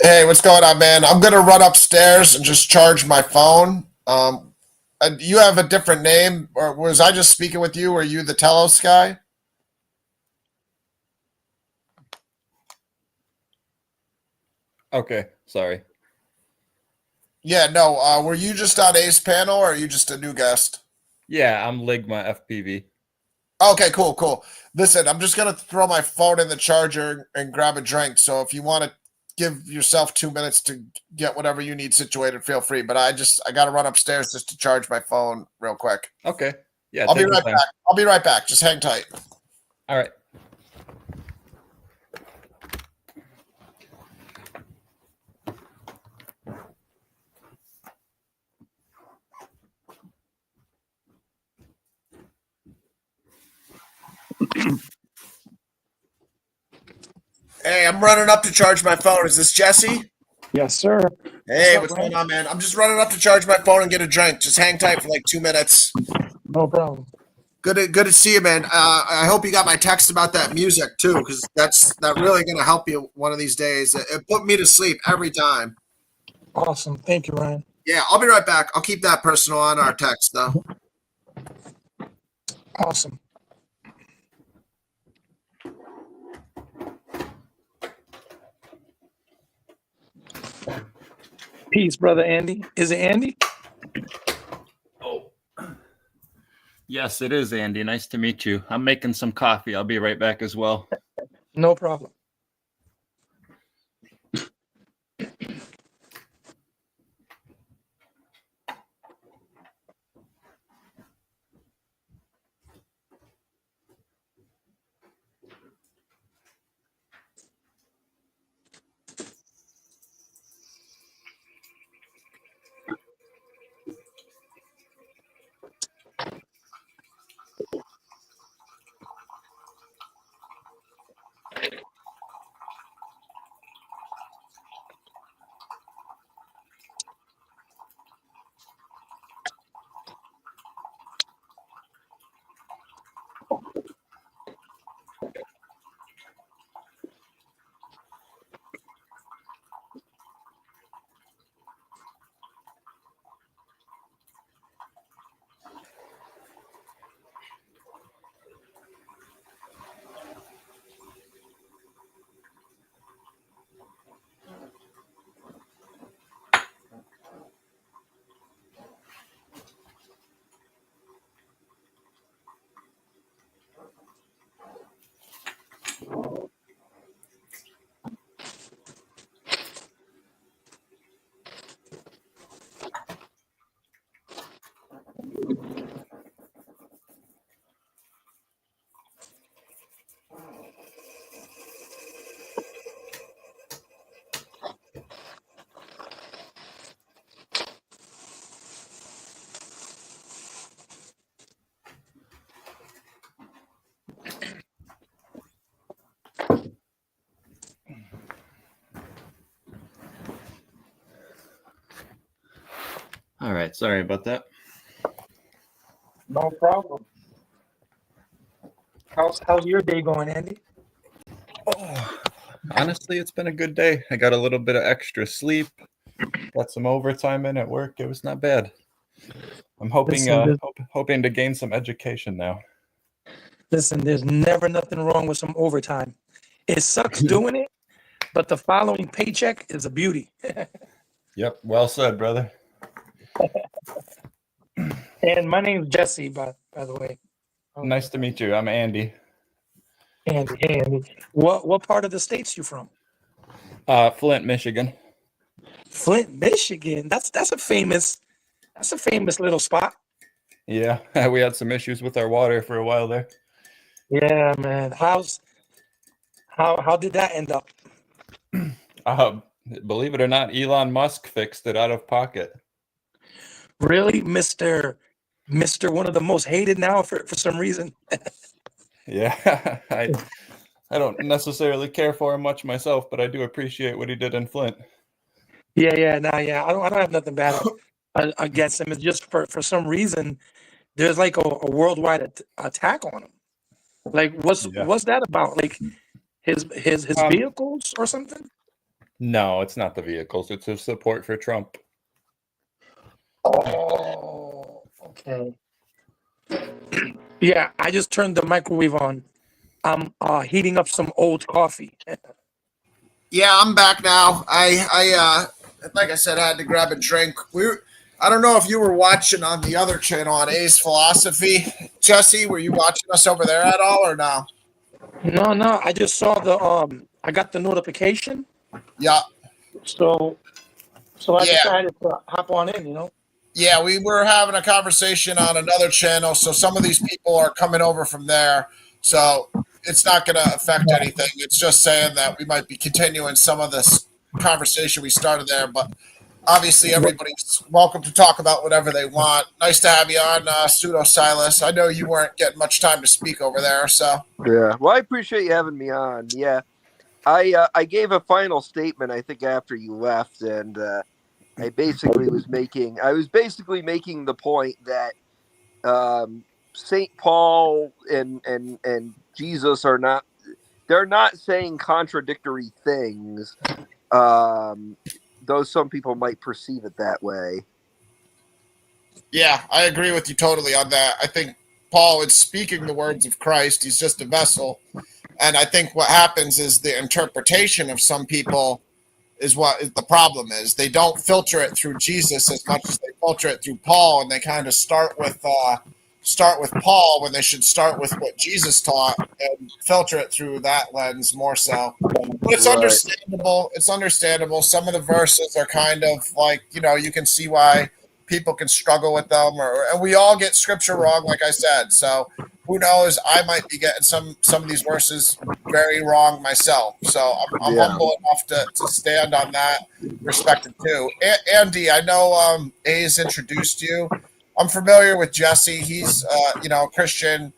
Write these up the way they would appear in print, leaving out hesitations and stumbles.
Hey, what's going on, man? I'm gonna run upstairs and just charge my phone. You have a different name, or was I just speaking with you? Or are you the Telos guy? Okay, sorry. Yeah, no. Were you just on Ace panel, or are you just a new guest? Yeah, I'm Ligma FPV. Okay, cool, cool. Listen, I'm just gonna throw my phone in the charger and grab a drink. So if you want to give yourself 2 minutes to get whatever you need situated, feel free. But I gotta run upstairs just to charge my phone real quick. Okay. Yeah, I'll be take your right time. back. I'll be right back. Just hang tight. All right. Hey, I'm running up to charge my phone. Is this Jesse? Yes, sir. What's Hey, up, what's going Ryan? on, man? I'm just running up to charge my phone and get a drink. Just hang tight for like 2 minutes. No problem. Good to see you, man. I hope you got my text about that music too, because that really gonna help you one of these days. It put me to sleep every time. Awesome. Thank you, Ryan. Yeah, I'll be right back. I'll keep that personal on our text though. Awesome. Peace, brother Andy. Is it Andy? Oh. Yes, it is, Andy. Nice to meet you. I'm making some coffee. I'll be right back as well. No problem. All right. Sorry about that. No problem. How's your day going, Andy? Oh, honestly, it's been a good day. I got a little bit of extra sleep. Got some overtime in at work. It was not bad. I'm hoping Listen, hoping to gain some education now. listen, there's never nothing wrong with some overtime. It sucks doing it, but the following paycheck is a beauty. Yep. Well said, brother. And my name's Jesse, by the way. Nice to meet you. I'm Andy. Andy. Hey, Andy. What part of the states you from? Flint, Michigan. Flint, Michigan. That's a famous little spot. Yeah, we had some issues with our water for a while there. Yeah, man. How did that end up? Uh, Believe it or not, Elon Musk fixed it out of pocket. Really, Mister one of the most hated now for some reason. Yeah, I don't necessarily care for him much myself, but I do appreciate what he did in Flint. Yeah. I don't have nothing bad against him. It's just for some reason there's like a worldwide attack on him. Like Yeah. what's that about? Like his Um, vehicles or something? No, it's not the vehicles. It's a support for Trump. Oh, okay. Yeah, I just turned the microwave on. I'm heating up some old coffee. Yeah, I'm back now. Like I said, I had to grab a drink. I don't know if you were watching on the other channel on A's Philosophy. Jesse, were you watching us over there at all or no? No, I just saw I got the notification, Yeah, so I yeah. decided to hop on in. Yeah, we were having a conversation on another channel, so some of these people are coming over from there. So it's not going to affect anything. It's just saying that we might be continuing some of this conversation we started there, but obviously everybody's welcome to talk about whatever they want. Nice to have you on, Pseudo Silas. I know you weren't getting much time to speak over there, so. Yeah, well, I appreciate you having me on. Yeah, I gave a final statement, I think, after you left, and I was basically making the point that St. Paul and Jesus they're not saying contradictory things, though some people might perceive it that way. Yeah, I agree with you totally on that. I think Paul is speaking the words of Christ. He's just a vessel. And I think what happens is the interpretation of some people is what the problem is. They don't filter it through Jesus as much as they filter it through Paul, and they kind of start with Paul when they should start with what Jesus taught and filter it through that lens more so. But it's understandable. It's understandable. Some of the verses are kind of like, you can see why people can struggle with them, and we all get scripture wrong, like I said. So who knows? I might be getting some of these verses very wrong myself. So I'm humble enough to stand on that perspective too. Andy, I know A's introduced you. I'm familiar with Jesse. He's Christian.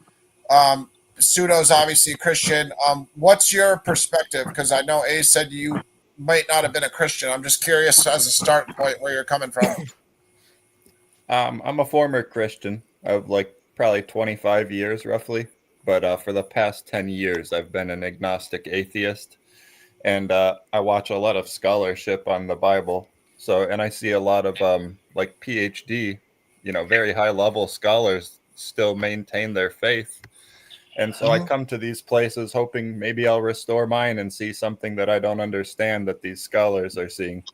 Pseudo's obviously a Christian. What's your perspective? Because I know A said you might not have been a Christian. I'm just curious as a start point where you're coming from. I'm a former Christian of probably 25 years roughly, but for the past 10 years I've been an agnostic atheist, and I watch a lot of scholarship on the Bible. And I see a lot of PhD, very high level scholars still maintain their faith. And so I come to these places hoping maybe I'll restore mine and see something that I don't understand that these scholars are seeing.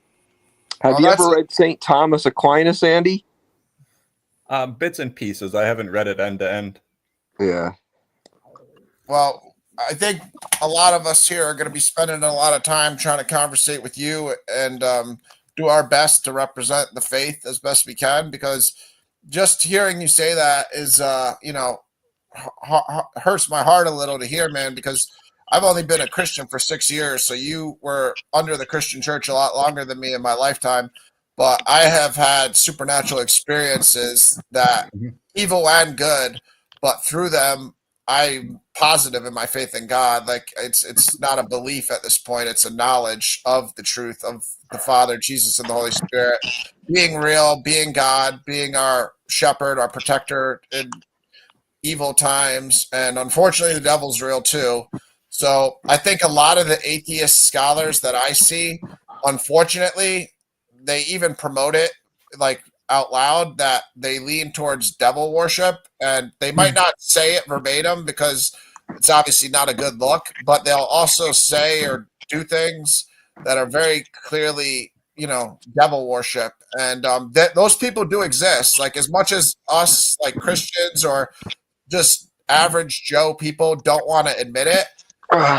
Have you ever read St. Thomas Aquinas, Andy? Bits and pieces. I haven't read it end to end. Yeah. Well, I think a lot of us here are going to be spending a lot of time trying to conversate with you and do our best to represent the faith as best we can, because just hearing you say that is, hurts my heart a little to hear, man, because I've only been a Christian for 6 years. So you were under the Christian church a lot longer than me in my lifetime. But I have had supernatural experiences that evil and good, but through them, I'm positive in my faith in God. Like it's not a belief at this point. It's a knowledge of the truth of the Father, Jesus, and the Holy Spirit being real, being God, being our shepherd, our protector in evil times. And unfortunately, the devil's real too. So I think a lot of the atheist scholars that I see, unfortunately, they even promote it out loud that they lean towards devil worship, and they might not say it verbatim because it's obviously not a good look, but they'll also say or do things that are very clearly, devil worship. And those people do exist. Like, as much as us, like Christians or just average Joe people don't want to admit it,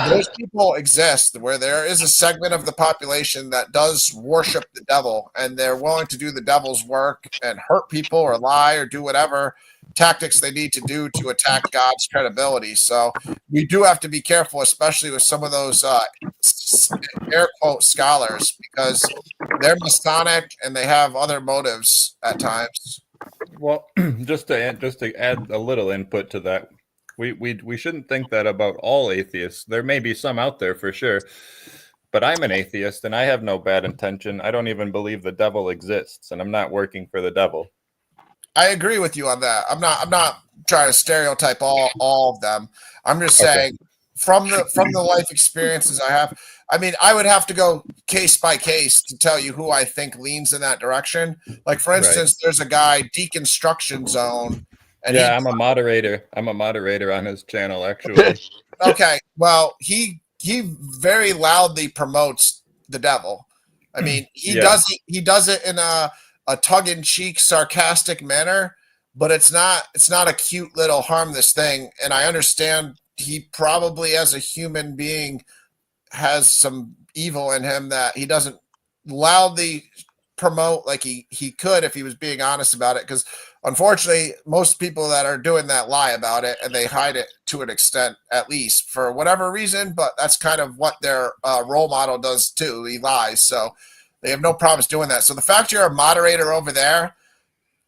those people exist, where there is a segment of the population that does worship the devil, and they're willing to do the devil's work and hurt people or lie or do whatever tactics they need to do to attack God's credibility. So we do have to be careful, especially with some of those air quote scholars, because they're Masonic and they have other motives at times. Well, just to add a little input to that. We shouldn't think that about all atheists. There may be some out there for sure, but I'm an atheist and I have no bad intention. I don't even believe the devil exists, and I'm not working for the devil. I agree with you on that. I'm not trying to stereotype all of them. I'm just saying from the life experiences I have, I mean, I would have to go case by case to tell you who I think leans in that direction. Like, for instance, there's a guy, Deconstruction Zone. And yeah, I'm a moderator. I'm a moderator on his channel, actually. Okay, well, he very loudly promotes the devil. I mean, he does it in a tongue-in-cheek, sarcastic manner, but it's not a cute little harmless thing. And I understand he probably, as a human being, has some evil in him that he doesn't loudly promote like he could if he was being honest about it, because unfortunately most people that are doing that lie about it, and they hide it to an extent, at least for whatever reason, but that's kind of what their role model does too. He lies, so they have no problems doing that. So the fact you're a moderator over there,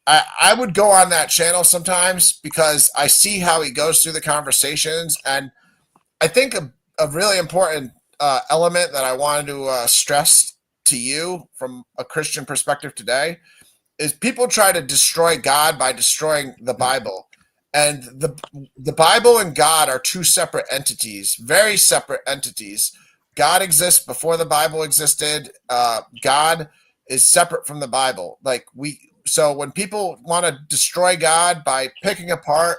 I would go on that channel sometimes, because I see how he goes through the conversations. And I think a really important element that I wanted to stress to you from a Christian perspective today is people try to destroy God by destroying the Bible. And the Bible and God are two separate entities, very separate entities. God exists before the Bible existed. God is separate from the Bible. So when people want to destroy God by picking apart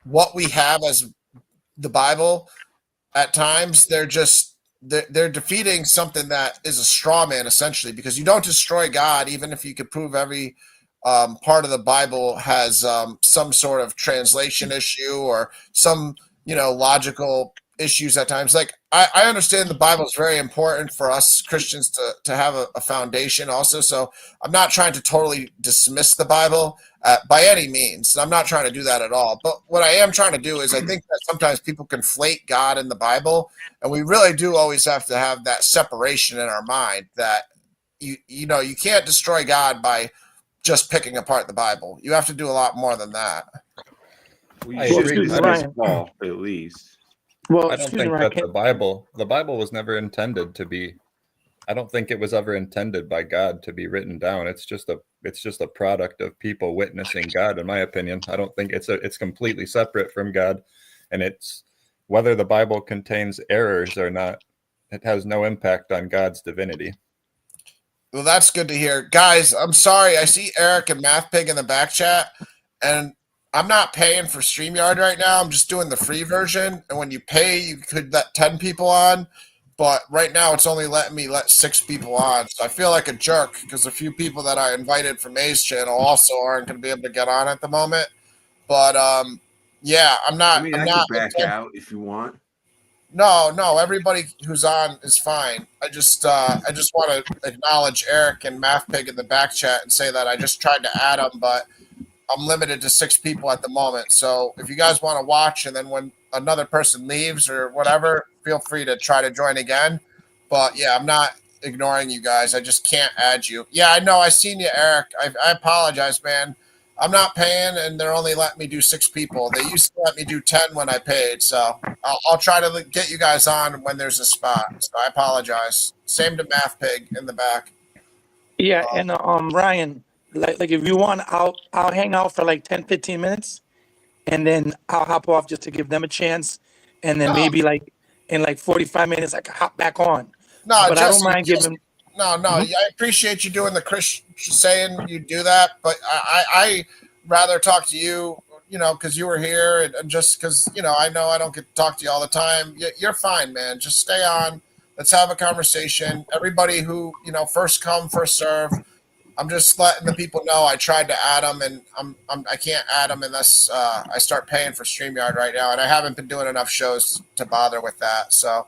what we have as the Bible, at times they're defeating something that is a straw man, essentially, because you don't destroy God, even if you could prove every part of the Bible has some sort of translation issue or some, logical issues at times. Like, I understand the Bible is very important for us Christians to have a foundation also. So I'm not trying to totally dismiss the Bible by any means. I'm not trying to do that at all. But what I am trying to do is, I think that sometimes people conflate God and the Bible, and we really do always have to have that separation in our mind that you can't destroy God by just picking apart the Bible. You have to do a lot more than that. Well, I you should agree. dismiss Paul, at least. Well, I don't excuse me, think Ryan, that the Bible was never intended to be. I don't think it was ever intended by God to be written down. It's just a product of people witnessing God, in my opinion. I don't think it's completely separate from God, and it's whether the Bible contains errors or not, it has no impact on God's divinity. Well, that's good to hear. Guys, I'm sorry. I see Eric and MathPig in the back chat, and I'm not paying for StreamYard right now. I'm just doing the free version. And when you pay, you could let 10 people on. But right now, it's only letting me let 6 people on. So I feel like a jerk, because a few people that I invited from A's channel also aren't going to be able to get on at the moment. But yeah, I'm not. I mean, I'm I not. can back out if you want. No. Everybody who's on is fine. I just want to acknowledge Eric and MathPig in the back chat and say that I just tried to add them, but I'm limited to 6 people at the moment. So if you guys want to watch, and then when another person leaves or whatever, feel free to try to join again. But yeah, I'm not ignoring you guys. I just can't add you. Yeah, I know. I seen you, Eric. I apologize, man. I'm not paying, and they're only letting me do 6 people. They used to let me do 10 when I paid. So I'll try to get you guys on when there's a spot. So I apologize. Same to MathPig in the back. yeah, and Ryan, like if you want, I'll hang out for like 10, 15 minutes, and then I'll hop off just to give them a chance, and then maybe like in like 45 minutes I can hop back on. No, But I don't mind giving. No, Mhm. I appreciate you doing the Chris saying you do that, but I rather talk to you, because you were here, and just because, I know I don't get to talk to you all the time. You're fine, man. Just stay on. Let's have a conversation. Everybody who, first come, first serve. I'm just letting the people know I tried to add them, and I can't add them unless I start paying for StreamYard right now, and I haven't been doing enough shows to bother with that. So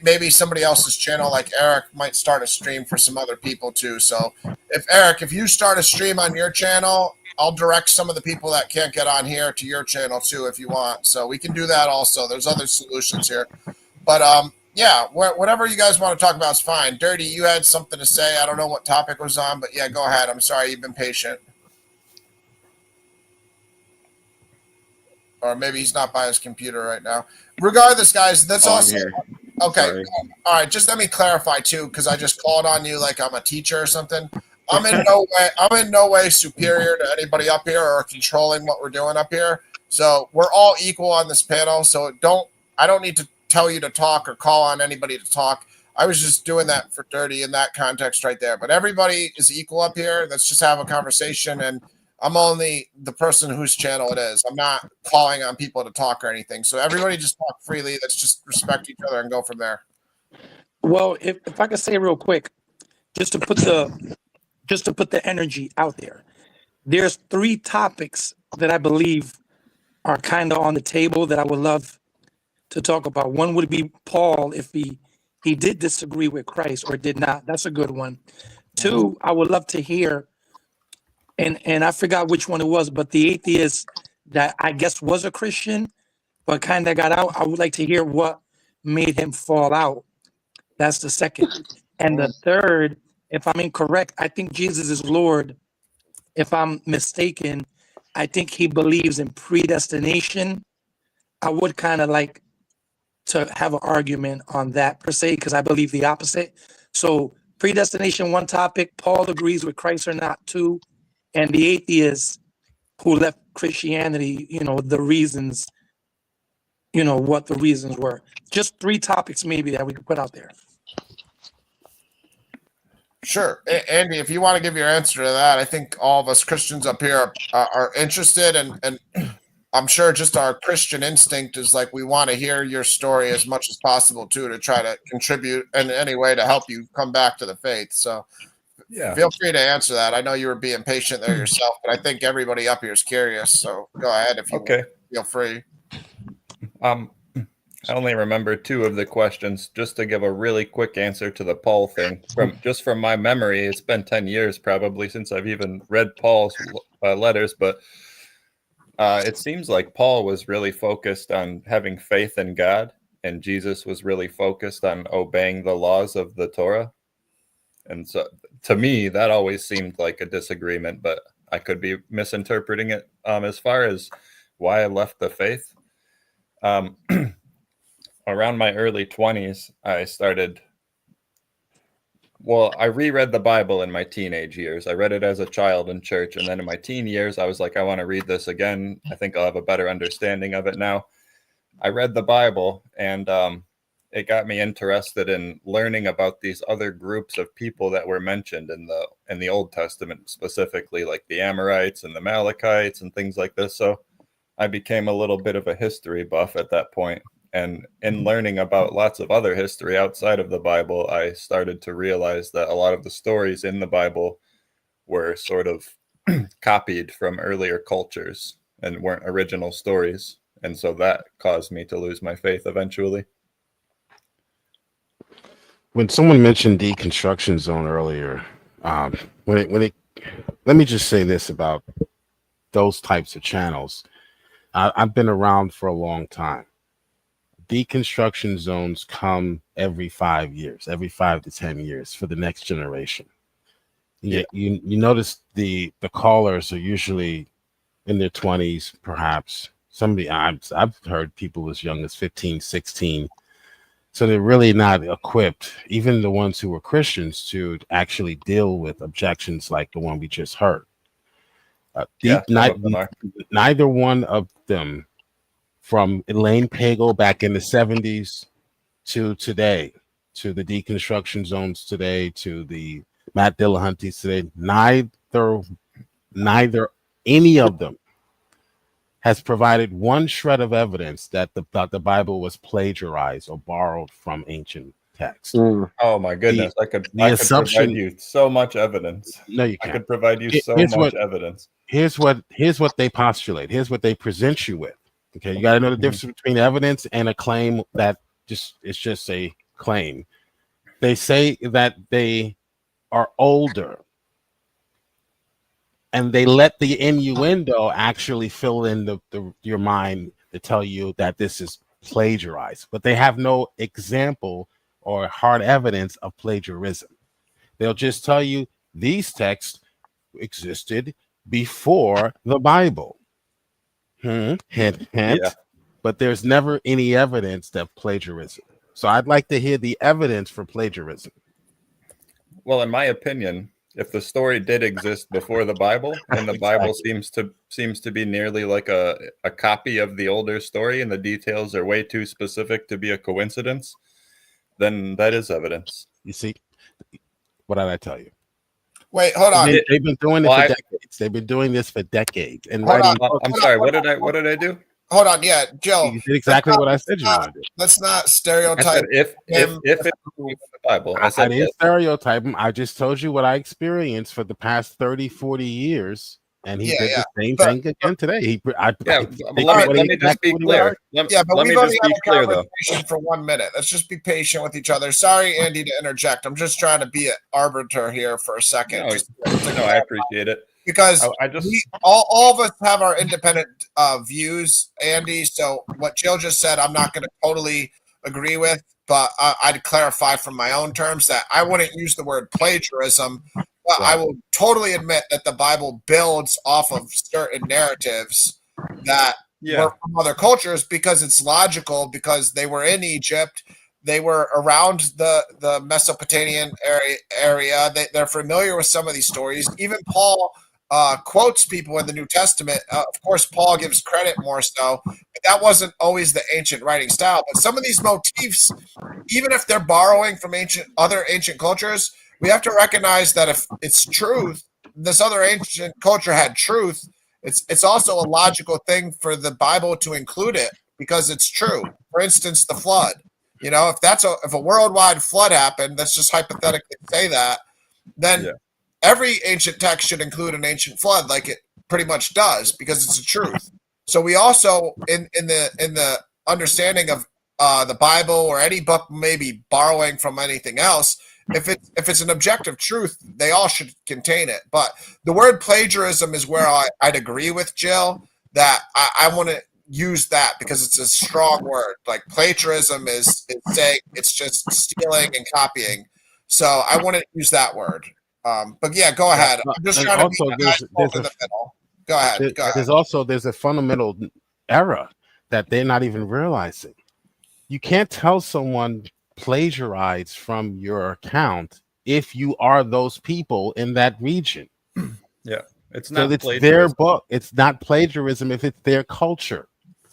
maybe somebody else's channel, like Eric, might start a stream for some other people too. So if you start a stream on your channel, I'll direct some of the people that can't get on here to your channel too, if you want. So we can do that also. There's other solutions here, but yeah, whatever you guys want to talk about is fine. Dirty, you had something to say. I don't know what topic was on, but yeah, go ahead. I'm sorry you've been patient. Or maybe he's not by his computer right now. Regardless, guys, that's I'm also here. okay. Sorry. All right, just let me clarify too, because I just called on you like I'm a teacher or something. I'm in no way superior to anybody up here or controlling what we're doing up here. So we're all equal on this panel. So I don't need to tell you to talk or call on anybody to talk. I was just doing that for dirty in that context right there. But everybody is equal up here. Let's just have a conversation. And I'm only the person whose channel it is. I'm not calling on people to talk or anything. So everybody just talk freely. Let's just respect each other and go from there. Well, if I could say real quick, just to put the energy out there, there's 3 topics that I believe are kind of on the table that I would love to talk about. One would be Paul, if he did disagree with Christ or did not. That's a good one. 2, I would love to hear, and I forgot which one it was, but the atheist that I guess was a Christian, but kind of got out. I would like to hear what made him fall out. That's the second. And the third, if I'm incorrect, I think Jesus is Lord. If I'm mistaken, I think he believes in predestination. I would kind of like to have an argument on that per se, because I believe the opposite. So predestination, one topic. Paul agrees with Christ or not, 2. And the atheist who left Christianity, the reasons, what the reasons were. Just 3 topics maybe that we could put out there. Sure. Andy, if you want to give your answer to that, I think all of us Christians up here are interested, and I'm sure just our Christian instinct is like we want to hear your story as much as possible too, to try to contribute in any way to help you come back to the faith. So Yeah. feel free to answer that. I know you were being patient there yourself, but I think everybody up here is curious. So go ahead if you feel free. I only remember 2 of the questions. Just to give a really quick answer to the Paul thing, from my memory, it's been 10 years probably since I've even read Paul's letters, but it seems like Paul was really focused on having faith in God, and Jesus was really focused on obeying the laws of the Torah. And so to me, that always seemed like a disagreement, but I could be misinterpreting it. As far as why I left the faith, around my early 20s, I reread the Bible in my teenage years. I read it as a child in church. And then in my teen years, I was like, I want to read this again. I think I'll have a better understanding of it now. I read the Bible, and it got me interested in learning about these other groups of people that were mentioned in the Old Testament, specifically like the Amorites and the Amalekites and things like this. So I became a little bit of a history buff at that point. And in learning about lots of other history outside of the Bible, I started to realize that a lot of the stories in the Bible were sort of copied from earlier cultures and weren't original stories. And so that caused me to lose my faith eventually. When someone mentioned deconstruction zone earlier, let me just say this about those types of channels. I've been around for a long time. Deconstruction zones come every 5 years, every 5 to 10 years for the next generation. You notice the callers are usually in their 20s, perhaps. I've heard people as young as 15, 16. So they're really not equipped, even the ones who were Christians, to actually deal with objections like the one we just heard. Neither one of them, from Elaine Pagel back in the 70s to today, to the deconstruction zones today, to the Matt Dillahunty today, neither any of them has provided one shred of evidence that the Bible was plagiarized or borrowed from ancient texts. Oh my goodness! I could provide you so much evidence. No, you can't. I could provide you so much evidence. Here's what they postulate. Here's what they present you with. Okay, you got to know the difference between evidence and a claim that it's just a claim. They say that they are older, and they let the innuendo actually fill in your mind to tell you that this is plagiarized, but they have no example or hard evidence of plagiarism. They'll just tell you these texts existed before the Bible. Hint, hint. Yeah. But there's never any evidence of plagiarism. So I'd like to hear the evidence for plagiarism. Well, in my opinion, If the story did exist before the Bible, and the Bible seems to be nearly like a copy of the older story, and the details are way too specific to be a coincidence, then that is evidence. You see, what did I tell you? Wait, hold on. They've been doing it Well, for I- decades. They've been doing this for decades. And Hold writing on. books. I'm sorry. What did I do? Hold on. Yeah, Joe. You did exactly what I said you wanted to do. Let's not I stereotype. said if him. it's the Bible. I I said didn't if. stereotype him. I just told you what I experienced for the past 30, 40 years. And he Yeah, did yeah. the same But- thing again today. Yeah, think let what me he just exactly be what he clear. already- Yeah, but let me we've only just had be a clear though. conversation for 1 minute. Let's just be patient with each other. Sorry, Andy, to interject. I'm just trying to be an arbiter here for a second. No, Just No, I appreciate it. because I just all of us have our independent views, Andy. So what Jill just said, I'm not going to totally agree with, but I'd clarify from my own terms that I wouldn't use the word plagiarism. But I will totally admit that the Bible builds off of certain narratives that yeah. were from other cultures because it's logical, because they were in Egypt. They were around the Mesopotamian area. They're familiar with some of these stories. Even Paul quotes people in the New Testament. Of course, Paul gives credit more so, but that wasn't always the ancient writing style. But some of these motifs, even if they're borrowing from other ancient cultures, we have to recognize that if it's truth, this other ancient culture had truth. It's also a logical thing for the Bible to include it because it's true. For instance, the flood. You know, if a worldwide flood happened, let's just hypothetically say that, then every ancient text should include an ancient flood, like it pretty much does, because it's the truth. So we also, in the understanding of the Bible or any book, maybe borrowing from anything else, if it's an objective truth, they all should contain it. But the word plagiarism is where I'd agree with Jill that I want to use that because it's a strong word. Like plagiarism is saying it's just stealing and copying. So I want to use that word. But yeah, go ahead. I'm just And trying also to be there's in the middle. Go ahead. Go ahead. There's a fundamental error that they're not even realizing. You can't tell someone plagiarize from your account if you are those people in that region. Yeah. It's So not it's their plagiarism. book. It's not plagiarism if it's their culture.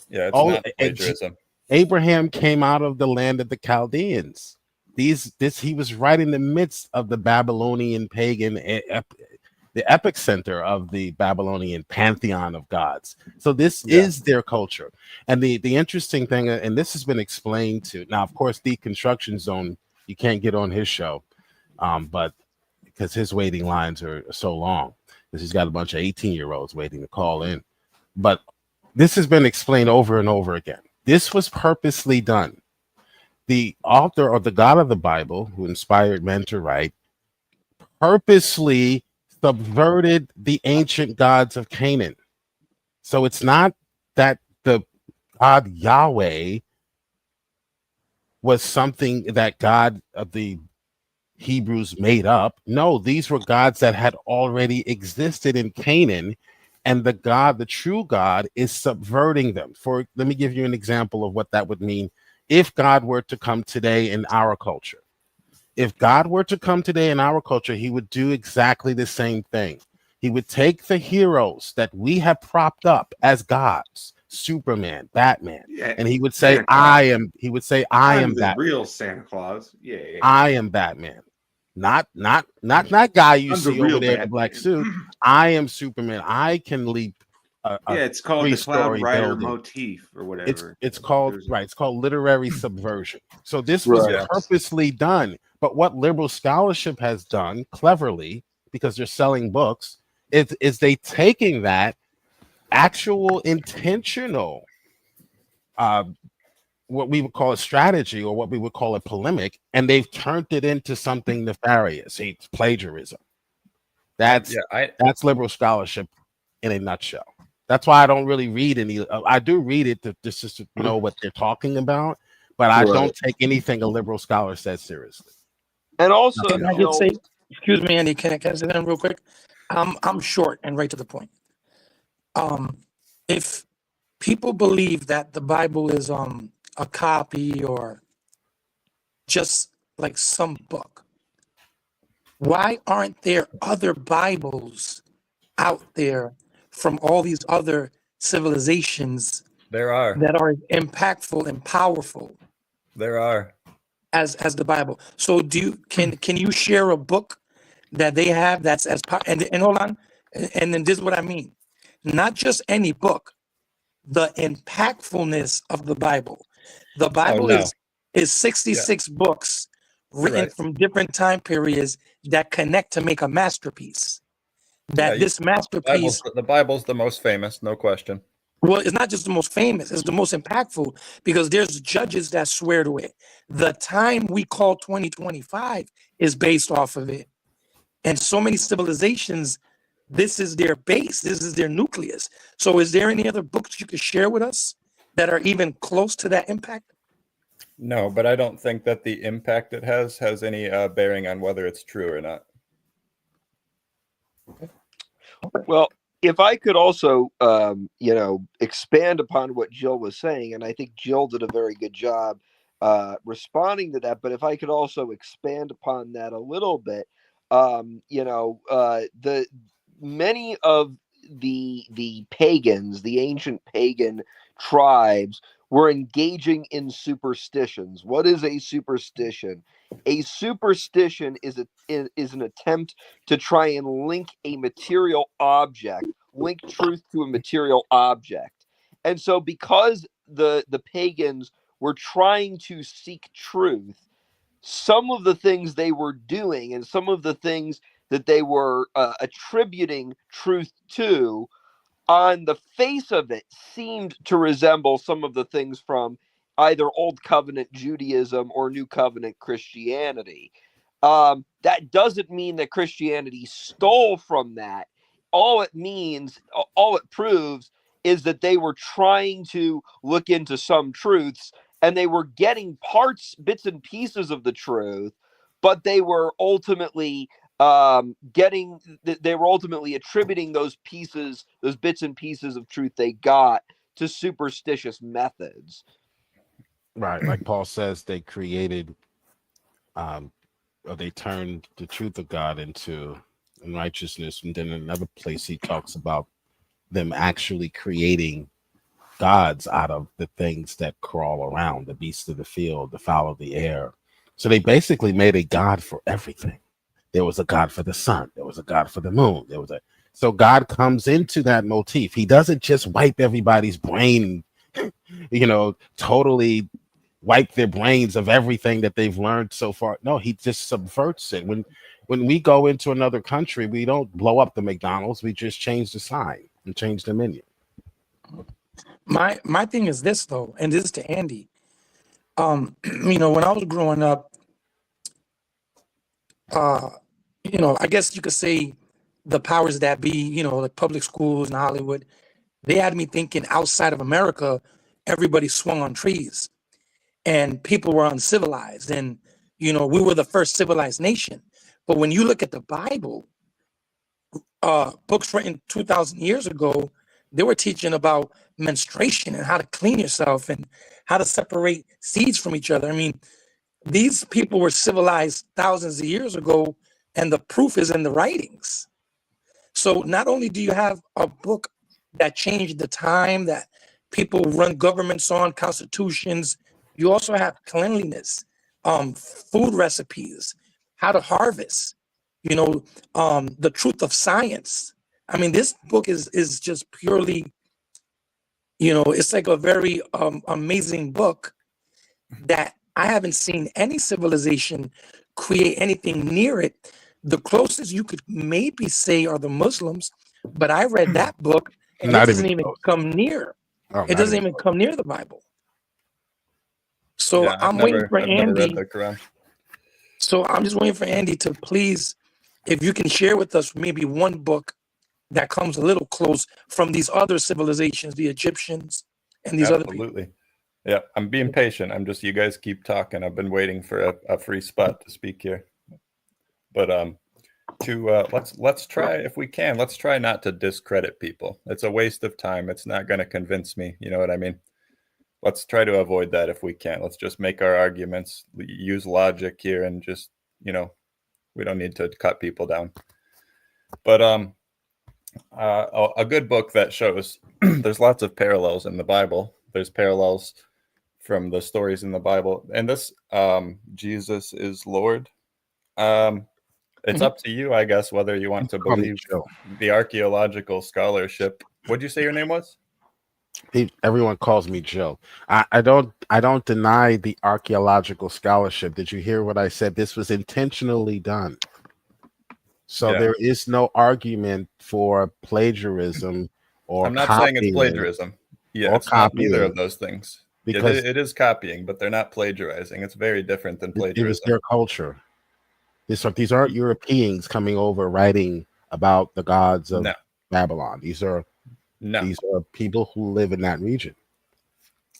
Yeah, it's Oh, not plagiarism. Abraham came out of the land of the Chaldeans. He was right in the midst of the Babylonian pagan, the epicenter of the Babylonian pantheon of gods. So this is their culture. And the interesting thing, and this has been explained to now, of course, Deconstruction Zone, you can't get on his show, but because his waiting lines are so long, because he's got a bunch of 18-year-olds waiting to call in. But this has been explained over and over again. This was purposely done. The author or the God of the Bible, who inspired men to write, purposely subverted the ancient gods of Canaan. So it's not that the God Yahweh was something that God of the Hebrews made up. No, these were gods that had already existed in Canaan, and the true God, is subverting them. Let me give you an example of what that would mean if God were to come today in our culture. If God were to come today in our culture, he would do exactly the same thing. He would take the heroes that we have propped up as gods, Superman, Batman, and he would say, I am the Batman. real Santa Claus. Yeah. I am Batman. Not that guy you I'm the see over real there in the black suit. I am Superman. I can leap. It's called the Cloud three-story Rider building. motif or whatever. It's called It's called literary subversion. So this was purposely done. But what liberal scholarship has done cleverly, because they're selling books, is they taking that actual intentional what we would call a strategy, or what we would call a polemic, and they've turned it into something nefarious. It's plagiarism. That's liberal scholarship in a nutshell. That's why I don't really read any. I do read it to just know what they're talking about, but I don't take anything a liberal scholar says seriously. And also, can I just say, excuse me, Andy, can I say that real quick? I'm short and right to the point. If people believe that the Bible is a copy or just like some book, Why aren't there other Bibles out there from all these other civilizations There are. that are impactful and powerful There are. as the Bible? So can you share a book that they have that's and hold on, and then this is what I mean. Not just any book, the impactfulness of the Bible. The Bible no. is 66 books written Right. from different time periods that connect to make a masterpiece. That Yeah, this masterpiece, The Bible's the most famous, no question. well, it's not just the most famous, it's the most impactful because there's judges that swear to it. The time we call 2025 is based off of it. And so many civilizations, this is their base, this is their nucleus. So is there any other books you could share with us that are even close to that impact? No, but I don't think that the impact it has any bearing on whether it's true or not. Well, if I could also, expand upon what Jill was saying, and I think Jill did a very good job responding to that. But if I could also expand upon that a little bit, the many of the pagans, the ancient pagan tribes, were engaging in superstitions. What is a superstition? A superstition is an attempt to try and link a material object, link truth to a material object. And so because the pagans were trying to seek truth, some of the things they were doing and some of the things that they were attributing truth to, on the face of it, seemed to resemble some of the things from either Old Covenant Judaism or New Covenant Christianity. That doesn't mean that Christianity stole from that. All it proves is that they were trying to look into some truths and they were getting bits and pieces of the truth, but they were ultimately attributing those bits and pieces of truth they got to superstitious methods. Right. Like Paul says, they created, or they turned the truth of God into unrighteousness. And then in another place, he talks about them actually creating gods out of the things that crawl around, the beasts of the field, the fowl of the air. So they basically made a god for everything. There was a god for the sun. There was a god for the moon. So God comes into that motif. He doesn't just wipe everybody's brain, totally wipe their brains of everything that they've learned so far. No, he just subverts it. When we go into another country, we don't blow up the McDonald's. We just change the sign and change the menu. My thing is this though, and this is to Andy. When I was growing up, I guess you could say the powers that be, like public schools in Hollywood, they had me thinking outside of America, everybody swung on trees and people were uncivilized. And, we were the first civilized nation. But when you look at the Bible, books written 2,000 years ago, they were teaching about menstruation and how to clean yourself and how to separate seeds from each other. I mean, these people were civilized thousands of years ago, and the proof is in the writings. So not only do you have a book that changed the time that people run governments on, constitutions, you also have cleanliness, food recipes, how to harvest, the truth of science. I mean, this book is just purely, it's like a very amazing book that I haven't seen any civilization create anything near it. The closest you could maybe say are the Muslims, but I read that book and it doesn't even come near. It doesn't even come near the Bible. So Yeah, I'm waiting for I've never read Andy. the Quran. So I'm just waiting for Andy to please, if you can share with us maybe one book that comes a little close from these other civilizations, the Egyptians and these other people. Absolutely. Yeah, I'm being patient. You guys keep talking. I've been waiting for a free spot to speak here. But let's try, if we can, let's try not to discredit people. It's a waste of time. It's not going to convince me. You know what I mean? Let's try to avoid that if we can. Let's just make our arguments, use logic here, and just, We don't need to cut people down. But a good book that shows there's lots of parallels in the Bible. There's parallels from the stories in the Bible, and this Jesus is Lord. It's up to you, I guess, whether you want to believe the archaeological scholarship. What'd you say your name was? Everyone calls me Joe. I don't deny the archaeological scholarship. Did you hear what I said? This was intentionally done. So there is no argument for plagiarism or I'm not saying it's plagiarism. Yeah, it's not neither of those things. Because it is copying, but they're not plagiarizing. It's very different than plagiarism. It was their culture. These aren't Europeans coming over writing about the gods of Babylon. These are people who live in that region.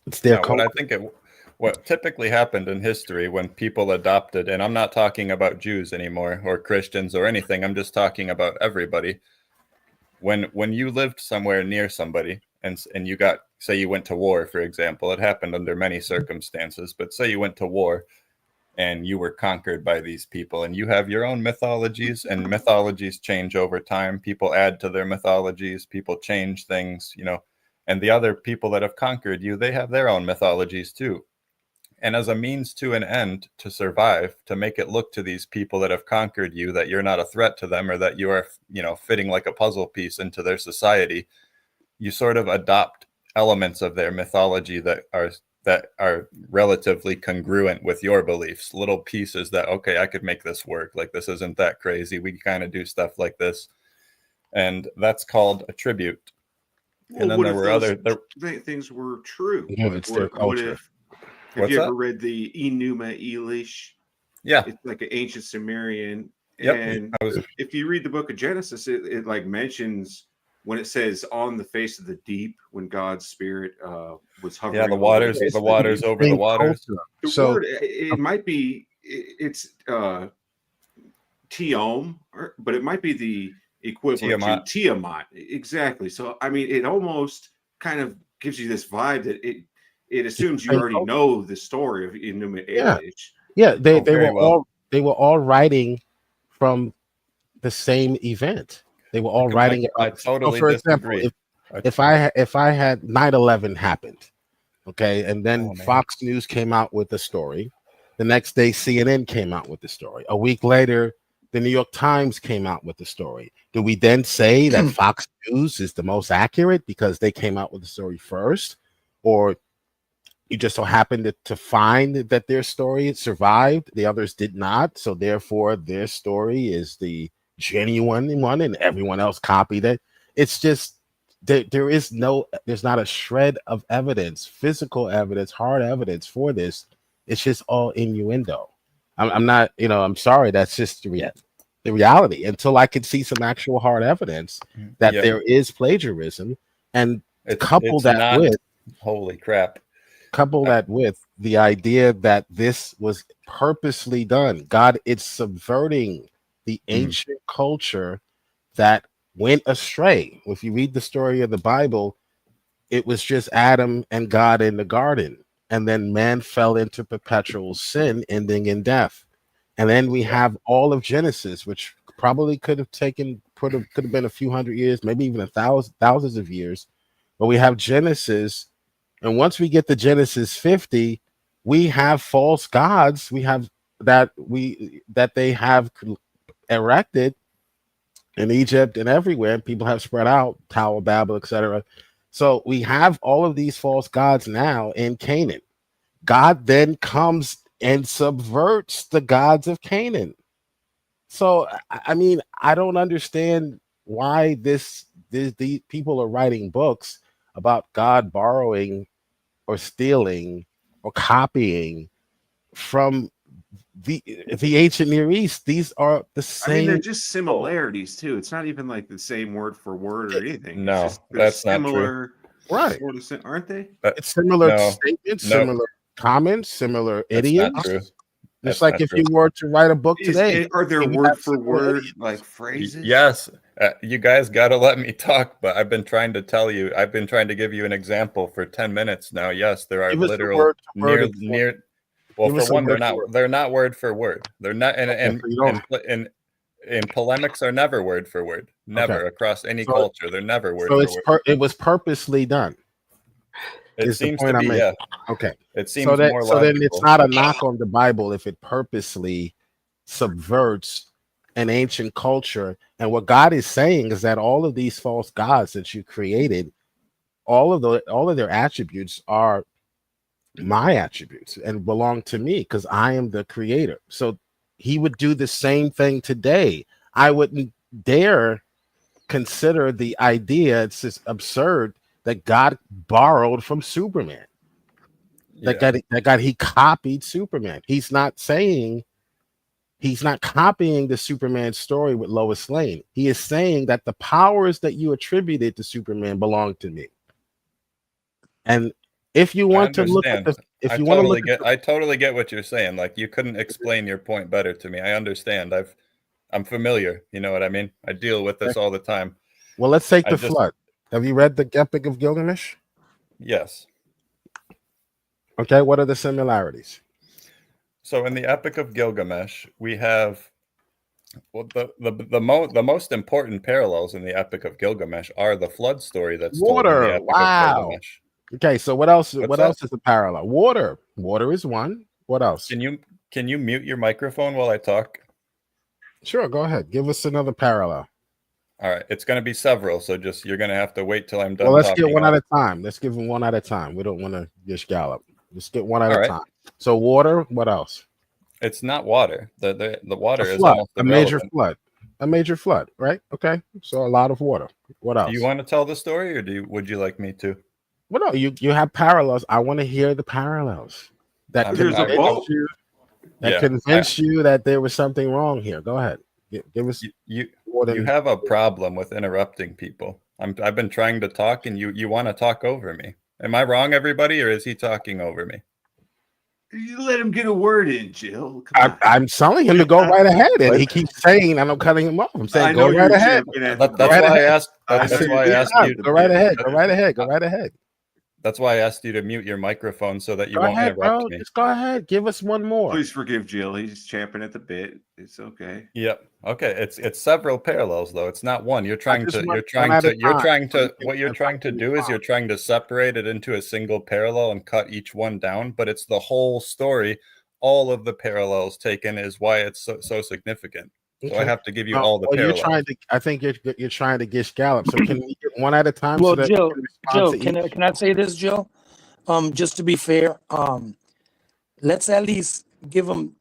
It's their culture. What typically happened in history when people adopted, and I'm not talking about Jews anymore or Christians or anything, I'm just talking about everybody. When you lived somewhere near somebody and you got, say you went to war, for example, it happened under many circumstances, but say you went to war and you were conquered by these people and you have your own mythologies, and mythologies change over time. People add to their mythologies, people change things, and the other people that have conquered you, they have their own mythologies too. And as a means to an end to survive, to make it look to these people that have conquered you that you're not a threat to them, or that you are, fitting like a puzzle piece into their society, you sort of adopt elements of their mythology that are relatively congruent with your beliefs, little pieces that, okay, I could make this work. Like, this isn't that crazy. We kind of do stuff like this. And that's called a tribute. Well, and then there were other things were true. Yeah, it's their culture. Have you ever read the Enuma Elish? Yeah. It's like an ancient Sumerian. Yep. And if you read the book of Genesis, it like mentions when it says on the face of the deep, when God's spirit was hovering. Yeah, the waters over the waters. The word, it might be, it's Tiom, but it might be the equivalent to Tiamat. Exactly. So, I mean, it almost kind of gives you this vibe that it assumes you already know the story of Enuma Elish. Yeah, they were all writing from the same event. They were all writing. I totally for example, if I had 9/11 happened, okay, and then Fox News came out with the story, the next day CNN came out with the story. A week later, the New York Times came out with the story. Do we then say that Fox News is the most accurate because they came out with the story first, or you just so happened to find that their story survived, the others did not, so therefore their story is the genuine one and everyone else copied it? It's just there's not a shred of evidence, physical evidence, hard evidence for this. It's just all innuendo. I'm not, I'm sorry, that's just the reality. Until I can see some actual hard evidence that there is plagiarism, and couple that with the idea that this was purposely done. God, it's subverting the ancient culture that went astray. If you read the story of the Bible, it was just Adam and God in the garden, and then man fell into perpetual sin, ending in death. And then we have all of Genesis, which probably could have been a few hundred years, maybe even thousands of years. But we have Genesis, and once we get to Genesis 50, we have false gods. We have that they have erected in Egypt and everywhere, and people have spread out, Tower of Babel, etc. So we have all of these false gods now in Canaan. God then comes and subverts the gods of Canaan. So, I mean, I don't understand why these people are writing books about God borrowing or stealing or copying from the ancient Near East. These are the same. I mean, they're just similarities too. It's not even like the same word for word or anything. No, that's not true. Right? Sort of, aren't they? It's similar statements, similar comments, similar idioms. Just like if you were to write a book today, are there word for word like phrases? Yes. You guys got to let me talk, but I've been trying to give you an example for 10 minutes now. Yes, there are literal Well, Give for us a one, word for word. they're not word for word. They're not, Okay, so you don't. and polemics are never word for word. Never across any So- culture. They're never word So for word. it was purposely done. It is the seems point to I'm be, making. yeah. Okay. It seems So that more so then it's logical. not a knock on the Bible if it purposely subverts an ancient culture. And what God is saying is that all of these false gods that you created, all of their attributes are my attributes and belong to me because I am the creator. So he would do the same thing today. I wouldn't dare consider the idea, it's just absurd that God borrowed from Superman. Yeah. He copied Superman. He's not copying the Superman story with Lois Lane. He is saying that the powers that you attributed to Superman belong to me. And if you I want to look at understand. the, if you want to look at I totally get what you're saying. Like, you couldn't explain your point better to me. I understand. I'm familiar. You know what I mean? I deal with this all the time. well, let's take I the just- flood. Have you read the Epic of Gilgamesh? Yes. Okay, what are the similarities? So in the Epic of Gilgamesh, we have the most important parallels in the Epic of Gilgamesh are the flood story that's told in Water. the Epic Wow. of Gilgamesh. Okay, so what else? What's what that? else is a parallel? Water is one. What else? Can you mute your microphone while I talk? Sure, go ahead. Give us another parallel. All right, it's going to be several, so just you're going to have to wait till I'm done. Well, let's talking. get one at a time. Let's give them one at a time. We don't want to just gallop. Let's get one at All a right. time. So water. What else? It's not water. The water A is flood. almost A major irrelevant. flood. A major flood. Right. Okay. So a lot of water. What else? Do you want to tell the story, or would you like me to? Well, no. You have parallels. I want to hear the parallels that I'm- There's a I- boat. Yeah, convince you that there was something wrong here. Go ahead. Give us you more than you have a problem with interrupting people. I've been trying to talk, and you want to talk over me. Am I wrong, everybody, or is he talking over me? You let him get a word in, Jill. Come on. I'm telling him to go right ahead, and he keeps saying, and I'm cutting him off. I'm I saying, know go you're right ahead. champing at That's the right why I ahead. asked. I That's know why I you're asked champing you. at the Go right bit. ahead. Go right ahead. Go right ahead. That's why I asked you to mute your microphone so that you Go won't ahead, interrupt bro. me. Just go ahead. Give us one more. Please forgive Jill. He's champing at the bit. It's okay. Yep. Okay. It's several parallels though. It's not one. You're trying just to. want You're one trying at a to. You're time. trying to. can- What you're if I trying to can do is respond. you're trying to separate it into a single parallel and cut each one down. But it's the whole story. All of the parallels taken is why it's so significant. So I Okay. have to give you No, all the well, you're parallels. trying to. I think you're trying to gish gallop. So can we get one at a time? Well, so that we Jill, can respond to each? can I say this, Jill? Just to be fair, let's at least give him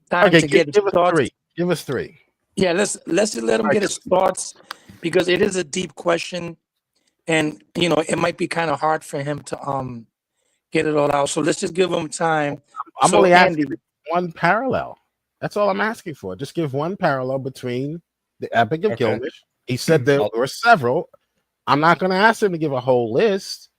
time Okay, to get his give us thoughts. three. Give us three. Yeah, let's just let him Alright, get his thoughts because it is a deep question, and it might be kind of hard for him to get it all out. So let's just give him time. I'm So, only asking Andy- one parallel. That's all I'm asking for. Just give one parallel between the Epic of Okay. Gilgamesh. He said there were several. I'm not going to ask him to give a whole list.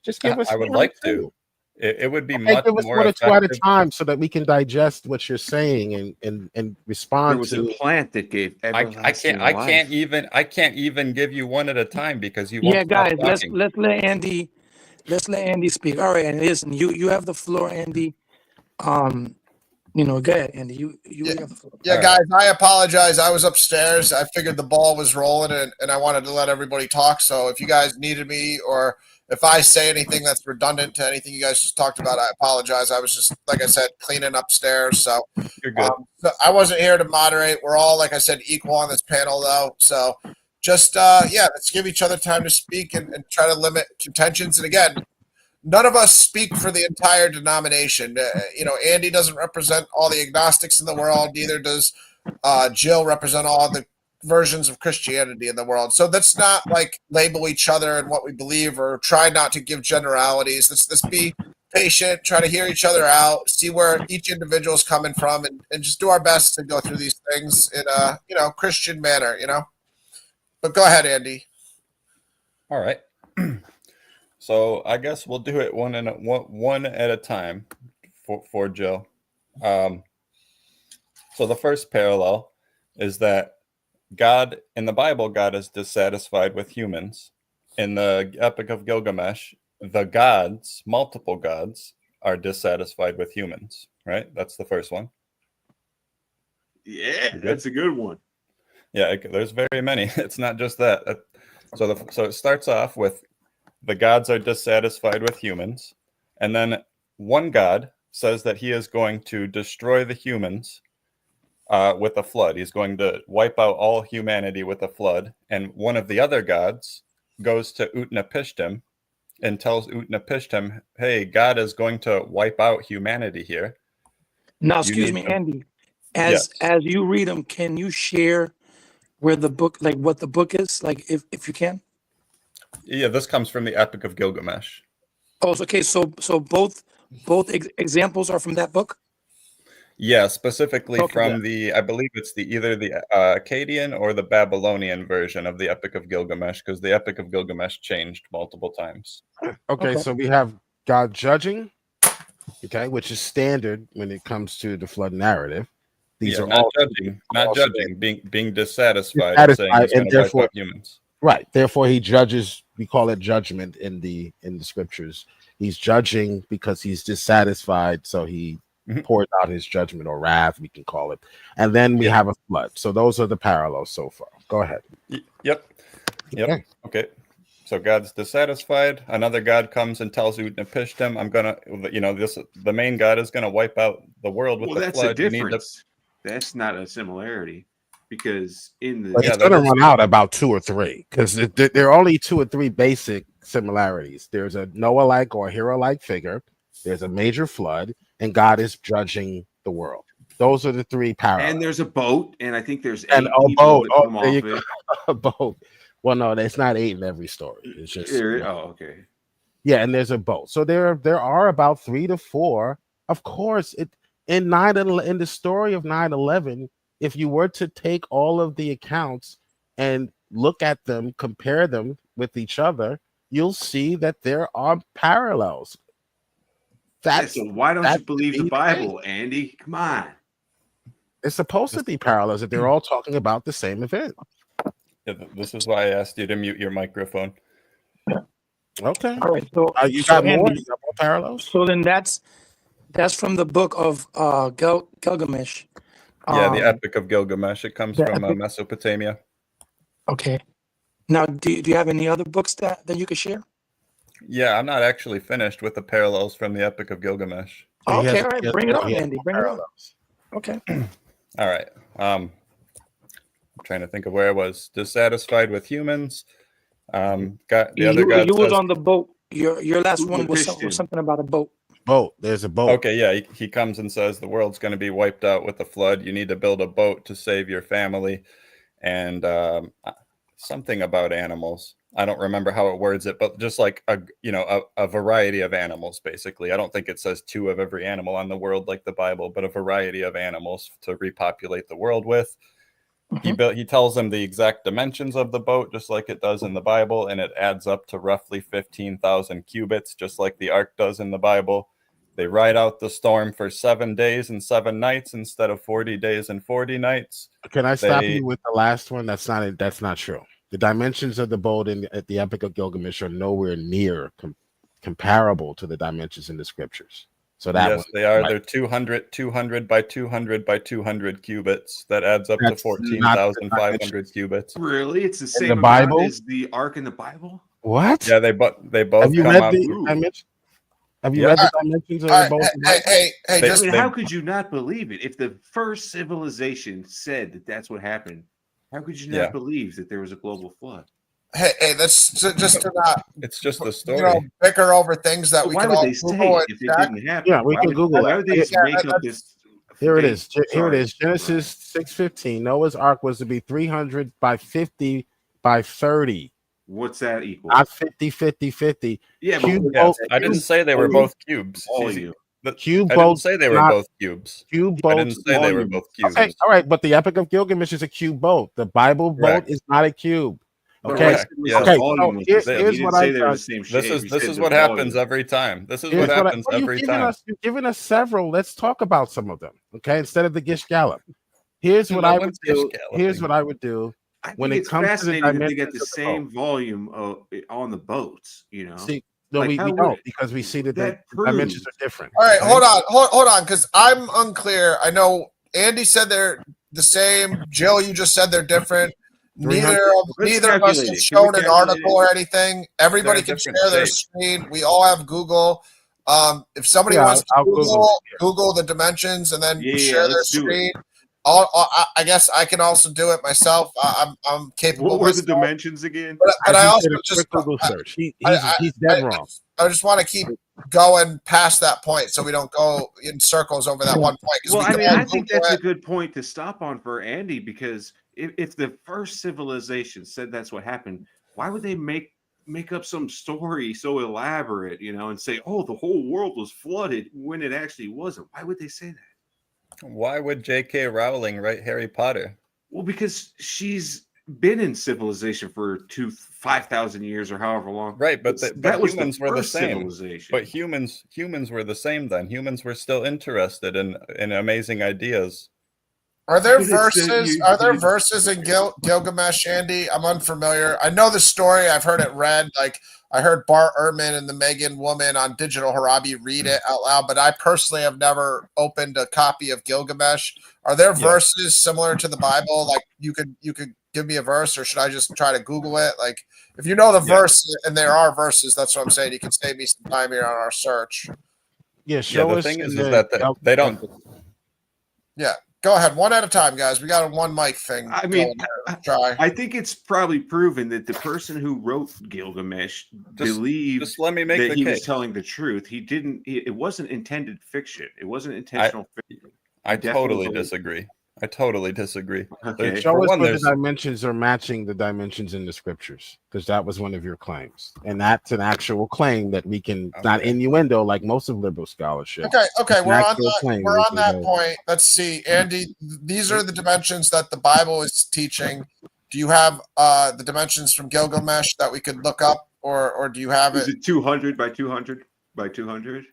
Just give us. I would one or like two. to. It would be Okay, much give us more one or two at a effective. time so that we can digest what you're saying and There respond was to. a plant that gave I everlasting can't life. even give you one at a time because you won't yeah, stop guys, talking. let's let Andy speak. All right, and listen, you have the floor, Andy. Go ahead, Andy. You have the floor. Yeah, All guys, I apologize. I was upstairs. I figured the ball was rolling, and I wanted to let everybody talk. So if you guys needed me, or if I say anything that's redundant to anything you guys just talked about, I apologize. I was just, like I said, cleaning upstairs. So, You're good. so I wasn't here to moderate. We're all, like I said, equal on this panel, though. So just, let's give each other time to speak and try to limit contentions. And again, none of us speak for the entire denomination. Andy doesn't represent all the agnostics in the world. Neither does Jill represent all the versions of Christianity in the world. So let's not label each other and what we believe, or try not to give generalities. Let's be patient, try to hear each other out, see where each individual is coming from, and just do our best to go through these things in a Christian manner. But go ahead, Andy. All right. So I guess we'll do it one at a time for Joe. So the first parallel is that God in the Bible, God is dissatisfied with humans. In the Epic of Gilgamesh, the gods, multiple gods, are dissatisfied with humans, right? That's the first one. Yeah, that's a good one. Yeah, there's very many. It's not just that. So it starts off with the gods are dissatisfied with humans, and then one god says that he is going to destroy the humans with a flood. He's going to wipe out all humanity with a flood. And one of the other gods goes to Utnapishtim and tells Utnapishtim, hey, God is going to wipe out humanity here. Now, You excuse need me, to- Andy. Yes. As you read them, can you share where the book, like what the book is, like if you can? Yeah, this comes from the Epic of Gilgamesh. Oh, okay. So both examples are from that book. Yeah, specifically Okay, from I believe it's either the Akkadian or the Babylonian version of the Epic of Gilgamesh, because the Epic of Gilgamesh changed multiple times. Okay, so we have God judging, okay, which is standard when it comes to the flood narrative. These are not all judging, not also judging, being dissatisfied, Dissatisfied, and saying he's and going to wipe therefore- out humans. right. Therefore, he judges. We call it judgment in the scriptures. He's judging because he's dissatisfied, so he pours out his judgment or wrath, we can call it. And then we have a flood. So those are the parallels so far. Go ahead. Yep. Okay. So God's dissatisfied. Another God comes and tells Utnapishtim, I'm gonna, the main God is gonna wipe out the world with Well, the that's flood. a You need to- difference. That's not a similarity, because in the But it's going to run out about 2 or 3 because there are only 2 or 3 basic similarities. There's a Noah-like or hero-like figure. There's a major flood, and God is judging the world. Those are the 3 parallels. and there's a boat, and I think there's 8 And a people boat. that come There you off go. it. A boat. Well, no, it's not 8 in every story. It's just Oh, okay. yeah, and there's a boat. So there are about 3 to 4. Of course, in the story of 9/11, if you were to take all of the accounts and look at them, compare them with each other, you'll see that there are parallels. That's So why don't that you believe be the the Bible, Andy? Come on. it's supposed to be parallels that they're all talking about the same event. Yeah, this is why I asked you to mute your microphone. Okay. All right. So You so got more? Andy, You got more parallels? so then that's from the book of Gilgamesh. Yeah, the Epic of Gilgamesh. It comes the from Epic- Mesopotamia. Okay. Now, do you have any other books that you could share? Yeah, I'm not actually finished with the parallels from the Epic of Gilgamesh. So he Okay, has- all right. he has Bring it more- on, he has Andy. more Bring it on. parallels. Okay. All right. I'm trying to think of where I was. Dissatisfied with humans. Got the other God You was says, on the boat. Your last one was Utnapishtim. something about a boat. Boat. There's a boat. okay, yeah, he comes and says the world's going to be wiped out with a flood. You need to build a boat to save your family, and something about animals. I don't remember how it words it, but just like a variety of animals, basically. I don't think it says 2 of every animal on the world like the Bible, but a variety of animals to repopulate the world with. He tells them the exact dimensions of the boat, just like it does in the Bible, and it adds up to roughly 15,000 cubits, just like the Ark does in the Bible. They ride out the storm for 7 days and 7 nights instead of 40 days and 40 nights. Can I stop They- you with the last one? That's not true. The dimensions of the boat at the Epic of Gilgamesh are nowhere near comparable to the dimensions in the scriptures. So that Yes, one, they are. right. They're 200 by 200 by 200 cubits. That adds up That's to not the 14,500 dimensions. cubits. Really? It's the same the amount Bible? as the Ark in the Bible? What? Yeah, they both Have you come read out. the Ooh. dimensions? Have you Yeah. read the dimensions of All the right, boat? hey, They- just I mean, they- how could you not believe it? If the first civilization said that that's what happened, how could you not Yeah. believe that there was a global flood? hey, that's just to not It's just the you story. know bicker over things that we Why can would all they say Google it and if it check. didn't happen? Yeah, we Why can would- Google Why it. would they just Yeah, make up this? Here it fake- is. Here it sorry. is. Genesis 6:15. Noah's ark was to be 300 by 50 by 30, What's that equal? not 50, 50, 50. Yeah, cube but boat- I didn't say they were both cubes. volume. Cube I didn't boats. say they were not- both cubes. Cube I boats. didn't say they were volume. both cubes. Okay, all right, but the Epic of Gilgamesh is a cube boat. The Bible boat Correct. is not a cube. But Okay. Rice said Yeah. the Okay, volume so was here- the same. here's He didn't what say I've they were done. the same shape. This He is said what the happens volume. every time. This is Here's what happens well, every time. You've given us several. Let's talk about some of them, okay? Instead of the Gish Gallop. Here's what No I would one's do. Gish Here's Galloping. what I would do. I think When it it's comes to the fascinating that they get dimensions the of the same volume on the boats. You know, See, No, Like, we how would don't, because we see that the that dimensions prove? are different. All right, right? hold on, because I'm unclear. I know Andy said they're the same. Jill, you just said they're different. 300. Let's Neither of us calculate have it. Can we shown an calculate article it? or anything. Everybody They're a can different share their shape. screen. We all have Google. If somebody Yeah, wants to I'll Google it. Google the dimensions and then Yeah, share their let's do it. screen. I guess I can also do it myself. I'm capable. What were the myself. dimensions again? But I I just also did a just quick Google search. I- He's dead wrong. I just want to keep going past that point so we don't go in circles over that one point. 'cause Well, we I can mean, all I think Google that's a it. good point to stop on for Andy, because if the first civilization said that's what happened, why would they make up some story so elaborate, and say, "Oh, the whole world was flooded," when it actually wasn't? Why would they say that? Why would J.K. Rowling write Harry Potter? Well, because she's been in civilization for 5,000 years or however long. Right, but that was humans the were the first same. civilization. But humans were the same then. Humans were still interested in amazing ideas. Are there But it's verses? the- Are there verses in Gilgamesh, Andy? I'm unfamiliar. I know the story. I've heard it read. Like I heard Bart Ehrman and the Megan Woman on Digital Harabi read it out loud, but I personally have never opened a copy of Gilgamesh. Are there verses similar to the Bible? Like you could give me a verse, or should I just try to Google it? Like if you know the verse, and there are verses, that's what I'm saying. You can save me some time here on our search. Yeah, show the us. thing is in that they don't. Yeah, go ahead, one at a time, guys. We got a one mic thing. I mean, going here. Try. I think it's probably proven that the person who wrote Gilgamesh believed Just let me make that the he case. was telling the truth. He didn't. It wasn't intended fiction. It wasn't intentional fiction. I definitely totally believe- disagree. I totally disagree. Okay. Show For us one, where the there's- dimensions are matching the dimensions in the scriptures, because that was one of your claims, and that's an actual claim that we can not Okay. innuendo like most of liberal scholarship. Okay, It's an we're on actual that. claim We're we on can that go- point. Let's see, Andy. These are the dimensions that the Bible is teaching. Do you have the dimensions from Gilgamesh that we could look up, or do you have Is it? it 200 by 200 by 200?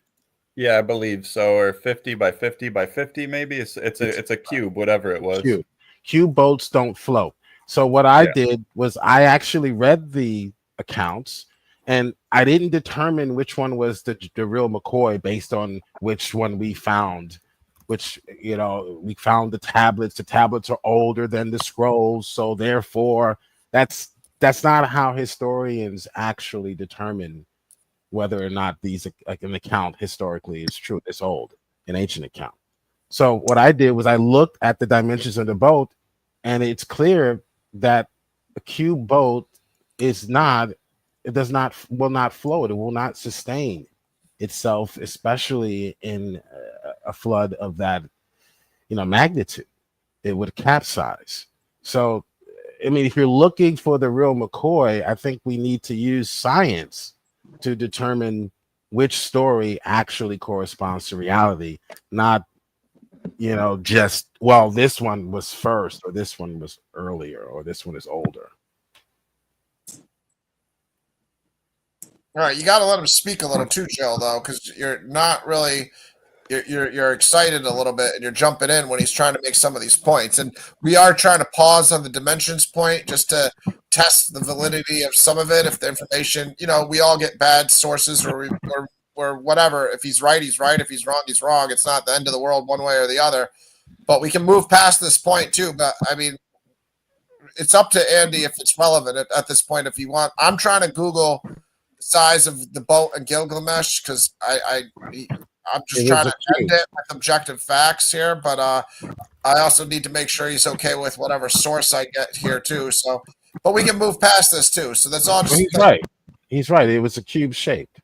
Yeah, I believe so, or 50 by 50 by 50, maybe. It's a cube, whatever it was. Cube boats don't float. So what I Yeah. did was I actually read the accounts, and I didn't determine which one was the real McCoy based on which one we found. Which, we found the tablets. The tablets are older than the scrolls, so therefore that's not how historians actually determine whether or not these, like, an account historically is true. It's old, an ancient account. So what I did was I looked at the dimensions of the boat, and it's clear that a cube boat will not float. It will not sustain itself, especially in a flood of that, magnitude. It would capsize. So, I mean, if you're looking for the real McCoy, I think we need to use science to determine which story actually corresponds to reality, not just, well, this one was first, or this one was earlier, or this one is older. All right, you got to let him speak a little too, Jill, though, because you're not really. You're excited a little bit, and you're jumping in when he's trying to make some of these points. And we are trying to pause on the dimensions point just to test the validity of some of it. If the information, we all get bad sources or whatever. If he's right, he's right. If he's wrong, he's wrong. It's not the end of the world one way or the other. But we can move past this point too. But I mean, it's up to Andy if it's relevant at this point. If you want, I'm trying to Google the size of the boat in Gilgamesh because I'm just trying to end it with objective facts here, but I also need to make sure he's okay with whatever source I get here too. So, but we can move past this too. So that's all. Well, he's right. He's right. It was a cube shaped.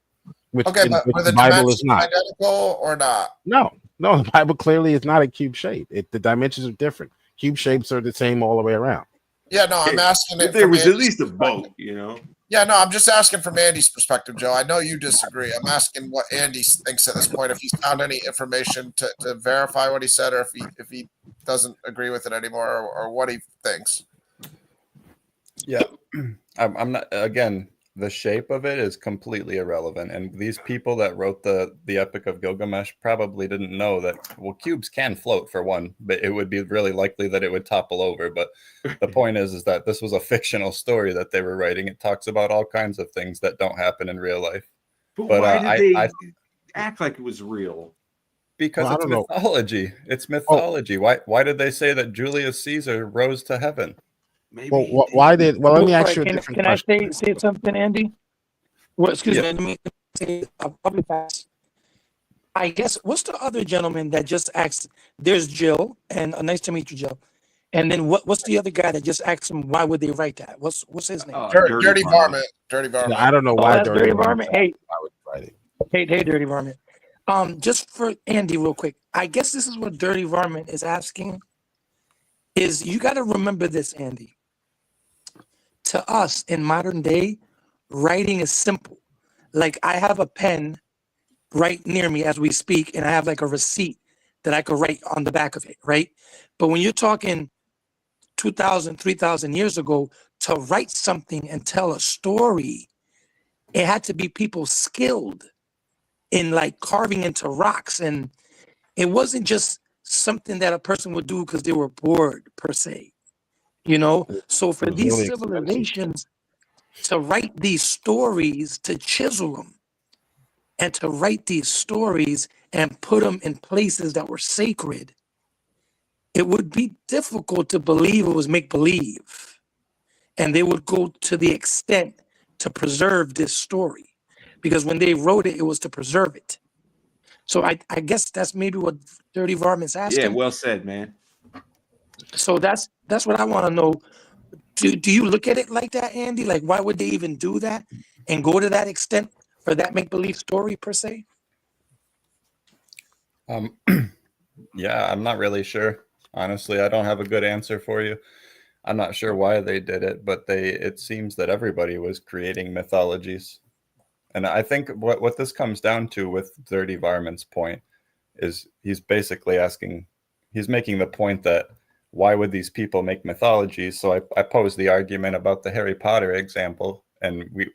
Okay, but were the Bible is dimensions not identical or not? No, the Bible clearly is not a cube shape. The dimensions are different. Cube shapes are the same all the way around. Yeah, no, I'm asking If it. there was at Andy's least a boat, Yeah, no, I'm just asking from Andy's perspective, Joe. I know you disagree. I'm asking what Andy thinks at this point. If he's found any information to verify what he said, or if he doesn't agree with it anymore, or what he thinks. Yeah, I'm not. Again, the shape of it is completely irrelevant, and these people that wrote the Epic of Gilgamesh probably didn't know that. Well, cubes can float for one, but it would be really likely that it would topple over. But the point is that this was a fictional story that they were writing. It talks about all kinds of things that don't happen in real life. But why did I they act like it was real? because Well, I it's don't know. mythology. It's mythology. Why did they say that Julius Caesar rose to heaven? Maybe Well, he why did. did? Well, let me All ask right, you a can different I question. say something, Andy? Well, excuse Yeah. me. Let me say. I'll probably pass. I guess what's the other gentleman that just asked? There's Jill, and nice to meet you, Jill. And then what's the other guy that just asked him why would they write that? What's his name? Dirty varmint. Dirty varmint. Yeah, I don't know Oh, why that's Dirty Varmint. Hey, I would write it. hey, Dirty Varmint. Just for Andy, real quick. I guess this is what Dirty Varmint is asking. Is you got to remember this, Andy. To us in modern day, writing is simple. Like I have a pen right near me as we speak, and I have like a receipt that I could write on the back of it, right? But when you're talking 2,000, 3,000 years ago, to write something and tell a story, it had to be people skilled in like carving into rocks. And it wasn't just something that a person would do because they were bored per se, you know? So for It was these really expensive. civilizations to write these stories, to chisel them, and to write these stories and put them in places that were sacred, it would be difficult to believe it was make believe. And they would go to the extent to preserve this story because when they wrote it, it was to preserve it. So I guess that's maybe what Dirty Varmint's asking. Yeah, well said, man. So that's what I want to know. Do you look at it like that, Andy? Like, why would they even do that and go to that extent for that make believe story per se? Yeah, I'm not really sure. Honestly, I don't have a good answer for you. I'm not sure why they did it, but it seems that everybody was creating mythologies. And I think what this comes down to with Dirty Varmint's point is he's basically he's making the point that why would these people make mythologies? So I posed the argument about the Harry Potter example, and we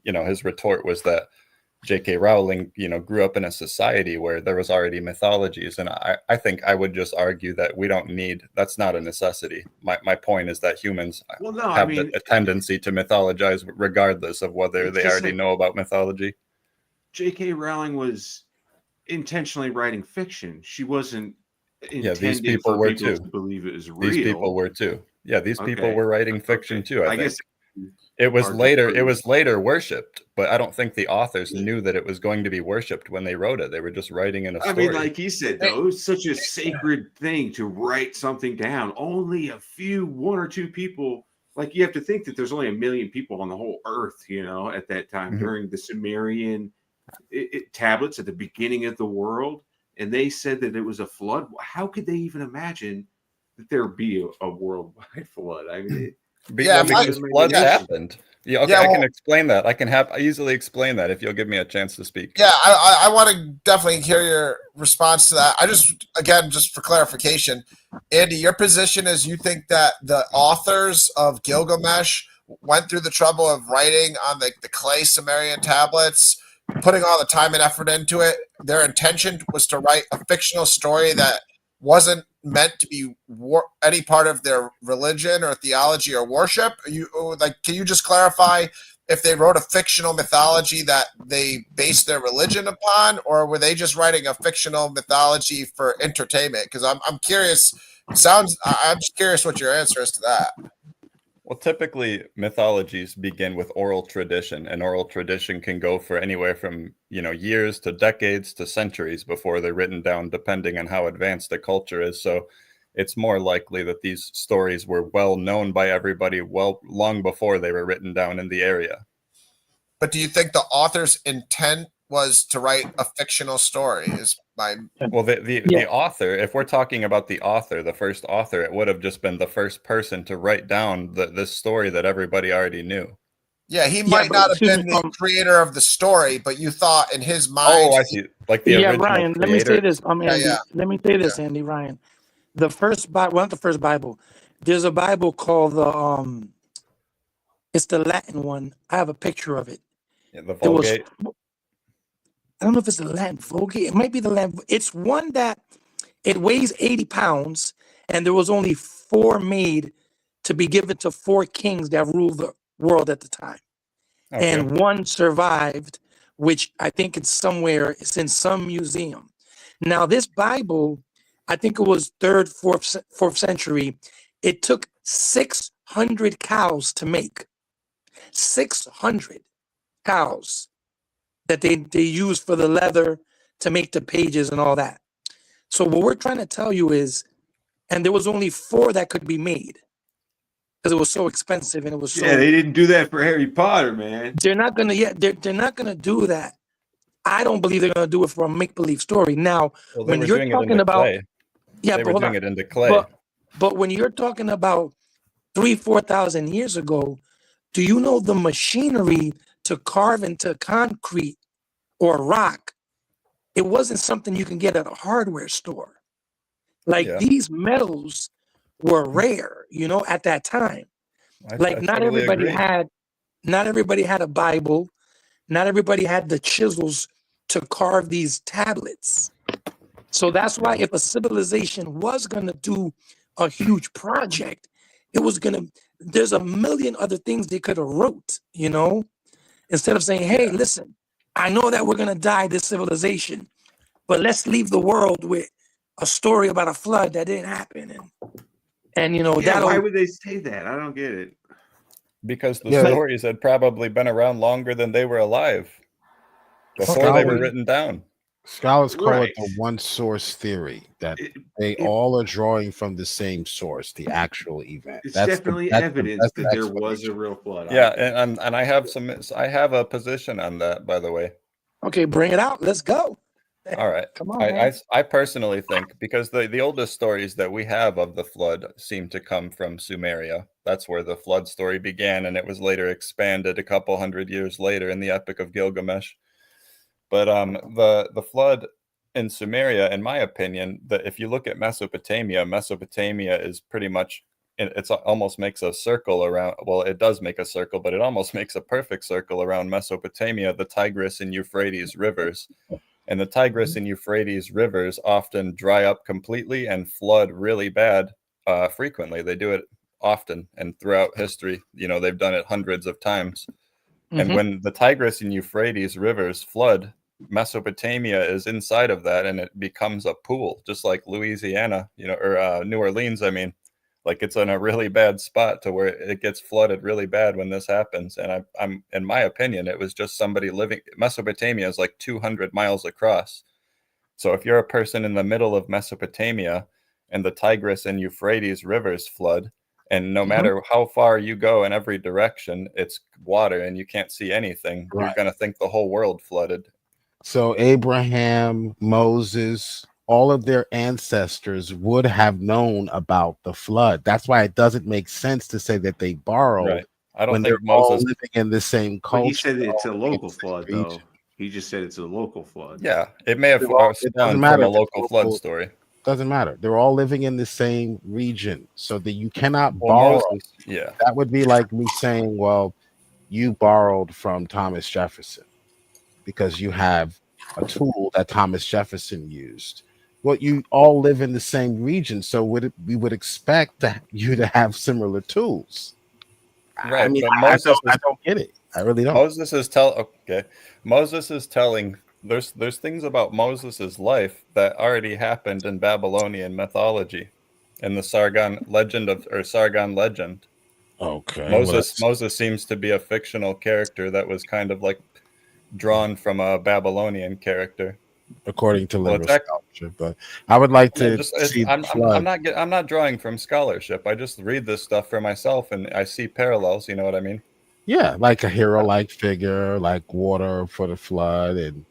his retort was that J.K. Rowling, grew up in a society where there was already mythologies. And I think I would just argue that that's not a necessity. My point is that humans have a tendency to mythologize regardless of whether they already know about mythology. J.K. Rowling was intentionally writing fiction. She wasn't intending these people for people to believe it was real. These people were too. Yeah, these people were writing fiction too, I think. Guess it was later worshipped, but I don't think the authors knew that it was going to be worshipped when they wrote it. They were just writing in a story. I mean, like he said, though, it was such a sacred thing to write something down. Only one or two people, like you have to think that there's only 1 million people on the whole earth, at that time during the Sumerian tablets at the beginning of the world. And they said that it was a flood. How could they even imagine that there would be a worldwide flood? I mean, because floods happened. Yeah, okay, I can explain that. I can easily explain that if you'll give me a chance to speak. Yeah, I want to definitely hear your response to that. Just for clarification, Andy, your position is you think that the authors of Gilgamesh went through the trouble of writing on the clay Sumerian tablets, putting all the time and effort into it. Their intention was to write a fictional story that wasn't meant to be any part of their religion or theology or worship. Can you just clarify if they wrote a fictional mythology that they based their religion upon, or were they just writing a fictional mythology for entertainment? Because I'm curious. I'm just curious what your answer is to that. Well, typically mythologies begin with oral tradition, and oral tradition can go for anywhere from, years to decades to centuries before they're written down, depending on how advanced the culture is. So it's more likely that these stories were well known by everybody long before they were written down in the area. But do you think the author's intent was to write a fictional story? Well, the author, if we're talking about the author, the first author, it would have just been the first person to write down this story that everybody already knew. Yeah, he might not have been the creator of the story, but you thought in his mind. Oh, I see. Like the original Ryan, creator. let me say this. Andy, let me say this, Andy, Ryan. The first Bible, not the first Bible. There's a Bible called it's the Latin one. I have a picture of it. Yeah, the Vulgate. I don't know if it's the Latin Vulgate. It might be the Latin. It's one that it weighs 80 pounds, and there was only 4 made to be given to 4 kings that ruled the world at the time. Okay. And one survived, which I think it's in some museum. Now, this Bible, I think it was fourth century. It took 600 cows to make. 600 cows that they used for the leather to make the pages and all that. So what we're trying to tell you is, and there was only 4 that could be made because it was so expensive and it was so. Yeah, they didn't do that for Harry Potter, man. They're not gonna. Yeah, they're not gonna do that. I don't believe they're gonna do it for a make-believe story. Now, Well, they when were you're doing it talking into about, clay. yeah, They but were hold doing on. it into clay. But when you're talking about 3,000-4,000 years ago, do you know the machinery to carve into concrete or rock? It wasn't something you can get at a hardware store. Like Yeah. these metals were rare, you know, at that time. Like I not totally everybody agree. had a Bible. Not everybody had the chisels to carve these tablets. So that's why if a civilization was going to do a huge project, there's a million other things they could have wrote, you know, instead of saying, hey, listen, I know that we're going to die, this civilization, but let's leave the world with a story about a flood that didn't happen. And you know, Yeah, why would they say that? I don't get it. Because the Yeah. stories had probably been around longer than they were alive before they were written down. Scholars call Right. it the one source theory, that It- they it- all are drawing from the same source, the actual event. It's That's definitely that's evidence best that there was explanation. a real flood. Yeah, and I have a position on that, by the way. okay, bring it out. Let's go. All right. Come on, man. I personally think, because the oldest stories that we have of the flood seem to come from Sumeria. That's where the flood story began, and it was later expanded a couple hundred years later in the Epic of Gilgamesh. But the flood in Sumeria, in my opinion, that if you look at Mesopotamia is pretty much, it's almost makes a circle around. Well, it does make a circle, but it almost makes a perfect circle around Mesopotamia, the Tigris and Euphrates rivers. And the Tigris and Euphrates rivers often dry up completely and flood really bad frequently. They do it often, and throughout history, you know, they've done it hundreds of times. And when the Tigris and Euphrates rivers flood, Mesopotamia is inside of that, and it becomes a pool, just like Louisiana, you know, or New Orleans. I mean, like it's in a really bad spot to where it gets flooded really bad when this happens. And I'm in my opinion, it was just somebody living. Mesopotamia is like 200 miles across. So if you're a person in the middle of Mesopotamia and the Tigris and Euphrates rivers flood, and no matter how far you go in every direction, it's water and you can't see anything, you're going to think the whole world flooded. So Abraham, Moses, all of their ancestors would have known about the flood. That's why it doesn't make sense to say that they borrowed. Right. I don't when think they're all Moses. living in the same But culture. he said it's a all local in the flood, same though. region. He just said it's a local flood. Yeah, it may have It doesn't spawned matter from a if it's local flood local. story. Doesn't matter. They're all living in the same region, so that you cannot Well, borrow. Moses, yeah. That would be like me saying, well, you borrowed from Thomas Jefferson because you have a tool that Thomas Jefferson used. Well, you all live in the same region, so we would expect you to have similar tools. Right, I mean, but I Moses don't get it. I really don't. Moses is telling there's things about Moses's life that already happened in Babylonian mythology, in the Sargon legend. Okay. Moses seems to be a fictional character that was kind of like drawn from a Babylonian character, according to liberal it's scholarship, but I would like to see the I'm flood. not drawing from scholarship. I just read this stuff for myself and I see parallels. You know what I mean? Yeah, like a hero-like figure, like water for the flood, and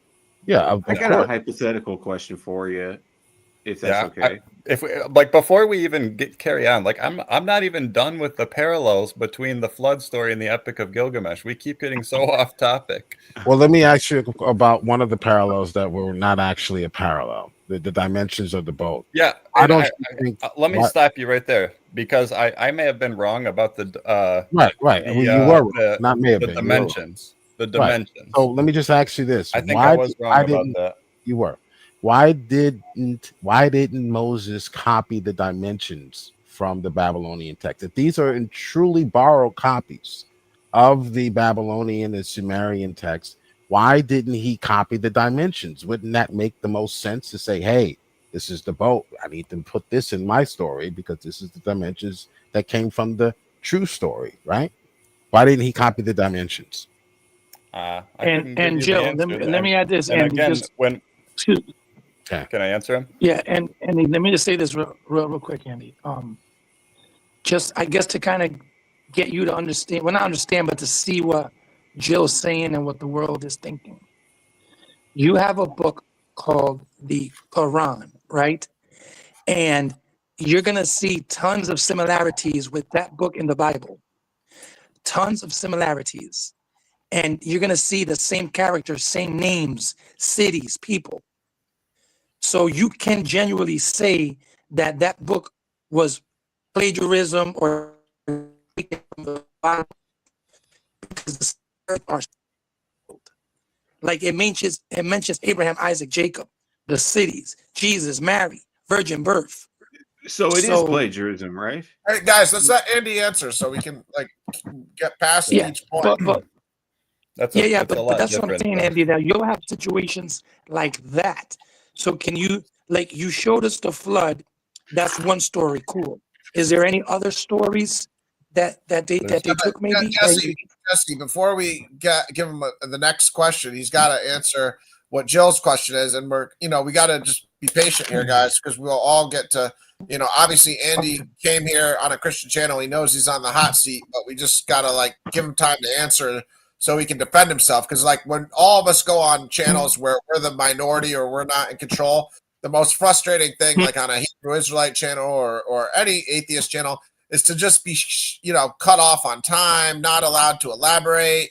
yeah, I got a hypothetical question for you, if that's okay. If we, like, before we even carry on, like I'm not even done with the parallels between the flood story and the Epic of Gilgamesh. We keep getting so off topic. Well, let me ask you about one of the parallels that were not actually a parallel: the dimensions of the boat. Yeah, I don't think. Let me stop you right there, because I may have been wrong about the right. The, Well, you were wrong. Not may have the been. dimensions. The dimensions. Right. So let me just ask you this: I think I was wrong about that. You were. Why didn't Moses copy the dimensions from the Babylonian text? If these are in truly borrowed copies of the Babylonian and Sumerian text, Why didn't he copy the dimensions? Wouldn't that make the most sense to say, hey, this is the boat. I need to put this in my story because this is the dimensions that came from the true story, right? Why didn't he copy the dimensions? And Jill, let me add this. And Andy, again, just, when excuse, can I answer him? yeah, and let me just say this real quick, Andy. Just I guess to kind of get you to understand, well, not understand, but to see what Jill's saying and what the world is thinking. You have a book called the Quran, right? And you're going to see tons of similarities with that book in the Bible. Tons of similarities. And you're going to see the same characters, same names, cities, people. So you can genuinely say that that book was plagiarism or the Bible because are like it mentions Abraham, Isaac, Jacob, the cities, Jesus, Mary, virgin birth. So it is plagiarism, right? All right, guys, let's let Andy answer so we can like get past each point. But That's that's what I'm saying, Andy. That you'll have situations like that. So can you you showed us the flood? That's one story. Cool. Is there any other stories that they took maybe? Jesse, before we give him the next question, he's got to answer what Jill's question is, and we got to just be patient here, guys, because we'll all get to, obviously Andy came here on a Christian channel. He knows he's on the hot seat, but we just got to give him time to answer so he can defend himself. Because when all of us go on channels where we're the minority or we're not in control, the most frustrating thing, like on a Hebrew Israelite channel or any atheist channel, is to just be, cut off on time, not allowed to elaborate,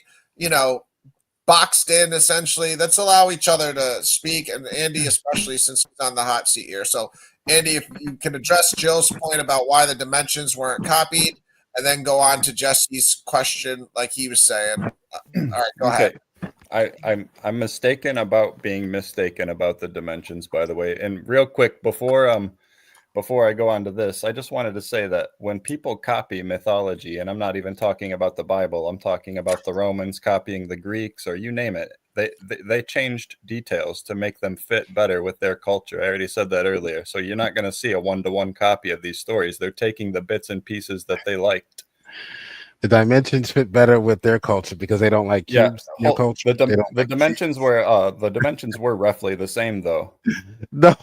boxed in essentially. Let's allow each other to speak, and Andy especially, since he's on the hot seat here. So Andy, if you can address Jill's point about why the dimensions weren't copied, and then go on to Jesse's question like he was saying. All right, go ahead. I'm mistaken about being mistaken about the dimensions, by the way. And real quick, before I go on to this, I just wanted to say that when people copy mythology, and I'm not even talking about the Bible, I'm talking about the Romans copying the Greeks, or you name it, they changed details to make them fit better with their culture. I already said that earlier. So you're not going to see a one-to-one copy of these stories. They're taking the bits and pieces that they liked. The dimensions fit better with their culture because they don't like your culture. The dimensions were roughly the same, though. No,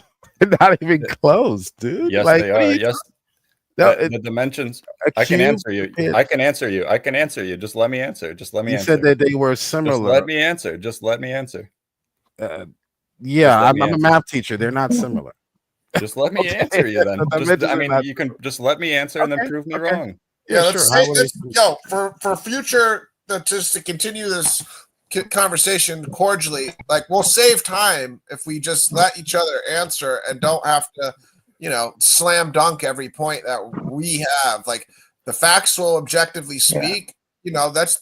not even close, dude. Yes, they are. Yes, the dimensions. I can answer you. Just let me answer. You said that they were similar. Just let me answer. Yeah, I'm a math teacher. They're not similar. Just let me answer you then. You can just let me answer and then prove me wrong. Yeah, let's for future, just to continue this conversation cordially, we'll save time if we just let each other answer and don't have to, slam dunk every point that we have. The facts will objectively speak. Let's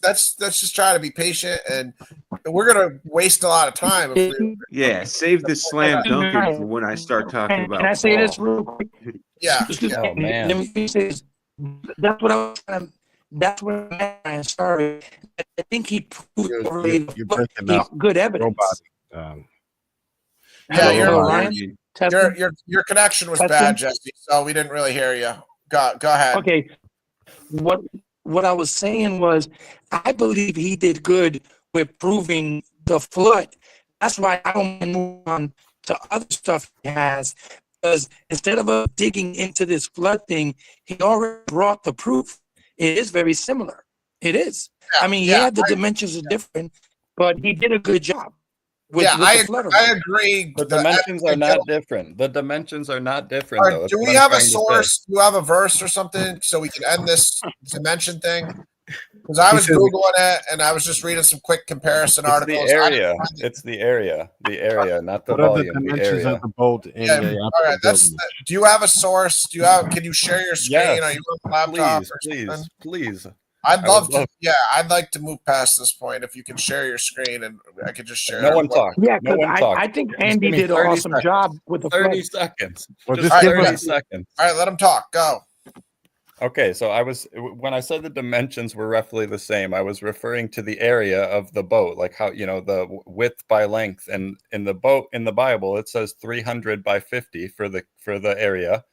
just try to be patient, and we're gonna waste a lot of time. Save this slam dunking for when I start talking about. Can I say this real quick? Yeah. Oh, man. Let me say this. That's what I was trying to. That's what I started. I think he proved good evidence. Your connection was bad, Jesse, so we didn't really hear you. Go ahead. Okay. What I was saying was, I believe he did good with proving the flood. That's why I don't move on to other stuff he has. Because instead of digging into this flood thing, he already brought the proof. It is very similar. It is. The dimensions are different, but he did a good job. I agree. The dimensions are not different. The dimensions are not different. Though. Do we have a source? Do you have a verse or something so we can end this dimension thing? Because I was Googling it and I was just reading some quick comparison articles. It's the area, not the volume. The area. Of the boat all right. Do you have a source? Can you share your screen? Yes. Are you on the laptop? Please. I'd love to. Yeah, I'd like to move past this point. If you can share your screen and I could just share. No one talk. Yeah, because I think Andy did an awesome job with the 30 seconds. Well, just 30 seconds. All right, let him talk. Go. Okay, so when I said the dimensions were roughly the same, I was referring to the area of the boat, like how, the width by length. And in the boat in the Bible, it says 300 by 50 for the area,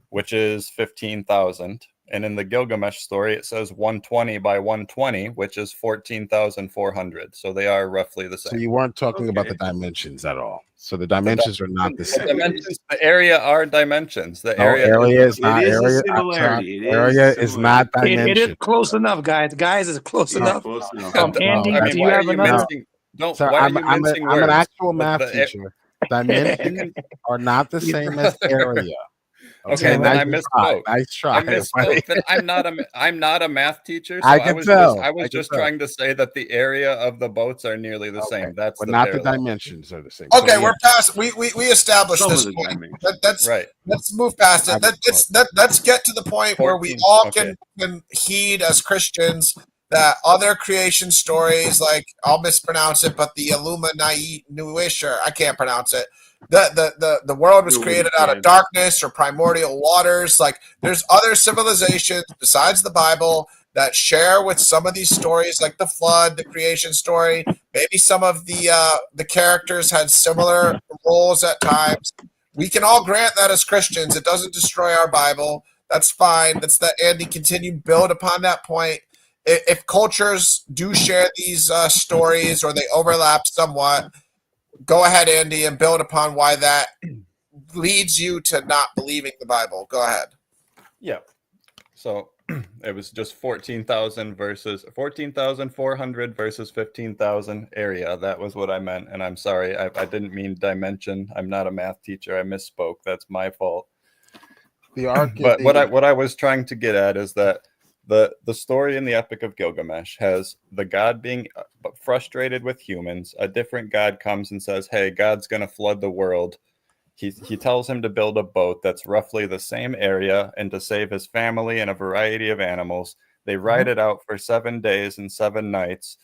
which is 15,000. And in the Gilgamesh story, it says 120 by 120, which is 14,400. So they are roughly the same. So you weren't talking about the dimensions at all. So the dimensions are not the same. The area are dimensions. The area is not It is area. a similarity. It is Area a is similarity. not It is dimension. close enough, guys. Guys, it's close enough. Close enough. Andy, No, do you have another? So Why are I'm you mincing an words? actual math teacher. Dimensions are not the same as area. Okay, then I misspoke. Nice try. I misspoke. Then I'm not a math teacher. So I was just trying to say that the area of the boats are nearly the same. That's but the not the parallel. dimensions are the same. Okay, So, we're past. We established Some this of the point. dimensions. That's Right. Let's move past it. Let's get to the point where we 14, all okay. can heed as Christians that other creation stories, like I'll mispronounce it, but the Illuminati Nuisher, I can't pronounce it. The world was created out of darkness or primordial waters. Like there's other civilizations besides the Bible that share with some of these stories, like the flood, the creation story. Maybe some of the characters had similar roles at times. We can all grant that as Christians. It doesn't destroy our Bible. That's fine. That's that Andy continue build upon that point. If cultures do share these stories or they overlap somewhat, go ahead, Andy, and build upon why that leads you to not believing the Bible. Go ahead. Yeah. So it was just 14,000 versus 14,400 versus 15,000 area. That was what I meant. And I'm sorry. I didn't mean dimension. I'm not a math teacher. I misspoke. That's my fault. But what I was trying to get at is that the story in the Epic of Gilgamesh has the god being frustrated with humans. A different god comes and says, hey, God's going to flood the world. He tells him to build a boat that's roughly the same area and to save his family and a variety of animals. They ride it out for 7 days and 7 nights.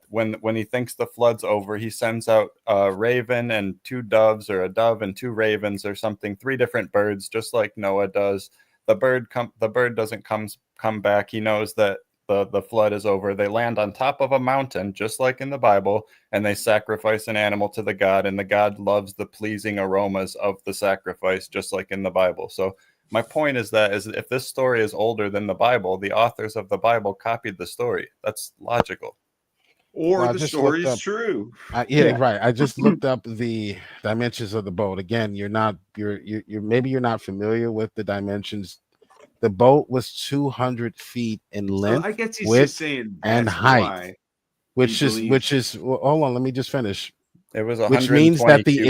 When he thinks the flood's over, he sends out a raven and 2 doves, or a dove and 2 ravens or something, 3 different birds, just like Noah does. The bird doesn't come back. He knows that the flood is over. They land on top of a mountain, just like in the Bible, and they sacrifice an animal to the god, and the god loves the pleasing aromas of the sacrifice, just like in the Bible. So my point is if this story is older than the Bible, the authors of the Bible copied the story. That's logical. Or the story is true. Right. I just looked up the dimensions of the boat. Again, you're maybe you're not familiar with the dimensions. The boat was 200 feet in length, I guess he's width, just saying and height, which is hold on, let me just finish. It was which means that the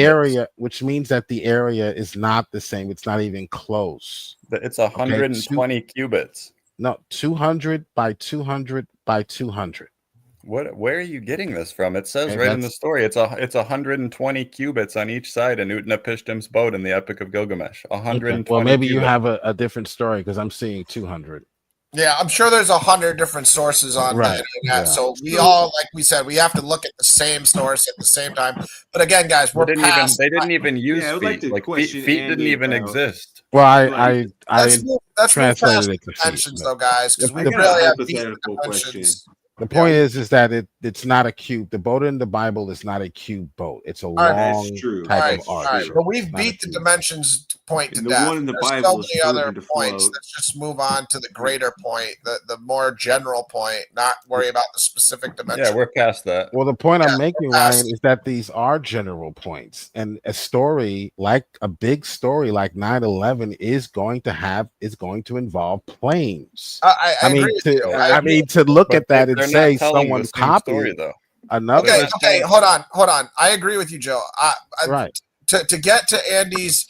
area is not the same. It's not even close. It's 120 cubits. No, 200 by 200 by 200. Where are you getting this from? It says in the story, it's 120 cubits on each side of Utnapishtim's boat in the Epic of Gilgamesh. 120. Well, maybe cubits. You have a different story because I'm seeing 200. Yeah, I'm sure there's 100 different sources on the internet. Yeah. So we all, like we said, we have to look at the same source at the same time. But again, guys, they didn't even use feet. Feet didn't even exist. Well, I translated it to dimensions, though, guys, because we got really a have hypothetical question. The point is that it's not a cube. The boat in the Bible is not a cube boat. It's a long type of arc. Right. But we've beat the dimensions point to the death. one in the There's Bible so many other to points. float. Let's just move on to the greater point, the more general point, not worry about the specific dimension. Yeah, we're past that. Well, the point I'm making, Ryan, is that these are general points. And a story, like a big story like 9/11, is going to involve planes. I mean, to look at that and say someone copied another. Okay, hold on. I agree with you, Joe. Right. To get to Andy's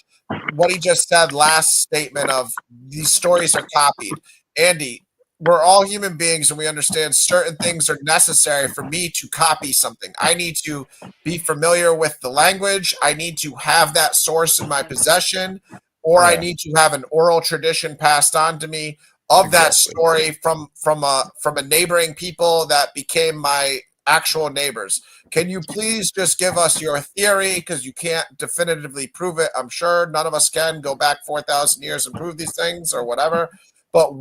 what he just said last statement of these stories are copied. Andy, we're all human beings and we understand certain things are necessary for me to copy something. I need to be familiar with the language. I need to have that source in my possession, or I need to have an oral tradition passed on to me of that story from a neighboring people that became my actual neighbors. Can you please just give us your theory, because you can't definitively prove it? I'm sure none of us can go back 4,000 years and prove these things or whatever. but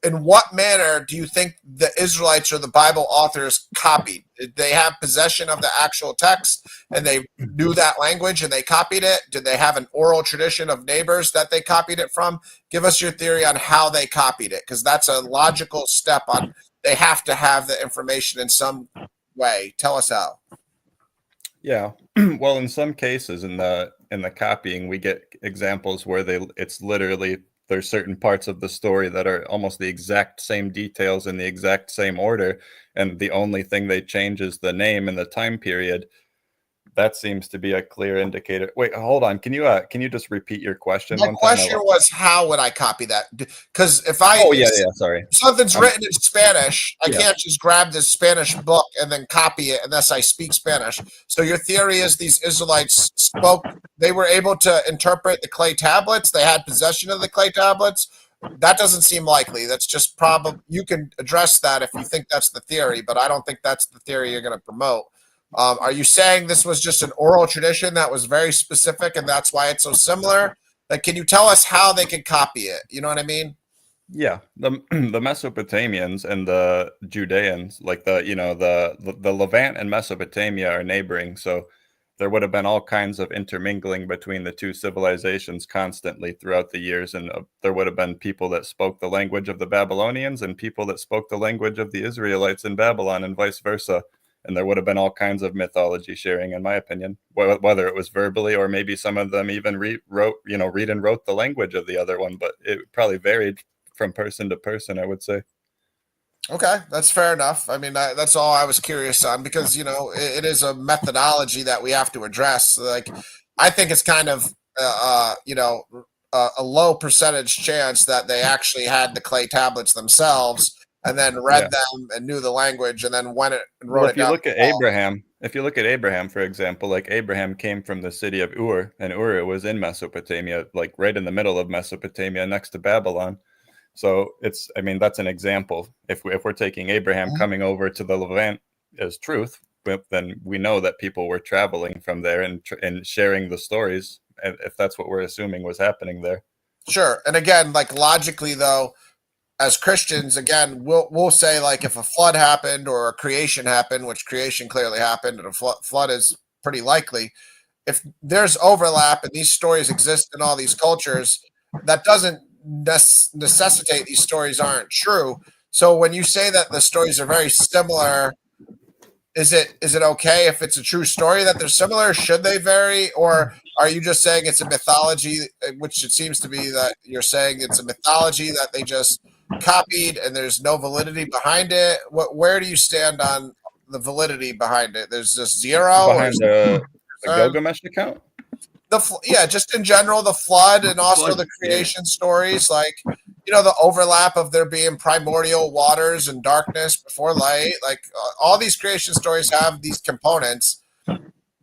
in what manner do you think the Israelites or the Bible authors copied? Did they have possession of the actual text and they knew that language and they copied it? Did they have an oral tradition of neighbors that they copied it from? Give us your theory on how they copied it, because that's a logical step on. They have to have the information in some way. Tell us how. Yeah. Well, in some cases in the copying, we get examples where it's literally there's certain parts of the story that are almost the exact same details in the exact same order, and the only thing they change is the name and the time period. That seems to be a clear indicator. Wait, hold on. Can you just repeat your question? My question was, how would I copy that? Because if I sorry, something's written in Spanish, I Yeah. can't just grab this Spanish book and then copy it unless I speak Spanish. So your theory is these Israelites they were able to interpret the clay tablets. They had possession of the clay tablets. That doesn't seem likely. That's just probably, you can address that if you think that's the theory, but I don't think that's the theory you're going to promote. Are you saying this was just an oral tradition that was very specific and that's why it's so similar? Like, can you tell us how they can copy it? You know what I mean? Yeah, the Mesopotamians and the Judeans, like the Levant and Mesopotamia are neighboring, so there would have been all kinds of intermingling between the two civilizations constantly throughout the years, and there would have been people that spoke the language of the Babylonians and people that spoke the language of the Israelites in Babylon, and vice versa. And there would have been all kinds of mythology sharing, in my opinion, whether it was verbally or maybe some of them even read and wrote the language of the other one, but it probably varied from person to person, I would say. Okay, that's fair enough. I mean, that's all I was curious on, because it is a methodology that we have to address. Like, I think it's kind of a low percentage chance that they actually had the clay tablets themselves and then read them and knew the language and then went and wrote it down. If you look at Abraham, for example, like Abraham came from the city of Ur, and Ur was in Mesopotamia, like right in the middle of Mesopotamia next to Babylon. So that's an example. If we're taking Abraham coming over to the Levant as truth, then we know that people were traveling from there and sharing the stories, if that's what we're assuming was happening there. Sure. And again, like logically though, as Christians, again, we'll say, like, if a flood happened or a creation happened, which creation clearly happened, and a flood is pretty likely. If there's overlap and these stories exist in all these cultures, that doesn't necessitate these stories aren't true. So when you say that the stories are very similar, is it okay if it's a true story that they're similar? Should they vary, or are you just saying it's a mythology, which it seems to be that you're saying it's a mythology that they just copied and there's no validity behind it? Where do you stand on the validity behind it? There's just zero behind the Gilgamesh account. Just in general, the flood and also the creation stories, like the overlap of there being primordial waters and darkness before light. Like all these creation stories have these components.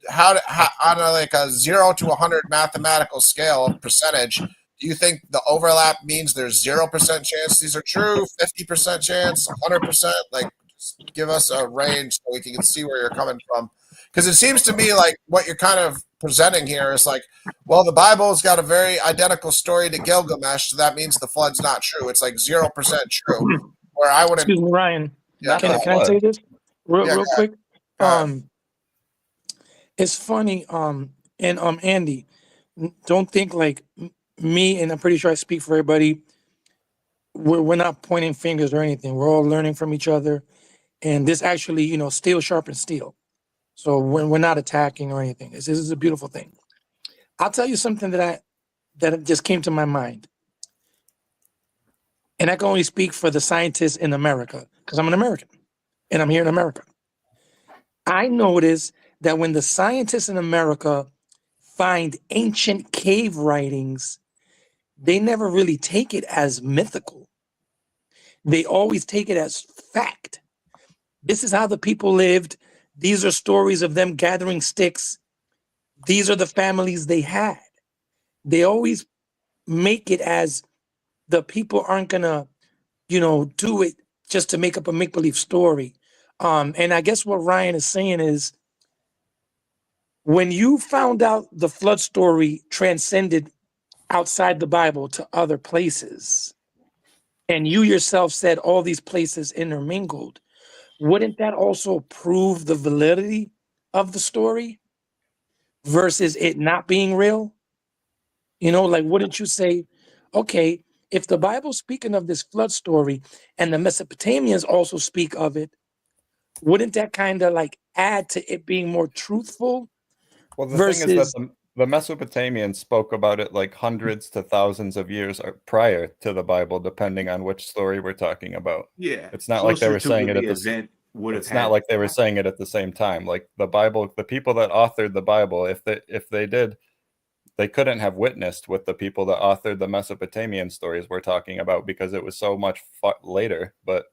How on a 0 to 100 mathematical scale of percentage, do you think the overlap means there's 0% chance these are true, 50% chance, 100%? Like, just give us a range so we can see where you're coming from. Because it seems to me like what you're kind of presenting here is like, well, the Bible's got a very identical story to Gilgamesh, so that means the flood's not true. It's like 0% true. Where I wouldn't. Excuse me, Ryan. Yeah, can I say this real quick? ahead. It's funny. And Andy, don't think like me, and I'm pretty sure I speak for everybody. We're not pointing fingers or anything. We're all learning from each other, and this actually, steel sharpens steel. So we're not attacking or anything. This is a beautiful thing. I'll tell you something that just came to my mind, and I can only speak for the scientists in America because I'm an American, and I'm here in America. I notice that when the scientists in America find ancient cave writings, they never really take it as mythical. They always take it as fact. This is how the people lived. These are stories of them gathering sticks. These are the families they had. They always make it as the people aren't gonna, do it just to make up a make-believe story. And I guess what Ryan is saying is, when you found out the flood story transcended outside the Bible to other places, and you yourself said all these places intermingled, wouldn't that also prove the validity of the story versus it not being real? You know, like, wouldn't you say, okay, if the Bible's speaking of this flood story and the Mesopotamians also speak of it, wouldn't that kind of like add to it being more truthful? Well, the thing is that Versus, the Mesopotamians spoke about it like hundreds to thousands of years prior to the Bible, depending on which story we're talking about. Yeah, It's not like they closer were to saying when it the at the event would have it's not like they were saying it at the same time. Like the Bible, the people that authored the Bible, if they did, they couldn't have witnessed with the people that authored the Mesopotamian stories we're talking about because it was so much later. But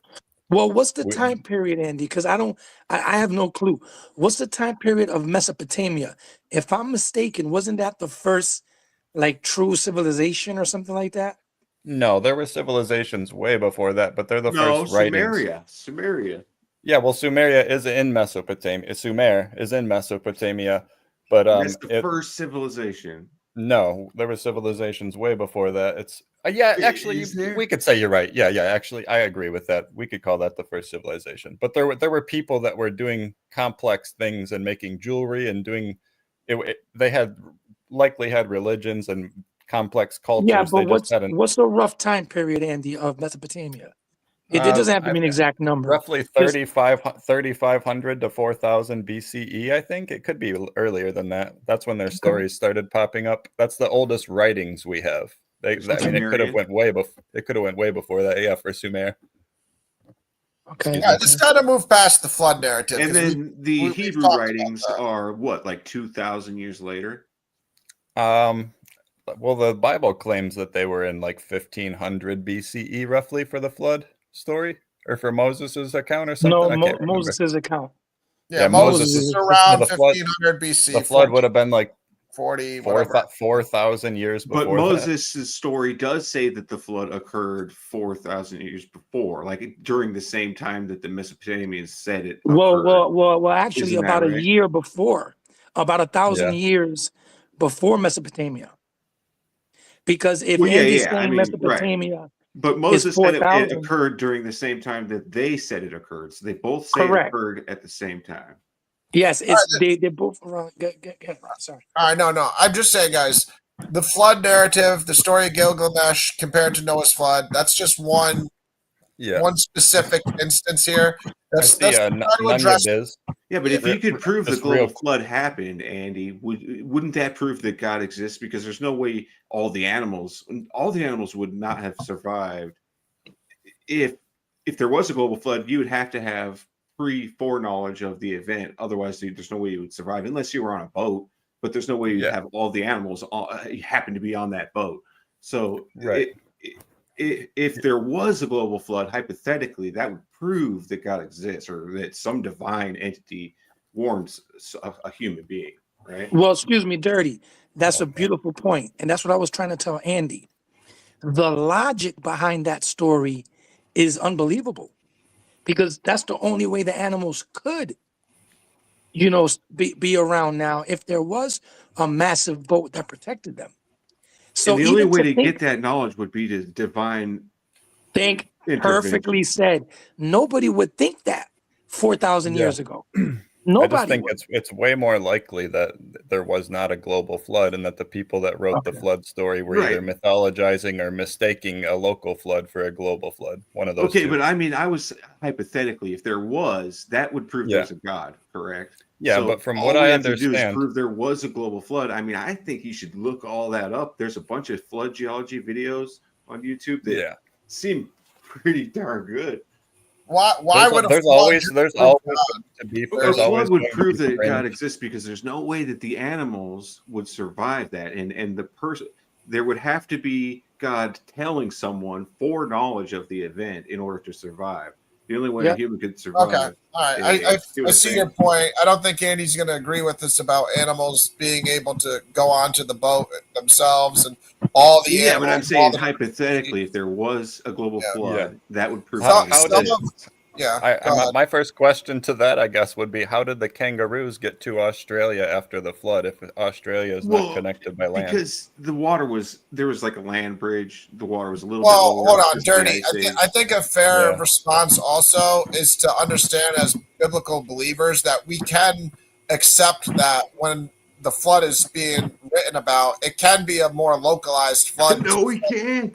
well, what's the we, time period, Andy? Because I have no clue. What's the time period of Mesopotamia? If I'm mistaken, wasn't that the first like true civilization or something like that? no, there were civilizations way before that, but they're the no first writings. Sumeria. Yeah, well, Sumeria is in Mesopotamia. Sumer is in Mesopotamia, but That's the first civilization. no, there were civilizations way before that. It's yeah, actually, Is there? we could say you're right. Yeah, actually, I agree with that. We could call that the first civilization. But there were people that were doing complex things and making jewelry and doing they had likely had religions and complex cultures. Yeah, but They just hadn't. what's the rough time period, Andy, of Mesopotamia? It doesn't have to be an exact number. Roughly 3,500 to 4,000 BCE, I think. It could be earlier than that. That's when their stories started popping up. That's the oldest writings we have. I mean, it could have went way before. It could have went way before that. Yeah, for Sumer. Okay. Yeah, just kind of move past the flood narrative. And 'cause then the we've Hebrew talked about writings that. are what, like 2,000 years later? Well, the Bible claims that they were in like 1500 BCE, roughly, for the flood story, or for Moses's account, or something. No, I can't remember. Moses' account. Yeah, Moses Moses is is- around the flood- 1500 BC. The flood would have been like 40, whatever. 4,000 years before. But Moses' story does say that the flood occurred 4,000 years before, like during the same time that the Mesopotamians said it occurred. Well, actually, Isn't that about a right? year before, about 1,000 Yeah. years before Mesopotamia. Because if Well, yeah, Andy's yeah, I saying mean, Mesopotamia, But Moses said it 4,000. occurred during the same time that they said it occurred. So they both say Correct. it occurred at the same time. yes, they're both around. Sorry. All right, no. I'm just saying, guys, the flood narrative, the story of Gilgamesh compared to Noah's flood, that's just one specific instance here. That's trying to address. Yeah, but if you could prove the just global real- flood happened, Andy, wouldn't that prove that God exists? Because there's no way all the animals would not have survived. If there was a global flood, you would have to have foreknowledge of the event. Otherwise, there's no way you would survive unless you were on a boat. But there's no way you'd have all the animals happen to be on that boat. So if there was a global flood, hypothetically, that would prove that God exists or that some divine entity warns a human being, right? Well, excuse me, Dirty. That's a beautiful point, and that's what I was trying to tell Andy. The logic behind that story is unbelievable because that's the only way the animals could, be around now if there was a massive boat that protected them. So and the only way to get that knowledge would be to divine. Perfectly said. Nobody would think that 4,000 years ago. Nobody. I just think would. it's way more likely that there was not a global flood and that the people that wrote the flood story were either mythologizing or mistaking a local flood for a global flood. One of those. Okay, two. but I mean, I was hypothetically, if there was, that would prove there's a God, correct? Yeah, so but from all what we I have to do is understand, prove there was a global flood. I mean, I think you should look all that up. There's a bunch of flood geology videos on YouTube that seem pretty darn good. Why would there's always to be a flood would prove that God exists because there's no way that the animals would survive that, and the person there would have to be God telling someone foreknowledge of the event in order to survive. The only way a human could survive. Okay, all right. I see your point. I don't think Andy's going to agree with us about animals being able to go onto the boat themselves and all the but I'm saying hypothetically, if there was a global flood, that would prove. Yeah. Go ahead. My first question to that, I guess, would be how did the kangaroos get to Australia after the flood if Australia is not connected by land? Because there was like a land bridge. The water was a little Well, bit lower. hold on, because of the Dirty. ice age. I think a fair Yeah. response also is to understand as biblical believers that we can accept that when the flood is being written about, it can be a more localized flood. No, we can't.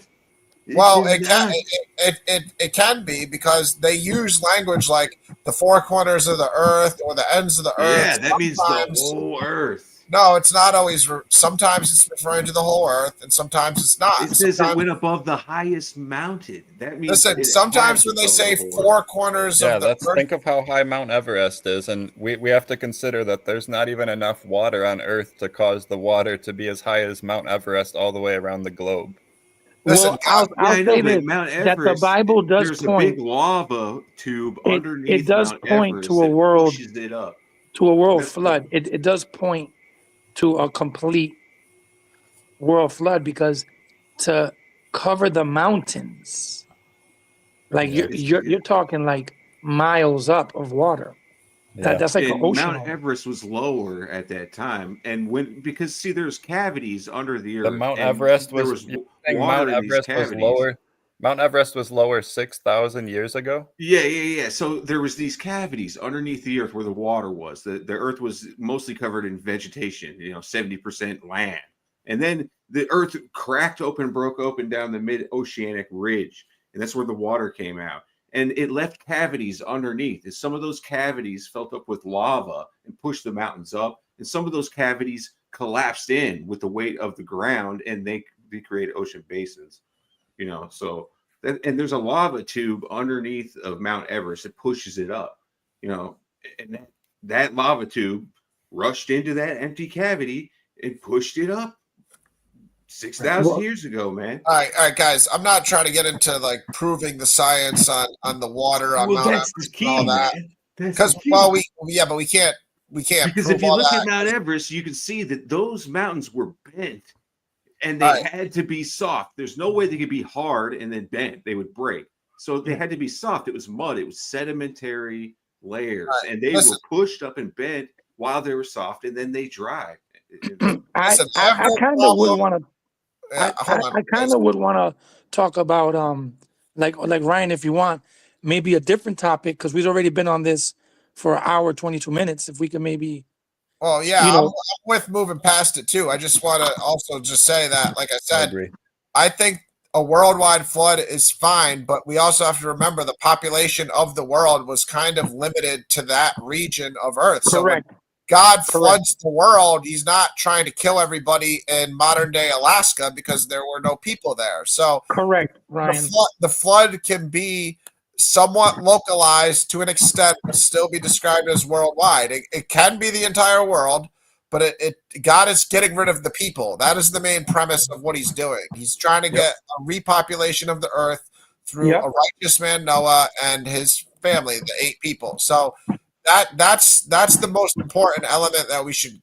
Well, it cannot. it can be because they use language like the four corners of the earth or the ends of the earth. Yeah, that means the Sometimes- whole earth. No, it's not always. Sometimes it's referring to the whole earth, and sometimes it's not. It says it Sometimes- went above the highest mountain. That means Listen, it sometimes has when they above say the whole four earth. corners Yeah, of the let's earth, think of how high Mount Everest is, and we have to consider that there's not even enough water on Earth to cause the water to be as high as Mount Everest all the way around the globe. Listen, Well, I'll I know, say but this, Mount that the Everest, Bible does there's a point big lava tube It- underneath it does Mount point Everest to a that world- pushes it up. to a world That's flood. It does point to a complete world flood because to cover the mountains, like Yeah, you're talking like miles up of water. That's like an And ocean. Mount Everest was lower at that time, and because see, there's cavities under the earth. The Mount and Everest there was, you're saying water Mount in these Everest was cavities. lower. Mount Everest was lower 6,000 years ago. Yeah. So there was these cavities underneath the earth where the water was. The earth was mostly covered in vegetation, 70% land. And then the earth cracked open, broke open down the mid-oceanic ridge. And that's where the water came out. And it left cavities underneath. And some of those cavities filled up with lava and pushed the mountains up. And some of those cavities collapsed in with the weight of the ground, and they created ocean basins. So and there's a lava tube underneath of Mount Everest that pushes it up, and that lava tube rushed into that empty cavity and pushed it up 6,000 Well- years ago, man. all right, guys. I'm not trying to get into like proving the science on the water on Mount That's Everest the key, and all that man. That's because the key. but we can't Because prove if you all look that. at Mount Everest, you can see that those mountains were bent and they Right. had to be soft. There's no way they could be hard and then bent. They would break. So they had to be soft. It was mud. It was sedimentary layers. Right. And they Listen. were pushed up and bent while they were soft, and then they dried. I Listen, I I've no kind of would problem- want to. Yeah, hold on, I kind of would want to talk about like Ryan, if you want, maybe a different topic because we've already been on this for an hour 22 minutes. If we could maybe Well, yeah, you know- I'm with moving past it too. I just want to also just say that, like I I said, agree. I think a worldwide flood is fine, but we also have to remember the population of the world was kind of limited to that region of Earth. So when correct. God floods the world, he's not trying to kill everybody in modern day Alaska because there were no people there. So Correct, Ryan. the flood can be somewhat localized to an extent, but still be described as worldwide. It can be the entire world, but God is getting rid of the people. That is the main premise of what he's doing. He's trying to get a repopulation of the earth through Yep. a righteous man, Noah, and his family, the 8 people. So that's the most important element that we should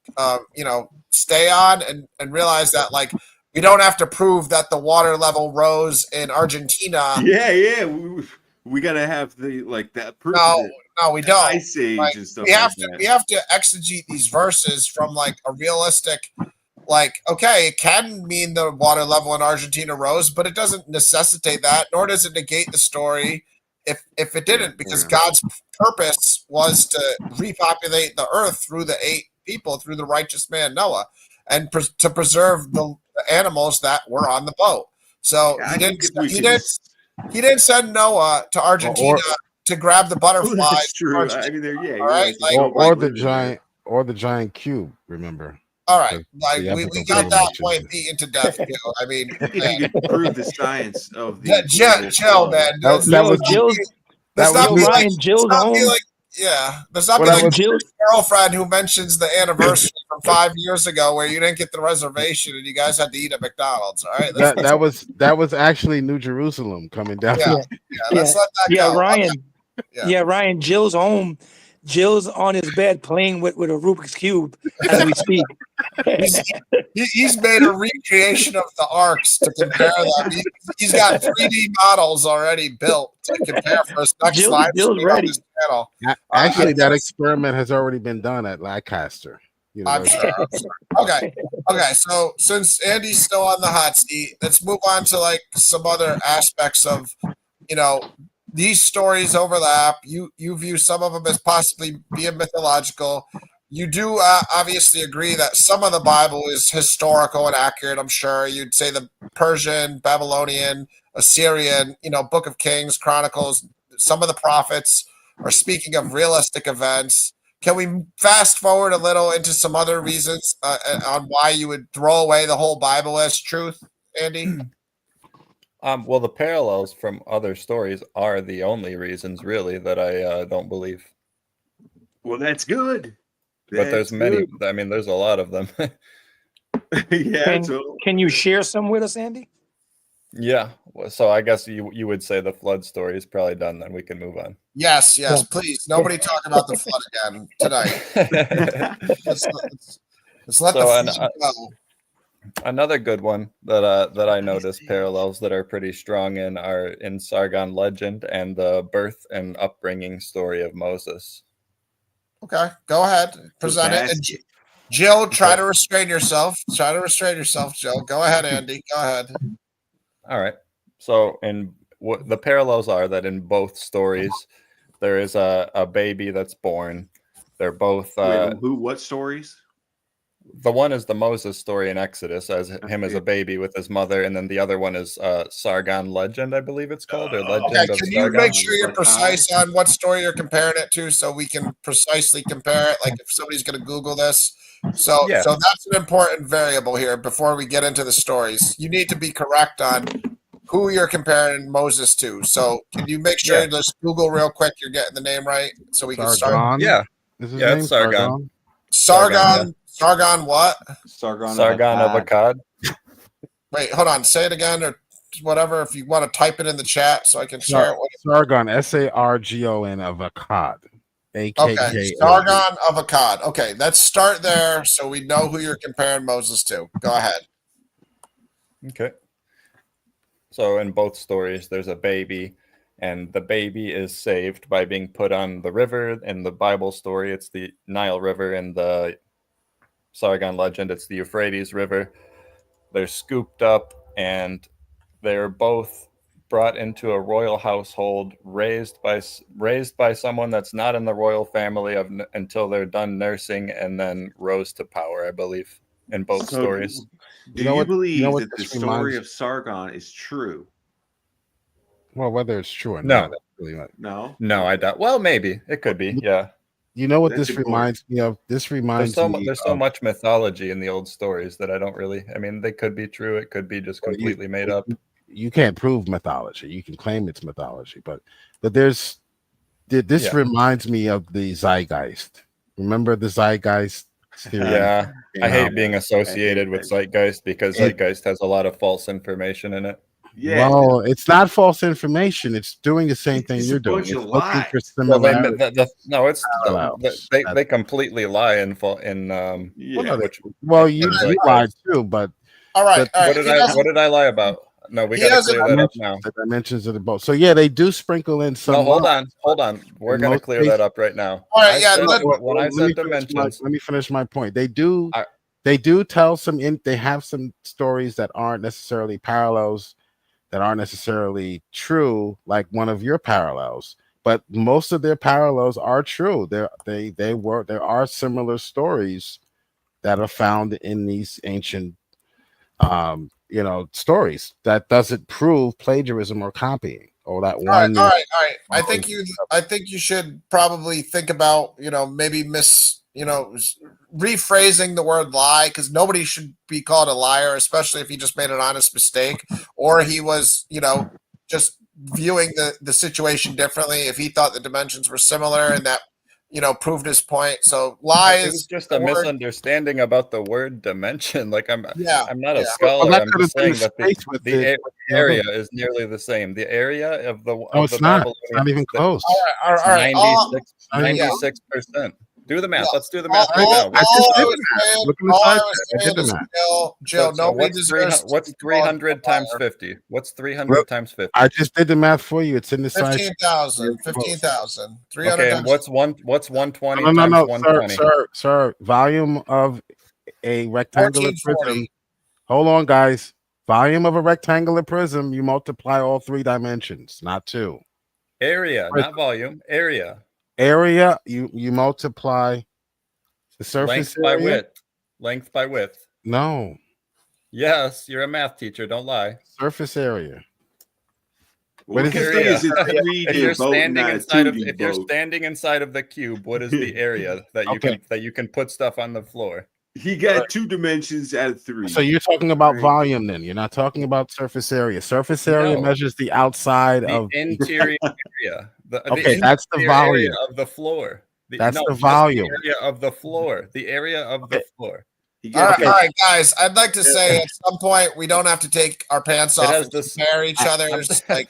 stay on and realize that like we don't have to prove that the water level rose in Argentina. Yeah. We got to have that proof. of it. No, we don't. Ice Age Like, and stuff we have like that. we have to exegete these verses from like a realistic, like, okay, it can mean the water level in Argentina rose, but it doesn't necessitate that, nor does it negate the story if it didn't, because Yeah. God's purpose was to repopulate the earth through the 8 people, through the righteous man Noah, and to preserve the animals that were on the boat. So I he think if we didn't can- he didn't send Noah to Argentina to grab the Oh, butterflies. that's from true. Argentina. I mean, you're All right, right. like- or the giant cube. Remember, All right, like the we epic got of that Pilgrimage. point beaten to death. I mean, If you could prove the science of the chill, man. That Yo, was- Jill's, Let's that not was be me. like, Ryan, Jill's let's not be home. like, yeah. Let's not Well, be that like was- your girlfriend who mentions the anniversary from 5 years ago where you didn't get the reservation and you guys had to eat at McDonald's. All right, that was actually New Jerusalem coming down. Yeah. Let's let that Yeah, go. Ryan. Yeah. Yeah, Ryan, Jill's home. Jill's on his bed playing with a Rubik's Cube as we speak. He's made a recreation of the arcs to compare them. He's got 3D models already built to compare for his next live Jill's stream on ready. his channel. Actually, that experiment has already been done at Lancaster. I'm sure. Okay. So since Andy's still on the hot seat, let's move on to like some other aspects of, these stories overlap. You view some of them as possibly being mythological. You do obviously agree that some of the Bible is historical and accurate. I'm sure you'd say the Persian, Babylonian, Assyrian, Book of Kings, Chronicles, some of the prophets are speaking of realistic events. Can we fast forward a little into some other reasons on why you would throw away the whole Bible as truth, Andy? Well, the parallels from other stories are the only reasons, really, that I don't believe. Well, that's good. But there's many. I mean, there's a lot of them. Yeah. Can you share some with us, Andy? Yeah. So I guess you would say the flood story is probably done. Then we can move on. Yes, please. Nobody talk about the flood again tonight. Let's let the flood go. Another good one that I noticed parallels that are pretty strong are in Sargon legend and the birth and upbringing story of Moses. Okay, go ahead. Present it. And Jill, try to restrain yourself. Jill. Go ahead, Andy. Go ahead. All right. So the parallels are that in both stories, there is a baby that's born. They're both what stories? The one is the Moses story in Exodus as him as a baby with his mother, and then the other one is Sargon legend, I believe it's called, or legend okay, of can Sargon. you make sure you're precise on what story you're comparing it to so we can precisely compare it, like if somebody's going to Google this? So that's an important variable here before we get into the stories. You need to be correct on who you're comparing Moses to. So can you make sure you just Google real quick you're getting the name right so we can start? Yeah. It's Sargon. Sargon what? Sargon of Akkad. Wait, hold on. Say it again or whatever if you want to type it in the chat so I can share it with you. Sargon, Sargon of Akkad. Okay, Sargon of Akkad. Okay, let's start there so we know who you're comparing Moses to. Go ahead. Okay. So in both stories, there's a baby, and the baby is saved by being put on the river. In the Bible story, it's the Nile River. In the Sargon legend, it's the Euphrates River. They're scooped up, and they're both brought into a royal household, raised by someone that's not in the royal family until they're done nursing, and then rose to power, I believe, in both stories. Do you believe that the story of Sargon is true? Well, whether it's true or not, that's really not. No, I doubt. Well, maybe it could be. Yeah. You know what this reminds me of? This reminds me. There's so much mythology in the old stories that I don't really. I mean, they could be true. It could be just completely made up. You can't prove mythology. You can claim it's mythology, but this reminds me of the Zeitgeist. Remember the Zeitgeist theory? Yeah, I hate being associated with Zeitgeist because Zeitgeist has a lot of false information in it. Yeah. Well, it's not false information. It's doing the same thing you're doing. It's looking for similarities. They completely lie in well, you lied too, but all right. What did I lie about? No, we got to clear that up now. The dimensions of the boat. So yeah, they do sprinkle in some. No, hold on. We're going to clear that up right now. All right, when I said dimensions, let me finish my point. They do tell some. They have some stories that aren't necessarily parallels, that aren't necessarily true, like one of your parallels. But most of their parallels are true. There are similar stories that are found in these ancient stories. That doesn't prove plagiarism or copying or that one. All right. I think you should probably think about, maybe rephrasing the word lie, because nobody should be called a liar, especially if he just made an honest mistake or he was, just viewing the situation differently. If he thought the dimensions were similar and that proved his point. So lies. It was just a misunderstanding about the word dimension. Like I'm not a yeah. scholar. that I'm could just have been saying that the space with the the area is nearly the same. The area of the No, it's not. It's not even close. All right. 96%. Do the math. Yeah. Let's do the math right now. I just did was the math. saying- Look in the all I side was chat. I saying did the is, math. Jill, So nobody what's deserves. what's 300 times 50? What's 300 Look, times 50? I just did the math for you. It's in the side. 15,000. Very close. 15,000. 300 Okay, and times. what's 120 No, times no, sir, 120? sir. Volume of a rectangular prism. 1440. Hold on, guys. Volume of a rectangular prism. You multiply all 3 dimensions, not 2. Area, not volume. Area. Area. You multiply the surface Length by area. width. Length by width. No, Yes, you're a math teacher. Don't lie. surface area. What is we it? can say is it's If 3D you're boat, standing not a inside of 2D if you're boat. standing inside of the cube, what is the area that you can put stuff on the floor? He got 2 dimensions out of 3. So you're talking about Right. volume, then you're not talking about surface area. Surface area No. measures the outside The of. interior area. Okay, that's the interior volume. area of the floor. That's the just volume. area of the floor. The area of the floor. He All got right, all right, guys. I'd like to say at some point we don't have to take our pants It off has and this- compare each other's. Like,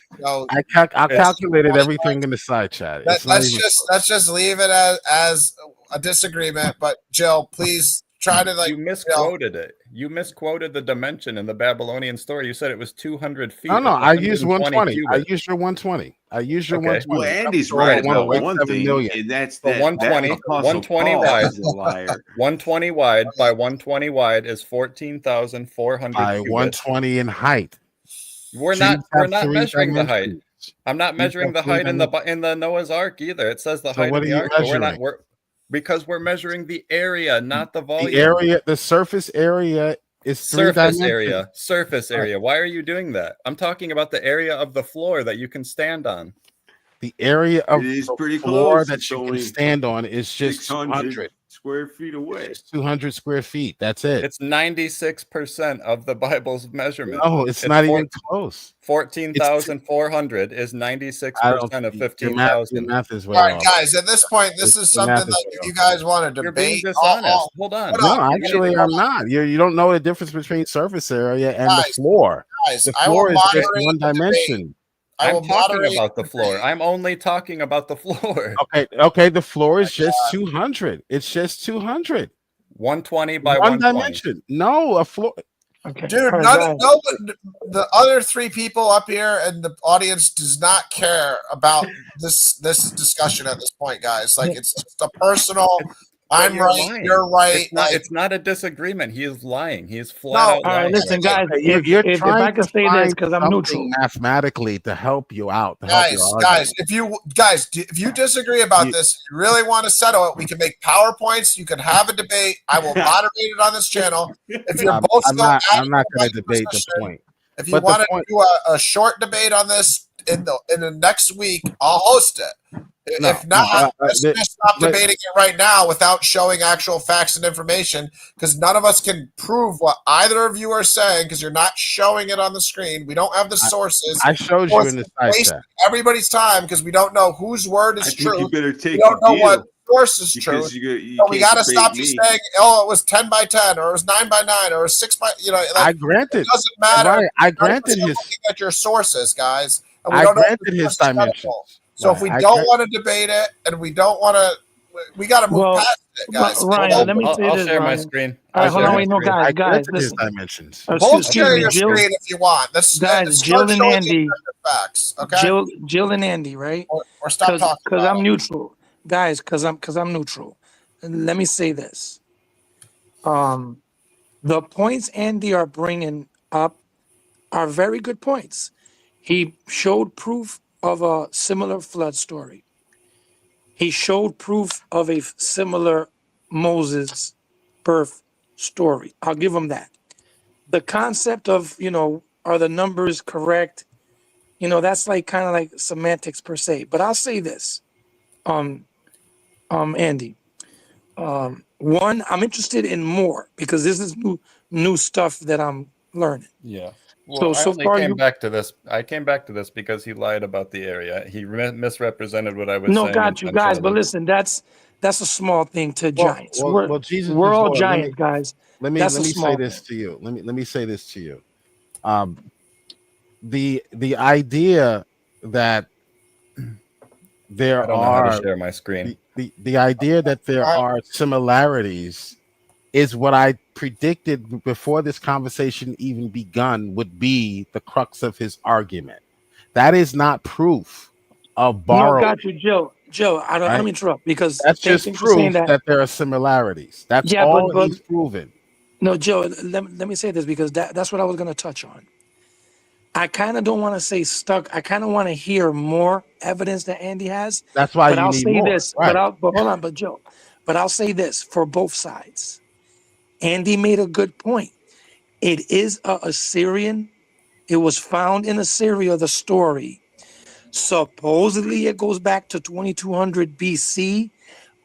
I calculated everything in the side chat. It's not let's even let's just leave it as a disagreement. But Jill, please try to You misquoted it. You misquoted the dimension in the Babylonian story. You said it was 200 feet. No, I It's used 120 120. I cubits. used your 120. I used your Okay. 120. Well, Andy's Up to right a about 1.7 one thing, million. and that's So that 120 Apostle 120 Paul wide. is a liar. 120 wide by 120 wide is 14,400 By cubits. 120 in height. We're Trees not have measuring 3 the height. dimensions. I'm not Trees measuring have the height 3 in the Noah's Ark either. It says the So height what of are the you ark, but measuring? because we're measuring the area, not the volume. The area, the surface area is 3 Surface dimensions. surface area. Why are you doing that? I'm talking about the area of the floor that you can stand on. The area of It is the pretty floor close. that It's you can only stand on is just 600 200. square feet away. It's 200 square feet. That's it. It's 96% of the Bible's measurement. No, it's not even close. 14,400 is 96% of Your 15,000. math is way all right, off. guys. At this point, this is Your math something is that way if you guys want to You're being debate. dishonest. Hold on. Hold No, on. actually, I'm not. You don't know the difference between surface area and the Guys, floor. Guys, The I will floor is just moderate one the debate. dimension. I will I'm talking moderate about the floor. debate. I'm only talking about the floor. Okay. The floor is just 200. It's just 200. 120 by One 120. dimension. No, a floor. Okay. Dude, All right, guys. the other 3 people up here and the audience does not care about this discussion at this point, guys. Like, it's just a personal. I'm You're right. lying. You're right. It's not a disagreement. He is lying. He is flat out All right, lying. listen, guys. You're If trying I can to say this, find because I'm something neutral. mathematically to help you out. To help your Guys, argument. if you disagree about this, you really want to settle it, we can make PowerPoints. You can have a debate. I will moderate it on this channel. If you're both I'm still not adamant going about to your debate the position, point. if you But the want to point- do a short debate on this in the next week, I'll host it. If not, let's just stop debating it right now without showing actual facts and information, because none of us can prove what either of you are saying because you're not showing it on the screen. We don't have the sources. I showed you in the side Waste chat. everybody's time because we don't know whose word is I think true. you better take We don't the know what deal source is true. because you So we can't got to debate stop you me. saying, "Oh, it was 10 by 10, or it was 9 by 9, or it was 6 by." I It granted. doesn't matter. Right, I None of us granted are his. looking at your sources, guys. And we I don't know if granted the his source is dimensions. credible. So if we Right, don't want to debate it, and we don't want to, we got to move Well, past it, guys. Ryan, let me say I'll this, share my Ryan. screen. All right, I'll hold share on, my wait, no, screen. I guys, granted his listen. dimensions. Both Excuse share me, your Jill, screen if you want. Let's guys, start Jill and showing Andy, the facts, okay? Jill and Andy, right? Or stop talking. Because about I'm it. neutral, guys. Because I'm neutral. And let me say this. The points Andy are bringing up are very good points. He showed proof of a similar flood story. He showed proof of a similar Moses birth story. I'll give him that. The concept of, are the numbers correct? That's like kind of like semantics per se. But I'll say this, Andy. One, I'm interested in more because this is new stuff that I'm learning. Yeah. Well, I so only far came you back to this. I came back to this because he lied about the area. He misrepresented what I was no saying got you guys, but intentionally. listen, that's a small thing to giants. Well, Jesus We're is all Lord. giants, guys. That's Let a me say small this thing. to you. Let me say this to you. The idea that there I don't know how to are share my screen. the idea that there are similarities is what I predicted before this conversation even begun would be the crux of his argument. That is not proof of No, borrowing. got you, Joe. Joe, I don't. Let Right? me interrupt because That's just thanks for saying proof that. that there are similarities. That's Yeah, all but he's proven. no, Joe. Let me say this because that's what I was going to touch on. I kind of don't want to say stuck. I kind of want to hear more evidence that Andy has. That's why But you I'll need say more. this. Right. But hold on, but Joe. But I'll say this for both sides. Andy made a good point. It is a Assyrian. It was found in Assyria. The story. Supposedly, it goes back to 2200 BC,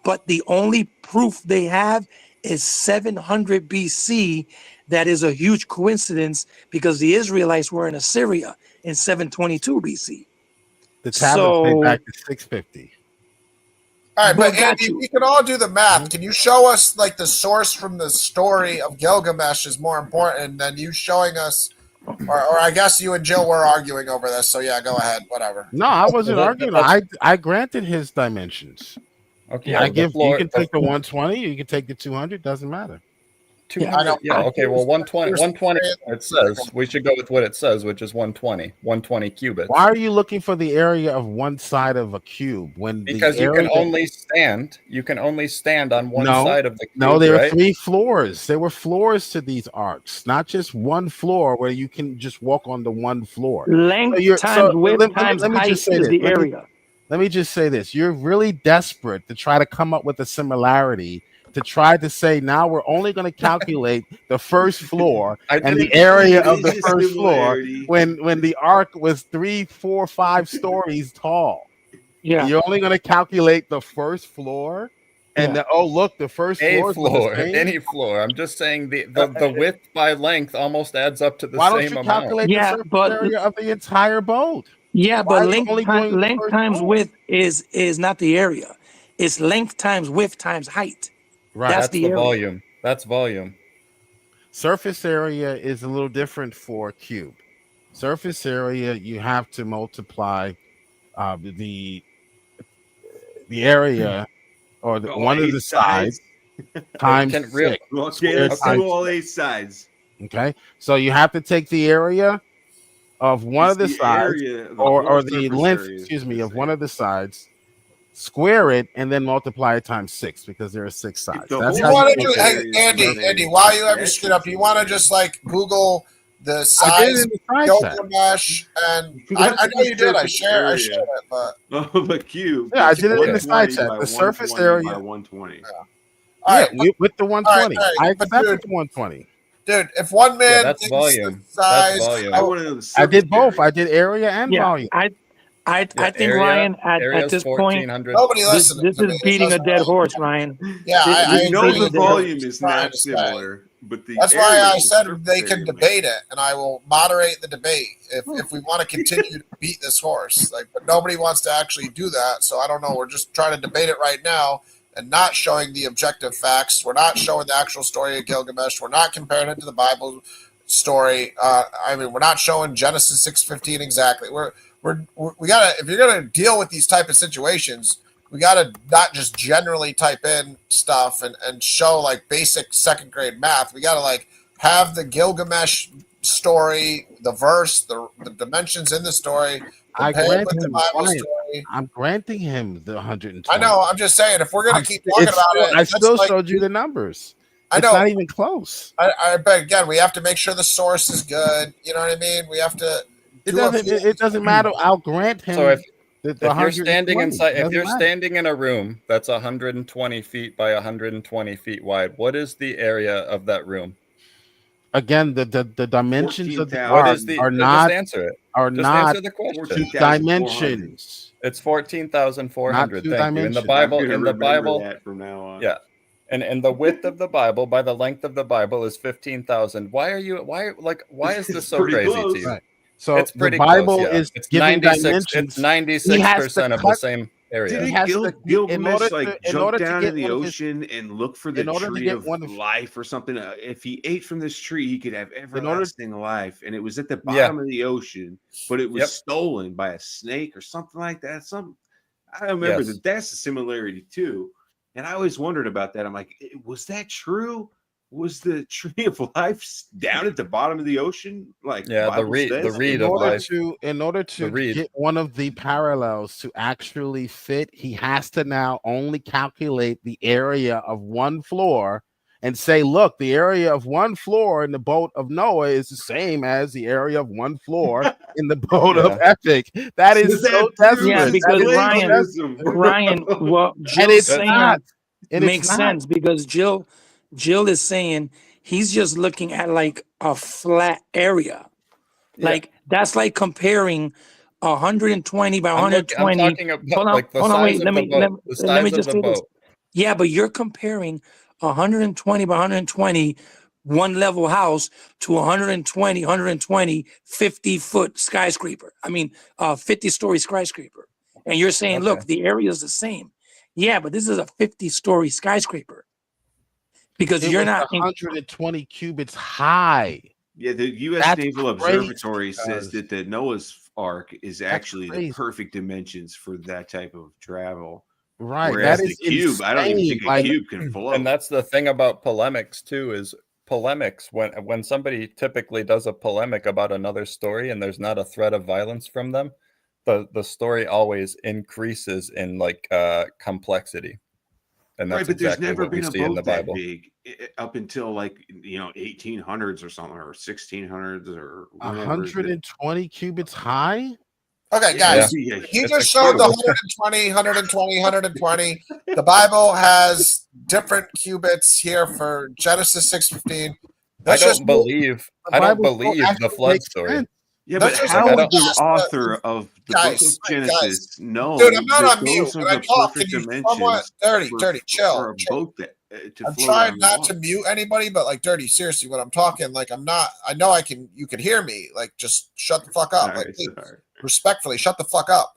but the only proof they have is 700 BC. That is a huge coincidence because the Israelites were in Assyria in 722 BC. The tablets date So, back to 650. All right, well, but got Andy, you. we can all do the math. Can you show us like the source from the story of Gilgamesh is more important than you showing us, or I guess you and Jill were arguing over this. So yeah, go ahead, whatever. No, I wasn't That- arguing. that's- I granted his dimensions. Okay, I the give you floor. can take the 120, you can take the 200, doesn't matter. 200. Yeah. Okay. Well, 120. 120. It says we should go with what it says, which is 120. 120 cubits. Why are you looking for the area of one side of a cube when Because the you area can only stand. You can only stand on one No, side of the cube. No, there right? are 3 floors. There were floors to these arcs, not just one floor where you can just walk on the one floor. Length times width times height is the area. Let me just say this. You're really desperate to try to come up with a similarity to try to say now we're only going to calculate the first floor and the area of the first floor when the arc was 3, 4, 5 stories tall. Yeah. You're only going to calculate the first floor and look, the first floor, any floor. I'm just saying the width by length almost adds up to the why same don't you amount. calculate the surface area of the entire boat? Yeah, Why but are you length, only going with the length first times floor? width is not the area. It's length times width times height. Right. That's the area. volume. That's volume. Surface area is a little different for a cube. Surface area, you have to multiply the area or one of the sides times 6. Okay, let's do all 8 sides. Okay, so you have to take the area of one of the sides or the length, of one of the sides, square it, and then multiply it times 6 because there are 6 sides. That's You how want you to do, Andy, while you have your shit up, you want to just like Google the size of Gilgamesh, and I know you did. I shared it, but the cube. Yeah, I did it in the side chat. The surface area by 120. Yeah. All right, with the 120. All right, I accepted the 120. Dude, if one man that's thinks volume. the size, That's volume. I did both. I did area and volume. I think Ryan at this point, nobody listens. This is beating a dead horse, Ryan. Yeah, I know agree. the volume is not similar, but that's why I said they can debate it, and I will moderate the debate if we want to continue to beat this horse. Like, but nobody wants to actually do that, so I don't know. We're just trying to debate it right now and not showing the objective facts. We're not showing the actual story of Gilgamesh. We're not comparing it to the Bible story. I mean, we're not showing Genesis 6:15 exactly. We gotta, if you're gonna deal with these type of situations, we gotta not just generally type in stuff and show like basic 2nd grade math. We gotta like have the Gilgamesh story, the verse, the dimensions in the story. I grant with the him, Bible Ryan, story. I'm granting him the 120. I know. I'm just saying, if we're gonna keep talking about it, I still showed you the numbers. I It's know. not even close. But again, we have to make sure the source is good. You know what I mean? We have to. It doesn't matter. I'll grant him. So if the you're standing 120. inside, if you're Doesn't standing in a room that's 120 feet by 120 feet wide, what is the area of that room? Again, the dimensions of the 14,000. What arc is the? are Just not answer it. are Just not answer the question. 14,400. dimensions. It's 14,400. Not two Thank you. In the dimensions. Bible, I'm gonna in the remember Bible, that from now on. yeah. And the width of the Bible by the length of the Bible is 15,000. Why is this so Pretty crazy close. to you? Right. So It's the pretty Bible close, yeah. is It's giving 96. dimensions. It's 96% of the same area. Didn't He has to- in order Gilgamesh to- like in order jump to down get in the one of his- ocean and look for the in order to tree get of one of- life or something? If he ate from this tree, he could have order- everlasting life, and it was at the Yeah. bottom of the ocean, but it was Yep. stolen by a snake or something like that. I remember Yes. that's a similarity too, and I always wondered about that. I'm like, was that true? Was the tree of life down at the bottom of the ocean? Like, Yeah, the Bible reed says? of in order life. to reed. get one of the parallels to actually fit, he has to now only calculate the area of one floor and say, look, the area of one floor in the boat of Noah is the same as the area of one floor in the boat of Epic. That is so desperate. Yeah, That because is so Ryan- desperate. Ryan, what And Jill's it's saying not. And makes it's not. sense because Jill is saying he's just looking at like a flat area. Yeah. Like that's like comparing 120 by I'm 120. talking about Hold on, like the hold on, size wait, of let the me- boat. let- The let me size of just the say this. boat. Yeah, but you're comparing 120 by 120 one level house to 120 50-foot skyscraper. I mean, 50-story skyscraper. And you're saying, Okay. look, the area is the same. Yeah, but this is a 50-story skyscraper. Because It you're was not 120 cubits high. Yeah, the U.S. That's Naval crazy, Observatory says guys. that the Noah's Ark is actually the crazy. perfect dimensions for that type of travel. Right. Whereas That the is cube, I don't even insane. think a Like, cube can float. And that's the thing about polemics too, is polemics when somebody typically does a polemic about another story and there's not a threat of violence from them, the story always increases in like complexity. And that's Right, but there's exactly never what we been a see in the boat that Bible. big up until like 1800s or something, or 1600s or whenever. 120 cubits high? Okay, Yeah, guys. yeah, He It's just showed the incredible. 120. The Bible has different cubits here for Genesis 6:15. I That's just don't believe The I don't Bible don't believe the actually flood make story. sense. Yeah, That's but just how like- would the Guys, author of the book guys, of Genesis know dude, I'm not that on mute. those When are I the talk, can perfect you somewhat dimensions dirty, for chill. a boat that to I'm float trying on the not water? to mute anybody, but like dirty, seriously, when I'm talking, like I'm not. I know you can hear me. Like just shut the fuck up. All Like right, please, sorry. respectfully, shut the fuck up.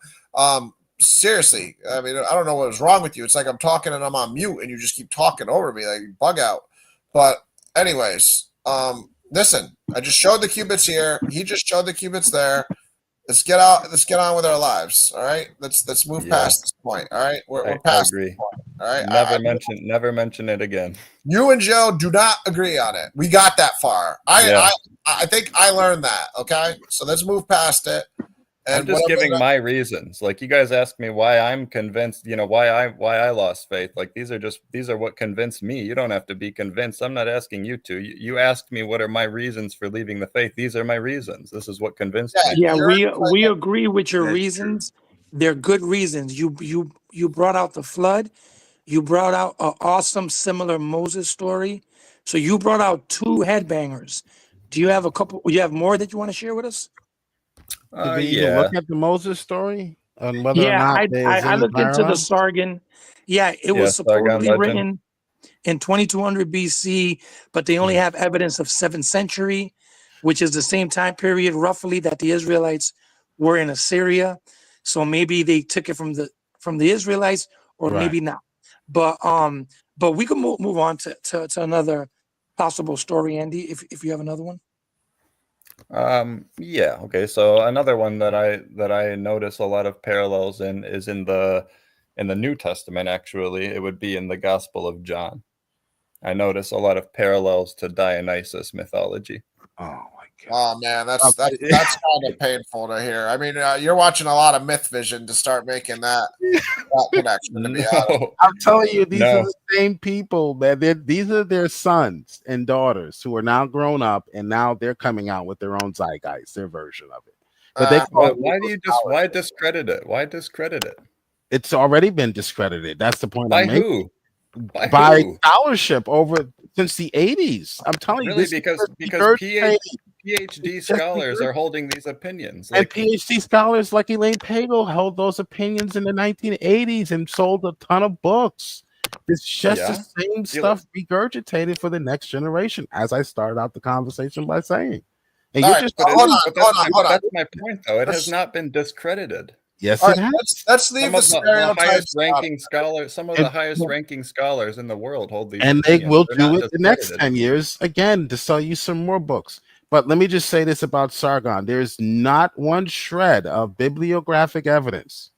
Seriously, I mean, I don't know what was wrong with you. It's like I'm talking and I'm on mute, and you just keep talking over me, like you bug out. But anyways, listen, I just showed the qubits here. He just showed the qubits there. Let's get out. Let's get on with our lives. All right. Let's move Yeah. past this point. All right. We're I past. agree. This point, all right. Never mention it again. You and Joe do not agree on it. We got that far. Yeah. I think I learned that. Okay. So let's move past it. I'm just whatever giving that- my reasons. Like you guys asked me why I'm convinced, why I lost faith. Like these are what convinced me. You don't have to be convinced. I'm not asking you to. You asked me what are my reasons for leaving the faith. These are my reasons. This is what convinced me. Yeah, You're we agree with your That's true. reasons. They're good reasons. You brought out the flood. You brought out an awesome similar Moses story. So you brought out two headbangers. Do you have a couple? You have more that you want to share with us? Did we even Yeah. look at the Moses story and whether or Yeah, not I looked into the Sargon. Yeah, it was Sargon supposedly legend. written in 2200 BC, but they only have evidence of 7th century, which is the same time period roughly that the Israelites were in Assyria. So maybe they took it from the Israelites, or Right. maybe not. But we can move on to another possible story, Andy, if you have another one. Yeah, okay. So another one that I notice a lot of parallels in is in the New Testament. Actually, it would be in the Gospel of John. I notice a lot of parallels to Dionysus mythology. Oh my god. Oh man, that's kind of painful to hear. I mean, you're watching a lot of Myth Vision to start making that connection. To be honest. No, I'm telling you, these No. are the same people that these are their sons and daughters who are now grown up, and now they're coming out with their own zeitgeist, their version of it. But they call it why do you Negro's why power. discredit it? Why discredit it? It's already been discredited. That's the point By I'm making. who? By who? scholarship over since the 80s. I'm telling you, Really? this is Because the third training. PhD It's just scholars because- are holding these opinions. And Like, PhD scholars like Elaine Pagel held those opinions in the 1980s and sold a ton of books. It's just Yeah. the same stuff regurgitated for the next generation, as I started out the conversation by saying. And All you're right, just But, hold on, but hold on, hold on. that's my point, though. It has Let's- not been discredited. yes, All it right, has. let's leave the The highest stereotypes out. ranking scholars, some of the highest ranking scholars in the world hold these And they opinions. will They're do not it the next discredited. 10 years again to sell you some more books. But let me just say this about Sargon. There's not one shred of bibliographic evidence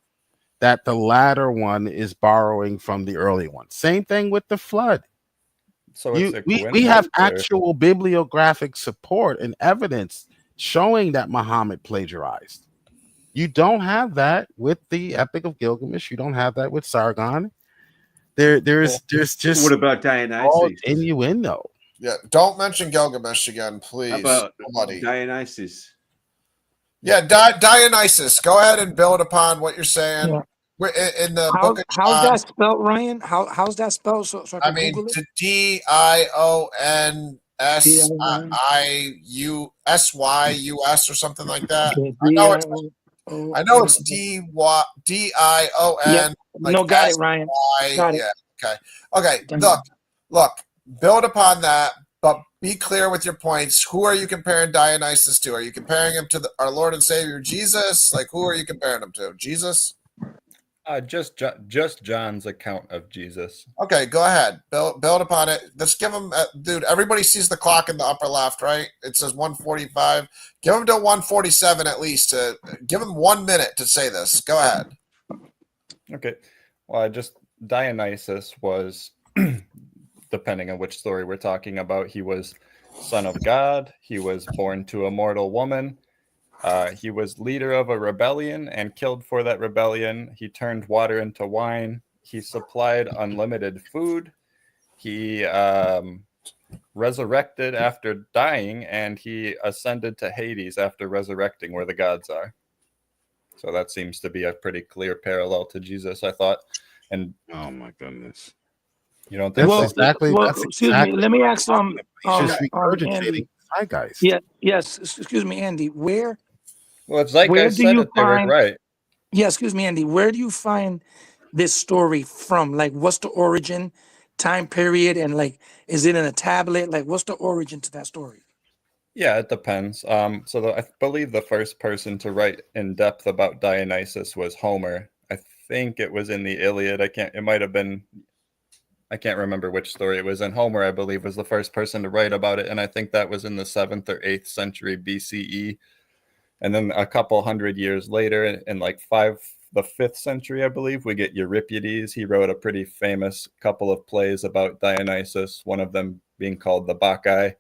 that the latter one is borrowing from the early one. Same thing with the flood. So it's a We have coincidence, or- actual bibliographic support and evidence showing that Muhammad plagiarized. You don't have that with the Epic of Gilgamesh. You don't have that with Sargon. There's just What about all Dionysus? innuendo. Yeah, don't mention Gilgamesh again, How please. about Nobody. Dionysus? Yeah, Dionysus. Go ahead and build upon what you're saying. Yeah. We're in the How, book of how's John. that spelled, Ryan? How's that spelled? So I I can mean, Google it. to DIONSIUS or something like that. Okay, I know it's D-I-O- I know it's DION. Yep. Like No, got it, Ryan. Got it. Yeah. Okay. Done. Look. Build upon that, but be clear with your points. Who are you comparing Dionysus to? Are you comparing him to our Lord and Savior Jesus? Like, who are you comparing him to? Jesus? just John's account of Jesus. Okay, go ahead. Build upon it. Let's give him, dude. Everybody sees the clock in the upper left, right? It says 1:45. Give him to 1:47 at least. To give him 1 minute to say this. Go ahead. Okay. Well, Dionysus was, depending on which story we're talking about, he was son of God. He was born to a mortal woman. He was leader of a rebellion and killed for that rebellion. He turned water into wine. He supplied unlimited food. He resurrected after dying, and he ascended to Hades after resurrecting, where the gods are. So that seems to be a pretty clear parallel to Jesus, I thought. And oh my goodness, you don't think that's so? exactly. that's excuse exactly me. Let me ask He's just Andy. regurgitating zeitgeist. Yeah, yes. Excuse me, Andy. Where Well, it's like I do said you it, they were find? right. Yeah, excuse me, Andy. Where do you find this story from? Like, what's the origin, time period, and like, is it in a tablet? Like, what's the origin to that story? Yeah, it depends. I believe the first person to write in depth about Dionysus was Homer. I think it was in the Iliad. It might have been, I can't remember which story it was in. Homer, I believe, was the first person to write about it, and I think that was in the 7th or 8th century BCE. And then a couple hundred years later, in like the 5th century, I believe, we get Euripides. He wrote a pretty famous couple of plays about Dionysus, one of them being called the Bacchae.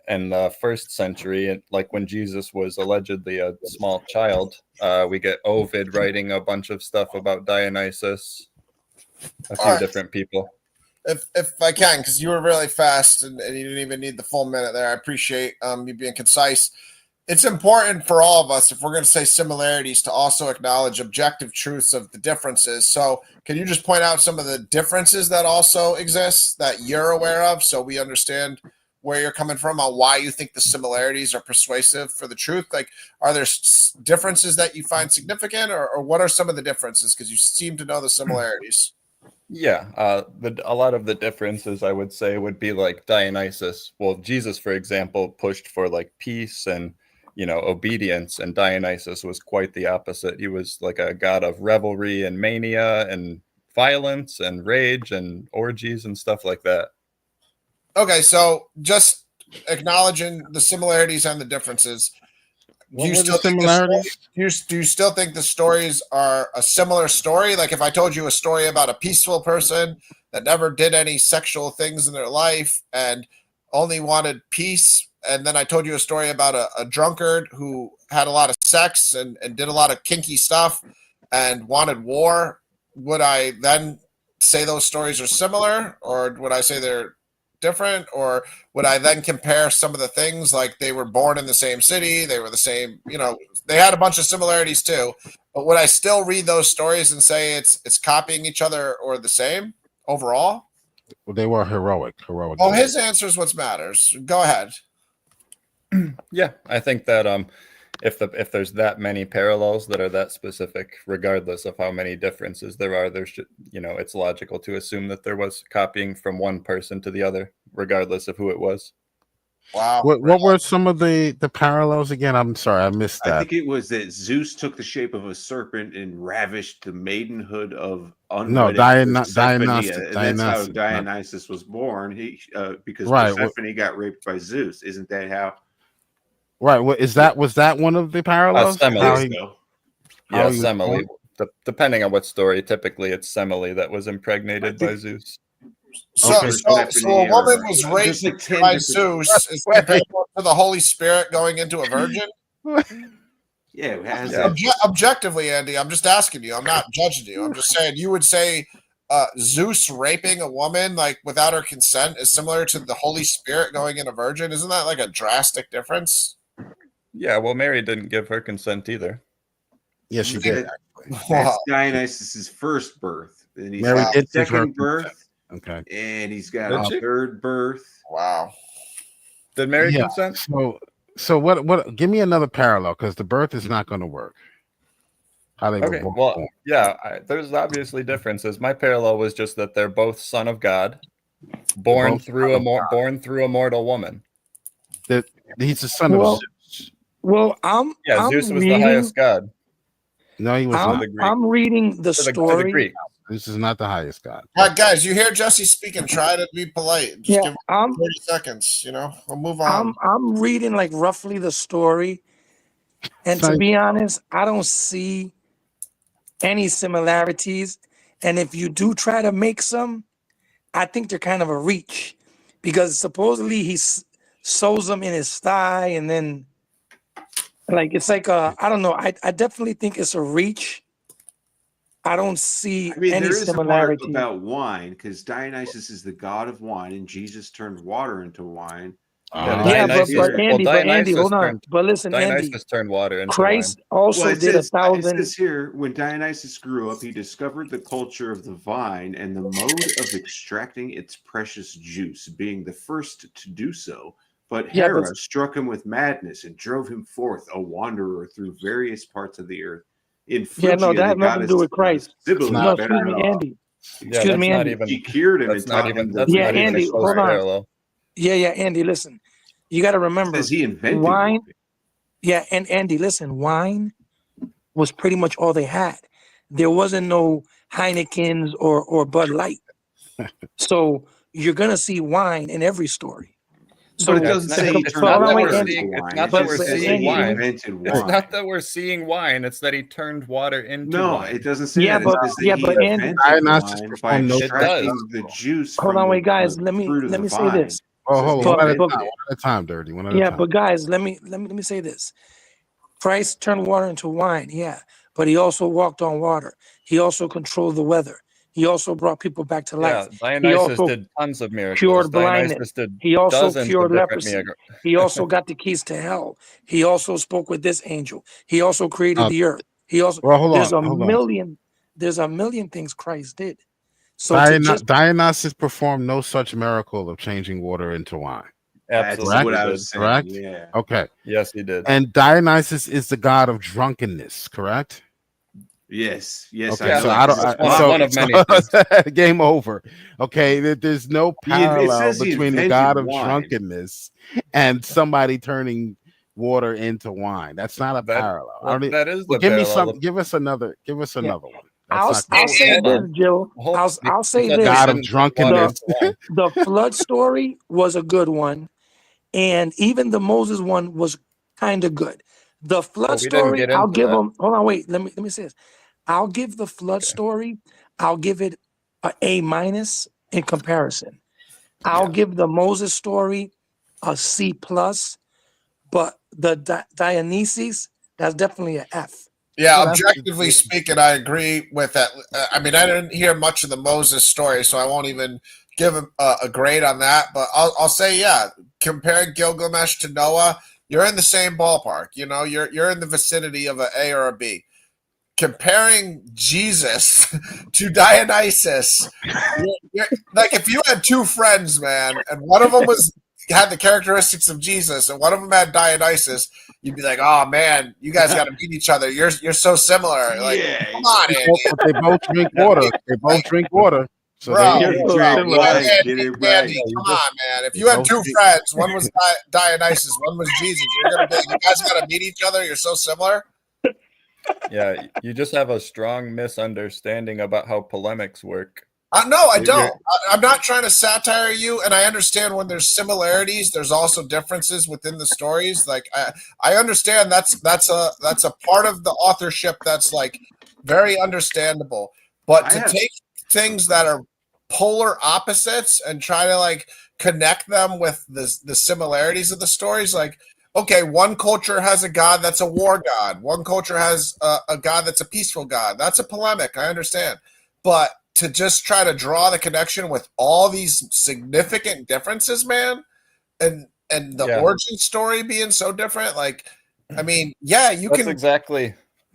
In the 1st century, like when Jesus was allegedly a small child, we get Ovid writing a bunch of stuff about Dionysus, a few different people. If I can, because you were really fast and you didn't even need the full minute there. I appreciate you being concise. It's important for all of us, if we're going to say similarities, to also acknowledge objective truths of the differences. So can you just point out some of the differences that also exist that you're aware of, so we understand where you're coming from on why you think the similarities are persuasive for the truth? Like, are there differences that you find significant, or what are some of the differences? Because you seem to know the similarities. Yeah, a lot of the differences, I would say, would be like Dionysus. Well, Jesus, for example, pushed for like peace and, obedience, and Dionysus was quite the opposite. He was like a god of revelry and mania and violence and rage and orgies and stuff like that. Okay, so just acknowledging the similarities and the differences. What were the similarities? Do you still think the stories are a similar story? Like, if I told you a story about a peaceful person that never did any sexual things in their life and only wanted peace, and then I told you a story about a drunkard who had a lot of sex and did a lot of kinky stuff and wanted war, would I then say those stories are similar, or would I say they're different? Or would I then compare some of the things, like they were born in the same city, they were the same, they had a bunch of similarities too, but would I still read those stories and say it's copying each other or the same overall? Well, they were heroic. Well, his answer is what matters. Go ahead. Yeah, I think that if there's that many parallels that are that specific, regardless of how many differences there are, it's logical to assume that there was copying from one person to the other, regardless of who it was. Wow. What were some of the parallels again? I'm sorry, I missed I that. think it was that Zeus took the shape of a serpent and ravished the maidenhood of No, Persephone, Dionysus. and that's how Dionysus was born. Because Right, Persephone got raped by Zeus. Isn't that how? Right. Was that one of the parallels? Semele. How Yes, he- though. how Yeah, he was Semele. born? Depending on what story, typically it's Semele that was impregnated by Zeus. So, Okay. so a woman was There's raped like 10 by different- Zeus is comparable to the Holy Spirit going into a virgin? Yeah, it has Yeah. that. Objectively, Andy, I'm just asking you. I'm not judging you. I'm just saying you would say Zeus raping a woman like without her consent is similar to the Holy Spirit going in a virgin. Isn't that like a drastic difference? Yeah, well, Mary didn't give her consent either. Yes, she did. That's Dionysus's first birth. And he's Mary got did a give her second birth, Okay. and he's got Did a she? third birth. Wow. Did Mary Yeah. consent? So what? Give me another parallel because the birth is not going to work. How they Okay, were well, born. yeah, there's obviously differences. My parallel was just that they're both son of God, born both through son of born through a mortal woman. He's the son Well, of Zeus. Well, I'm Yeah, I'm Zeus was reading, the highest god No, he was I'm, not. the Greek. I'm reading the To the story. Greek. This is not the highest god. All right, guys, you hear Jesse speaking. Try to be polite. Just Yeah, give him I'm 30 seconds. We'll move on. I'm reading like roughly the story, and It's to not- be honest, I don't see any similarities. And if you do try to make some, I think they're kind of a reach, because supposedly he sews them in his thigh, and then like it's like I don't know. I definitely think it's a reach. I don't see I mean, any there is a part similarity. about wine because Dionysus is the god of wine, and Jesus turned water into wine. Ah. Yeah, but Dionysus- Andy, Dionysus hold on. turned- But listen, Andy, Dionysus turned water into Christ wine. also Well, it did says, a it thousand. says here when Dionysus grew up, he discovered the culture of the vine and the mode of extracting its precious juice, being the first to do so. But Yeah, Hera but- struck him with madness and drove him forth, a wanderer through various parts of the earth. In Yeah, no, Phrygia, that the had nothing to do goddess, with Christ. Sibyl, not- No, better excuse me, known. Andy. Yeah, Excuse that's me, not Andy. even. She cured him That's and not taught even. him That's Yeah, not even Andy, a close hold on. parallel. Yeah, Andy, listen. You got to remember, says he invented wine. wine. Yeah, and Andy, listen, wine was pretty much all they had. There wasn't no Heineken's or Bud Light. So you're gonna see wine in every story. So But it doesn't it's say not- he it's turned not that water we're into seeing- it's wine. not It that just we're says seeing he wine. invented It's wine. not that we're seeing wine. It's that he turned water into No, wine. it doesn't say Yeah, that. but- It says that yeah, he but Andy- invented Dionysus wine by performed no extracting does. the juice hold from on, the, wait, guys. the Let me fruit of the say vine. this. Oh, hold on. But- One at a but- time. One at a time, Dirty. One at a Yeah, time. but guys, let me say this. Christ turned water into wine, yeah, but he also walked on water. He also controlled the weather. He also brought people back to Yeah, life. Dionysus also did tons of miracles. cured Dionysus blindness. did He also dozens cured of different leprosy. miracles. He also got the keys to hell. He also spoke with this angel. He also created Uh, the earth. He also Well, hold there's on. a Hold on. million there's a million things Christ did. So to just Dionysus performed no such miracle of changing water into wine. That's Absolutely what I did. was saying. Correct? Yeah. Okay. Yes, he did. And Dionysus is the god of drunkenness, correct? Yes. Yes. Okay, Yeah, so know. I don't. it's so, one of many game over. Okay, there's no It parallel says he between the invented god of wine. drunkenness and somebody turning water into wine. That's not a That- parallel. I Well, don't e- that is well, the give me parallel. some. Give us another. Give us another one. I'll That's not say Hold this, on. Jill. Hold- I'll say because this. God of didn't drunkenness. water into wine. The flood story was a good one, and even the Moses one was kind of good. The flood Well, we didn't story, get I'll into give that. them. Hold on, wait. Let me say this. I'll give the flood story. I'll give it A minus in comparison. I'll give the Moses story a C plus, but the Dionysus, that's definitely an F. Yeah, Well, that's- objectively speaking, I agree with that. I mean, I didn't hear much of the Moses story, so I won't even give a grade on that. But I'll say, yeah, comparing Gilgamesh to Noah, you're in the same ballpark. You're in the vicinity of an A or a B. Comparing Jesus to Dionysus, like if you had two friends, man, and one of them had the characteristics of Jesus, and one of them had Dionysus, you'd be like, "Oh man, you guys got to meet each other. You're so similar." Like, Yeah. come on, Andy. But they both drink water. They both drink water. So Bro, there you go. Andy, Right, get it right. Andy, come on, man. If They you had both two drink- friends, one was Dionysus, one was Jesus, you guys got to meet each other. You're so similar. Yeah, you just have a strong misunderstanding about how polemics work. No, I You're- don't. I'm not trying to satire you, and I understand when there's similarities, there's also differences within the stories. Like I understand that's a part of the authorship that's like very understandable. But to take things that are polar opposites and try to like connect them with the similarities of the stories, like, okay, one culture has a god that's a war god, one culture has a god that's a peaceful god. That's a polemic. I understand, but to just try to draw the connection with all these significant differences, man, and the origin story being so different, like, I mean, yeah,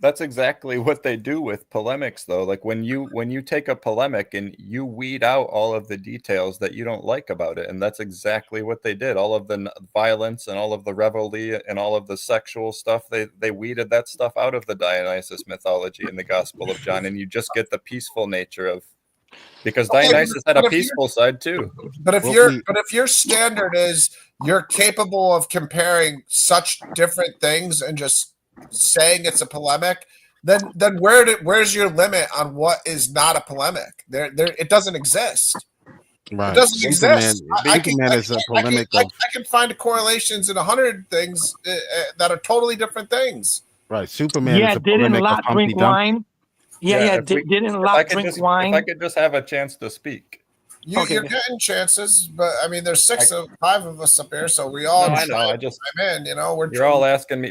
That's exactly what they do with polemics, though. Like when you take a polemic and you weed out all of the details that you don't like about it, and that's exactly what they did. All of the violence and all of the revelry and all of the sexual stuff, they weeded that stuff out of the Dionysus mythology in the Gospel of John, and you just get the peaceful nature of, because Dionysus had a peaceful side too. But if your standard is you're capable of comparing such different things and just saying it's a polemic, then where's your limit on what is not a polemic? There it doesn't exist. Right. It doesn't exist. Superman is a polemic. I can find correlations in 100 things that are totally different things. Right. Superman is a didn't polemic Lot of drink Humpty Dumpty. wine? Didn't Lot drink wine? If I could just have a chance to speak. You're getting chances, but I mean, there's 5 of us up here, so we all. No, I know. I just. I'm in. You know, You're all asking me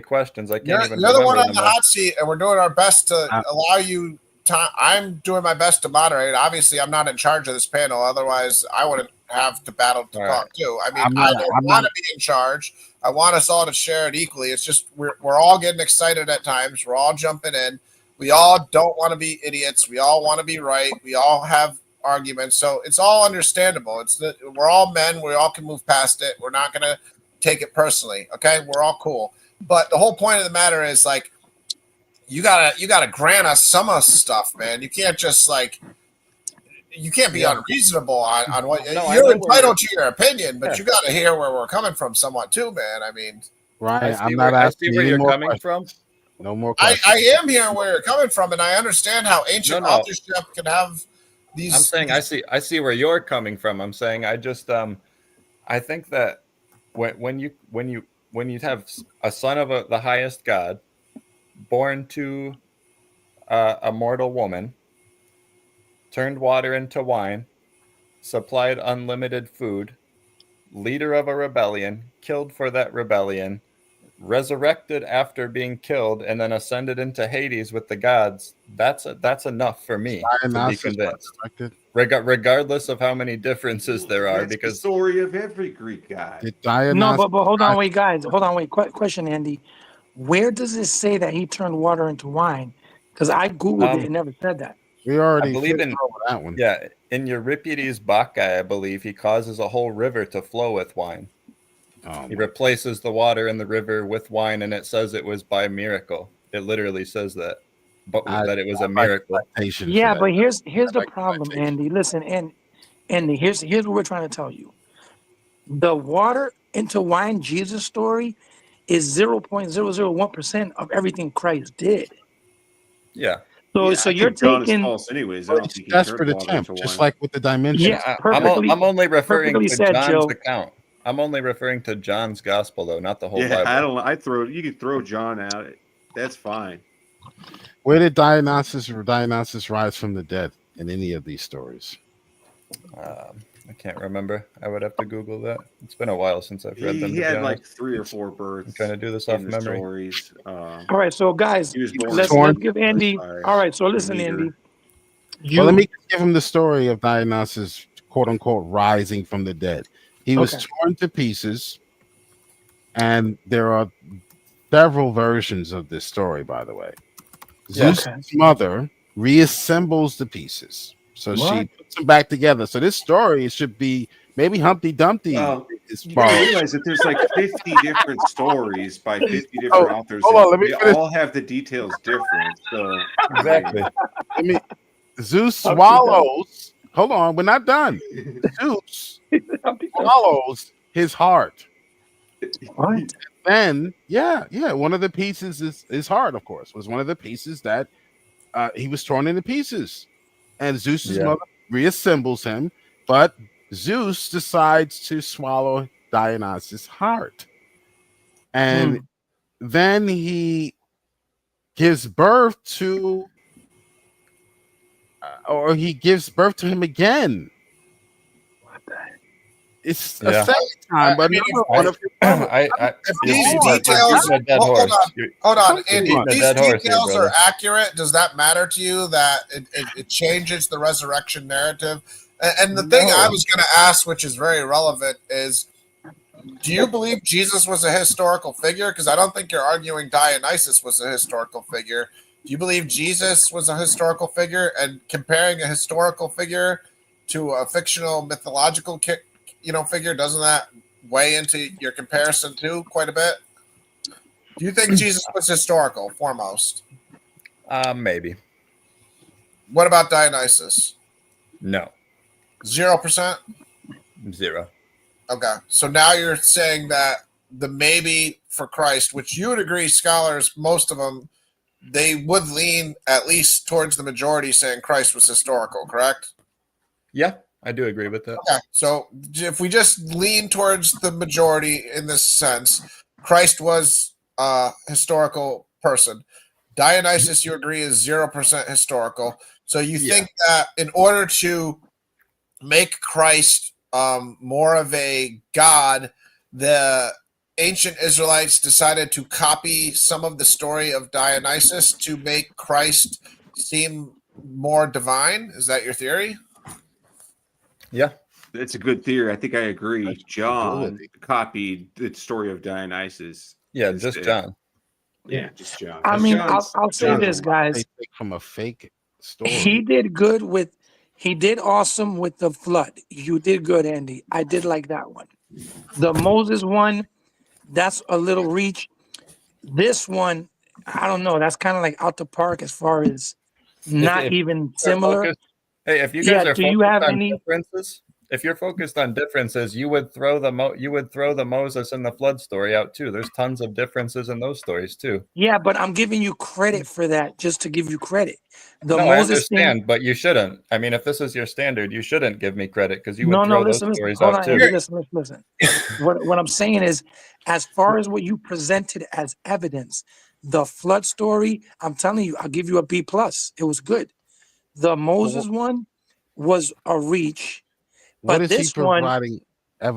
questions. I can't even. You're the one on the hot seat, and we're doing our best to allow you time. I'm doing my best to moderate. Obviously, I'm not in charge of this panel. Otherwise, I wouldn't have to battle to talk too. I mean, I don't want to be in charge. I want us all to share it equally. It's just we're all getting excited at times. We're all jumping in. We all don't want to be idiots. We all want to be right. We all have arguments, so it's all understandable. We're all men. We all can move past it. We're not gonna take it personally. Okay, we're all cool. But the whole point of the matter is, like, you gotta grant us some of stuff, man. You can't just you can't be unreasonable on what you're entitled to your opinion, but you got to hear where we're coming from somewhat too, man. I mean, right? I'm not asking where you you're coming from. No more questions. I am hearing where you're coming from, and I understand how ancient authorship can have these. I'm saying I see where you're coming from. I'm saying I just I think that when you have a son of the highest God, born to a mortal woman, turned water into wine, supplied unlimited food, leader of a rebellion, killed for that rebellion, resurrected after being killed, and then ascended into Hades with the gods, that's enough for me to be convinced. Regardless of how many differences there are, That's because the story of every Greek guy. No, but hold on, wait, guys, hold on, wait. Question, Andy, where does it say that he turned water into wine? Because I googled it, it never said that. We already believe in that one. Yeah, in Euripides' Bacchae, I believe he causes a whole river to flow with wine. He replaces the water in the river with wine, and it says it was by miracle. It literally says that, but that it was a miracle. Yeah, but here's the problem, Andy. Listen, Andy, here's what we're trying to tell you. The water into wine Jesus story is 0.001% of everything Christ did. Yeah. So you're taking false anyways. Desperate attempt, just like with the dimension. Yeah, I'm only referring to said, John's Joe. account. I'm only referring to John's gospel, though, not the whole Bible. You could throw John out. That's fine. Where did Dionysus rise from the dead in any of these stories? I can't remember. I would have to Google that. It's been a while since I've read them. He had like 3 or 4 births. I'm trying to do this off memory. Stories. All right, so guys, let's give Andy. All right, so listen, Andy. Well, let me give him the story of Dionysus, quote unquote, rising from the dead. He was torn to pieces, and there are several versions of this story, by the way. Zeus' mother reassembles the pieces. So she puts them back together. So this story should be maybe Humpty Dumpty. You gotta realize that there's like 50 different stories by 50 different authors. hold on, let me they finish. all have the details different. So Exactly. Zeus swallows. Hold on, we're not done. Zeus swallows his heart. What? Then, one of the pieces is his heart, of course, was one of the pieces that he was torn into pieces. And Zeus's mother reassembles him, but Zeus decides to swallow Dionysus' heart. And then he gives birth to, or he gives birth to him again. What the heck? It's a second time, but another one of these details, hold on, Andy. If these details are accurate, does that matter to you that it changes the resurrection narrative? And the thing I was going to ask, which is very relevant, is do you believe Jesus was a historical figure? Because I don't think you're arguing Dionysus was a historical figure. Do you believe Jesus was a historical figure? And comparing a historical figure to a fictional mythological figure, doesn't that weigh into your comparison too quite a bit? Do you think Jesus was historical foremost? Maybe. What about Dionysus? No. 0%? 0. Okay. So now you're saying that the maybe for Christ, which you would agree, scholars, most of them, they would lean at least towards the majority saying Christ was historical, correct? Yeah, I do agree with that. Okay. So if we just lean towards the majority in this sense, Christ was a historical person. Dionysus, you agree, is 0% historical. So you think that in order to make Christ more of a god, the ancient Israelites decided to copy some of the story of Dionysus to make Christ seem more divine. Is that your theory? Yeah. That's a good theory. I think I agree. John copied the story of Dionysus. Yeah, just John. Yeah, just John. I mean, I'll say this, guys. From a fake story. He did awesome with the flood. You did good, Andy. I did like that one. The Moses one, that's a little reach. This one, I don't know. That's kind of like out the park as far as not even similar. Hey, if you guys are do you have on any differences? If you're focused on differences, you would throw the Moses and the flood story out too. There's tons of differences in those stories too. Yeah, but I'm giving you credit for that, just to give you credit. I understand, but you shouldn't. I mean, if this is your standard, you shouldn't give me credit because you would throw those stories out too. Listen. What I'm saying is, as far as what you presented as evidence, the flood story, I'm telling you, I'll give you a B+. It was good. The Moses one was a reach. But this one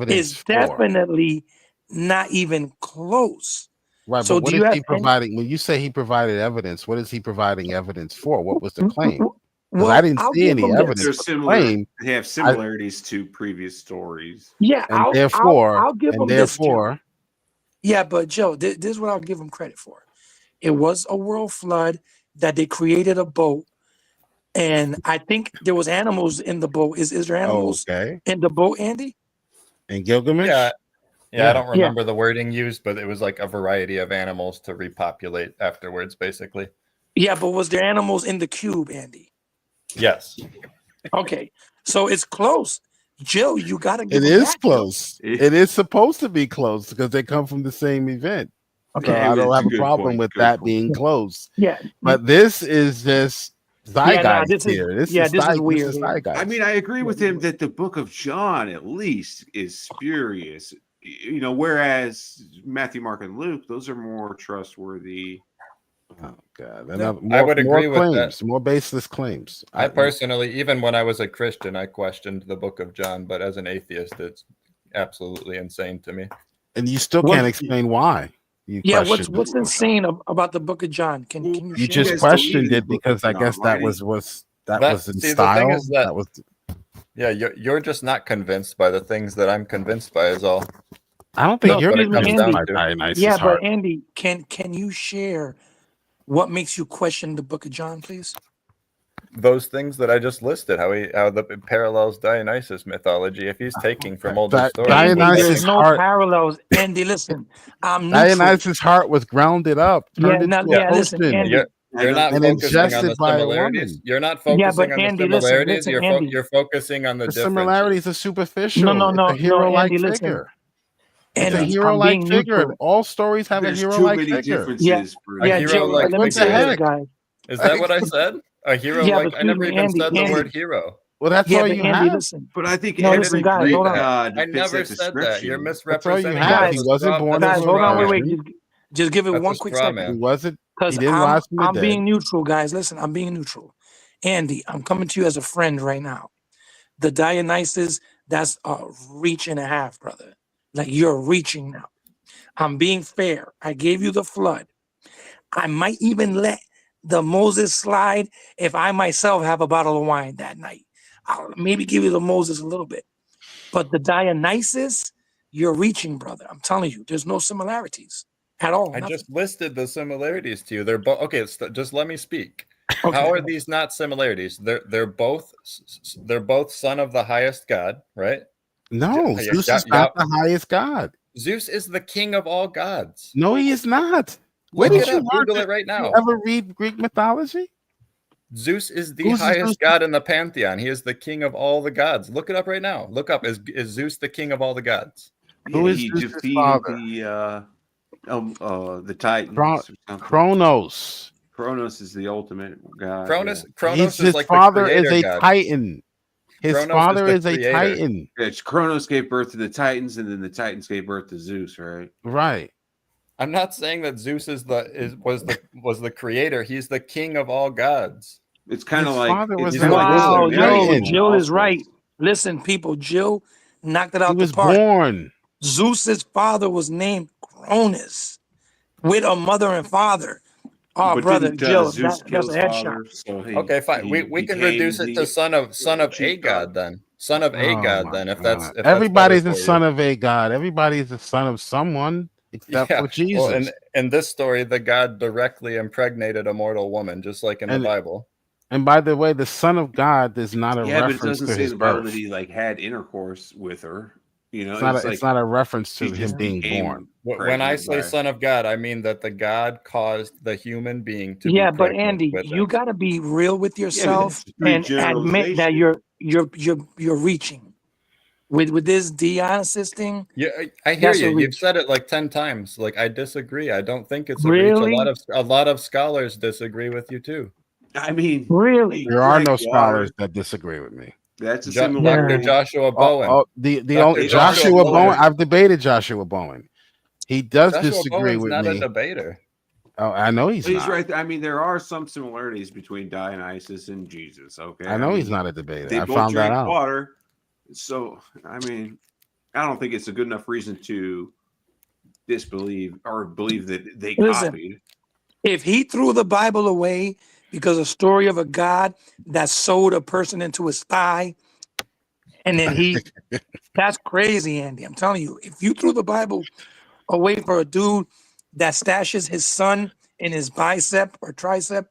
is definitely not even close. Right, so but what is he providing? When you say he provided evidence, what is he providing evidence for? What was the claim? Because I didn't see any evidence. They have similarities to previous stories. Yeah, and I'll give him this. Yeah, but Joe, this is what I'll give him credit for. It was a world flood that they created a boat. And I think there was animals in the boat. Is there animals in the boat, Andy? And Gilgamesh? Yeah, I don't remember the wording used, but it was like a variety of animals to repopulate afterwards, basically. Yeah, but was there animals in the cube, Andy? Yes. Okay, so it's close. Jill, you got to give it is close. It is supposed to be close because they come from the same event. Okay, so I don't have a problem with that being close. Yeah. But this is just zeitgeist here. This is weird. I mean, I agree with him that the Book of John, at least, is spurious. You know, whereas Matthew, Mark, and Luke, those are more trustworthy. Oh God! I would agree with that. More baseless claims. I personally, even when I was a Christian, I questioned the Book of John, but as an atheist, it's absolutely insane to me. And you still can't explain why. What's insane about the Book of John? Can you just questioned it because I guess that was in style. You're just not convinced by the things that I'm convinced by. Is all. I don't think you're convinced by Dionysus. Yeah, but Andy, can you share what makes you question the Book of John, please? those things that I just listed, how the parallels Dionysus mythology. If he's taking from older stories, Andy, Dionysus' there's no heart- parallels. Andy, listen, I'm neutral. Dionysus' heart was grounded up, turned into an listen, ocean. Andy. you're not And focusing on ingested the by a similarities. woman. You're not Yeah, focusing but on the Andy, listen, similarities. listen, Andy. You're focusing on the The differences. similarities are superficial. No, It's a hero-like Andy, listen. figure. It's a Andy, I'm hero-like being figure. neutral. All stories have There's a too hero-like many figure. differences. for Yeah, hero Jill, like let me what say the this, heck? guys. Is that what I said? A hero Yeah, like but I never excuse me, even said the Andy. word hero. Well, that's Yeah, all but you Andy, have. listen. But I think No, every listen, guys, Greek hold on. god I fits never that said that. description. You're That's all misrepresenting. you have. That's He a wasn't straw- born that's Guys, a of a hold on, straw wait. man. virgin. Just give it That's one a quick straw second. man. He wasn't. Because He didn't rise from the I'm dead. being neutral, guys. Listen, I'm being neutral. Andy, I'm coming to you as a friend right now. The Dionysus, that's a reach and a half, brother. Like you're reaching now. I'm being fair. I gave you the flood. I might even let the Moses slide if I myself have a bottle of wine that night. I'll maybe give you the Moses a little bit. But the Dionysus, you're reaching, brother. I'm telling you, there's no similarities at all. I Nothing. just listed the similarities to you. They're both okay. Just let me speak. Okay. How are these not similarities? They're both son of the highest God, right? No, Yeah, Zeus yeah, is not the highest god. Zeus is the king of all gods. No, he is not. Where Look did it you up. learn Google this? it right Did you now. ever read Greek mythology? Zeus is the Who's Zeus? highest god in the pantheon. He is the king of all the gods. Look it up right now. Look up. Is Zeus the king of all the gods? Who is he Zeus's defeated father? the Titans. Chron- or something. Kronos. Kronos is the ultimate god. Cronus His is like father the is creator a god. titan. His Kronos is father the is a creator. titan. Yeah, Kronos gave birth to the Titans, and then the Titans gave birth to Zeus, right? Right. I'm not saying that Zeus was the creator. He's the king of all gods. It's kind of His like father was it's a kinda like wizard. Wow, the yo, Titan. Jill is also. right. Listen, people, Jill knocked it He out the was park. born. Zeus's father was named Cronus with a mother and father. Oh, But brother, didn't Jill, Zeus that's kill a his headshot. father? So Okay, fine. We can became reduce it to the son of a chief god then. Son of a Oh god my then. If God. that's Everybody's better a for son you. of a god. Everybody's a son of someone except Yeah. for Jesus. Well, in this story, the god directly impregnated a mortal woman, just like in the And- Bible. And by the way, the Son of God is not a Yeah, but it reference doesn't to say in his the Bible birth. that he like had intercourse with her. You know, It's not a reference to she him just being became born. When I pregnant say by- son of God, I mean that the God caused the human being to Yeah, be but pregnant Andy, with you him. got to be real with yourself that's a pretty and admit that generalization. you're reaching with this Dionysus thing. Yeah, I hear That's a you. You've reach. said it like 10 times. Like I disagree. I don't think it's a Really? reach. A lot of scholars disagree with you too. I mean, Really? he There are drank no water. scholars that disagree with me. That's a Dr. similarity. Joshua Bowen. The Dr. only Joshua Joshua Bowen. Bowen. I've debated Joshua Bowen. He does Joshua disagree Bowen's with not me. a debater. Oh, I know he's He's not. right. I mean, there are some similarities between Dionysus and Jesus. Okay, I know mean, he's not a debater. They I both found that drank out. water. So, I mean, I don't think it's a good enough reason to disbelieve or believe that they Listen. copied. If he threw the Bible away because a story of a God that sewed a person into his thigh, and then that's crazy, Andy. I'm telling you, if you threw the Bible away for a dude that stashes his son in his bicep or tricep,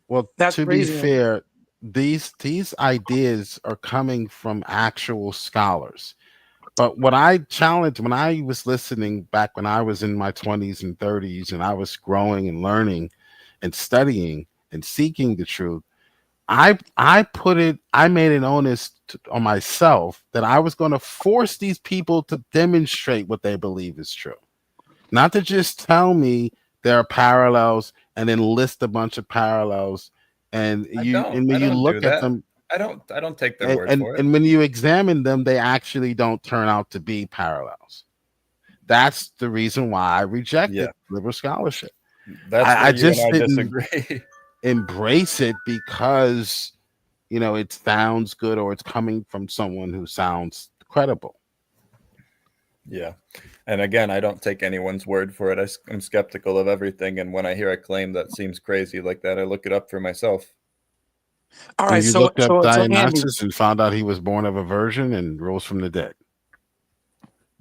Well, That's to crazy. be fair, these ideas are coming from actual scholars. But what I challenged when I was listening back when I was in my 20s and 30s and I was growing and learning and studying and seeking the truth, I made an onus on myself that I was going to force these people to demonstrate what they believe is true. Not to just tell me there are parallels and then list a bunch of parallels and when you look at them, I don't take their word for it. And when you examine them, they actually don't turn out to be parallels. That's the reason why I rejected liberal scholarship. That's I just didn't disagree. Embrace it because it sounds good or it's coming from someone who sounds credible. Yeah. And again, I don't take anyone's word for it. I'm skeptical of everything. And when I hear a claim that seems crazy like that, I look it up for myself. all right. You So, looked up Andy, Dionysus and found out he was born of a virgin and rose from the dead.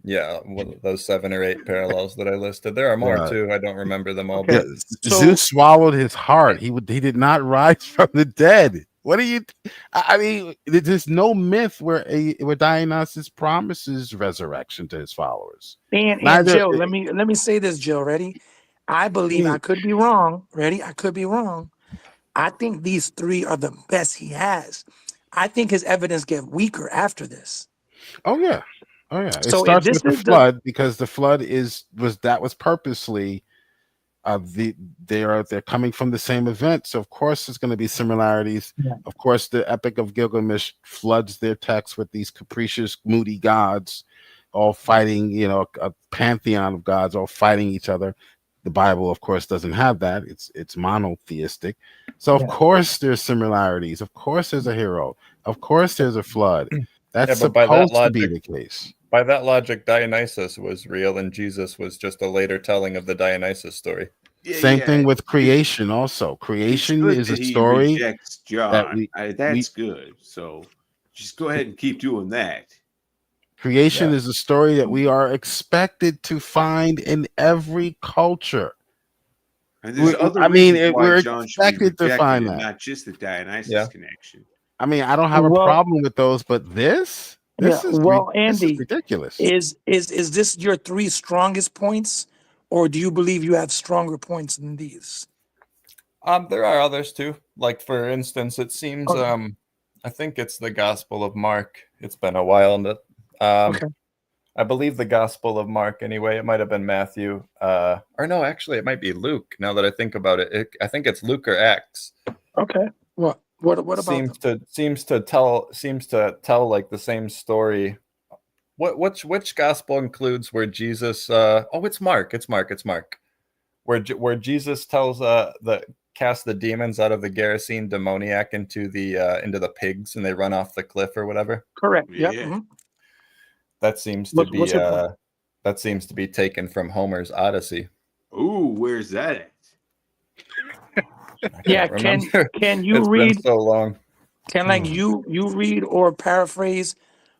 Yeah, those 7 or 8 parallels that I listed. There are more too. I don't remember them all. Okay. But Zeus swallowed his heart. He did not rise from the dead. What do you? I mean, there's no myth where Dionysus promises resurrection to his followers. And Neither. Jill, let me say this, Jill. Ready? I believe mean, I could be wrong. Ready? I could be wrong. I think these three are the best he has. I think his evidence get weaker after this. Oh yeah, oh yeah. It So if starts this with the is the flood because the flood was purposely. They're coming from the same event, so of course there's going to be similarities. Yeah. Of course, the Epic of Gilgamesh floods their text with these capricious, moody gods, all fighting. A pantheon of gods all fighting each other. The Bible, of course, doesn't have that. It's monotheistic. So of course there's similarities. Of course there's a hero. Of course there's a flood. That's but by that supposed to be logic, the case. by that logic, Dionysus was real, and Jesus was just a later telling of the Dionysus story. Same thing with creation. Also, creation is a story. He rejects John. That's we- good. So just go ahead and keep doing that. Creation is a story that we are expected to find in every culture. And there's other I mean, reasons why we're John should be expected to rejected find and that. not just the Dionysus connection. I mean, I don't have a problem with those, but this is Andy, ridiculous. Is this your three strongest points, or do you believe you have stronger points than these? There are others too. Like for instance, it seems I think it's the Gospel of Mark. It's been a while, Okay. I believe the Gospel of Mark anyway. It might have been Matthew. Or no, actually it might be Luke. Now that I think about it, I think it's Luke or Acts. Okay. What about seems to tell like the same story. Which gospel includes where Jesus it's Mark. It's Mark. Where Jesus tells cast the demons out of the Gerasene demoniac into the pigs and they run off the cliff or whatever. Correct. Yeah. Yep. Mhm. That seems to be taken from Homer's Odyssey. Ooh, where's that at? Yeah, can you It's read been so long. Can you read or paraphrase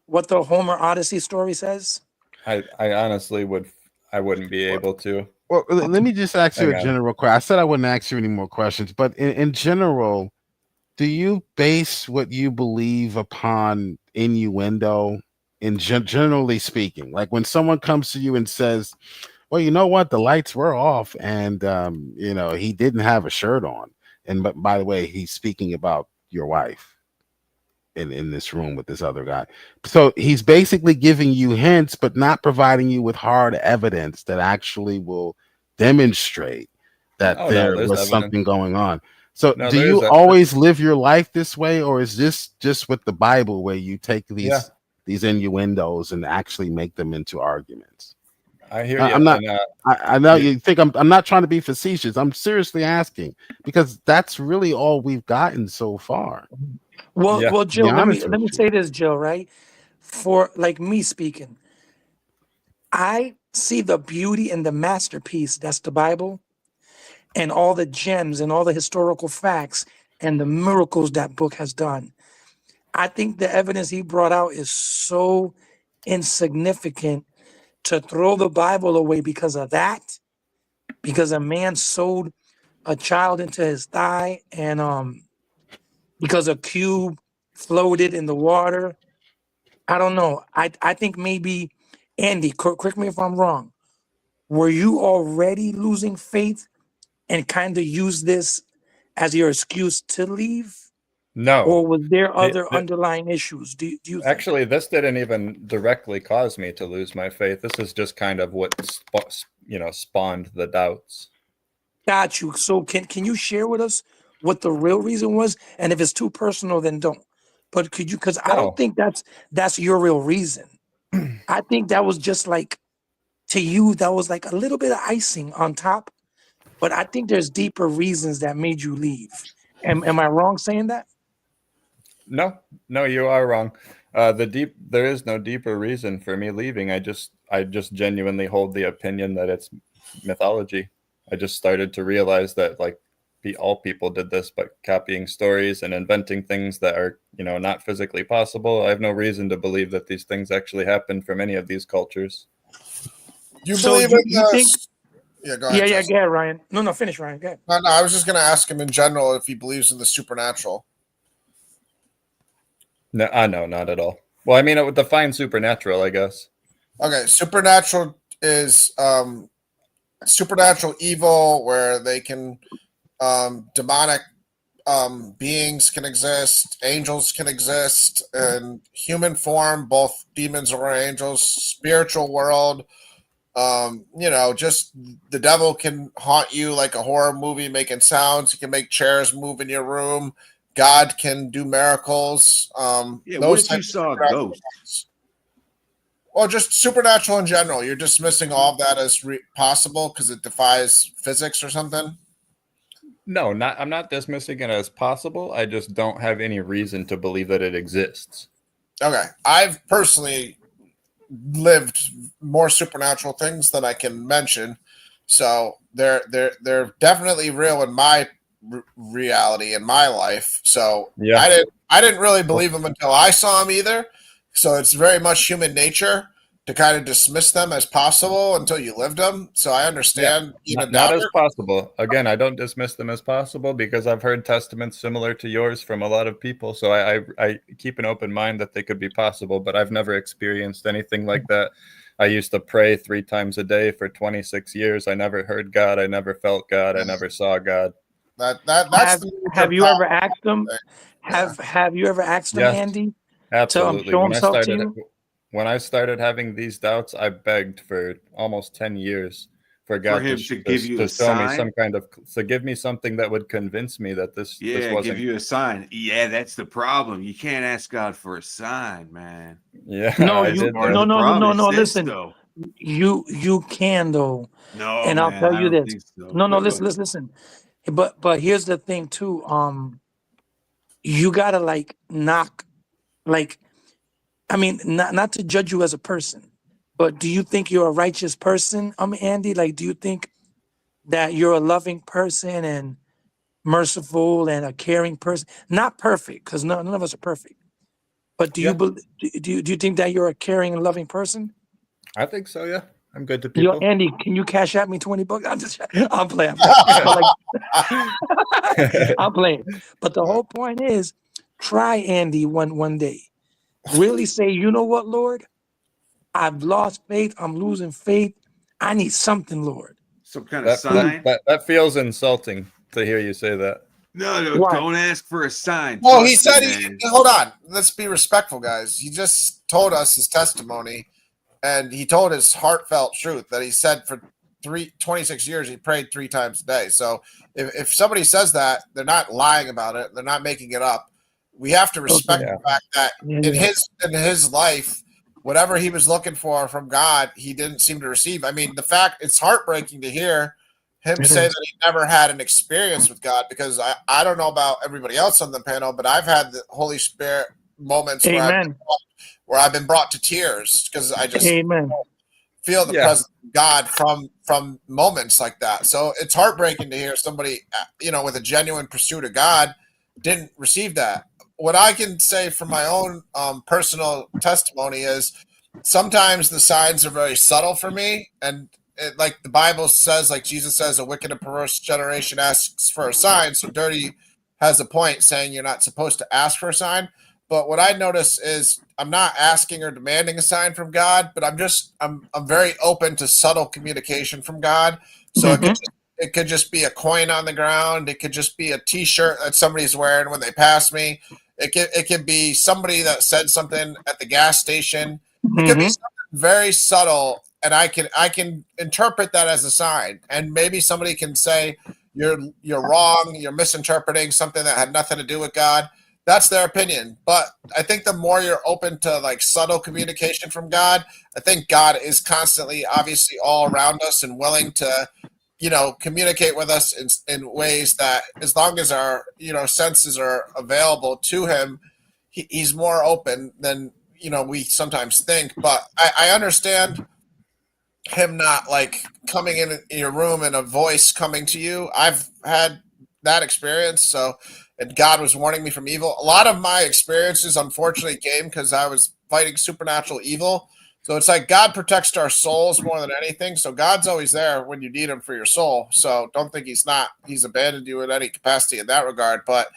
what the Homer Odyssey story says? I honestly wouldn't be able to. Well, let me just ask you Hang a on. general question. I said I wouldn't ask you any more questions, but in general, do you base what you believe upon innuendo? Generally speaking, like when someone comes to you and says, well, you know what, the lights were off and he didn't have a shirt on, and but by the way, he's speaking about your wife in this room with this other guy. So he's basically giving you hints but not providing you with hard evidence that actually will demonstrate that there was evidence. something going on. So No, do there you is always live your life this way, or is this just with the Bible where you take these innuendos and actually make them into arguments? I hear you. I'm not. I know you think I'm not trying to be facetious. I'm seriously asking because that's really all we've gotten so far. Well, Jill, let me with you. say this, Jill, right? For like me speaking, I see the beauty and the masterpiece that's the Bible, and all the gems and all the historical facts and the miracles that book has done. I think the evidence he brought out is so insignificant to throw the Bible away because of that, because a man sewed a child into his thigh and because a cube floated in the water. I don't know. I think maybe, Andy, correct me if I'm wrong. Were you already losing faith and kind of use this as your excuse to leave? No. Or was there other underlying issues? Do you think? Actually, this didn't even directly cause me to lose my faith. This is just kind of what spawned the doubts. Got you. So can you share with us what the real reason was? And if it's too personal, then don't. But could you? Because I don't think that's your real reason. I think that was just like, to you, that was like a little bit of icing on top. But I think there's deeper reasons that made you leave. Am I wrong saying that? No, you are wrong. There is no deeper reason for me leaving. I just genuinely hold the opinion that it's mythology. I just started to realize that all people did this, but copying stories and inventing things that are, not physically possible. I have no reason to believe that these things actually happened from any of these cultures. You So believe you think? Yeah, go ahead. Yeah, go ahead, Ryan. No, finish, Ryan. Go ahead. No, I was just going to ask him in general if he believes in the supernatural. No, I know, not at all. Well, I mean, it would define supernatural, I guess. Okay, supernatural is supernatural evil where they can demonic beings can exist, angels can exist in human form, both demons or angels, spiritual world. Just the devil can haunt you like a horror movie, making sounds. He can make chairs move in your room. God can do miracles. Yeah, Those what if you types of saw a supernatural ghost? things. Well, just supernatural in general. You're dismissing all of that as possible because it defies physics or something. No, not. I'm not dismissing it as possible. I just don't have any reason to believe that it exists. Okay, I've personally lived more supernatural things than I can mention, so they're definitely real in my reality in my life. So Yeah. I didn't really believe them until I saw them either. So it's very much human nature to kind of dismiss them as possible until you lived them. So I understand Not as possible. Again, I don't dismiss them as possible because I've heard testaments similar to yours from a lot of people. So I keep an open mind that they could be possible, but I've never experienced anything like that. I used to pray 3 times a day for 26 years. I never heard God. I never felt God. I never saw God. That's have you ever asked them? Have you ever asked them, Yes, Andy? absolutely. Show himself to you? When I started having these doubts, I begged for almost 10 years for God him to give you to a show me sign? some kind of, to give me something that would convince me that this wasn't. Give you a sign. Yeah, that's the problem. You can't ask God for a sign, man. Yeah, No, I did. no. Listen, you can though. No, and I'll man, tell I you don't this. think so. No, Go ahead. listen. But here's the thing too. You gotta knock, I mean, not to judge you as a person, but do you think you're a righteous person, Andy? Do you think that you're a loving person and merciful and a caring person? Not perfect, because none of us are perfect. But do you think that you're a caring and loving person? I think so. Yeah, I'm good to people. Andy, can you cash out me $20? I'm playing. I'm playing. But the whole point is, try Andy one day. Really say, you know what, Lord? I've lost faith. I'm losing faith. I need something, Lord. Some kind of sign? That feels insulting to hear you say that. No, Why? don't ask for a sign. Well, he said hold on. Let's be respectful, guys. He just told us his testimony, and he told his heartfelt truth that he said for 26 years he prayed 3 times a day. So if somebody says that, they're not lying about it. They're not making it up. We have to respect the fact that in his life, whatever he was looking for from God, he didn't seem to receive. I mean, it's heartbreaking to hear him say that he never had an experience with God, because I don't know about everybody else on the panel, but I've had the Holy Spirit moments where I've been brought to tears because I just feel the presence of God from moments like that. So it's heartbreaking to hear somebody, with a genuine pursuit of God didn't receive that. What I can say from my own personal testimony is sometimes the signs are very subtle for me. And like the Bible says, like Jesus says, a wicked and perverse generation asks for a sign. So Dirty has a point saying you're not supposed to ask for a sign. But what I notice is I'm not asking or demanding a sign from God, but I'm very open to subtle communication from God. So it could just be a coin on the ground. It could just be a T-shirt that somebody's wearing when they pass me. It could be somebody that said something at the gas station. It could be something very subtle, and I can interpret that as a sign. And maybe somebody can say you're wrong, you're misinterpreting something that had nothing to do with God. That's their opinion. But I think the more you're open to subtle communication from God, I think God is constantly, obviously, all around us and willing to communicate with us in ways that, as long as our senses are available to him, he's more open than we sometimes think. But I understand him not coming in your room and a voice coming to you. I've had that experience. So, and God was warning me from evil. A lot of my experiences unfortunately came because I was fighting supernatural evil. So it's like God protects our souls more than anything. So God's always there when you need him for your soul. So don't think he's abandoned you in any capacity in that regard. But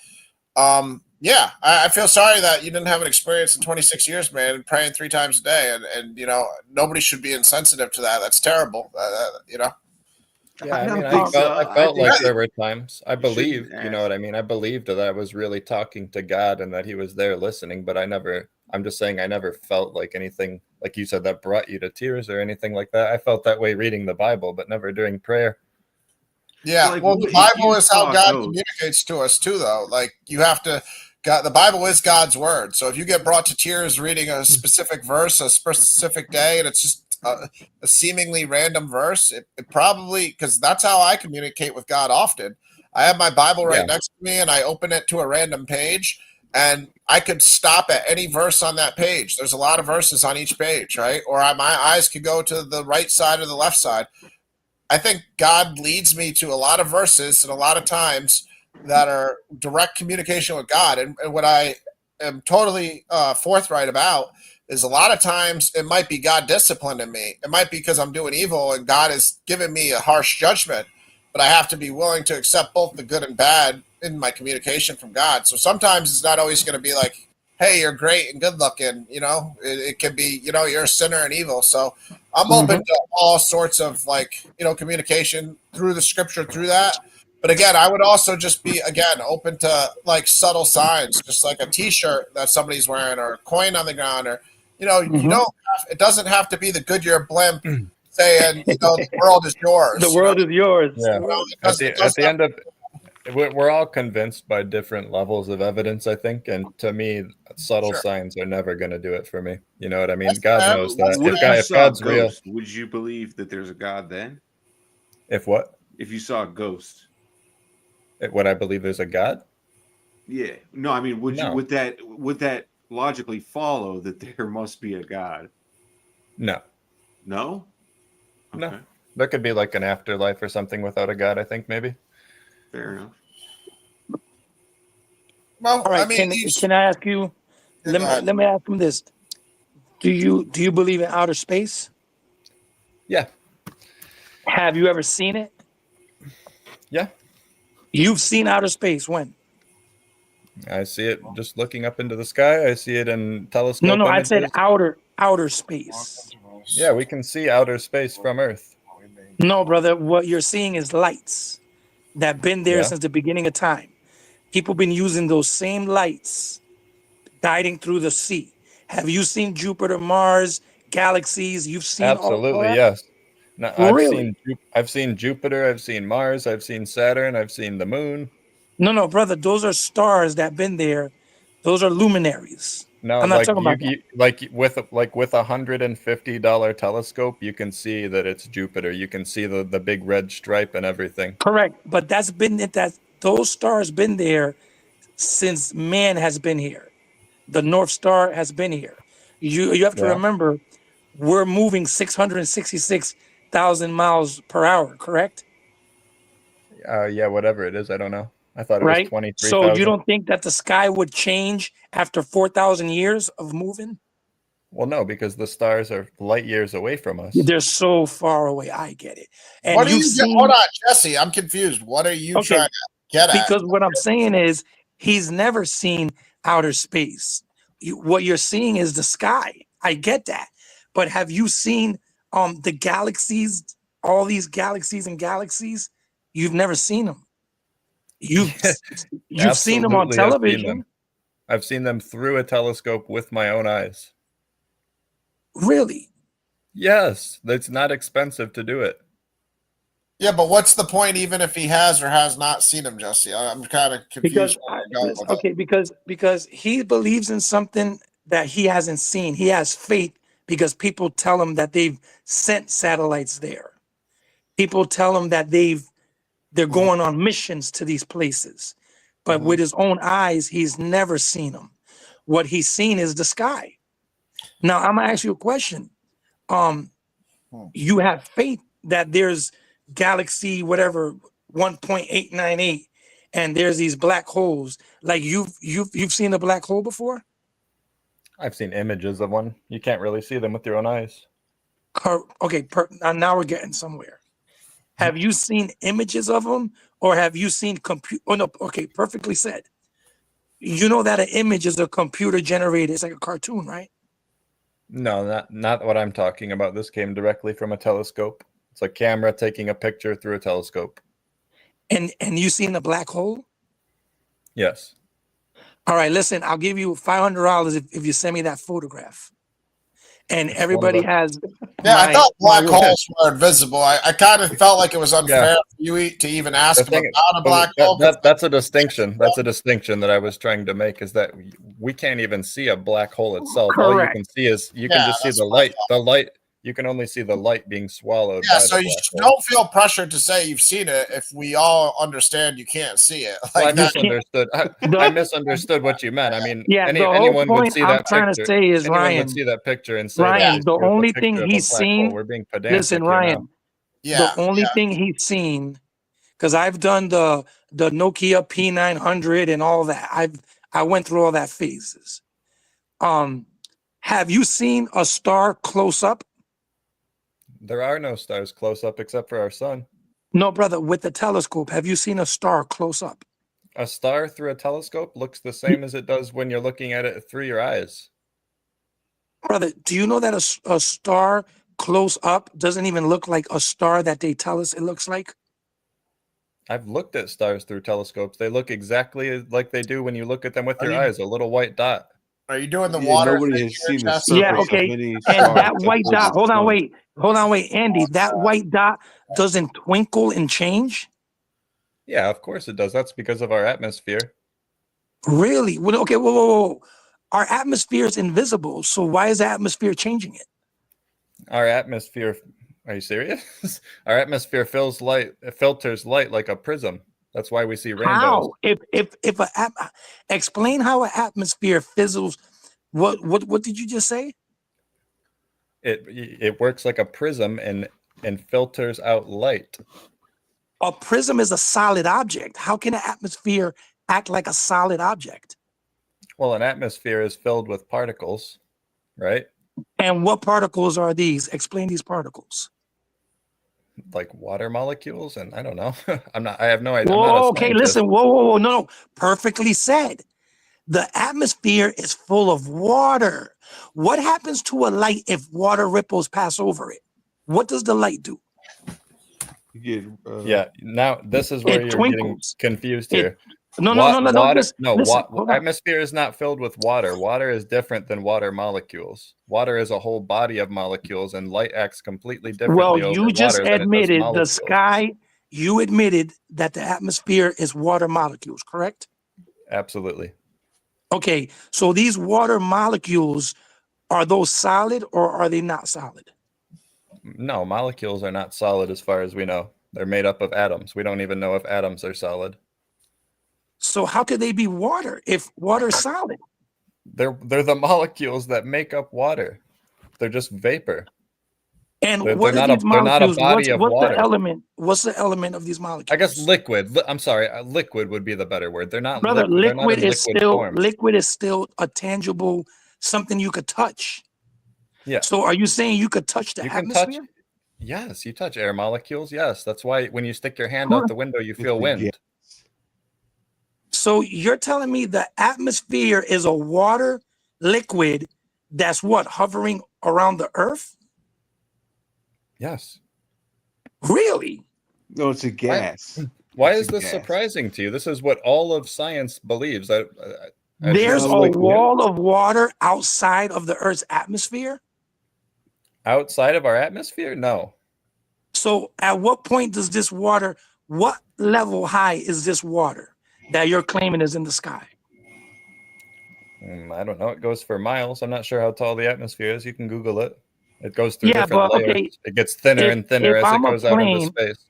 Yeah, I feel sorry that you didn't have an experience in 26 years, man, and praying 3 times a day, and nobody should be insensitive to that. That's terrible. Yeah, I I mean, don't think so. I I felt like think there were times I you shouldn't believed, you know ask. what I mean? I believed that I was really talking to God and that he was there listening, but I'm just saying I never felt like anything, like you said, that brought you to tears or anything like that. I felt that way reading the Bible, but never during prayer. Yeah, Like, well, the if you Bible is how saw God ghosts, communicates to us too, though. Like you have to, God, the Bible is God's word. So if you get brought to tears reading a specific verse, a specific day, and it's just a seemingly random verse, it probably because that's how I communicate with God often. I have my Bible right Yeah. next to me, and I open it to a random page, and I could stop at any verse on that page. There's a lot of verses on each page, right? Or my eyes could go to the right side or the left side. I think God leads me to a lot of verses and a lot of times that are direct communication with God. And what I am totally forthright about is a lot of times it might be God disciplining me. It might be because I'm doing evil and God is giving me a harsh judgment, but I have to be willing to accept both the good and bad in my communication from God. So sometimes it's not always going to be like, hey, you're great and good looking. It can be, you're a sinner and evil. So I'm open to all sorts of communication through the scripture through that. But again, I would also just be open to like subtle signs, just like a T-shirt that somebody's wearing or a coin on the ground, or it doesn't have to be the Goodyear blimp saying the world is yours. The world is yours. Yeah. It At the end of we're all convinced by different levels of evidence, I think, and to me, subtle Sure. signs are never going to do it for me. You know what I mean? That's God fair. knows that. what if you If saw God's a real, ghost? Would you believe that there's a God then? if what? If you saw a ghost, Would I believe there's a God? yeah. No, I mean, would you? No. Would that logically follow that there must be a God? No, No. No. Okay, there could be like an afterlife or something without a God. I think maybe. fair enough. Well, All right. I mean, Can I ask you? Yeah, Let go me ahead. let me ask him this. Do you believe in outer space? Yeah, Have you ever seen it? yeah. You've seen outer space when? I see it just looking up into the sky. I see it in telescope No, I images. said outer space. Yeah, we can see outer space from Earth. No, brother, what you're seeing is lights that been there Yeah. since the beginning of time. People been using those same lights guiding through the sea. Have you seen Jupiter, Mars, galaxies? You've seen all Absolutely, that? yes. No, Really? I've seen Jupiter, I've seen Mars, I've seen Saturn, I've seen the moon. No, brother, those are stars that been there. Those are luminaries. No, I'm not like talking about that. like with $150 telescope, you can see that it's Jupiter. You can see the big red stripe and everything. Correct, but those stars been there since man has been here. The North Star has been here. You have to Yeah. remember, we're moving 666,000 miles per hour, correct? Yeah, whatever it is, I don't know. I thought it was Right. 23,000. So you don't think that the sky would change after 4,000 years of moving? Well, no, because the stars are light years away from us. They're so far away. I get it. And what are you've you seen, hold on, Jesse? I'm confused. What are you Okay, trying to get at? because what I'm saying is he's never seen outer space. What you're seeing is the sky. I get that. But have you seen the galaxies, all these galaxies and galaxies? You've never seen them. You've seen them on Absolutely, I've seen television. them. I've seen them through a telescope with my own eyes. Really? Yes, it's not expensive to do it. Yeah, but what's the point even if he has or has not seen him, Jesse? I'm kind of confused. Because he believes in something that he hasn't seen. He has faith because people tell him that they've sent satellites there. People tell him that they're going on missions to these places. But with his own eyes, he's never seen them. What he's seen is the sky. Now, I'm gonna ask you a question. You have faith that there's galaxy whatever 1.898 and there's these black holes. Like you've seen a black hole before? I've seen images of one. You can't really see them with your own eyes. Okay, now we're getting somewhere. Have you seen images of them, or have you seen Oh no, okay, perfectly said. you know that an image is a computer generated. It's like a cartoon, right? No, not what I'm talking about. This came directly from a telescope. It's a camera taking a picture through a telescope. And you seen a black hole? Yes. All right, listen, I'll give you $500 if you send me that photograph. And It's everybody one of has. Yeah, I thought black my- holes were invisible. I kind of felt like it was unfair for you to even ask The him thing- about a black hole. That's a distinction. That's a distinction that I was trying to make, is that we can't even see a black hole itself. All you Correct. can see is can just see that's the what I light. The light. You can only see the light being swallowed Yeah, by so the you black hole. don't feel pressured to say you've seen it if we all understand you can't see it. Well, I Like that. misunderstood. I misunderstood what you meant. I mean, Yeah, the whole anyone would point see I'm that trying picture. to say is, Anyone Ryan, would see that picture and say, Ryan, that is the just a only picture thing of a he's black seen. hole. We're being pedantic Listen, here now. Ryan, Yeah, the only thing he's seen, because I've done the Nokia P900 and all that. I went through all that phases. Have you seen a star close up? There are no stars close up except for our sun. No, brother, with the telescope, have you seen a star close up? A star through a telescope looks the same as it does when you're looking at it through your eyes. Brother, do you know that a star close up doesn't even look like a star that they tell us it looks like? I've looked at stars through telescopes. They look exactly like they do when you look at them with Are your you- eyes, a little white dot. are you doing the Yeah, water? nobody thing has here, seen the Jess? surface Yeah, of okay. any And star that except white for dot, the hold on, sun. wait, Andy, that white dot doesn't twinkle and change? Yeah, of course it does. That's because of our atmosphere. Really? Well, okay, whoa. Our atmosphere is invisible, so why is the atmosphere changing it? Our atmosphere, are you serious? Our atmosphere filters light like a prism. That's why we see rainbows. How? If explain how an atmosphere fizzles. What did you just say? It works like a prism and filters out light. A prism is a solid object. How can an atmosphere act like a solid object? Well, an atmosphere is filled with particles, right? And what particles are these? Explain these particles. Like water molecules, and I don't know. I have no idea. I'm not Whoa, a okay, scientist. listen. Whoa. No. Perfectly said. The atmosphere is full of water. What happens to a light if water ripples pass over it? What does the light do? You get, Yeah, now this is where It you're getting twinkles. confused It- here. No. Water, Listen, hold on. atmosphere is not filled with water. Water is different than water molecules. Water is a whole body of molecules, and light acts completely differently Well, over you just water than it does admitted the molecules. sky. You admitted that the atmosphere is water molecules, correct? Absolutely. Okay, so these water molecules, are those solid or are they not solid? No, molecules are not solid as far as we know. They're made up of atoms. We don't even know if atoms are solid. So how could they be water if water is solid? They're the molecules that make up water. They're just vapor. And They're what are not a- these they're not a molecules? body of What's water. the element? What's the element of these molecules? I guess liquid. I'm sorry, liquid would be the better word. They're not. Brother, they're not liquid in is still form. liquid is still a tangible something you could touch. Yeah. So are you saying you could touch the You can touch. atmosphere? Yes, you touch air molecules. Yes, that's why when you stick your hand out the window, you feel wind. Yeah. So you're telling me the atmosphere is a water liquid that's what, hovering around the earth? Yes. Really? No, it's a gas. Why It's is a this gas. surprising to you? This is what all of science believes. I There's just a like wall of water outside of the Earth's atmosphere. outside of our atmosphere? No. So at what point does this water, what level high is this water that you're claiming is in the sky? I don't know. It goes for miles. I'm not sure how tall the atmosphere is. You can Google it. It goes through Yeah, different but, layers. okay, It gets thinner if- and thinner if as it I'm a goes out into plane- space.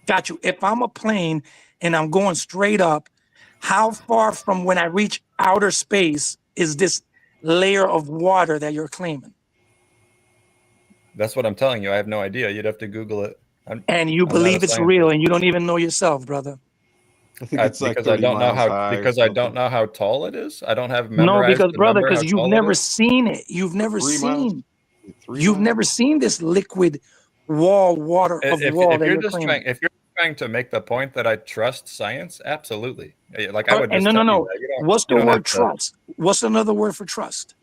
Got you. If I'm a plane and I'm going straight up, how far from when I reach outer space is this layer of water that you're claiming? That's what I'm telling you. I have no idea. You'd have to Google it. And you I'm not believe a it's scientist. real and you don't even know yourself, brother. I think it's like because I 30 don't know miles how high or because I don't something. know how tall it is. I don't have No, memorized because the brother, number, because how you've tall it never is. seen it. You've never 3 miles? seen. 3 You've miles? never seen this liquid wall water of If wall that you're you're just claiming. trying, if you're trying to make the point that I trust science? Absolutely. Like I would And just no, tell no, you no. that. You What's the don't have word to- trust? What's another word for trust?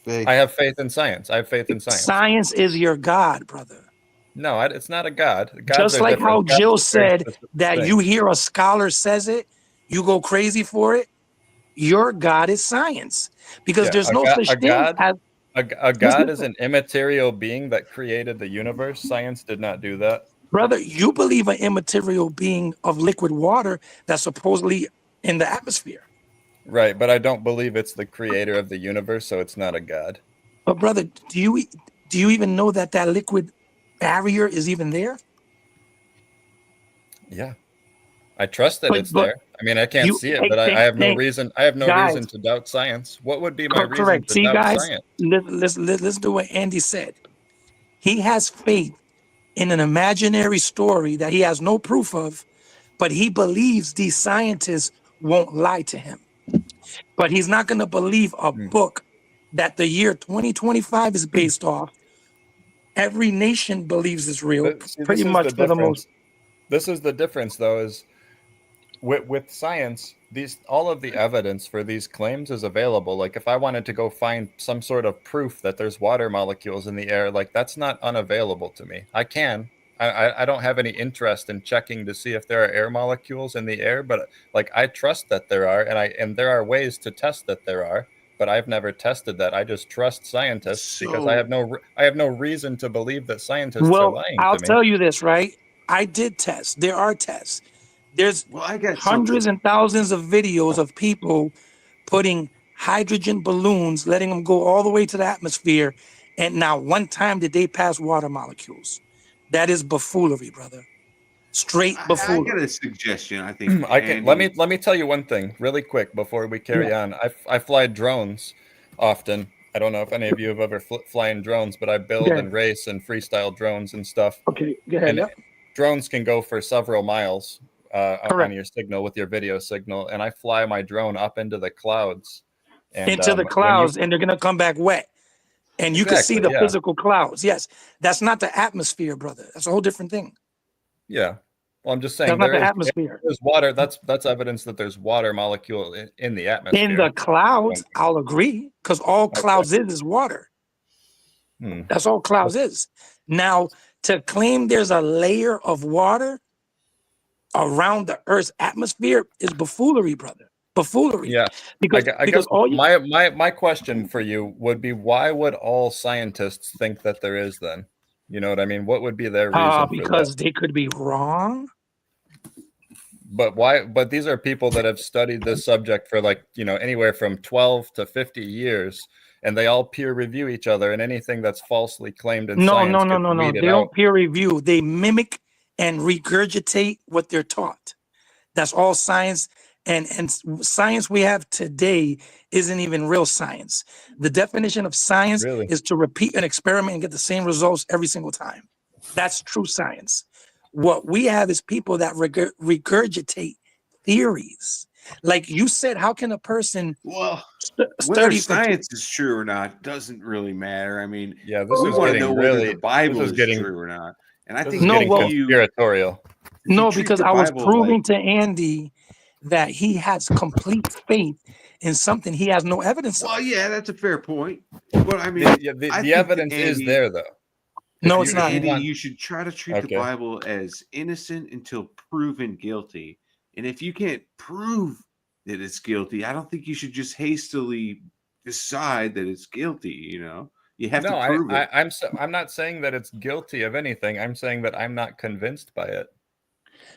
Faith. I have faith in science. I have faith in science. Science is your God, brother. No, it's not a god. Gods Just are like different. how Gods Jill are very said specific that things. you hear a scholar says it, you go crazy for it. Your God is science, because Yeah, there's no such a thing god. as A god is an immaterial being that created the universe. Science did not do that. brother. You believe an immaterial being of liquid water that's supposedly in the atmosphere. Right, but I don't believe it's the creator of the universe, so it's not a god. But brother, do you even know that that liquid barrier is even there? Yeah. I trust that But- it's but there. I mean, I can't you- see it, hey, but I have no hey, reason. I have no guys. reason to doubt science. What would be my reason Correct. to See, doubt guys, science? let's do what Andy said. He has faith in an imaginary story that he has no proof of, but he believes these scientists won't lie to him. But he's not going to believe a book that the year 2025 is based off. Every nation believes is real, But see, pretty this is much the for the most. difference. This is the difference, though, is with science, all of the evidence for these claims is available. Like if I wanted to go find some sort of proof that there's water molecules in the air, like that's not unavailable to me. I can. I don't have any interest in checking to see if there are air molecules in the air, but like I trust that there are, and there are ways to test that there are, but I've never tested that. I just trust scientists because I have no reason to believe that scientists are Well, lying I'll to me. tell you this, right? I did test. There are tests. There's Well, I got hundreds and thousands of videos of people putting hydrogen balloons, letting them go all the way to the atmosphere, and not one time did they pass water molecules. That is buffoonery, brother. Straight I buffoonery. got a suggestion. I think I can let me tell you one thing really quick before we carry on. I fly drones often. I don't know if any of you have ever flying drones, but I build Yeah. and race and freestyle drones and stuff. Okay, go ahead. And Yep. drones can go for several miles on Correct. your signal with your video signal, and I fly my drone up into the clouds. And, Into the clouds, and they're gonna come back wet. And you can see Exactly, the yeah. physical clouds. Yes, that's not the atmosphere, brother. That's a whole different thing. Yeah. Well, I'm just saying That's not there the is atmosphere. there's water. That's evidence that there's water molecule in the atmosphere. In the clouds, I'll agree, because all clouds is water. Hmm. That's all clouds is. Now, to claim there's a layer of water around the Earth's atmosphere is buffoonery, brother. Buffoonery. Yeah. Because I guess all you, my question for you would be, why would all scientists think that there is then? You know what I mean? What would be their reason for because that? they could be wrong. But why? But these are people that have studied this subject for like, anywhere from 12 to 50 years, and they all peer review each other, and anything that's falsely claimed in No. science gets They weeded don't out. peer review. They mimic and regurgitate what they're taught. That's all science. And science we have today isn't even real science. The definition of science Really? is to repeat an experiment and get the same results every single time. That's true science. What we have is people that regurgitate theories. Like you said, how can a person whether study for science is true or not doesn't really matter. I mean, Yeah, this we is want to getting know whether really. the Bible this is getting true or not. And I this think is No, getting well- conspiratorial. if you No, treat because the I was Bible proving like- to Andy that he has complete faith in something he has no evidence of. Well, yeah, that's a fair point. But I mean, The I think that evidence is Andy- there though. No, If it's you- not. if you Andy, want- you should try to treat Okay. the Bible as innocent until proven guilty. And if you can't prove that it's guilty, I don't think you should just hastily decide that it's guilty. You have to prove it. I'm not saying that it's guilty of anything. I'm saying that I'm not convinced by it.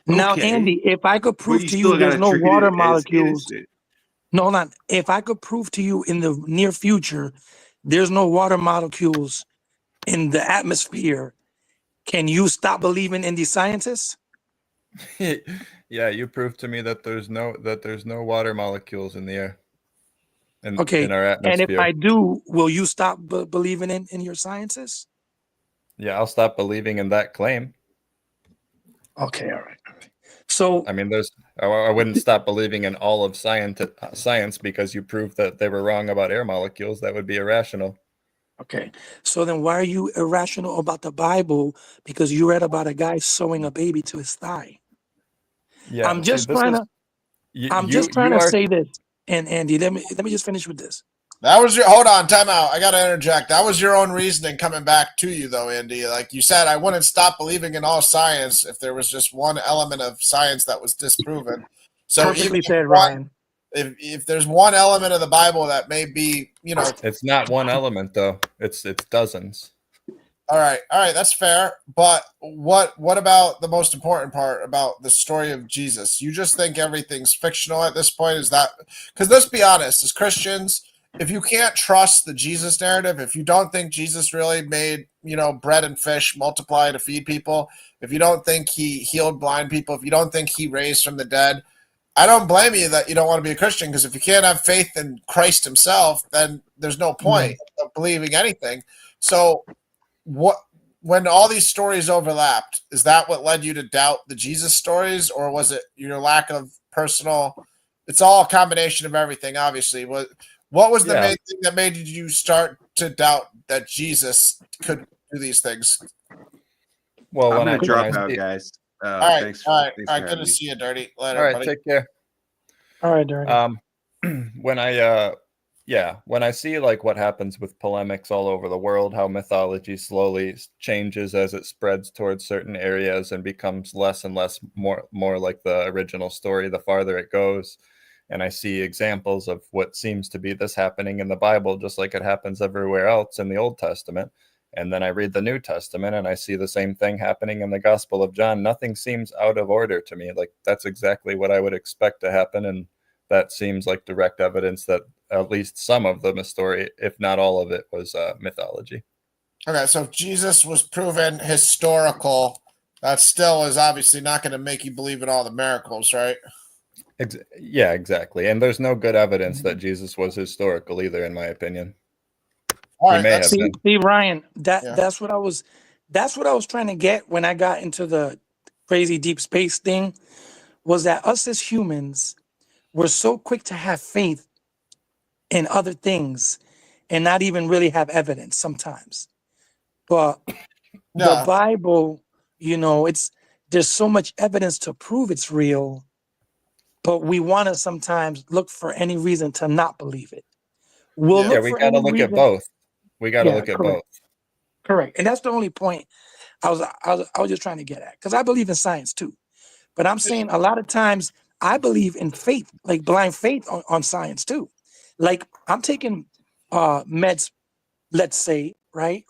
Now, Okay. Andy, if I could But prove you to still you there's gotta no treat water it as molecules. innocent. No, hold on. If I could prove to you in the near future there's no water molecules in the atmosphere, can you stop believing in these scientists? Yeah, you proved to me that there's no water molecules in the air. Okay. In our And atmosphere. if I do, will you stop believing in your scientists? Yeah, I'll stop believing in that claim. Okay, all right. So I mean, I wouldn't stop believing in all of science because you proved that they were wrong about air molecules. That would be irrational. Okay. So then why are you irrational about the Bible? Because you read about a guy sewing a baby to his thigh. Yeah, I'm see, just this trying is to I'm just trying you to are say this. And Andy, let me just finish with this. That was your hold on, time out. I gotta interject. That was your own reasoning coming back to you though, Andy. Like you said, I wouldn't stop believing in all science if there was just one element of science that was disproven. So even Perfectly if said, one, Ryan. if there's one element of the Bible that may be, it's not one element though. It's dozens. all right, that's fair. But what about the most important part about the story of Jesus? You just think everything's fictional at this point? Is that because let's be honest, as Christians, if you can't trust the Jesus narrative, if you don't think Jesus really made, bread and fish multiply to feed people, if you don't think he healed blind people, if you don't think he raised from the dead, I don't blame you that you don't want to be a Christian, because if you can't have faith in Christ himself, then there's no point of believing anything. So what when all these stories overlapped, is that what led you to doubt the Jesus stories, or was it your lack of personal? It's all a combination of everything, obviously. What was the main thing that made you start to doubt that Jesus could do these things? Well, I'm when gonna I drop when I out, see, guys. All right, Thanks all right, for good having to me. see you, Dirty. Later, all right, buddy. take care. All right, Dirty. When I when I see like what happens with polemics all over the world, how mythology slowly changes as it spreads towards certain areas and becomes less and less more like the original story the farther it goes, and I see examples of what seems to be this happening in the Bible just like it happens everywhere else in the Old Testament, and then I read the New Testament and I see the same thing happening in the Gospel of John. Nothing seems out of order to me. Like that's exactly what I would expect to happen, and that seems like direct evidence that at least some of the story, if not all of it, was mythology. Okay, so if Jesus was proven historical, that still is obviously not going to make you believe in all the miracles, right? Yeah, exactly. And there's no good evidence that Jesus was historical either, in my opinion. All He right, may have See, been. Ryan, Yeah. that's what I was trying to get when I got into the crazy deep space thing, was that us as humans were so quick to have faith in other things and not even really have evidence sometimes. But the Yeah. Bible, there's so much evidence to prove it's real, but we want to sometimes look for any reason to not believe it. We'll Yeah. Yeah, look we for got to any look at reason. both. We got to Yeah, look at correct. both. Correct. And that's the only point I was just trying to get at, because I believe in science too. But I'm saying a lot of times I believe in faith, like blind faith on science too. Like I'm taking meds, let's say, right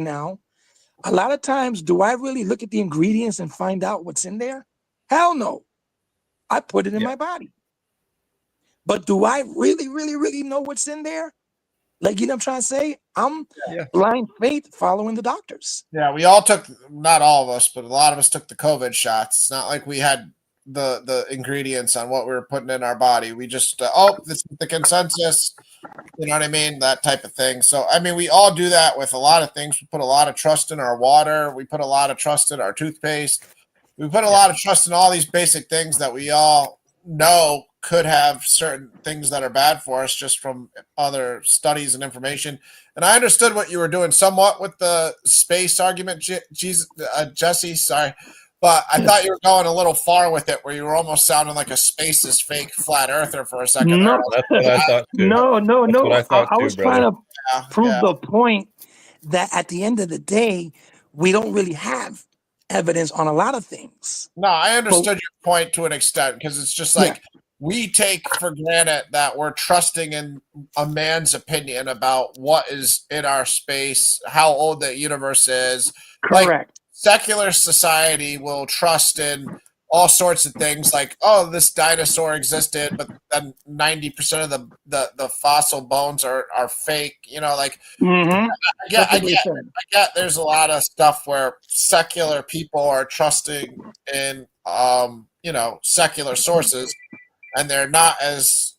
now. A lot of times, do I really look at the ingredients and find out what's in there? Hell no. I put it in Yeah. my body. But do I really, really, really know what's in there? Like, what I'm trying to say? I'm blind faith following the doctors. Yeah, we all took, not all of us, but a lot of us took the COVID shots. It's not like we had the ingredients on what we were putting in our body. We just, this is the consensus. You know what I mean? That type of thing. So, I mean, we all do that with a lot of things. We put a lot of trust in our water. We put a lot of trust in our toothpaste. We put a lot of trust in all these basic things that we all know could have certain things that are bad for us just from other studies and information. And I understood what you were doing somewhat with the space argument, Jesse. Sorry. But I thought you were going a little far with it, where you were almost sounding like a space is fake flat earther for a second. No, That's what I thought too. no. That's what I thought I too, was brother. trying to prove the point that at the end of the day, we don't really have evidence on a lot of things. No, I understood your point to an extent, because it's just like we take for granted that we're trusting in a man's opinion about what is in our space, how old the universe is. Correct. Like secular society will trust in all sorts of things, like, oh, this dinosaur existed, but then 90% of the fossil bones are fake. Like I get there's a lot of stuff where secular people are trusting in secular sources, and they're not as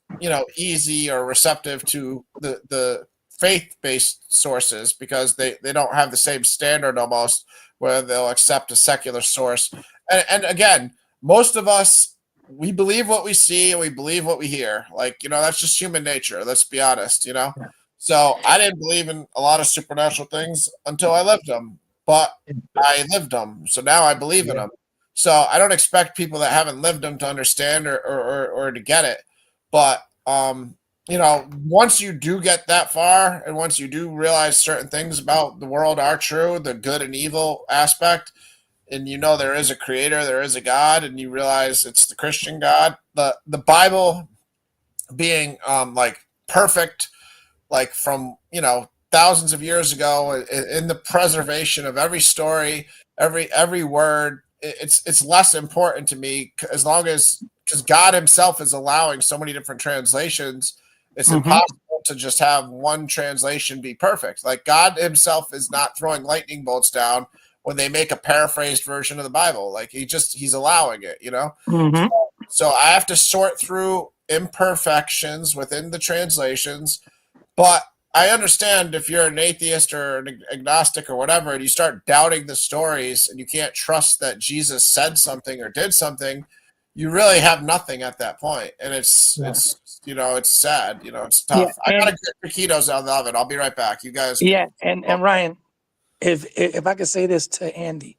easy or receptive to the faith-based sources, because they don't have the same standard almost, where they'll accept a secular source. And again, most of us, we believe what we see and we believe what we hear. Like, that's just human nature. Let's be honest, So I didn't believe in a lot of supernatural things until I lived them, but I lived them. So now I believe in them. So I don't expect people that haven't lived them to understand or to get it. But, once you do get that far and once you do realize certain things about the world are true, the good and evil aspect, and there is a creator, there is a God, and you realize it's the Christian God, the Bible being like perfect, like from thousands of years ago, in the preservation of every story, every word. It's less important to me as long as because God Himself is allowing so many different translations. It's impossible to just have one translation be perfect. Like God Himself is not throwing lightning bolts down when they make a paraphrased version of the Bible. Like He's allowing it. So I have to sort through imperfections within the translations, but I understand if you're an atheist or an agnostic or whatever, and you start doubting the stories and you can't trust that Jesus said something or did something, you really have nothing at that point. And it's sad. It's tough. Yeah, I gotta get taquitos out of the oven. I'll be right back. You guys. yeah, and Ryan, if I could say this to Andy,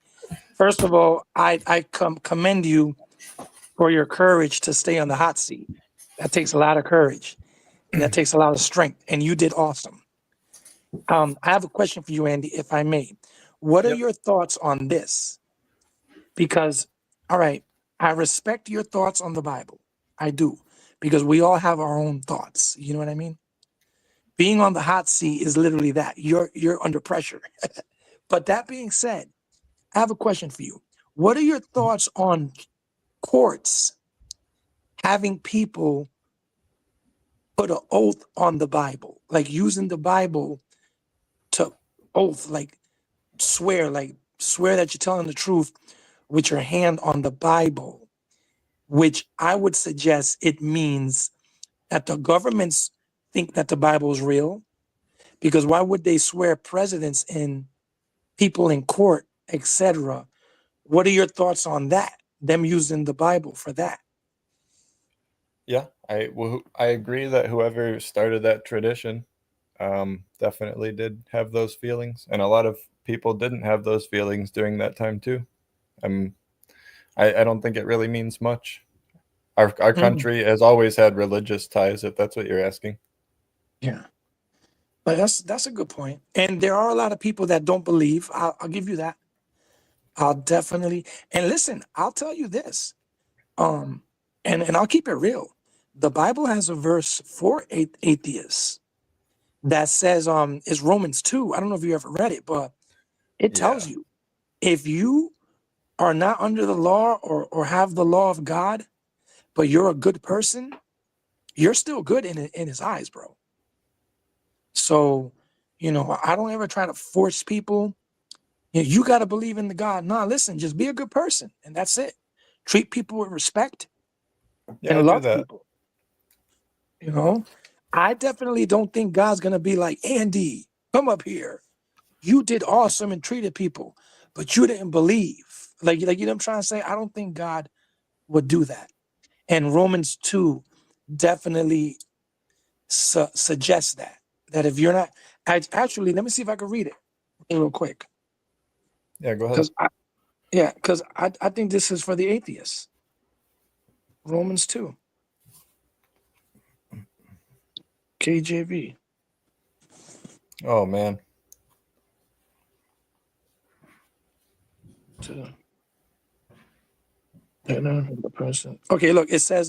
first of all, I commend you for your courage to stay on the hot seat. That takes a lot of courage, and that takes a lot of strength, and you did awesome. I have a question for you, Andy, if I may. What are your thoughts on this? Because, all right, I respect your thoughts on the Bible. I do, because we all have our own thoughts. You know what I mean? Being on the hot seat is literally that. You're under pressure. But that being said, I have a question for you. What are your thoughts on courts having people put an oath on the Bible, like using the Bible to oath, like swear that you're telling the truth with your hand on the Bible, which I would suggest it means that the governments think that the Bible is real, because why would they swear presidents and people in court, etc.? What are your thoughts on that? Them using the Bible for that? Yeah, I agree that whoever started that tradition definitely did have those feelings, and a lot of people didn't have those feelings during that time too. I don't think it really means much. Our country has always had religious ties, if that's what you're asking. Yeah, but that's a good point. And there are a lot of people that don't believe. I'll give you that. I'll definitely. And listen, I'll tell you this. And I'll keep it real. The Bible has a verse for atheists that says it's Romans 2. I don't know if you ever read it, but it tells you if you are not under the law or have the law of God, but you're a good person, you're still good in His eyes, bro. So, I don't ever try to force people. You got to believe in the God. No, listen, just be a good person, and that's it. Treat people with respect and love people. I definitely don't think God's gonna be like, Andy, come up here. You did awesome and treated people, but you didn't believe. Like you know what I'm trying to say? I don't think God would do that. And Romans 2 definitely suggests that if you're not, actually, let me see if I can read it real quick. Yeah, go ahead. Because I think this is for the atheists. Romans 2. KJV. Oh man. Okay, look, it says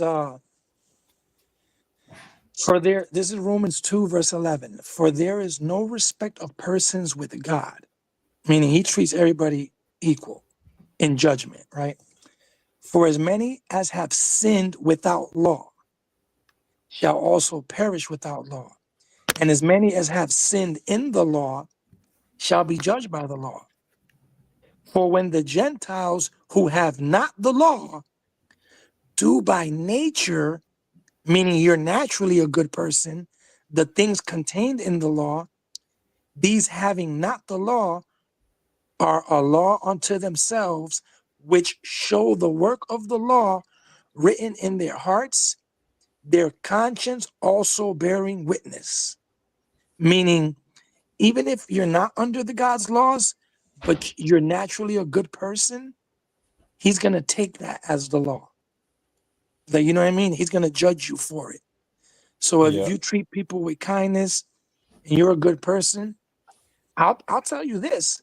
this is Romans 2 verse 11. For there is no respect of persons with God, meaning He treats everybody equal in judgment, right? For as many as have sinned without law shall also perish without law. And as many as have sinned in the law shall be judged by the law. For when the Gentiles who have not the law do by nature, meaning you're naturally a good person, the things contained in the law, these having not the law are a law unto themselves, which show the work of the law written in their hearts, their conscience also bearing witness. meaning even if you're not under the God's laws, but you're naturally a good person, he's going to take that as the law. Like, you know what I mean? He's going to judge you for it. So if Yeah. you treat people with kindness and you're a good person, I'll tell you this.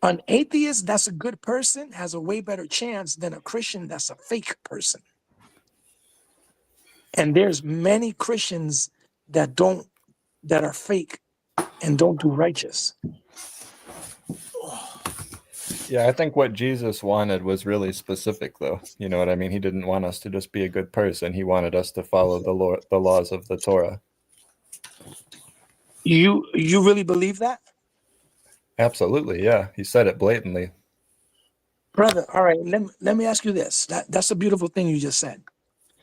An atheist that's a good person has a way better chance than a Christian that's a fake person. And there's many Christians that are fake and don't do righteous. Yeah, I think what Jesus wanted was really specific, though. You know what I mean? He didn't want us to just be a good person. He wanted us to follow the laws of the Torah. You really believe that? Absolutely, yeah. He said it blatantly. Brother, all right, let me ask you this. That's a beautiful thing you just said.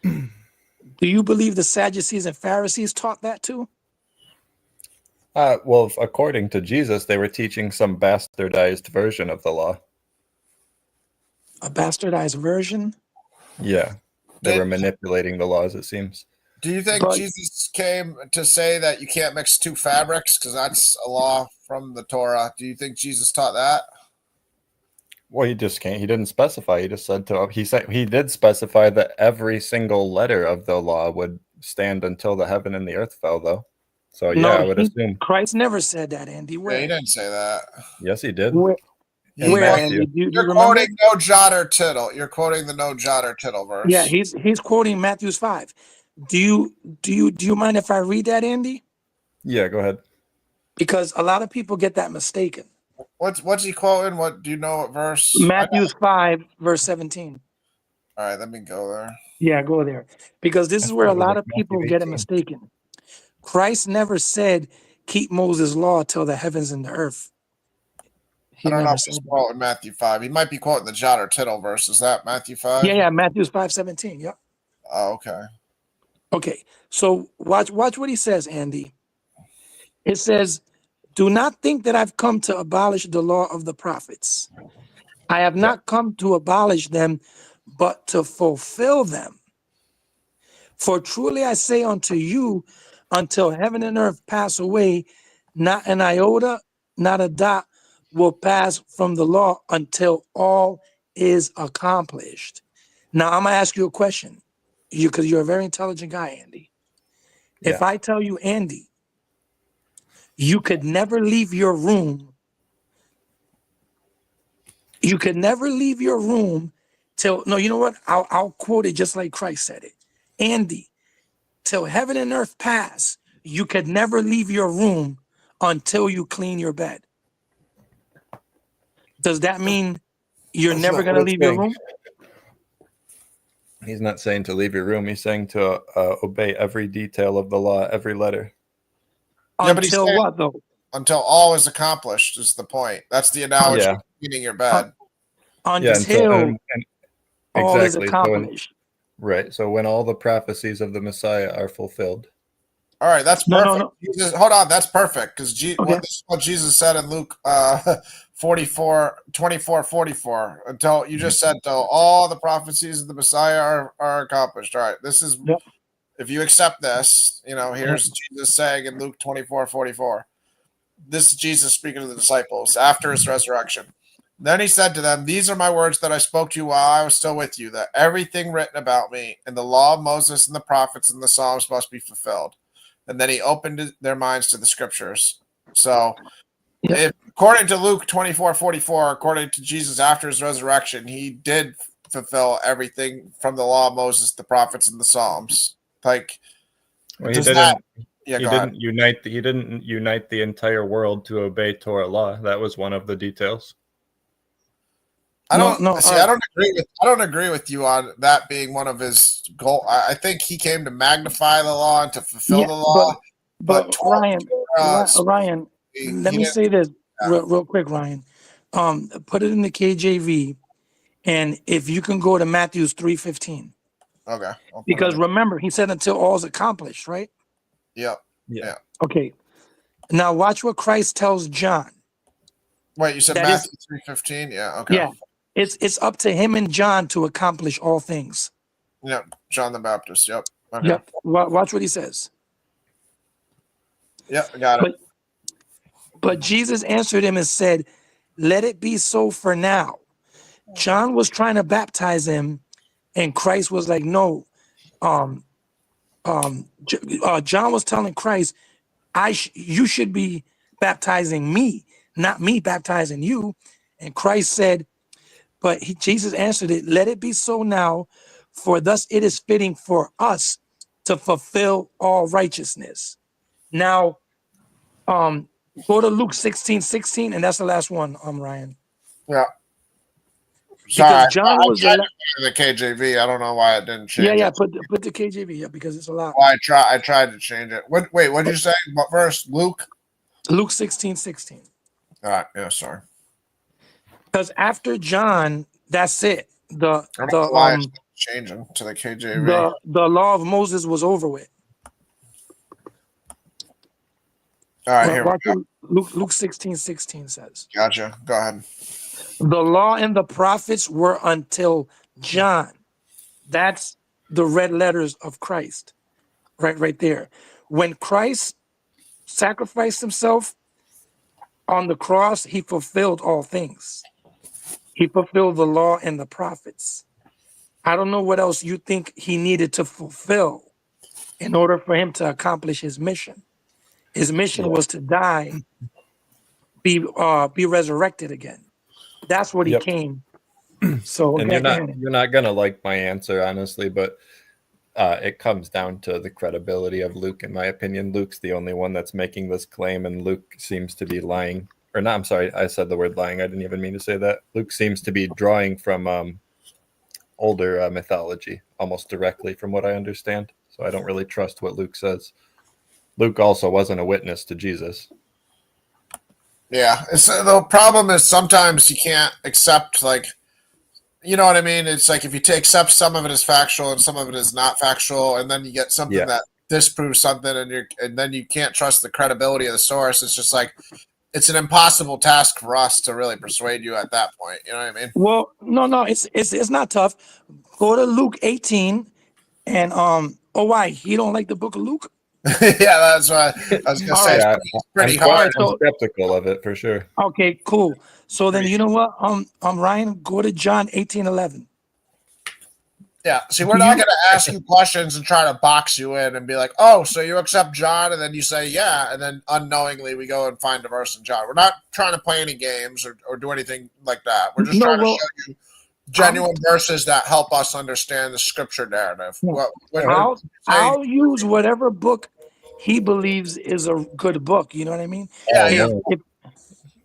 Do you believe the Sadducees and Pharisees taught that too? Well, according to Jesus, they were teaching some bastardized version of the law. A bastardized version? Yeah. They were manipulating the laws, it seems. Do you think Jesus came to say that you can't mix two fabrics because that's a law from the Torah? Do you think Jesus taught that? Well, he just can't. He didn't specify. He just said he did specify that every single letter of the law would stand until the heaven and the earth fell, though. So yeah, I would assume Christ never said that, Andy. Yeah, he didn't say that. Yes, he did. Where, Matthew. Andy? You're quoting no jot or tittle. You're quoting the no jot or tittle verse. Yeah, he's quoting Matthew's 5. Do you mind if I read that, Andy? Yeah, go ahead. Because a lot of people get that mistaken. What's he quoting? What do you know? What verse? Matthew's 5, verse 17. All right, let me go there. Yeah, go there. Because this is where a lot of people get it mistaken. Christ never said, keep Moses' law till the heavens and the earth. I don't know if he's quoting Matthew 5. He might be quoting the jot or tittle verse. Is that Matthew 5? Yeah, Matthew's 5:17. Yep. Oh, okay. Okay, so watch what he says, Andy. It says, do not think that I've come to abolish the law of the prophets. I have not come to abolish them, but to fulfill them. For truly I say unto you, until heaven and earth pass away, not an iota, not a dot will pass from the law until all is accomplished. Now, I'm going to ask you a question, because you're a very intelligent guy, Andy. Yeah. If I tell you, Andy, you could never leave your room. You could never leave your room till, no, you know what? I'll quote it just like Christ said it. Andy, till heaven and earth pass, you could never leave your room until you clean your bed. Does that mean you're never going to leave your room? He's not saying to leave your room. He's saying to obey every detail of the law, every letter. Yeah, but Until what, though? Until all is accomplished is the point. That's the analogy of cleaning your bed. Until all is accomplished. Right. So when all the prophecies of the Messiah are fulfilled. All right, that's perfect. No. Jesus, hold on, that's perfect because this is what Jesus said in Luke 24:44. Until you just said till all the prophecies of the Messiah are accomplished. All right, this is if you accept this, here's Jesus saying in Luke 24:44. This is Jesus speaking to the disciples after his resurrection. Then he said to them, these are my words that I spoke to you while I was still with you, that everything written about me in the law of Moses and the prophets and the Psalms must be fulfilled. And then he opened their minds to the scriptures. So according to Luke 24:44, according to Jesus after his resurrection, he did fulfill everything from the law of Moses, the prophets, and the Psalms. Like, well, he didn't unite the entire world to obey Torah law. That was one of the details. I don't agree with you on that being one of his goals. I think he came to magnify the law and to fulfill the law. But Ryan, let me say this real quick, Ryan. Put it in the KJV, and if you can go to Matthew's 3:15. Okay. Because remember, he said until all is accomplished, right? Yeah. Okay. Now watch what Christ tells John. Wait, you said Matthew 3:15? Yeah. Okay. Yeah. It's up to him and John to accomplish all things. Yep. John the Baptist. Yep. Okay. Yep. Watch what he says. Yep, I got it. But Jesus answered him and said, "Let it be so for now." John was trying to baptize him, and Christ was like, "No." John was telling Christ, "You should be baptizing me, not me baptizing you." And Christ said, Jesus answered it, "Let it be so now, for thus it is fitting for us to fulfill all righteousness." Now, go to Luke 16:16, and that's the last one, Ryan. Yeah. Because Sorry, John was I tried to put it in the KJV. I don't know why it didn't change. yeah. Put the KJV, yeah, because it's a lot. Well, I tried to change it. Wait, what did you say? What verse? Luke? Luke 16:16. All right, yeah, sorry. Because after John, that's it. I don't know why it's changing to the KJV. The law of Moses was over with. All right, here we go. Luke 16:16 says, Gotcha. Go ahead. "The law and the prophets were until John." That's the red letters of Christ, right there. When Christ sacrificed himself on the cross, he fulfilled all things. He fulfilled the law and the prophets. I don't know what else you think he needed to fulfill in order for him to accomplish his mission. His mission was to die, be resurrected again. That's what he came. So and you're not gonna like my answer, honestly, but it comes down to the credibility of Luke, in my opinion. Luke's the only one that's making this claim, and Luke seems to be lying. Or no, I'm sorry, I said the word lying. I didn't even mean to say that. Luke seems to be drawing from older mythology, almost directly, from what I understand. So I don't really trust what Luke says. Luke also wasn't a witness to Jesus. Yeah, the problem is sometimes you can't accept, like, you know what I mean? It's like if you accept some of it as factual and some of it is not factual, and then you get something that disproves something, and then you can't trust the credibility of the source. It's just like it's an impossible task for us to really persuade you at that point. You know what I mean? Well, no, it's not tough. Go to Luke 18, and why he don't like the book of Luke? Yeah, that's what I was gonna say. Right. It's pretty hard. I'm skeptical of it for sure. Okay, cool. So then you know what? Ryan, go to John 18:11. Yeah. See, we're not gonna ask you questions and try to box you in and be like, "Oh, so you accept John?" And then you say, "Yeah," and then unknowingly we go and find a verse in John. We're not trying to play any games or do anything like that. We're just trying to show you genuine verses that help us understand the scripture narrative. I'll use whatever book he believes is a good book. You know what I mean? Yeah.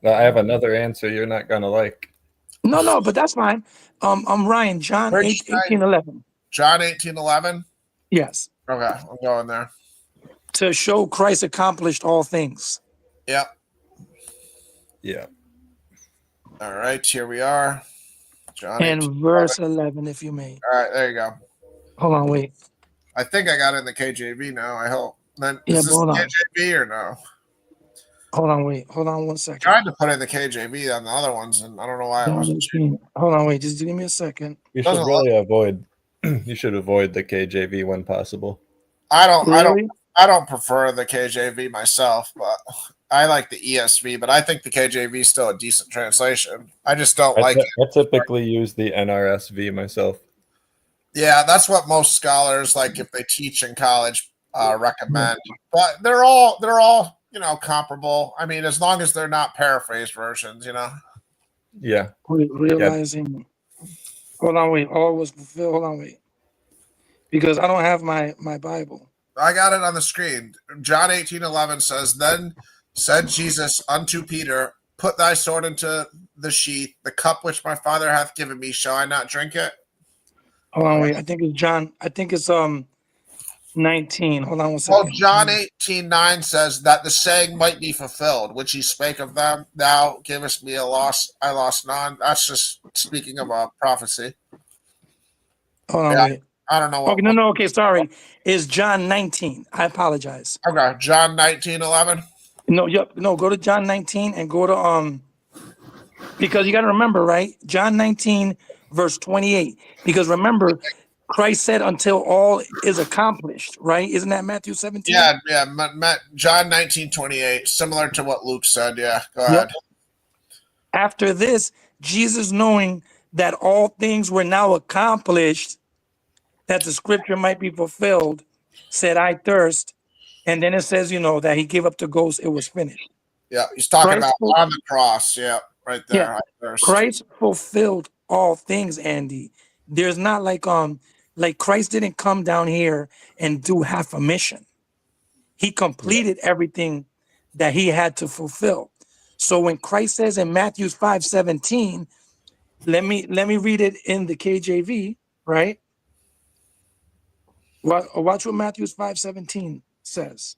I have another answer you're not gonna like. No, but that's fine. Ryan, John 18:11. John 18:11. Yes. Okay, I'm going there. To show Christ accomplished all things. Yep. Yeah. All right, here we are. John and 18:11. verse 11, if you may. All right, there you go. Hold on, wait. I think I got it in the KJV now. I hope. Then Yeah, is this hold on. KJV or no? Hold on, wait. Hold on 1 second. I tried to put in the KJV on the other ones, and I don't know why I wasn't. Hold on, wait. Just give me a second. You should really avoid. You should avoid the KJV when possible. I don't prefer the KJV myself, but I like the ESV. But I think the KJV is still a decent translation. I just don't like it. I typically use the NRSV myself. Yeah, that's what most scholars, like if they teach in college, recommend. But they're all comparable. I mean, as long as they're not paraphrased versions, Yeah. Realizing. Yeah. Hold on, wait. All was fulfilled. Hold on, wait. Because I don't have my Bible. I got it on the screen. John 18:11 says, "Then said Jesus unto Peter, Put thy sword into the sheath. The cup which my Father hath given me, shall I not drink it?" Hold on, wait. I think it's John. I think it's 19. Hold on 1 second. Well, John 18:9 says that the saying might be fulfilled, which he spake of them. Thou givest me a loss, I lost none. That's just speaking of a prophecy. Hold on, wait. I don't know. Okay, no. Okay, sorry. It's John 19. I apologize. Okay, John 19:11. No, yep. No, go to John 19 and go to because you got to remember, right? John 19 verse 28. Because remember, Christ said until all is accomplished, right? Isn't that Matthew 17? Yeah. John 19:28, similar to what Luke said. Yeah, go Yep. ahead. After this, Jesus, knowing that all things were now accomplished, that the scripture might be fulfilled, said, I thirst. And then it says, that he gave up the ghost. It was finished. Yeah, he's talking Christ about on the cross. Yeah, right there. Yeah. I thirst. Christ fulfilled all things, Andy. There's not like Christ didn't come down here and do half a mission. He completed everything that he had to fulfill. So when Christ says in Matthew 5:17, let me read it in the KJV, right? Watch what Matthew 5:17 says.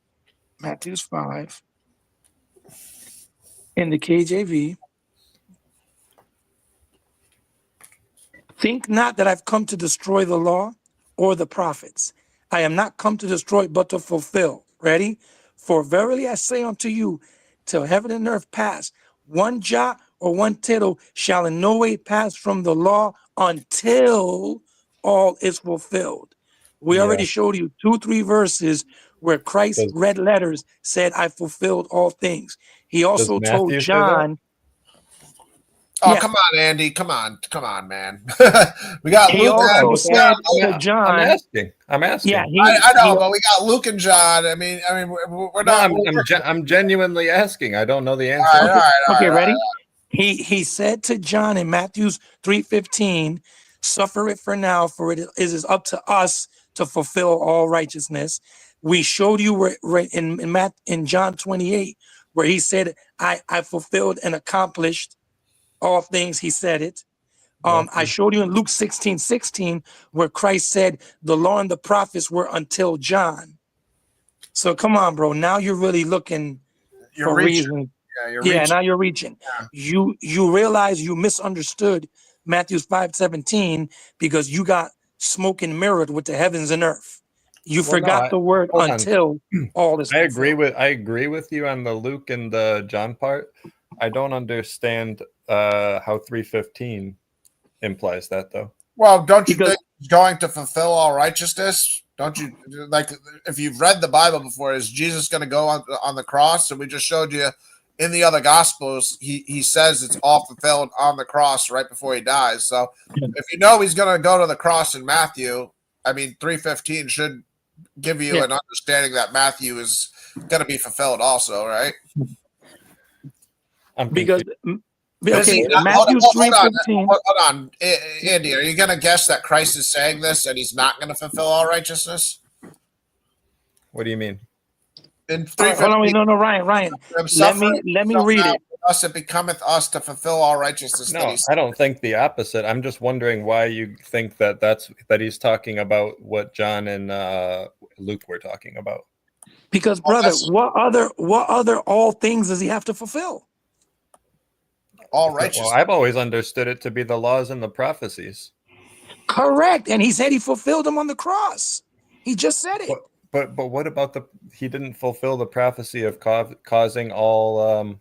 Matthew 5 in the KJV. Think not that I've come to destroy the law or the prophets. I am not come to destroy, but to fulfill. Ready? For verily I say unto you, till heaven and earth pass, one jot or one tittle shall in no way pass from the law until all is fulfilled. We already showed you 2-3 verses where Christ red letters said, I fulfilled all things. He also told John. Oh, yeah. Come on, Andy. Come on, man. We got he Luke. Also said to John. I'm asking. Yeah, I know, but we got Luke and John. I mean, we're not. I'm genuinely asking. I don't know the answer. All right, okay, ready? He said to John in Matthew 3:15, "Suffer it for now, for it is up to us to fulfill all righteousness." We showed you where in John 28 where he said, "I fulfilled and accomplished all things." He said it. I showed you in Luke 16:16 where Christ said the law and the prophets were until John. So come on, bro. Now you're really looking for reason. Yeah, now you're reaching. Yeah. You realize you misunderstood Matthew 5:17 because you got smoke and mirrored with the heavens and earth. You forgot the word until all is fulfilled. I agree with you on the Luke and the John part. I don't understand how 3:15 implies that, though. Well, don't you think he's going to fulfill all righteousness? Don't you, like, if you've read the Bible before, is Jesus going to go on the cross? And we just showed you in the other Gospels, he says it's all fulfilled on the cross right before he dies. So if you know he's going to go to the cross in Matthew, I mean, 3:15 should give you an understanding that Matthew is going to be fulfilled also, right? Because Matthew 3:15. Hold on, Andy. Are you going to guess that Christ is saying this and he's not going to fulfill all righteousness? What do you mean? In hold on, no, Ryan. Let me read it. Us, it becometh us to fulfill all righteousness. No, I don't think the opposite. I'm just wondering why you think that he's talking about what John and Luke were talking about. Because, brother, what other all things does he have to fulfill? All righteousness. Well, I've always understood it to be the laws and the prophecies. Correct, and he said he fulfilled them on the cross. He just said it. But what about he didn't fulfill the prophecy of causing all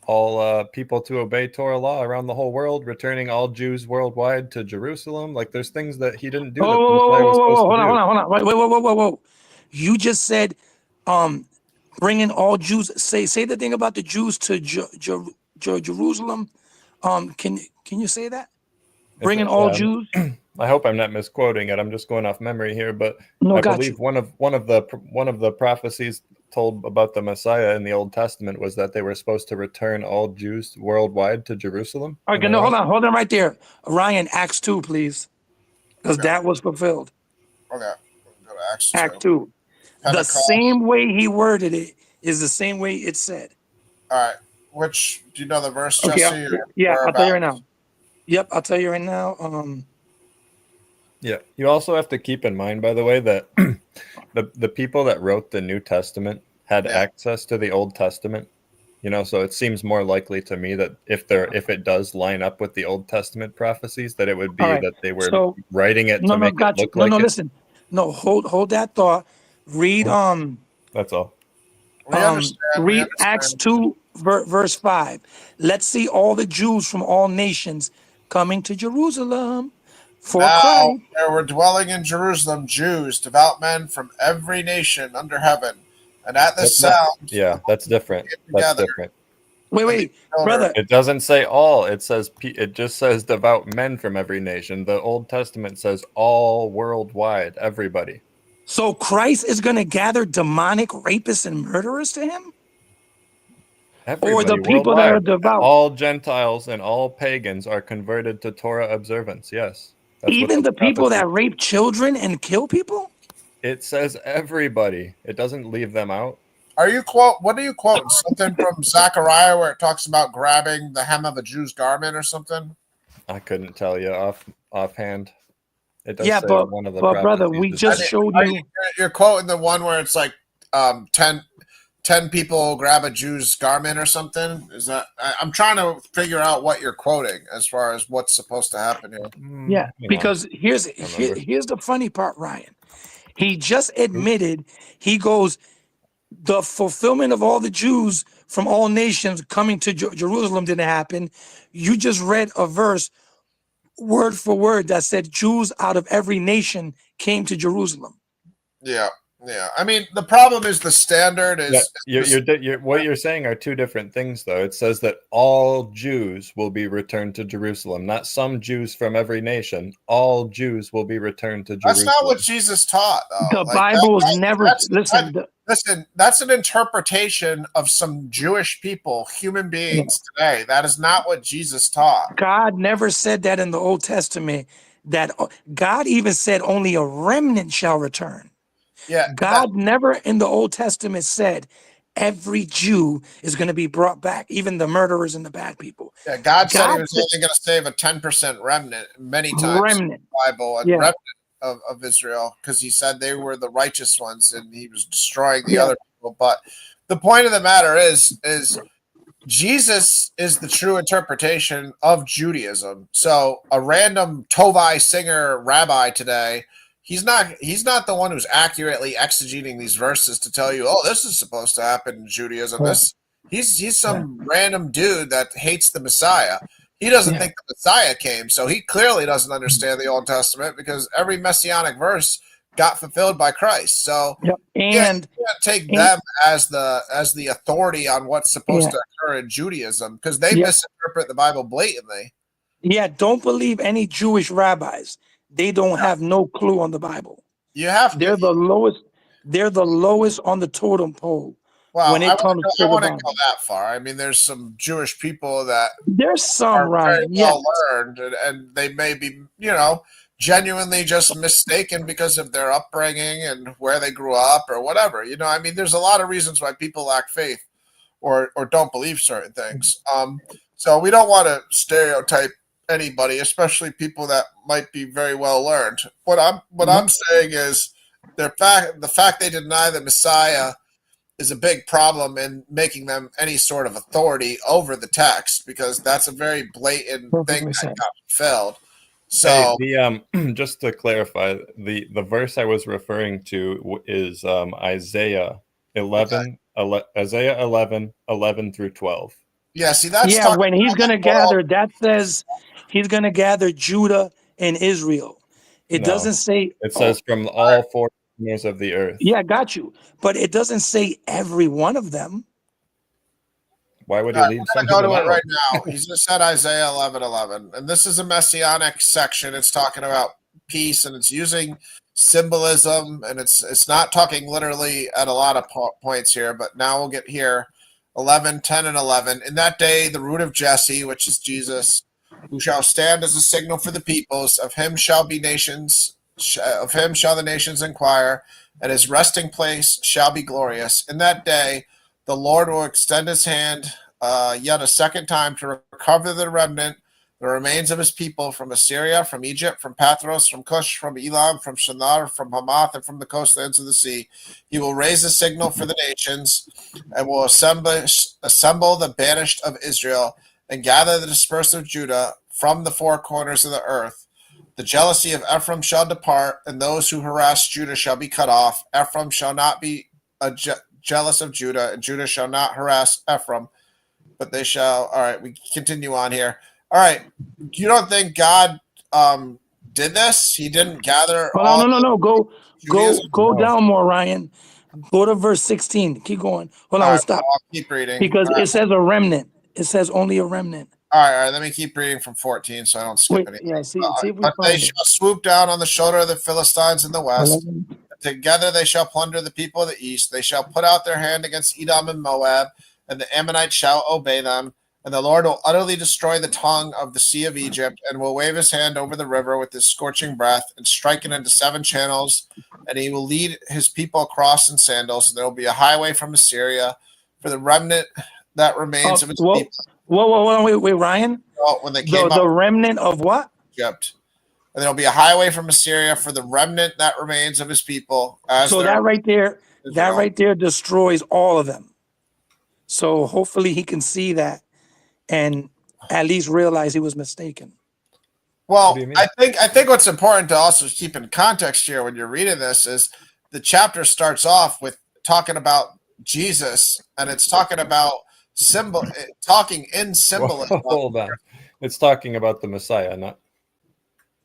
all people to obey Torah law around the whole world, returning all Jews worldwide to Jerusalem? Like, there's things that he didn't do. Hold on. Whoa. You just said, bringing all Jews. Say the thing about the Jews to Jerusalem. Can you say that? Bringing all Jews. I hope I'm not misquoting it. I'm just going off memory here, but I believe one of the prophecies told about the Messiah in the Old Testament was that they were supposed to return all Jews worldwide to Jerusalem. Okay, no, hold on right there, Ryan. Acts 2, please, because that was fulfilled. Okay, go to Acts 2. The same way he worded it is the same way it said. All right, do you know the verse, okay, Jesse? I'll tell you right now. Yep, I'll tell you right now. Yeah, you also have to keep in mind, by the way, that the people that wrote the New Testament had access to the Old Testament. So it seems more likely to me that if it does line up with the Old Testament prophecies, that it would be that they were writing it to make it look like it. Listen. No, hold that thought. Read That's all. Read Acts 2 verse 5. Let's see all the Jews from all nations coming to Jerusalem For Now Christ. there were dwelling in Jerusalem Jews, devout men from every nation under heaven, and at the That's not- sound Yeah, that's different. came That's together. different. Wait, brother. It doesn't say all. It says it just says devout men from every nation. The Old Testament says all worldwide, everybody. So Christ is going to gather demonic rapists and murderers to him? Everybody Or the people that are worldwide. devout? All Gentiles and all pagans are converted to Torah observance. Yes. That's what Even the people prophecy- that rape children and kill people? It says everybody. It doesn't leave them out. What are you quoting? Something from Zechariah where it talks about grabbing the hem of a Jew's garment or something? I couldn't tell you offhand. It does Yeah, say but one of the brother, prophecies we is- just showed you. You're quoting the one where it's like 10 people grab a Jew's garment or something? Is that I'm trying to figure out what you're quoting as far as what's supposed to happen here. Yeah, you know. because here's remember. here's the funny part, Ryan. He just admitted, he goes, the fulfillment of all the Jews from all nations coming to Jerusalem didn't happen. You just read a verse word for word that said Jews out of every nation came to Jerusalem. Yeah. I mean, the problem is the standard is Yeah, what you're saying are two different things, though. It says that all Jews will be returned to Jerusalem, not some Jews from every nation. All Jews will be returned to Jerusalem. that's not what Jesus taught, though. The Bible is never listen. Listen, that's an interpretation of some Jewish people, human beings today. That is not what Jesus taught. God never said that in the Old Testament. That God even said only a remnant shall return. Yeah, God never in the Old Testament said every Jew is going to be brought back, even the murderers and the bad people. Yeah, God said he was said- only going to save a 10% remnant many times Remnant. in the Bible, and Yeah. remnant of Israel, because he said they were the righteous ones and he was destroying the Yeah. other people. But the point of the matter is Jesus is the true interpretation of Judaism. So a random Tovai singer rabbi today, he's not the one who's accurately exegeting these verses to tell you, oh, this is supposed to happen in Judaism. He's some random dude that hates the Messiah. He doesn't think the Messiah came, so he clearly doesn't understand the Old Testament because every messianic verse got fulfilled by Christ. So Yep. you can't take them as the authority on what's supposed to occur in Judaism because they misinterpret the Bible blatantly. Yeah, don't believe any Jewish rabbis. They don't have no clue on the Bible. You have They're the lowest. They're the lowest on the totem pole. Well, when it comes to I the wouldn't Bible. go that far. I mean, there's some Jewish people that There's some, are very Ryan. well Yes. learned, and they may be, genuinely just mistaken because of their upbringing and where they grew up or whatever. I mean, there's a lot of reasons why people lack faith or don't believe certain things. So we don't want to stereotype anybody, especially people that might be very well learned. What I'm saying is the fact they deny the Messiah is a big problem in making them any sort of authority over the text because that's a very blatant thing that got fulfilled. So just to clarify, the verse I was referring to is Isaiah 11, Isaiah 11 through 12. Yeah, see, that's when he's going to gather, that says he's going to gather Judah and Israel. It doesn't say. It says from all four corners of the earth. Yeah, got you. But it doesn't say every one of them. Why would he leave I'm some going to of go them to it out? right now. He's just said Isaiah 11:11, and this is a messianic section. It's talking about peace, and it's using symbolism, and it's not talking literally at a lot of points here. But now we'll get here. 11, 10, and 11. In that day, the root of Jesse, which is Jesus, who shall stand as a signal for the peoples, of him shall the nations inquire, and his resting place shall be glorious. In that day, the Lord will extend his hand yet a second time to recover the remnant, the remains of his people from Assyria, from Egypt, from Pathros, from Cush, from Elam, from Shinar, from Hamath, and from the coastlands of the sea. He will raise a signal for the nations and will assemble the banished of Israel and gather the dispersed of Judah from the four corners of the earth. The jealousy of Ephraim shall depart, and those who harass Judah shall be cut off. Ephraim shall not be jealous of Judah, and Judah shall not harass Ephraim, but they shall. All right, we continue on here. All right, you don't think God did this. He didn't gather Hold all. on, no. Go Judaism? go No. down more, Ryan. Go to verse 16. Keep going. Hold on, All we'll right, stop. I'll keep reading. Because All right, it says a remnant. It says only a remnant. all right. Let me keep reading from 14 so I don't skip Wait, anything. yeah, see if we But they find it. shall swoop down on the shoulder of the Philistines in the west. 11. Together they shall plunder the people of the east. They shall put out their hand against Edom and Moab, and the Ammonites shall obey them. And the Lord will utterly destroy the tongue of the sea of Egypt, and will wave his hand over the river with his scorching breath, and strike it into 7 channels. And he will lead his people across in sandals, and there will be a highway from Assyria for the remnant that remains of his people. Wait, Ryan. When they came The out remnant of what? of Egypt. And there will be a highway from Assyria for the remnant that remains of his people. So that right there destroys all of them. So hopefully he can see that and at least realize he was mistaken. Well, I think what's important to also keep in context here when you're reading this is the chapter starts off with talking about Jesus, and it's talking about talking in symbolism. Hold on. It's talking about the Messiah, not.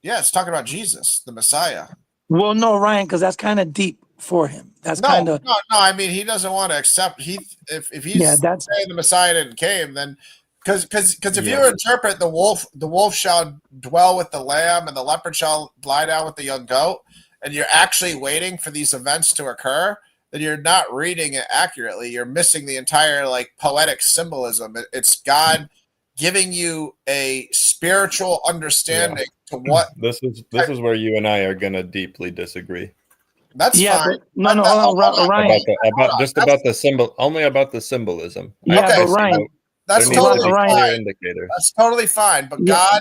Yeah, it's talking about Jesus, the Messiah. Well, no, Ryan, because that's kind of deep for him. That's no. I mean, he doesn't want to accept. If he's saying the Messiah didn't came, then because if you interpret the wolf shall dwell with the lamb, and the leopard shall lie down with the young goat, and you're actually waiting for these events to occur, then you're not reading it accurately. You're missing the entire poetic symbolism. It's God giving you a spiritual understanding to what this is where you and I are gonna deeply disagree. That's fine. Hold on, Ryan. About the symbol, only about the symbolism. Yeah, but Ryan, that's totally fine. Indicator. That's totally fine. But God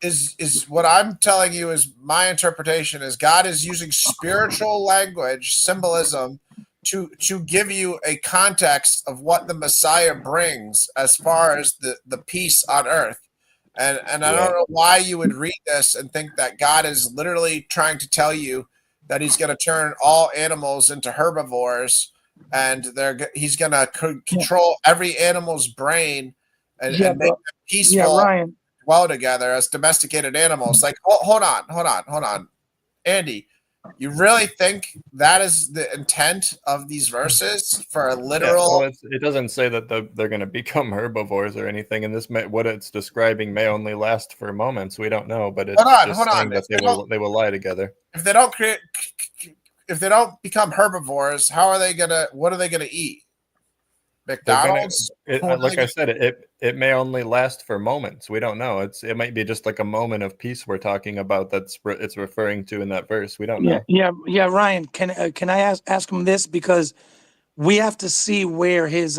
is what I'm telling you is my interpretation is God is using spiritual language, symbolism, to give you a context of what the Messiah brings as far as the peace on earth. And I don't know why you would read this and think that God is literally trying to tell you that he's going to turn all animals into herbivores, and he's going to control every animal's brain and make them peaceful, dwell together as domesticated animals. Hold on, Andy. You really think that is the intent of these verses for a literal? It doesn't say that they're going to become herbivores or anything. And what it's describing may only last for moments. We don't know, but it's saying that they will lie together. If they don't become herbivores, what are they gonna eat? McDonald's? Like I said, it may only last for moments. We don't know. It might be just like a moment of peace we're talking about it's referring to in that verse. We don't know. Yeah, Ryan, can I ask him this, because we have to see where his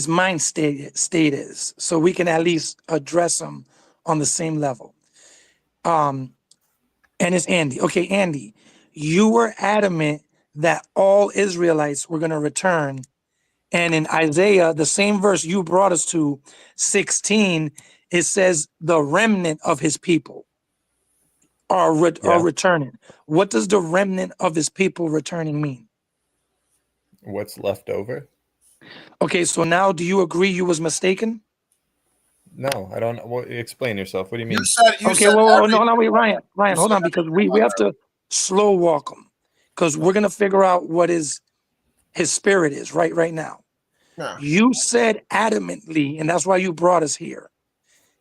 mind state is, so we can at least address him on the same level. And it's Andy. Okay, Andy, you were adamant that all Israelites were going to return. And in Isaiah, the same verse you brought us to, 16, it says the remnant of his people are returning. What does the remnant of his people returning mean? What's left over? Okay, so now do you agree you was mistaken? No, I don't. Explain yourself. What do you mean? Wait, Ryan, hold on, because we have to slow walk him, because we're gonna figure out what his spirit is right now. Yeah. You said adamantly, and that's why you brought us here,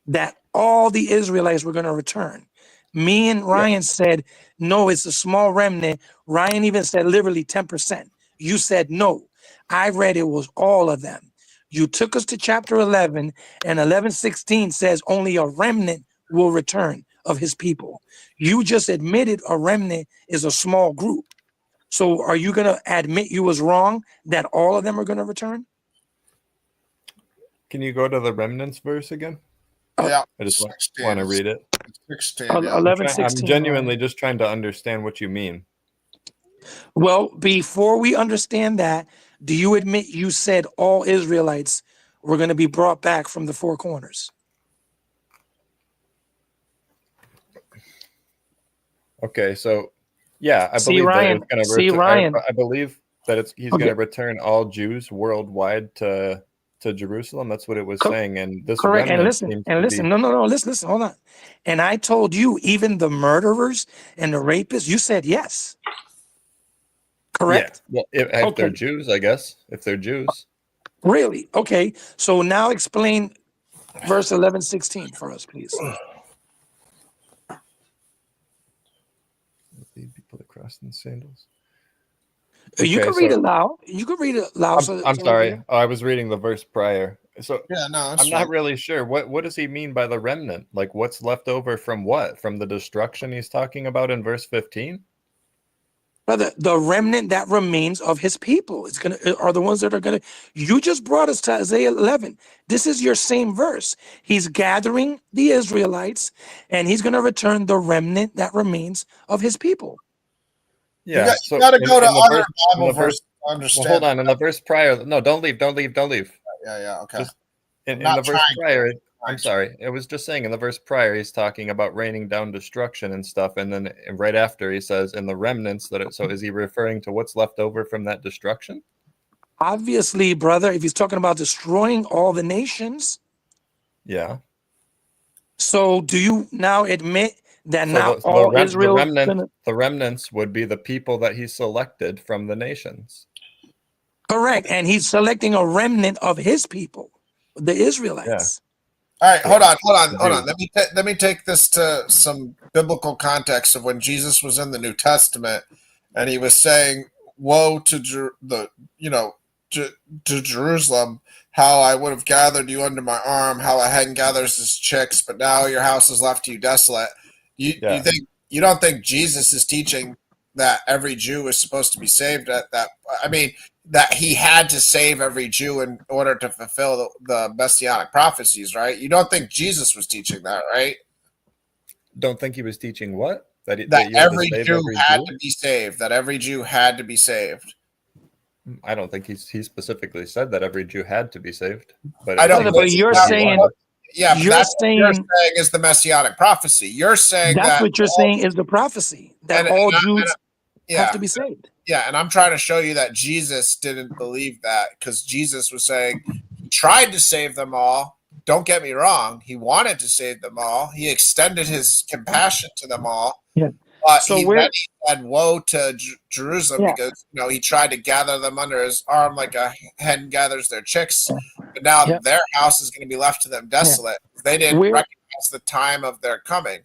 that all the Israelites were gonna return. Me and Ryan said no, it's a small remnant. Ryan even said literally 10%. You said no. I read it was all of them. You took us to chapter 11, and 11:16 says only a remnant will return of his people. You just admitted a remnant is a small group. So are you going to admit you was wrong that all of them are going to return? Can you go to the remnants verse again? Yeah. I just want to read it. 16, 11:16. I'm genuinely just trying to understand what you mean. Well, before we understand that, do you admit you said all Israelites were going to be brought back from the four corners? Okay, so yeah, I See, believe Ryan, that it's going to return. I believe that he's going to return all Jews worldwide to to Jerusalem. That's what it was Co- saying. And this Correct. And remnant listen, seems to be, no, listen, hold on. And I told you, even the murderers and the rapists, you said yes. Correct? yeah. Well, if they're Okay. Jews, I guess. If they're Jews. Really? Okay. So now explain verse 11, 16 for us, please. People that crossed in sandals. You Okay, can read so- it loud. You can read it loud. I'm sorry. Oh, I was reading the verse prior. So Yeah, no, it's I'm fine. not really sure. What does he mean by the remnant? Like what's left over from what? From the destruction he's talking about in verse 15? Brother, the remnant that remains of his people are the ones that are gonna. You just brought us to Isaiah 11. This is your same verse. He's gathering the Israelites, and he's gonna return the remnant that remains of his people. Yeah. You got to go to in the other verse- in Bible the verse- verses to understand. Well, hold on. In the verse prior, no, don't leave. Yeah, okay. Just- In not the verse trying to. prior, I'm Trying to. sorry. It was just saying in the verse prior, he's talking about raining down destruction and stuff, and then right after he says, "In the remnants that." So is he referring to what's left over from that destruction? Obviously, brother, if he's talking about destroying all the nations, Yeah. so do you now admit that So now all Israel the remnants would be the people that he selected from the nations. correct, and he's selecting a remnant of his people, the Israelites. All right, hold on. Jews. Let me take this to some biblical context of when Jesus was in the New Testament, and he was saying, "Woe to to Jerusalem! How I would have gathered you under my arm, how a hen gathers his chicks, but now your house is left to you desolate." You don't think Jesus is teaching that every Jew is supposed to be saved? That he had to save every Jew in order to fulfill the messianic prophecies, right? You don't think Jesus was teaching that, right? Don't think he was teaching what? That you had to Every save Jew every had Jew? to be saved. That every Jew had to be saved. I don't think he specifically said that every Jew had to be saved. But I don't. But you're saying, yeah, but you're that's what you're saying saying is the messianic prophecy. You're saying that's that what you're saying is the prophecy that all Jews have to be saved. Yeah, and I'm trying to show you that Jesus didn't believe that, because Jesus was saying he tried to save them all. Don't get me wrong. He wanted to save them all. He extended his compassion to them all. Yeah. But So he said, "Woe to Jerusalem," Yeah. because he tried to gather them under his arm like a hen gathers their chicks. But now Yeah. their house is going to be left to them desolate. They didn't recognize the time of their coming.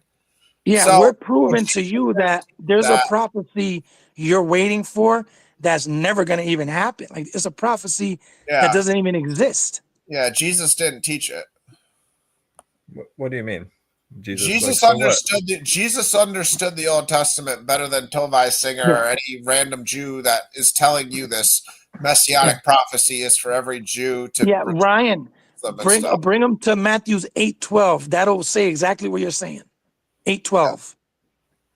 Yeah, So, we're proving to you that there's a prophecy you're waiting for that's never going to even happen. Like it's a prophecy that doesn't even exist. Yeah, Jesus didn't teach it. What do you mean? Jesus understood the Old Testament better than Tovai Singer or any random Jew that is telling you this messianic prophecy is for every Jew to. Yeah, Ryan, bring stuff. them to Matthew's 8:12. That'll say exactly what you're saying. 8:12.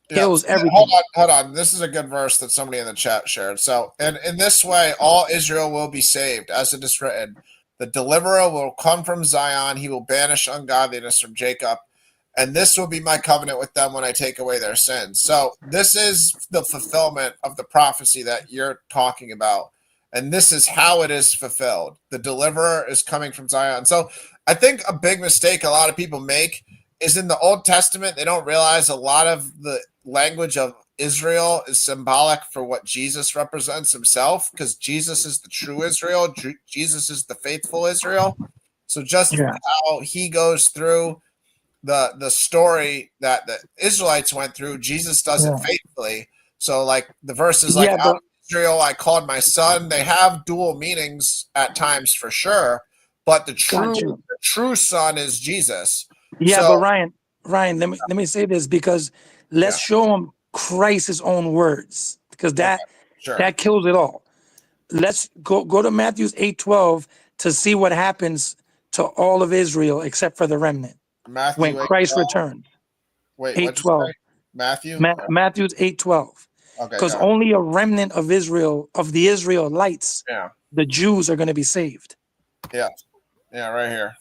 Kills everything. Hold on. This is a good verse that somebody in the chat shared. So, and in this way, all Israel will be saved, as it is written. The deliverer will come from Zion. He will banish ungodliness from Jacob. And this will be my covenant with them when I take away their sins. So this is the fulfillment of the prophecy that you're talking about. And this is how it is fulfilled. The deliverer is coming from Zion. So I think a big mistake a lot of people make is in the Old Testament, they don't realize a lot of the language of Israel is symbolic for what Jesus represents himself, because Jesus is the true Israel. Jesus is the faithful Israel. So just how he goes through the story that the Israelites went through, Jesus does it faithfully. So like the verses like out of Israel I called my son, they have dual meanings at times for sure, but the true son is Jesus. Yeah, so, but Ryan, let me say this, because let's show them Christ's own words, because that kills it all. Let's go to Matthew's 8:12 to see what happens to all of Israel except for the remnant. When Christ returns. Wait, 8:12. Matthew's 8:12. Okay. Because only a remnant of Israel, of the Israelites, the Jews, are going to be saved. Yeah, right here.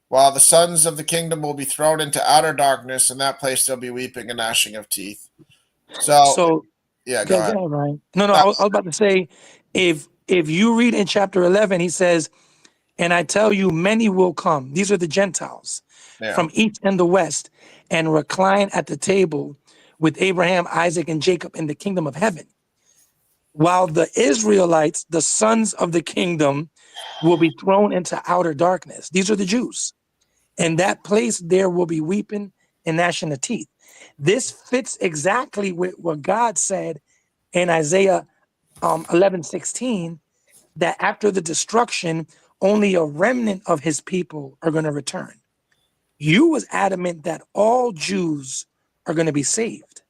While the sons of the kingdom will be thrown into outer darkness, in that place there'll be weeping and gnashing of teeth. So go ahead. Ryan. No, I was about to say, if if you read in chapter 11, he says, and I tell you, many will come. These are the Gentiles Yeah. from east and the west, and recline at the table with Abraham, Isaac, and Jacob in the kingdom of heaven. While the Israelites, the sons of the kingdom, will be thrown into outer darkness. These are the Jews. In that place, there will be weeping and gnashing of teeth. This fits exactly with what God said in Isaiah 11:16, that after the destruction, only a remnant of his people are going to return. You was adamant that all Jews are going to be saved.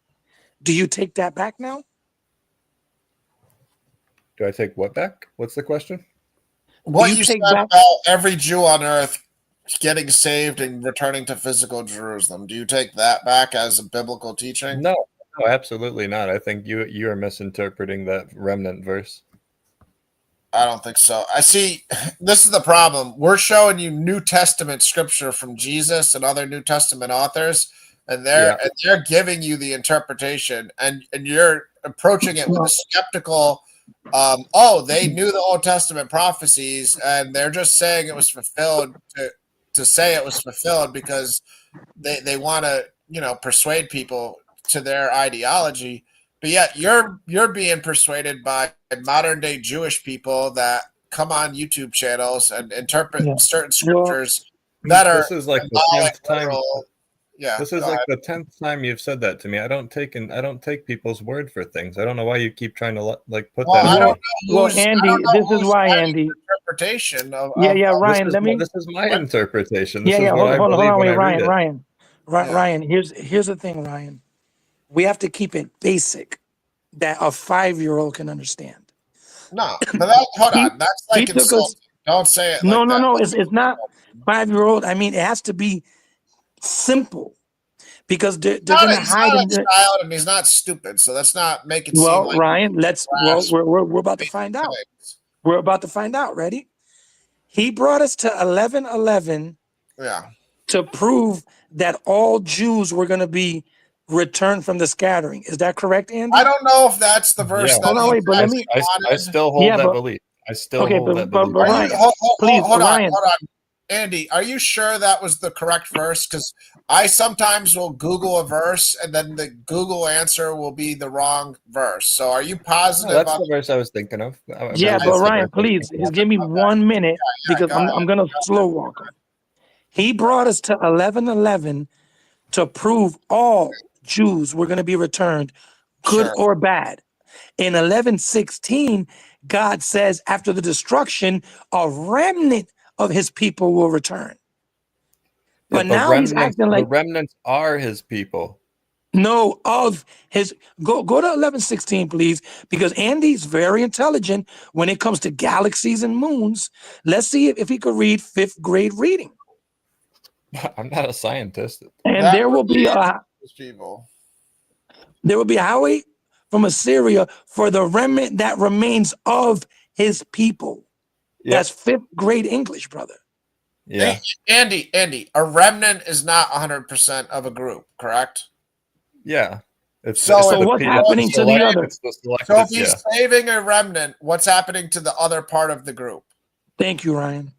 Do you take that back now? Do I take what back? What's the question? What you you said take back- about every Jew on earth getting saved and returning to physical Jerusalem, do you take that back as a biblical teaching? No, absolutely not. I think you are misinterpreting that remnant verse. I don't think so. I see. This is the problem. We're showing you New Testament scripture from Jesus and other New Testament authors, and they're giving you the interpretation, and you're approaching it with a skeptical. They knew the Old Testament prophecies, and they're just saying it was fulfilled to say it was fulfilled because they want to persuade people to their ideology. But yet you're being persuaded by modern day Jewish people that come on YouTube channels and interpret certain scriptures that are This is like the 10th time. Yeah, This is like the 10th time you've said that to me. I don't take people's word for things. I don't know why you keep trying to like put that. I don't know Well, Andy, this is why, Andy. Interpretation of Ryan. This is my interpretation. Hold on, wait, Ryan. Ryan. Here's the thing, Ryan. We have to keep it basic that a 5-year-old can understand. No, but hold on. That's like insulting. Don't say it. No. It's not 5-year-old. I mean, it has to be simple because they're going to hide in the child, and he's not stupid. So let's not make it. Well, seem like Ryan, we're about to find out. We're about to find out. Ready? He brought us to 11:11. Yeah. To prove that all Jews were going to be returned from the scattering. Is that correct, Andy? I don't know if that's the verse. Yeah. That I still hold that belief. I still hold that belief. Ryan, please, hold Ryan. on. Andy, are you sure that was the correct verse? Because I sometimes will Google a verse and then the Google answer will be the wrong verse. So are you positive? No, that's the verse I was thinking of. But Ryan, please, just give me 1 minute because I'm going to slow walk him. He brought us to 11:11 to prove all Jews were going to be returned, good or bad. In 11:16, God says after the destruction, a remnant of his people will return. But now he's acting like the remnants are his people. No, of his go to 11:16, please, because Andy's very intelligent when it comes to galaxies and moons. Let's see if he could read 5th grade reading. I'm not a scientist. And there will be a highway from Assyria for the remnant that remains of his people. That's 5th grade English, brother. Yeah. Hey, Andy, a remnant is not 100% of a group, correct? Yeah. So what's happening to the other? So if he's saving a remnant, what's happening to the other part of the group? Thank you, Ryan.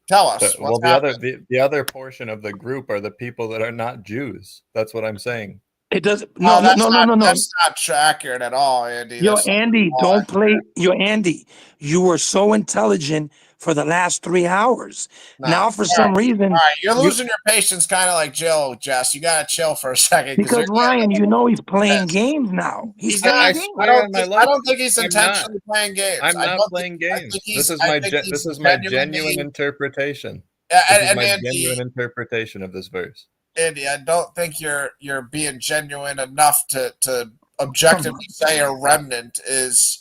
Tell us. Well, the other portion of the group are the people that are not Jews. That's what I'm saying. It doesn't. No. No. That's not accurate at all, Andy. Andy, don't play. Andy, you were so intelligent for the last 3 hours. Now, for some reason, all right, you're losing your patience, kind of like Jill, Jess. You gotta chill for a second. Because Ryan, he's playing games now. He's playing games. I don't think he's intentionally playing games. I'm not playing games. This is my genuine interpretation. Genuine interpretation of this verse. Andy, I don't think you're being genuine enough to objectively say a remnant is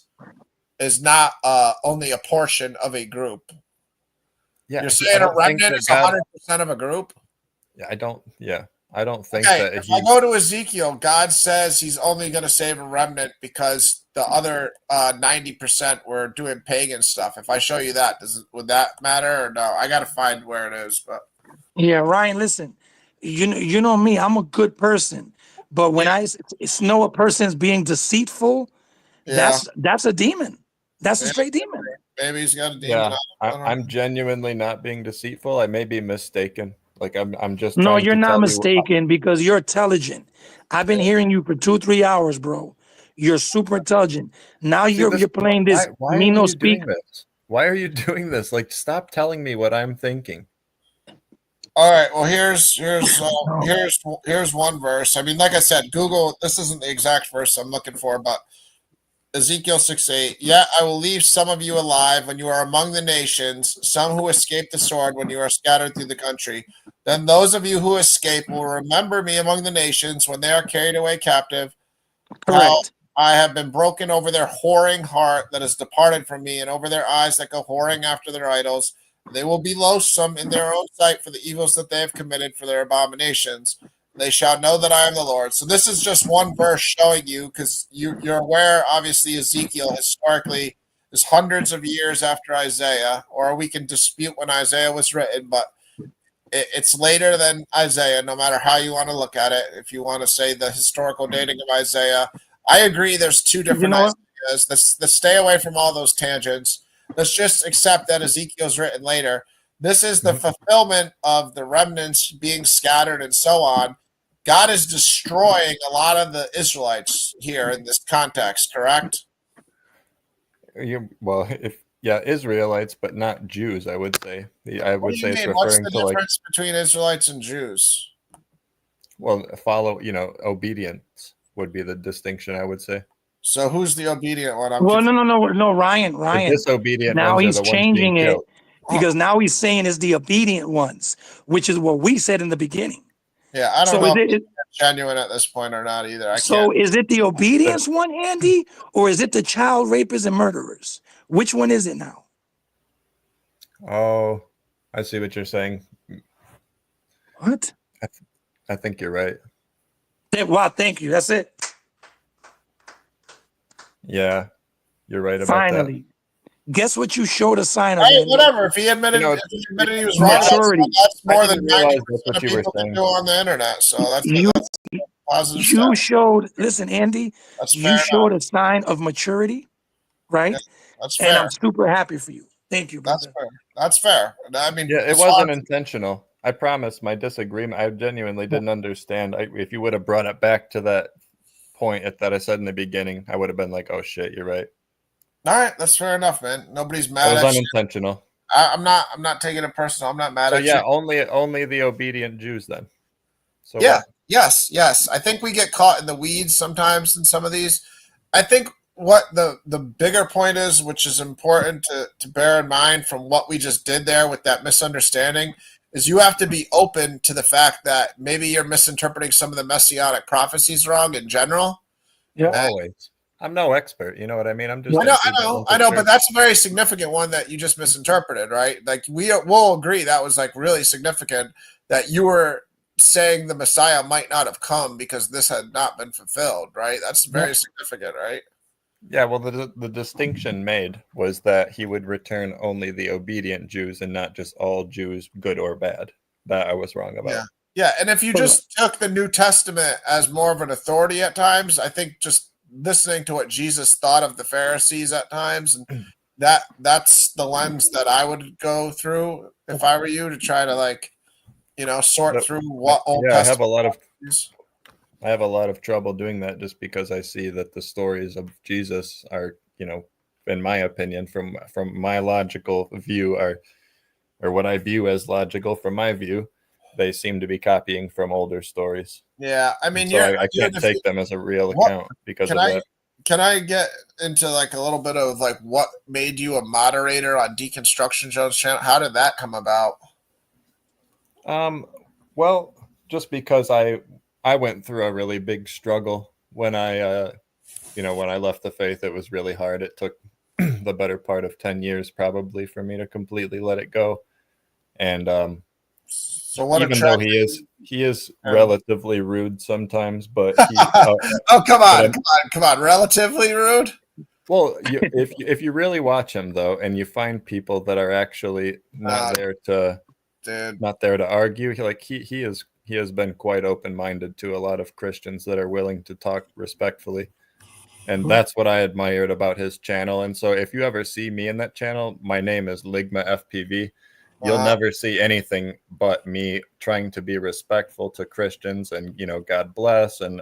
not only a portion of a group. Yeah, you're saying a remnant is 100% of a group. Yeah, I don't think that. If I go to Ezekiel, God says He's only going to save a remnant because the other 90% were doing pagan stuff. If I show you that, would that matter or no? I got to find where it is. But yeah, Ryan, listen. You know me, I'm a good person, but when I know a person's being deceitful, that's a demon. That's a Yeah. straight demon. Maybe he's got a demon. Yeah, I don't know. I'm genuinely not being deceitful. I may be mistaken. Like I'm just No, trying you're to not tell you. mistaken because you're intelligent. I've been hearing you for 2-3 hours, bro. You're super intelligent. Now See, you're playing this why me are no you speak. doing this? Why are you doing this? Like, stop telling me what I'm thinking. All right. Well, here's one verse. I mean, like I said, Google. This isn't the exact verse I'm looking for, but Ezekiel 6:8. Yet I will leave some of you alive when you are among the nations, some who escape the sword when you are scattered through the country. Then those of you who escape will remember me among the nations when they are carried away captive. How Correct. I have been broken over their whoring heart that has departed from me, and over their eyes that go whoring after their idols. They will be loathsome in their own sight for the evils that they have committed, for their abominations. They shall know that I am the Lord. So this is just one verse showing you, because you're aware, obviously, Ezekiel historically is hundreds of years after Isaiah, or we can dispute when Isaiah was written, but it's later than Isaiah, no matter how you want to look at it. If you want to say the historical dating of Isaiah, I agree there's two different know what? Isaiahs. Let's stay away from all those tangents. Let's just accept that Ezekiel's written later. This is the fulfillment of the remnants being scattered and so on. God is destroying a lot of the Israelites here in this context, correct? Israelites, but not Jews. I would say. I What would do say you it's mean? What's referring the to like, difference between Israelites and Jews? well, obedience would be the distinction. I would say. So who's the obedient one? I'm Well, confused. no, Ryan. The disobedient Now ones are he's the ones being changing it killed. because now he's saying it's the obedient ones, which is what we said in the beginning. Yeah, I don't So know is if it? it's genuine at this point or not either. I So can't. is it the obedience one, Andy, or is it the child rapists and murderers? Which one is it now? Oh, I see what you're saying. What? I think you're right. Wow, thank you. That's it. Yeah, you're right about Finally. Guess what you showed a sign of? Hey, Andy? whatever. If he admitted, You know, if he admitted he was wrong, Maturity. that's more I than didn't realize 90% that's what of you were people can saying. do on the internet. So that's You a positive you step. showed. Listen, Andy. That's fair You enough. showed a sign of maturity, right? Yeah, that's And fair. I'm super happy for you. Thank you, That's brother. fair. That's fair. I mean, Yeah, it as wasn't far as- intentional. I promise. My disagreement. I genuinely didn't understand. If you would have brought it back to that point that I said in the beginning, I would have been like, "Oh shit, you're right." all right, that's fair enough, man. Nobody's It mad was at you. unintentional. I'm not taking it personal. I'm not mad So at yeah, you. only the obedient Jews then. So Yeah. what? Yes. I think we get caught in the weeds sometimes in some of these. I think what the bigger point is, which is important to bear in mind from what we just did there with that misunderstanding, is you have to be open to the fact that maybe you're misinterpreting some of the messianic prophecies wrong in general. Yeah. Always. I'm no expert. You know what I mean? I'm just. I a know, dude that wants I to know, church. but that's a very significant one that you just misinterpreted, right? Like we'll agree that was like really significant that you were saying the Messiah might not have come because this had not been fulfilled, right? That's very significant, right? Yeah, well, the distinction made was that he would return only the obedient Jews and not just all Jews, good or bad. That I was wrong about. Yeah, and if you just took the New Testament as more of an authority at times, I think just listening to what Jesus thought of the Pharisees at times, and that's the lens that I would go through if I were you, to try to sort through what Old Yeah, Testament I have a lot of trouble doing that just because I see that the stories of Jesus are, in my opinion, from my logical view, or what I view as logical from my view, they seem to be copying from older stories. Yeah, I mean, so I can't take them as a real account because of that. Can I get into like a little bit of like what made you a moderator on Deconstruction Joe's channel? How did that come about? Well, just because I went through a really big struggle when I when I left the faith. It was really hard. It took the better part of 10 years probably for me to completely let it go. And so what even though he is relatively rude sometimes, but he, oh come on, relatively rude. Well, if you really watch him though, and you find people that are actually not there to argue, he has been quite open-minded to a lot of Christians that are willing to talk respectfully. And that's what I admired about his channel. And so if you ever see me in that channel, my name is Ligma FPV. You'll never see anything but me trying to be respectful to Christians and, God bless. And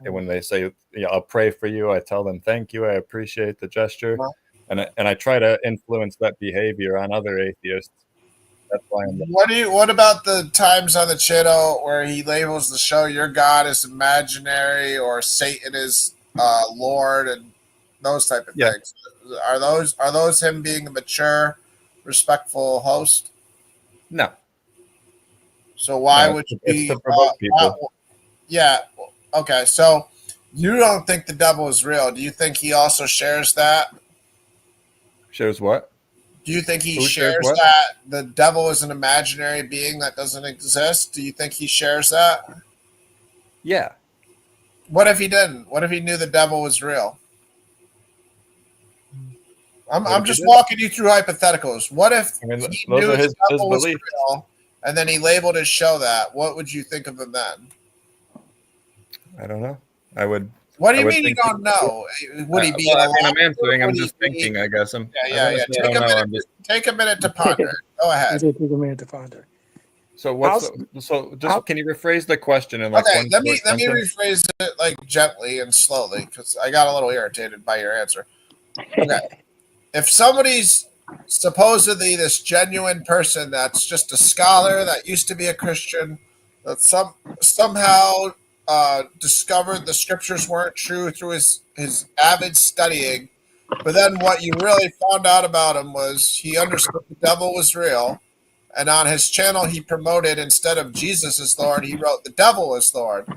when they say, I'll pray for you, I tell them, thank you. I appreciate the gesture. And I try to influence that behavior on other atheists. That's why What about the times on the channel where he labels the show your God is imaginary or Satan is Lord and those type of things? Are those him being a mature, respectful host? No. So why would you be? To provoke people. Yeah. Okay. So you don't think the devil is real? Do you think he also shares that? Shares what? Do you think he Who shares shares what? that the devil is an imaginary being that doesn't exist? Do you think he shares that? Yeah. What if he didn't? What if he knew the devil was real? I'm just walking you through hypotheticals. What if he knew the devil was real and then he labeled his show that? What would you think of him then? I don't know. I would. What do you mean you don't know? Would he be? I'm answering. I'm just thinking. I guess I'm. Yeah. Take a minute to ponder. Go ahead. Take a minute to ponder. So can you rephrase the question in like okay, one let me sentence? rephrase it like gently and slowly because I got a little irritated by your answer. Okay. If somebody's supposedly this genuine person that's just a scholar that used to be a Christian that somehow discovered the scriptures weren't true through his avid studying, but then what you really found out about him was he understood the devil was real, and on his channel he promoted, instead of Jesus as Lord, he wrote the devil is Lord.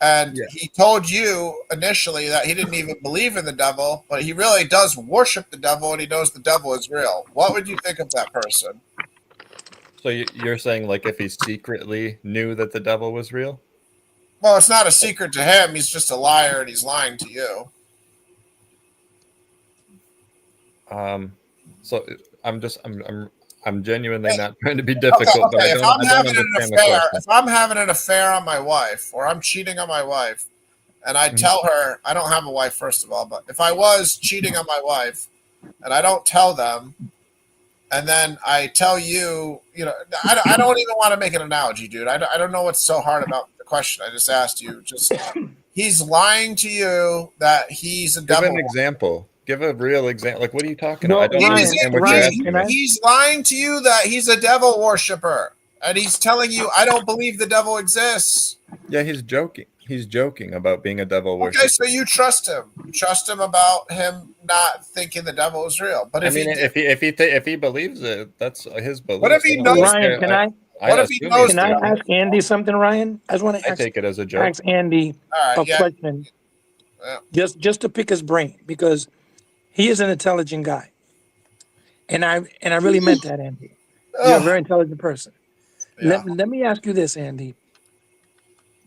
And he told you initially that he didn't even believe in the devil, but he really does worship the devil and he knows the devil is real. What would you think of that person? So you're saying like if he secretly knew that the devil was real? Well, it's not a secret to him. He's just a liar and he's lying to you. So I'm genuinely not trying to be difficult, but I don't understand the question. If I'm having an affair on my wife or I'm cheating on my wife and I tell her, I don't have a wife, first of all, but if I was cheating on my wife and I don't tell them, and then I tell you, I don't even want to make an analogy, dude. I don't know what's so hard about the question I just asked you. Just he's lying to you that he's a devil. Give an example. Give a real example. Like, what are you talking No, about? I don't understand what you're asking. He's lying to you that he's a devil worshiper, and he's telling you, "I don't believe the devil exists." Yeah, he's joking. He's joking about being a devil worshiper. Okay, so you trust him. You trust him about him not thinking the devil is real. But if he believes it, that's his belief. What if he knows? Ryan, can I ask Andy something, Ryan? I just want to take it as a joke. Ask Andy a question. Just to pick his brain, because he is an intelligent guy. And I really meant that, Andy. You're a very intelligent person. Yeah. Let me ask you this, Andy.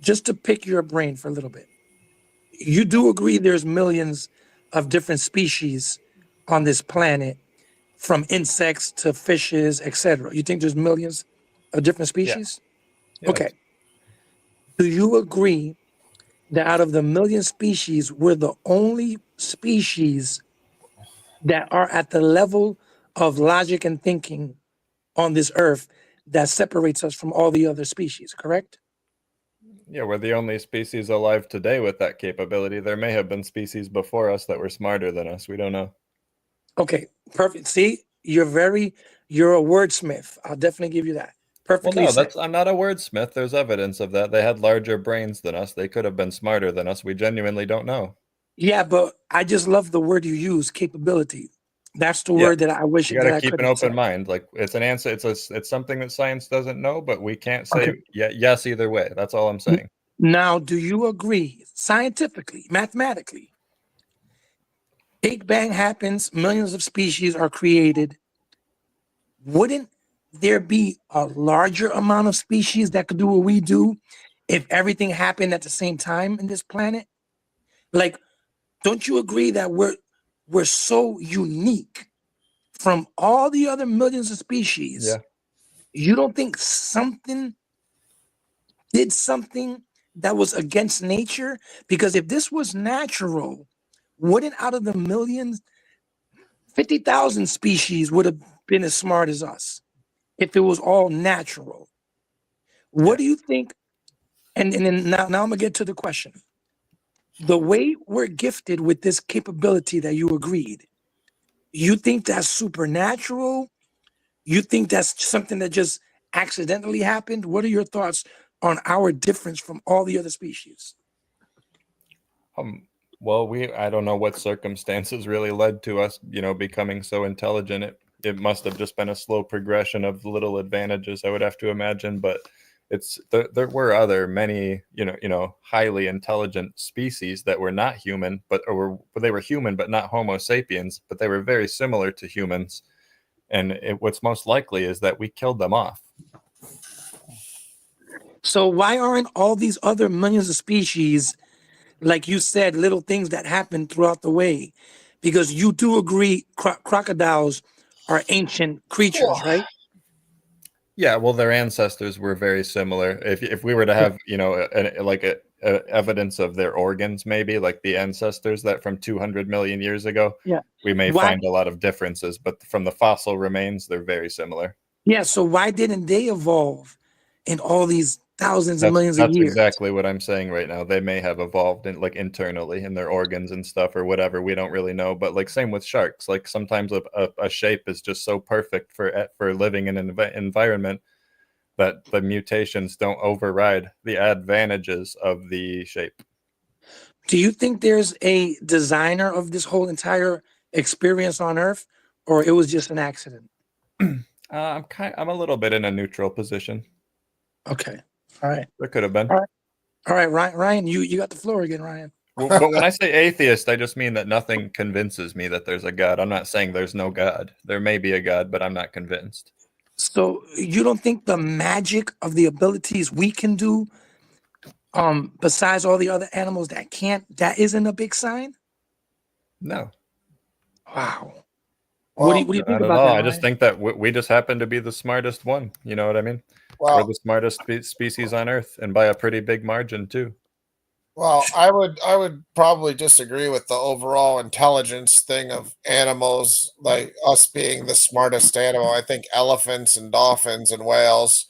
Just to pick your brain for a little bit. You do agree there's millions of different species on this planet, from insects to fishes, etc. You think there's millions of different species? Yeah. Okay. Do you agree that out of the million species, we're the only species that are at the level of logic and thinking on this earth that separates us from all the other species, correct? Yeah, we're the only species alive today with that capability. There may have been species before us that were smarter than us. We don't know. Okay, perfect. See, you're a wordsmith. I'll definitely give you that. Perfectly. Well, no, I'm not a wordsmith. There's evidence of that. They had larger brains than us. They could have been smarter than us. We genuinely don't know. Yeah, but I just love the word you use, capability. That's the word that I wish you got to keep an open mind. Like, it's an answer. It's something that science doesn't know, but we can't say yes either way. That's all I'm saying. Now, do you agree scientifically, mathematically? Big Bang happens, millions of species are created. Wouldn't there be a larger amount of species that could do what we do if everything happened at the same time in this planet? Like, don't you agree that we're so unique from all the other millions of species? Yeah. You don't think something did something that was against nature? Because if this was natural, wouldn't out of the millions, 50,000 species would have been as smart as us if it was all natural. What do you think? And then now I'm gonna get to the question. The way we're gifted with this capability that you agreed, you think that's supernatural? You think that's something that just accidentally happened? What are your thoughts on our difference from all the other species? Well, I don't know what circumstances really led to us, becoming so intelligent. It must have just been a slow progression of little advantages, I would have to imagine, but there were many highly intelligent species that were not human, but they were human but not Homo sapiens, but they were very similar to humans, and what's most likely is that we killed them off. So why aren't all these other millions of species, like you said, little things that happen throughout the way? Because you do agree crocodiles are ancient creatures, right? Yeah, well, their ancestors were very similar. If we were to have, evidence of their organs, maybe like the ancestors that from 200 million years ago, we may find a lot of differences. But from the fossil remains, they're very similar. Yeah. So why didn't they evolve in all these thousands of millions of years? That's exactly what I'm saying right now. They may have evolved internally in their organs and stuff or whatever. We don't really know. But same with sharks. Sometimes a shape is just so perfect for living in an environment that the mutations don't override the advantages of the shape. Do you think there's a designer of this whole entire experience on Earth, or it was just an accident? I'm a little bit in a neutral position. Okay. All right. There could have been. All right, Ryan, you got the floor again, Ryan. But when I say atheist, I just mean that nothing convinces me that there's a God. I'm not saying there's no God. There may be a God, but I'm not convinced. So you don't think the magic of the abilities we can do, besides all the other animals that can't, that isn't a big sign? No. Wow. Well, What do you think I don't about know. that? I just think that we just happen to be the smartest one. You know what I mean? Well, We're the smartest species on Earth, and by a pretty big margin too. Well, I would probably disagree with the overall intelligence thing of animals, like us being the smartest animal. I think elephants and dolphins and whales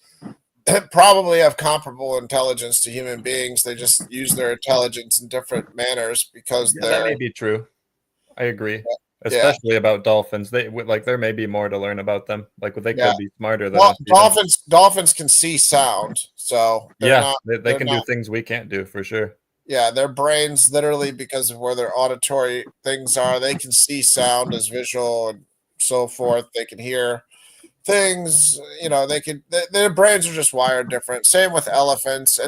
probably have comparable intelligence to human beings. They just use their intelligence in different manners because That may be true. I agree. Yeah. Especially about dolphins. There may be more to learn about them. They could be smarter than us. Dolphins can see sound, so they can do things we can't do for sure. Yeah, their brains literally, because of where their auditory things are, they can see sound as visual and so forth. They can hear things, their brains are just wired different. Same with elephants,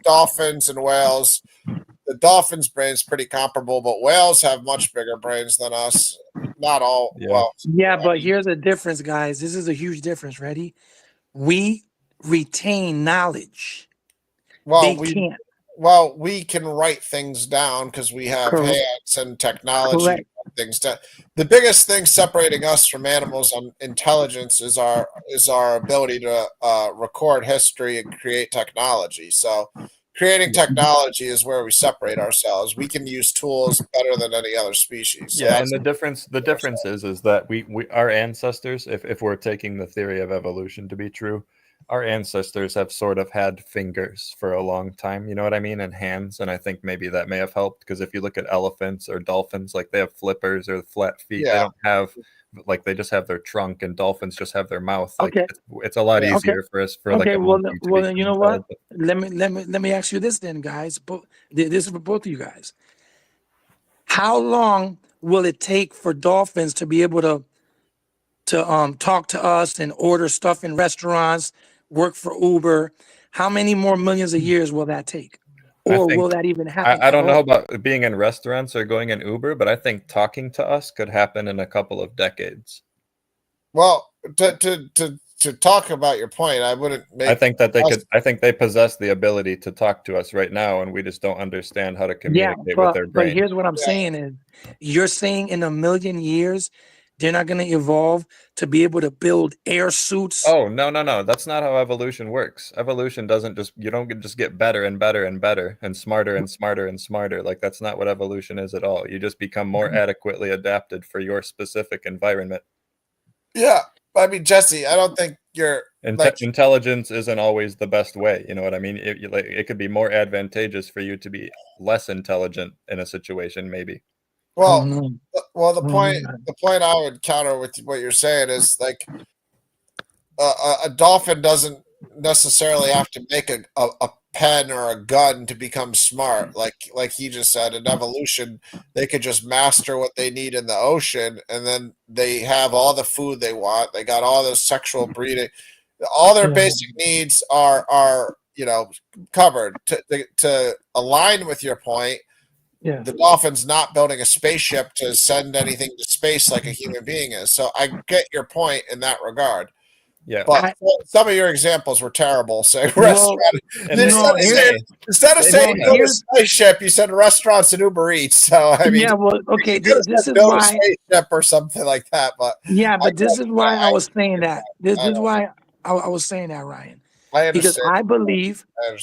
dolphins, and whales. The dolphins' brain's pretty comparable, but whales have much bigger brains than us. Not all. Yeah. Well, Yeah, but here's a difference, guys. This is a huge difference. Ready? We retain knowledge. They can't. Well, we can write things down because we have hands and technology to write things down. The biggest thing separating us from animals on intelligence is our ability to record history and create technology. So creating technology is where we separate ourselves. We can use tools better than any other species. So and the difference is that we our ancestors, if we're taking the theory of evolution to be true, our ancestors have sort of had fingers for a long time, you know what I mean, and hands, and I think maybe that may have helped, because if you look at elephants or dolphins, they have flippers or flat feet. They don't have, they just have their trunk, and dolphins just have their mouth. It's a lot easier for us for well, then, you know what? Let me ask you this then, guys. But this is for both of you guys. How long will it take for dolphins to be able to talk to us and order stuff in restaurants, work for Uber? How many more millions of years will that take? Or will that even happen? I don't know about being in restaurants or going in Uber, but I think talking to us could happen in a couple of decades. Well, to talk about your point, I wouldn't make. I think that they could. I think they possess the ability to talk to us right now, and we just don't understand how to communicate with their brain. But here's what I'm saying is, you're saying in a million years they're not going to evolve to be able to build air suits. Oh, no. That's not how evolution works. Evolution doesn't just, you don't just get better and better and better and smarter and smarter and smarter. Like, that's not what evolution is at all. You just become more adequately adapted for your specific environment. Yeah. I mean, Jesse, I don't think you're Intelligence isn't always the best way. You know what I mean? It could be more advantageous for you to be less intelligent in a situation, maybe. well, no. well, the point I would counter with what you're saying is like a dolphin doesn't necessarily have to make a pen or a gun to become smart. Like he just said, in evolution, they could just master what they need in the ocean, and then they have all the food they want. They got all the sexual breeding, all their basic needs are covered. To align with your point, Yeah. the dolphin's not building a spaceship to send anything to space like a human being is. So I get your point in that regard. Yeah. But some of your examples were terrible. Say Well, restaurant. And Instead of saying don't build a have- spaceship, you said restaurants and Uber Eats. So I mean, yeah, well, okay, you could have this said is build a why. spaceship or something like that. But Yeah, but this is why I I- was saying that. This I is know. why I was saying that, Ryan. I Because understand. I believe I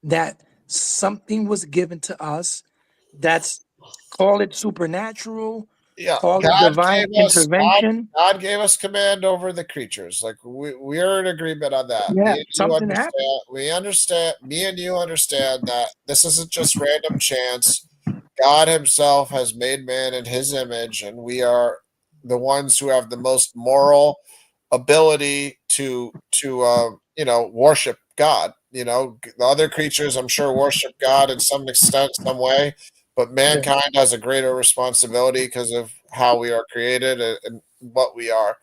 that something was given to us that's, call it supernatural, Yeah, call it God divine gave us- intervention. God gave us command over the creatures. Like we're in agreement on that. Yeah, Me and you something understand. happened. We understand. Me and you understand that this isn't just random chance. God Himself has made man in His image, and we are the ones who have the most moral ability to worship God. The other creatures, I'm sure, worship God in some extent, some way, but mankind has a greater responsibility because of how we are created and what we are.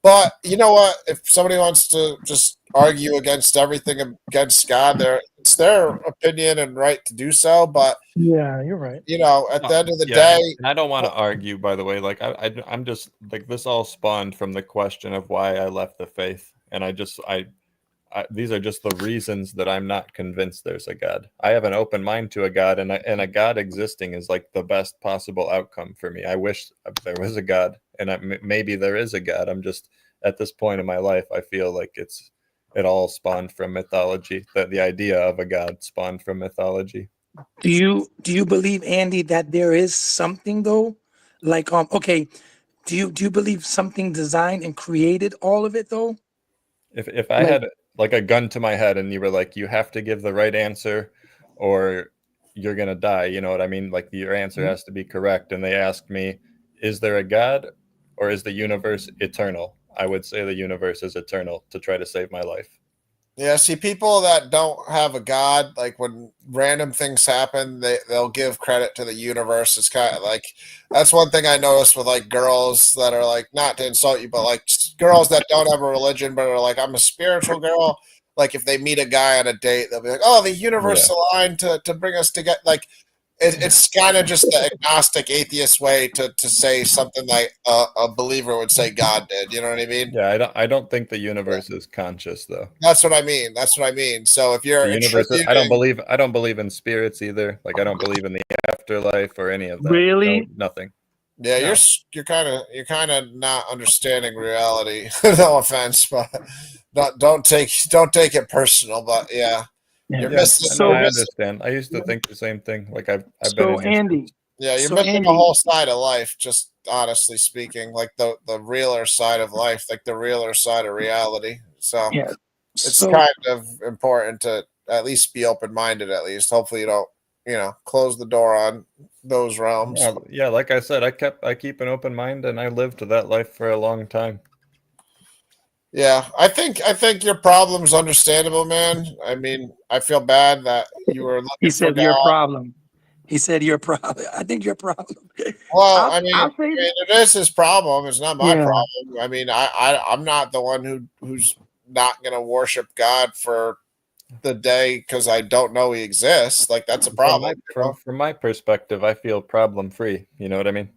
But you know what? If somebody wants to just argue against everything against God, it's their opinion and right to do so. But Yeah, you're right. at the end of the Yeah, day, and I don't want to argue, by the way. Like I'm just like, this all spawned from the question of why I left the faith, and these are just the reasons that I'm not convinced there's a God. I have an open mind to a God, and a God existing is like the best possible outcome for me. I wish there was a God, and maybe there is a God. I'm just, at this point in my life, I feel like it all spawned from mythology. That the idea of a God spawned from mythology. Do you believe, Andy, that there is something though? Like, okay, do you believe something designed and created all of it though? If I had like a gun to my head and you were like, you have to give the right answer or you're gonna die, you know what I mean? Like, your answer has to be correct. And they asked me, is there a God or is the universe eternal? I would say the universe is eternal to try to save my life. yeah, see, people that don't have a God, like when random things happen, they'll give credit to the universe. It's kind of like, that's one thing I noticed with like girls that are like, not to insult you, but like girls that don't have a religion but are like, I'm a spiritual girl. Like if they meet a guy on a date, they'll be like, oh, the universe aligned to bring us together. Like it's kind of just the agnostic atheist way to say something like a believer would say God did. You know what I mean? Yeah, I don't think the universe is conscious though. That's what I mean. So if you're The universe, I don't believe in spirits either. Like, I don't believe in the afterlife or any of that. Really? No, nothing. Yeah, No. you're kind of not understanding reality. No offense, but don't take it personal. But yeah, you're Yeah, missing. no, I you're missing- understand. I used to think the same thing. Like, I've been So in your Andy, shoes. yeah, you're So, missing Andy- a whole side of life. Just honestly speaking, like the realer side of life, like the realer side of reality. So yeah. it's So kind of important to at least be open minded. At least, hopefully, you don't close the door on those realms. Yeah, like I said, I keep an open mind, and I lived that life for a long time. Yeah, I think your problem's understandable, man. I mean, I feel bad that you were looking he for said your God. problem. He said your problem. I think your problem. Well, I'll- I mean, I'll say it is his problem. It's not my Yeah. problem. I mean, I'm not the one who's not gonna worship God for the day because I don't know He exists. Like that's a problem. From my perspective, I feel problem free. You know what I mean?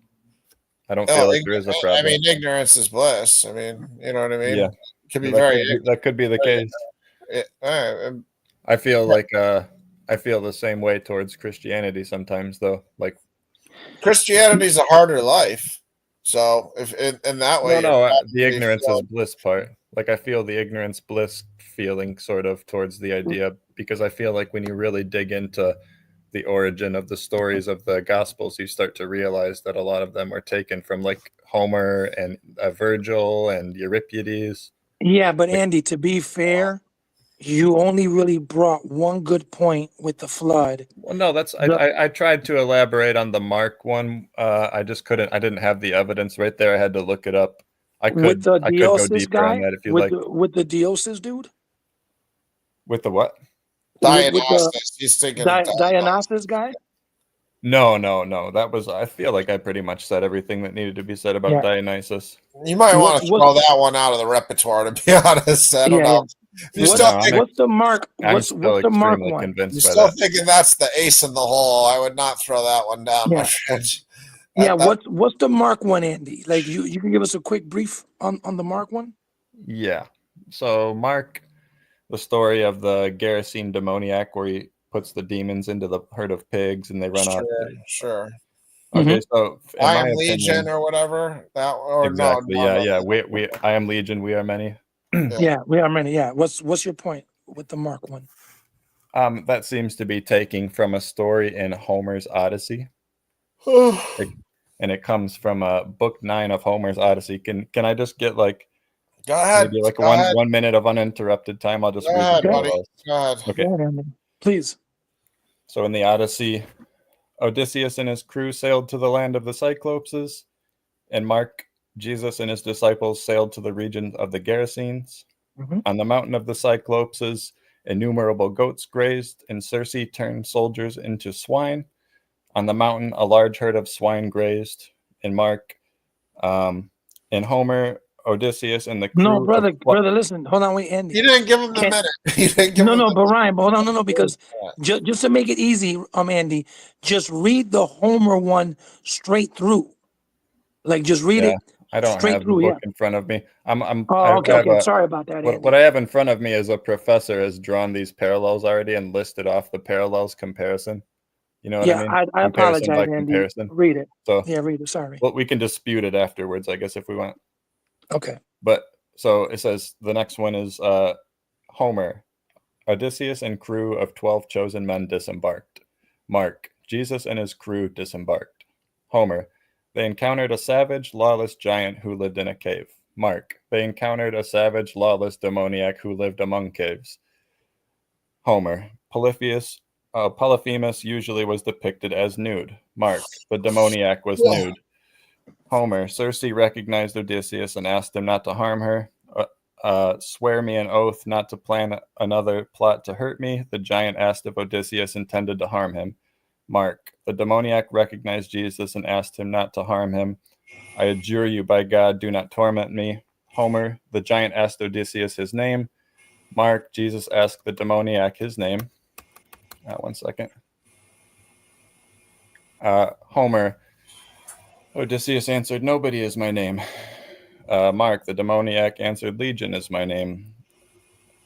I don't No, feel like there is a problem. I mean, ignorance is bliss. I mean, you know what I mean? Yeah. It could be that could be the case. I feel like I feel the same way towards Christianity sometimes, though. Like, Christianity's a harder life. So if in that way, No, you're the probably ignorance is feeling- bliss part. Like I feel the ignorance bliss feeling sort of towards the idea, because I feel like when you really dig into the origin of the stories of the Gospels, you start to realize that a lot of them were taken from like Homer and Virgil and Euripides. Yeah, but Andy, to be fair, you only really brought one good point with the flood. Well, no, that's The- I tried to elaborate on the Mark one. I just couldn't. I didn't have the evidence right there. I had to look it up. with the I could go Diosis deeper on guy, that if you with like. with the Diosis dude, With the what? with the Dionysus. He's thinking of Dionysus guy. No. That was. I feel like I pretty much said everything that needed to be said about Yeah. Dionysus. You might want What- to throw that one out of the repertoire. To be honest, I don't know. If you're still, No, thinking, What's the mark? I'm What's still the mark extremely one? convinced you're by still that. thinking that's the ace in the hole, I would not throw that one down, my Yeah. friend. Yeah, That- what's the mark one, Andy? Like you can give us a quick brief on the mark one? Yeah. So Mark, the story of the Gerasene demoniac, where he puts the demons into the herd of pigs and they run off. Sure. Okay, so in I my am Legion opinion, or whatever. That or exactly. no. Yeah. We I am Legion. We are many. Yeah, we are many. Yeah. What's your point with the mark one? That seems to be taking from a story in Homer's Odyssey, and it comes from book 9 of Homer's Odyssey. Can I just get like Go ahead. maybe like Go ahead. 1 minute of uninterrupted time? I'll just Go read ahead, the buddy. parallels. Go ahead. Okay. Go ahead, Andy. Please. So in the Odyssey, Odysseus and his crew sailed to the land of the Cyclopses, and Mark, Jesus and his disciples sailed to the region of the Gerasenes. Mhm. On the mountain of the Cyclopses, innumerable goats grazed, and Circe turned soldiers into swine. On the mountain, a large herd of swine grazed. In Mark, in Homer, Odysseus and the crew. No, brother, of, listen. Hold on, wait, Andy. You didn't give him the Can- minute. You didn't give No, him no, the but Ryan, but hold on, no, because minute. just to make it easy, Andy, just read the Homer one straight through. Like just read Yeah, it. I don't straight have through, the book in front of me. Oh, okay, I have okay. Sorry about that, Andy. what I have in front of me is a professor has drawn these parallels already and listed off the parallels comparison. You know what yeah, I mean? I Comparison apologize, by Andy. comparison. Read it. So Yeah, read it. Sorry. well, we can dispute it afterwards, I guess, if we want. Okay. But so it says the next one is Homer. Odysseus and crew of 12 chosen men disembarked. Mark. Jesus and his crew disembarked. Homer. They encountered a savage, lawless giant who lived in a cave. Mark. They encountered a savage, lawless demoniac who lived among caves. Homer. Polyphemus usually was depicted as nude. Mark. The demoniac was nude. Homer. Circe recognized Odysseus and asked him not to harm her. Swear me an oath not to plan another plot to hurt me. The giant asked if Odysseus intended to harm him. Mark. The demoniac recognized Jesus and asked him not to harm him. I adjure you by God, do not torment me. Homer. The giant asked Odysseus his name. Mark. Jesus asked the demoniac his name. 1 second. Homer. Odysseus answered, nobody is my name. Mark. The demoniac answered, Legion is my name.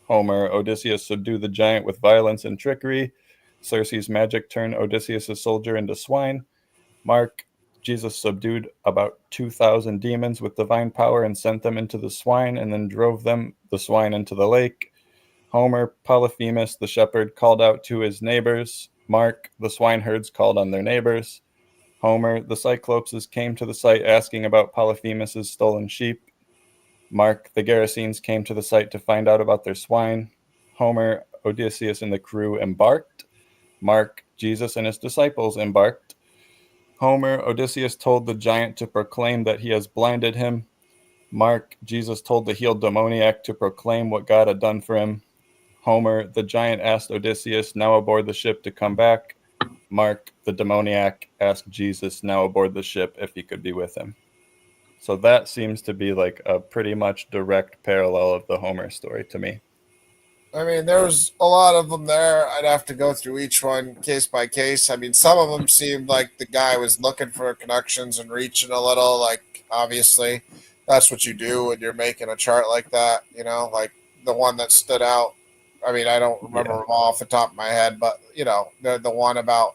Homer. Odysseus subdued the giant with violence and trickery. Circe's magic turned Odysseus' soldier into swine. Mark. Jesus subdued about 2,000 demons with divine power and sent them into the swine and then drove the swine into the lake. Homer. Polyphemus, the shepherd, called out to his neighbors. Mark. The swineherds called on their neighbors. Homer. The Cyclopses came to the site asking about Polyphemus' stolen sheep. Mark. The Gerasenes came to the site to find out about their swine. Homer. Odysseus and the crew embarked. Mark. Jesus and his disciples embarked. Homer. Odysseus told the giant to proclaim that he has blinded him. Mark. Jesus told the healed demoniac to proclaim what God had done for him. Homer. The giant asked Odysseus, now aboard the ship, to come back. Mark. The demoniac asked Jesus, now aboard the ship, if he could be with him. So that seems to be like a pretty much direct parallel of the Homer story to me. I mean, there's a lot of them there. I'd have to go through each one case by case. I mean, some of them seemed like the guy was looking for connections and reaching a little. Like, obviously, that's what you do when you're making a chart like that. You know, like the one that stood out. I mean, I don't remember them all off the top of my head, but you know, the one about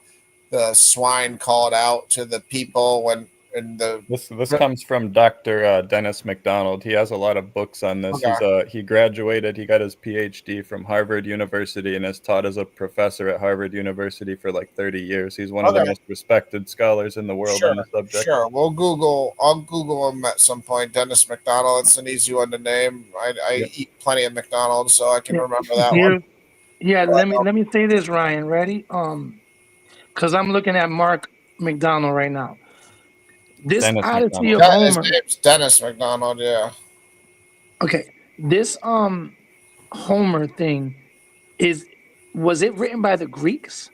the swine called out to the people when the. This comes from Dr. Dennis McDonald. He has a lot of books on this. Okay. He graduated. He got his PhD from Harvard University and has taught as a professor at Harvard University for like 30 years. He's one of the most respected scholars in the world on the subject. Sure, I'll Google him at some point. Dennis McDonald. It's an easy one to name. I eat plenty of McDonald's, so I can remember that one. Yeah, let me say this, Ryan. Ready? Because I'm looking at Mark McDonald right now. This Dennis Odyssey of McDonald. His Homer. name's Dennis McDonald. Yeah. Okay, this Homer thing was it written by the Greeks?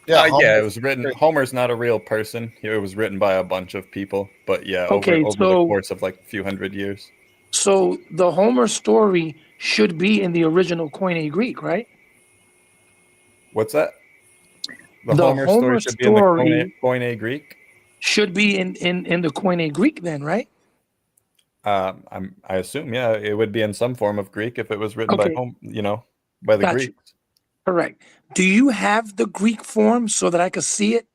Yeah. Yeah, it was written. Homer's not a real person. It was written by a bunch of people, but yeah, over the course of like a few hundred years. So the Homer story should be in the original Koine Greek, right? What's that? The Homer story should be in the Koine Greek. Should be in the Koine Greek then, right? I assume, yeah, it would be in some form of Greek if it was written by by the Greeks. Correct. Do you have the Greek form so that I could see it?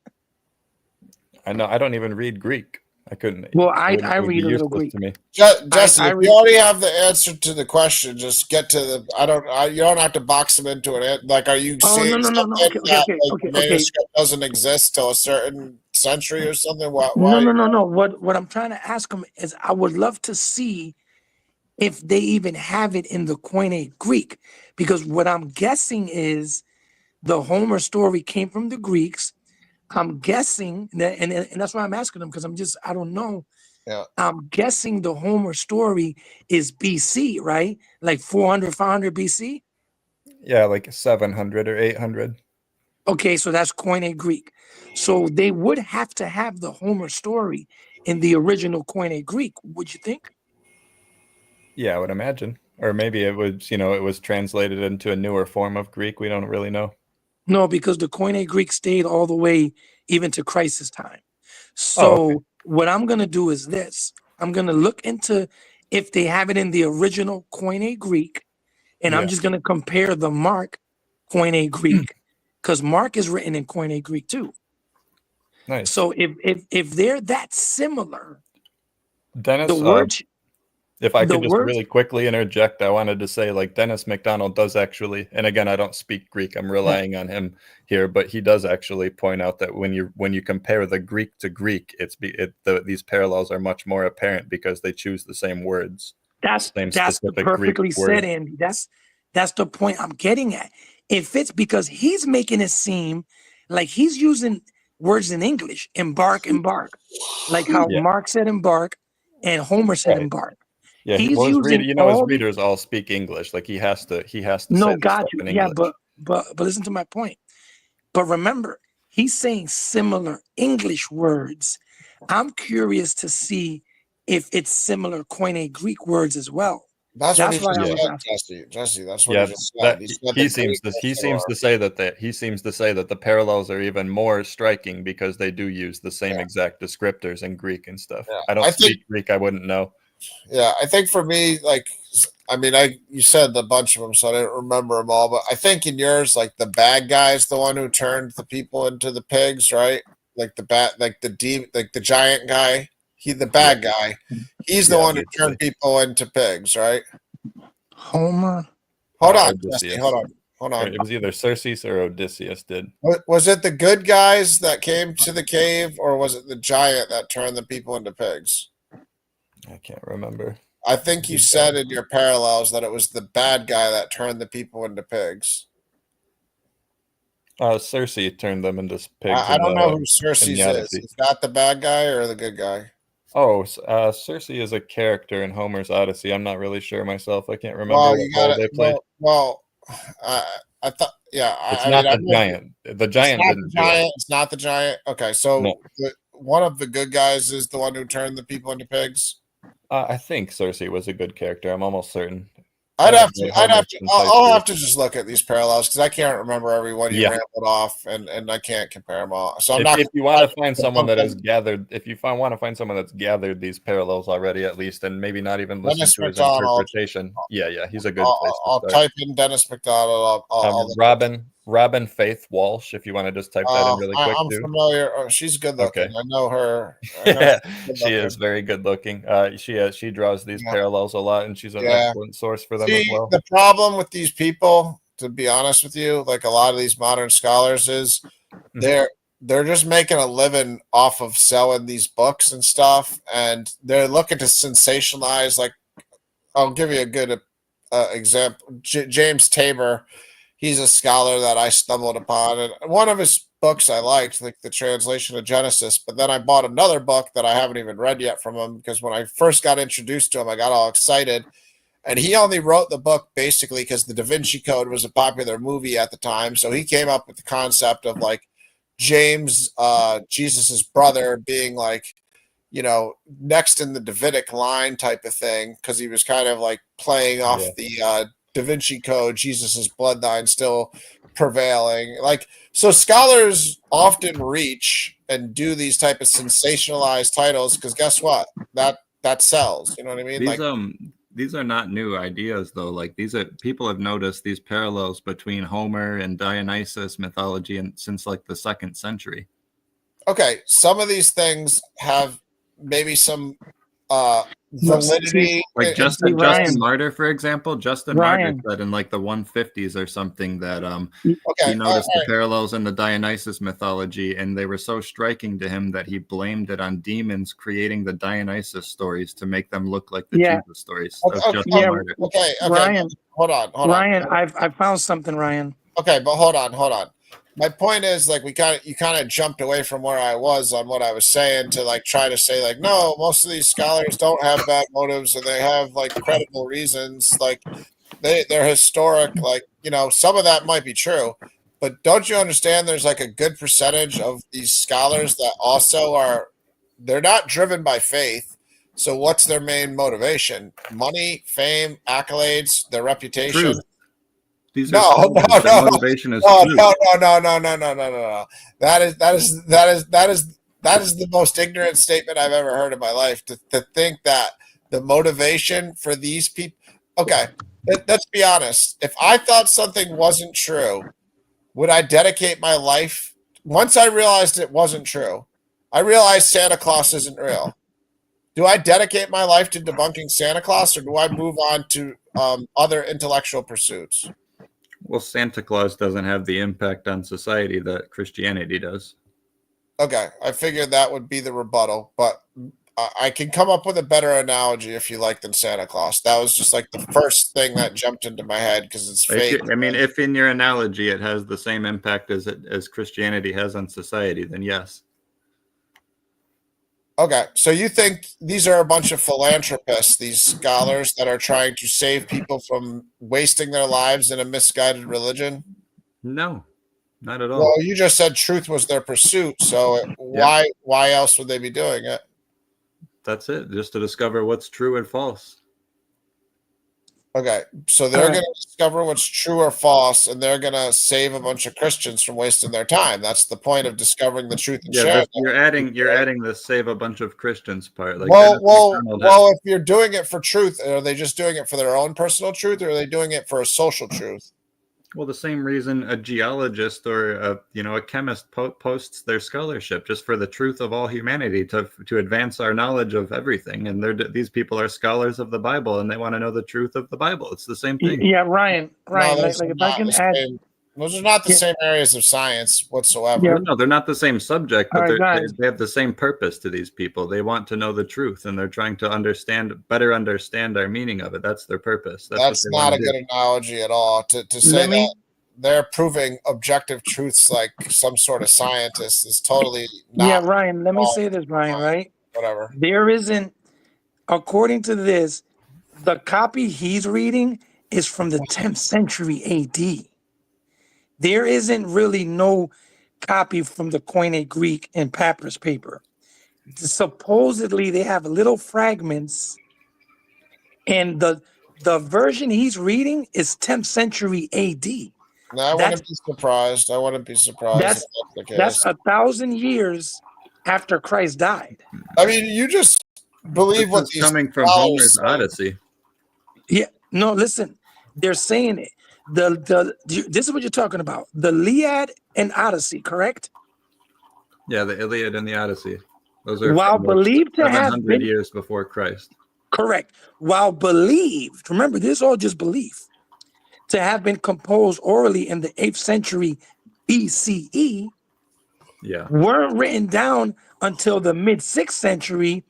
I know. I don't even read Greek. I couldn't. Well, I read a little Greek. To me. Jesse, if you already have the answer to the question, just get to the. You don't have to box them into it. Like, are you saying Okay. manuscript doesn't exist till a certain century or something? Why? No. What I'm trying to ask them is, I would love to see if they even have it in the Koine Greek, because what I'm guessing is the Homer story came from the Greeks. I'm guessing that, and that's why I'm asking them, because I don't know. Yeah. I'm guessing the Homer story is BC, right? Like 400, 500 BC? Yeah, like 700 or 800. Okay, so that's Koine Greek. So they would have to have the Homer story in the original Koine Greek, would you think? Yeah, I would imagine. Or maybe it was translated into a newer form of Greek. We don't really know. No, because the Koine Greek stayed all the way even to Christ's time. So what I'm going to do is this. I'm going to look into if they have it in the original Koine Greek, and I'm just going to compare the Mark Koine Greek, because Mark is written in Koine Greek too. Nice. So if they're that similar, Dennis, the words... If I could just really quickly interject, I wanted to say, like, Dennis McDonald does actually, and again, I don't speak Greek, I'm relying on him here, but he does actually point out that when you compare the Greek to Greek, these parallels are much more apparent because they choose the same words. That's perfectly said, Andy. That's the point I'm getting at. If it's because he's making it seem like he's using words in English, embark, like how Mark said embark and Homer said embark. Yeah, his readers all speak English. Like he has to. No, say got you. in Yeah, English. but listen to my point. But remember, he's saying similar English words. I'm curious to see if it's similar Koine Greek words as well. That's why I was asking. Jesse, that's what he just said. He seems to say that the parallels are even more striking because they do use the same exact descriptors in Greek and stuff. Yeah. I don't speak Greek. I wouldn't know. Yeah, I think for me, like, I mean, you said a bunch of them, so I didn't remember them all. But I think in yours, like, the bad guy's the one who turned the people into the pigs, right? Like the giant guy. The bad guy. He's the one who turned people into pigs, right? Homer. Hold on, Jesse. Hold on. It was either Circe or Odysseus did. Was it the good guys that came to the cave, or was it the giant that turned the people into pigs? I can't remember. I think you said in your parallels that it was the bad guy that turned the people into pigs. Circe turned them into pigs. I don't know who Circe is. Is that the bad guy or the good guy? Oh, Circe is a character in Homer's Odyssey. I'm not really sure myself. I can't remember Well, what role they played. I thought, it's not the giant. The giant didn't do it. It's not the giant. Okay, so one of the good guys is the one who turned the people into pigs. I think Circe was a good character. I'm almost certain. I'll have to just look at these parallels because I can't remember every one you rambled off, and I can't compare them all. So if you want to find someone that has gathered, want to find someone that's gathered these parallels already, at least, and maybe not even listen to his interpretation. Yeah, he's a good place. I'll type in Dennis McDonald. Robin Faith Walsh, if you want to just type that in really quick I'm too. familiar. Oh, she's good looking. Okay. I know her. I know Yeah, she's good she looking. is very good looking. She draws these Yeah. parallels a lot, and she's an Yeah. excellent source for them as See, well. the problem with these people, to be honest with you, like a lot of these modern scholars, is they're just making a living off of selling these books and stuff, and they're looking to sensationalize. Like, I'll give you a good example. James Tabor, he's a scholar that I stumbled upon, and one of his books I liked, like the translation of Genesis, but then I bought another book that I haven't even read yet from him, because when I first got introduced to him, I got all excited. And he only wrote the book basically because the Da Vinci Code was a popular movie at the time. So he came up with the concept of like James, Jesus's brother, being like, you know, next in the Davidic line type of thing, because he was kind of like playing off the Da Vinci Code, Jesus's bloodline still prevailing. Like, so scholars often reach and do these type of sensationalized titles because guess what? That sells. You know what I mean? These are not new ideas though. Like these are people have noticed these parallels between Homer and Dionysus mythology and since like the 2nd century. Okay, some of these things have maybe some validity. Like Justin Martyr, for example. Justin Martyr Ryan. said in like the 150s or something that Okay, he noticed the parallels in the Dionysus mythology, and they were so striking to him that he blamed it on demons creating the Dionysus stories to make them look like the Jesus stories. Okay, Ryan, hold on. Ryan, I found something, Ryan. Okay, but hold on. My point is, like, you kind of jumped away from where I was on what I was saying to like try to say like, no, most of these scholars don't have bad motives and they have like credible reasons. Like they're historic. Like, you know, some of that might be true, but don't you understand? There's like a good percentage of these scholars that also they're not driven by faith. So what's their main motivation? Money, fame, accolades, their reputation. Truth. These No. motivation is No. That is the most ignorant statement I've ever heard in my life. To think that the motivation for these people. Okay, let's be honest. If I thought something wasn't true, would I dedicate my life? Once I realized it wasn't true, I realized Santa Claus isn't real. Do I dedicate my life to debunking Santa Claus, or do I move on to other intellectual pursuits? Well, Santa Claus doesn't have the impact on society that Christianity does. Okay, I figured that would be the rebuttal, but I can come up with a better analogy if you like than Santa Claus. That was just like the first thing that jumped into my head because it's fake. If in your analogy it has the same impact as Christianity has on society, then yes. Okay, so you think these are a bunch of philanthropists, these scholars that are trying to save people from wasting their lives in a misguided religion? No, not at all. Well, you just said truth was their pursuit, so why else would they be doing it? That's it, just to discover what's true and false. Okay, so they're going to discover what's true or false, and they're going to save a bunch of Christians from wasting their time. That's the point of discovering the truth and sharing. You're adding the save a bunch of Christians part. Like, well, if you're doing it for truth, are they just doing it for their own personal truth, or are they doing it for a social truth? Well, the same reason a geologist or a chemist posts their scholarship, just for the truth of all humanity, to advance our knowledge of everything. And these people are scholars of the Bible, and they want to know the truth of the Bible. It's the same thing. Yeah, Ryan, No, like if I can add. Those are not the same ares of science whatsoever. Yeah. No, they're not the same subject, but Right, they have the same purpose to these people. They want to know the truth, and they're trying to better understand our meaning of it. That's their purpose. That's not a good analogy at all. To say that they're proving objective truths like some sort of scientist is totally not. Yeah, Ryan, let me say this, Ryan, right? Whatever. There isn't, according to this, the copy he's reading is from the 10th century AD. There isn't really no copy from the Koine Greek and papyrus paper. Supposedly, they have little fragments, and the version he's reading is 10th century AD. No, I wouldn't be surprised. That's 1,000 years after Christ died. I mean, you just believe what's coming from Homer's Odyssey. Yeah, no, listen, they're saying it. This is what you're talking about. The Iliad and Odyssey, correct? Yeah, the Iliad and the Odyssey. Those are While from like believed to have 700 been years before Christ. correct, while believed, remember this is all just belief, to have been composed orally in the 8th century BCE, Yeah. weren't written down until the mid 6th century,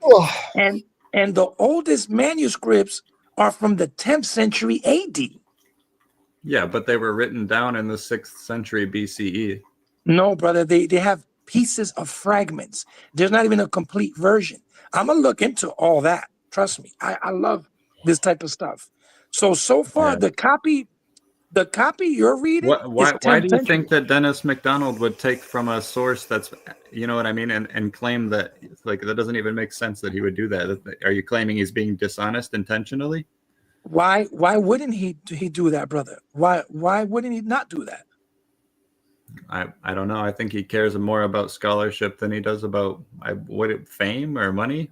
and the oldest manuscripts are from the 10th century AD. Yeah, but they were written down in the 6th century BCE. No, brother, they have pieces of fragments. There's not even a complete version. I'm gonna look into all that. Trust me, I love this type of stuff. So far, Yeah. the copy you're reading is Why 10th do you century. think that Dennis MacDonald would take from a source that's, you know what I mean, and claim that, like, that doesn't even make sense that he would do that? Are you claiming he's being dishonest intentionally? Why wouldn't he do that, brother? Why wouldn't he not do that? I don't know. I think he cares more about scholarship than he does about fame or money.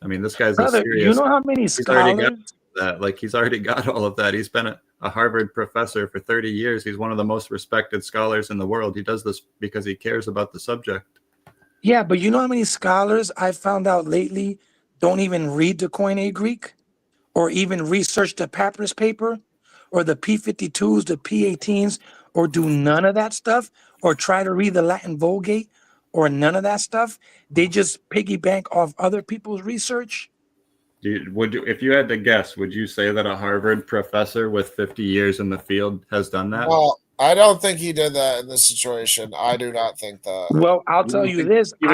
I mean, this guy's Brother, a serious. you know how many He's already got scholars? that. Like, he's already got all of that. He's been a Harvard professor for 30 years. He's one of the most respected scholars in the world. He does this because he cares about the subject. Yeah, but you know how many scholars I found out lately don't even read the Koine Greek or even research the papyrus paper or the P52s, the P18s, or do none of that stuff or try to read the Latin Vulgate or none of that stuff. They just piggyback off other people's research. If you had to guess, would you say that a Harvard professor with 50 years in the field has done that? Well, I don't think he did that in this situation. I do not think that. Well, I'll tell you this. He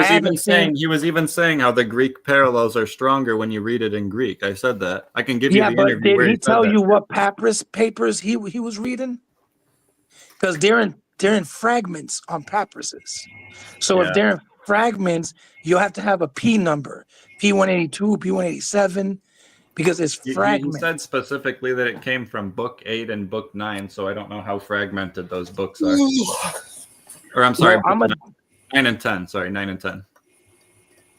was even saying how the Greek parallels are stronger when you read it in Greek. I said that. I can give you the but interview where did he said tell that. you what papyrus papers he was reading? Because they're in fragments on papyruses. So if they're in fragments, you'll have to have a P number, P182, P187, because it's fragments. He said specifically that it came from book 8 and book 9, so I don't know how fragmented those books are. Or I'm sorry, Well, 9 and 10. Sorry, 9 and 10.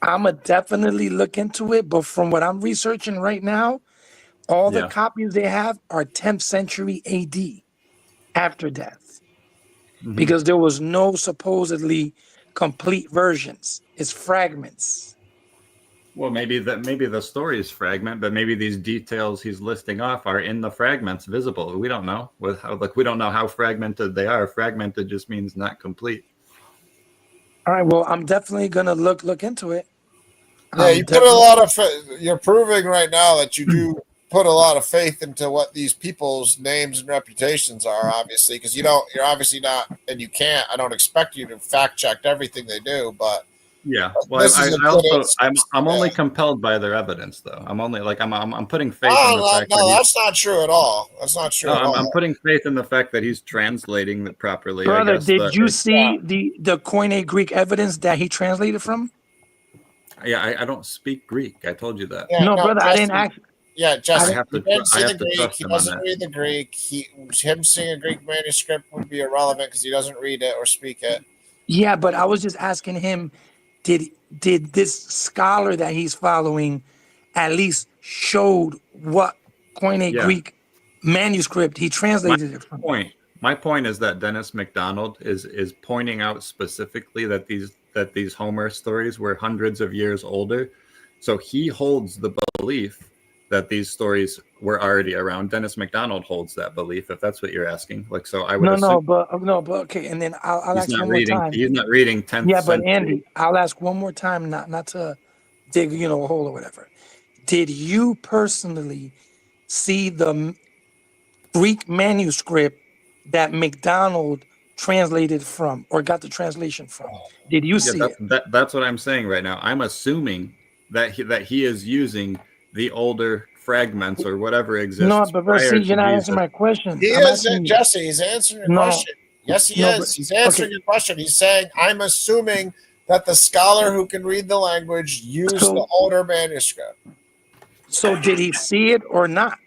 I'm gonna definitely look into it, but from what I'm researching right now, all the copies they have are 10th century AD, after death, because there was no supposedly complete versions. It's fragments. Well, maybe the story is fragment, but maybe these details he's listing off are in the fragments visible. We don't know we don't know how fragmented they are. Fragmented just means not complete. All right. Well, I'm definitely gonna look into it. Yeah, you put a lot of. You're proving right now that you do put a lot of faith into what these people's names and reputations are. Obviously, because you're obviously not, and you can't. I don't expect you to fact check everything they do, but. Yeah, well, I'm only compelled by their evidence, though. I'm only I'm putting faith in the fact that that's not true at all. That's not true. I'm putting faith in the fact that he's translating it properly. Brother, did you see the Koine Greek evidence that he translated from? Yeah, I don't speak Greek. I told you that. Yeah, no, brother, Jesse, I didn't ask. Yeah, Jesse, I have to trust he him on doesn't that. read the Greek. Him seeing a Greek manuscript would be irrelevant because he doesn't read it or speak it. Yeah, but I was just asking him, did this scholar that he's following at least showed what Koine Greek manuscript he translated it from? My point is that Dennis MacDonald is pointing out specifically that these Homer stories were hundreds of years older. So he holds the belief that these stories were already around. Dennis MacDonald holds that belief, if that's what you're asking. Like, so I would no, but okay. And then I'll ask one more time. He's not reading 10th Yeah, but century. Andy, I'll ask one more time, not to dig, a hole or whatever. Did you personally see the Greek manuscript that MacDonald translated from or got the translation from? Did you see it? That's what I'm saying right now. I'm assuming that he is using the older fragments or whatever exists. No, but you're not answering my question. He is, Jesse. He's answering your question. Yes, he is. He's answering your question. He's saying, I'm assuming that the scholar who can read the language used the older manuscript. So did he see it or not?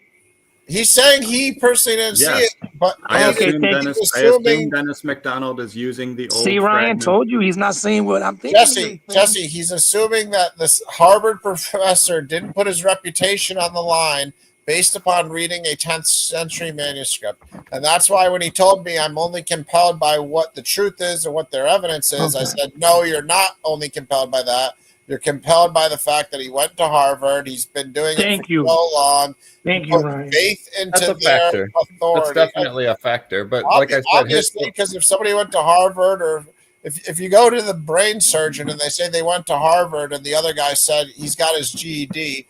He's saying he personally didn't see it, but I assume Dennis MacDonald is using the old. See, Ryan told you he's not saying what I'm thinking. Jesse, he's assuming that this Harvard professor didn't put his reputation on the line based upon reading a 10th century manuscript. And that's why when he told me I'm only compelled by what the truth is and what their evidence is, I said, no, you're not only compelled by that. You're compelled by the fact that he went to Harvard. He's been doing it for so long. Thank you, Ryan. Faith into That's a their factor. authority. That's definitely a factor. But like I said, obviously, because if somebody went to Harvard, or if you go to the brain surgeon and they say they went to Harvard and the other guy said he's got his GED,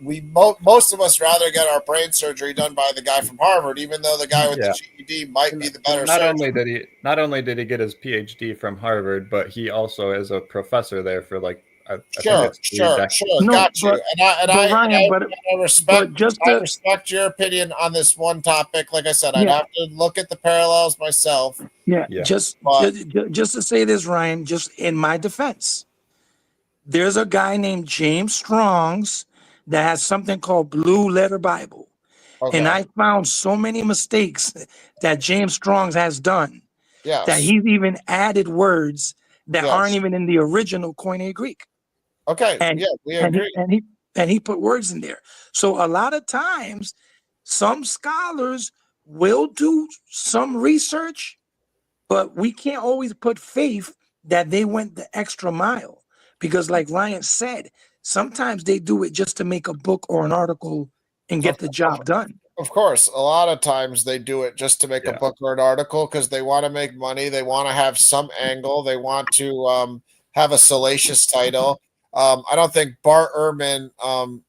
most of us rather get our brain surgery done by the guy from Harvard, even though the guy with the GED might be the better surgeon. Not only did he get his PhD from Harvard, but he also is a professor there for like sure, got you. I respect your opinion on this one topic. Like I said, I'd have to look at the parallels myself. Just to say this, Ryan, just in my defense, there's a guy named James Strong's that has something called Blue Letter Bible. Okay. And I found so many mistakes that James Strong's has done that he's even added words that aren't even in the original Koine Greek. Okay. We agree. And he put words in there. So a lot of times, some scholars will do some research, but we can't always put faith that they went the extra mile. Because like Ryan said, sometimes they do it just to make a book or an article and get the job done. Of course, a lot of times they do it just to make a book or an article because they want to make money. They want to have some angle. They want to have a salacious title. I don't think Bart Ehrman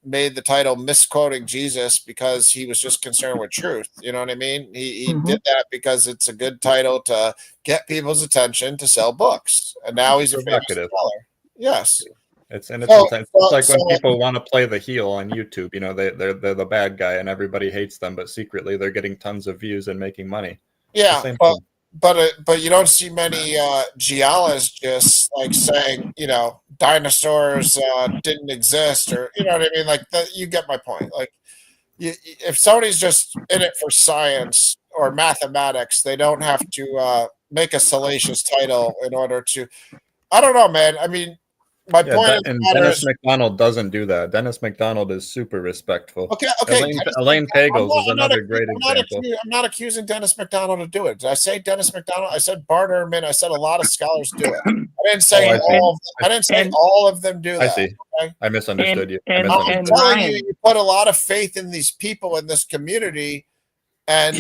made the title Misquoting Jesus because he was just concerned with truth. You know what I mean? He did that because it's a good title to get people's attention to sell books. And now he's a famous scholar. Yes. It's like when people want to play the heel on YouTube. You know, they're the bad guy and everybody hates them, but secretly they're getting tons of views and making money. Yeah, but you don't see many geologists like saying, you know, dinosaurs didn't exist, or you know what I mean. Like you get my point. Like if somebody's just in it for science or mathematics, they don't have to make a salacious title in order to. I don't know, man. I mean. My point and Dennis McDonald doesn't do that. Dennis McDonald is super respectful. Okay. Elaine Pagels is another great example. I'm not accusing Dennis McDonald to do it. Did I say Dennis McDonald? I said Bart Ehrman. I said a lot of scholars do it. I didn't say all of them do that. I see. Okay? I misunderstood you. I'm telling you, you put a lot of faith in these people in this community. And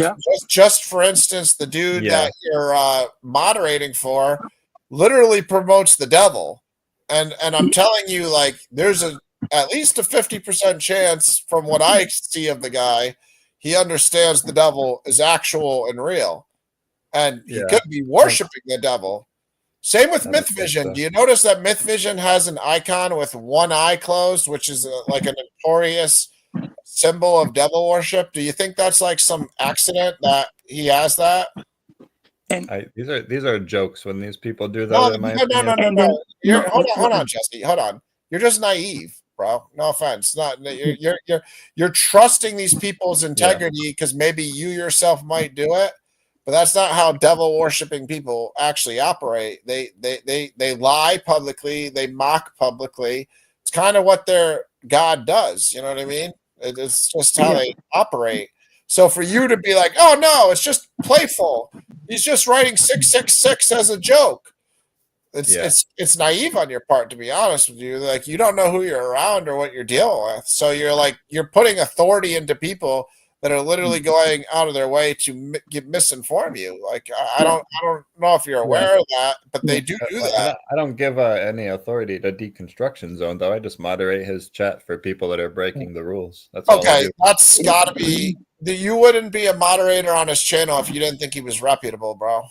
just for instance, the dude that you're moderating for literally promotes the devil. And I'm telling you, like, there's at least a 50% chance from what I see of the guy, he understands the devil is actual and real. And he could be worshiping the devil. Same with Myth Vision. Do you notice that Myth Vision has an icon with one eye closed, which is like a notorious symbol of devil worship? Do you think that's like some accident that he has that? These are jokes when these people do that. No. Hold on, Jesse. Hold on. You're just naive, bro. No offense. You're trusting these people's integrity because maybe you yourself might do it, but that's not how devil worshiping people actually operate. They lie publicly. They mock publicly. It's kind of what their God does. You know what I mean? It's just how they operate. So for you to be like, oh no, it's just playful. He's just writing 666 as a joke. It's naive on your part, to be honest with you. Like you don't know who you're around or what you're dealing with. So you're putting authority into people that are literally going out of their way to misinform you. Like I don't know if you're aware of that, but they do that. I don't give any authority to Deconstruction Zone, though. I just moderate his chat for people that are breaking the rules. That's all I do. That's got to be. You wouldn't be a moderator on his channel if you didn't think he was reputable, bro.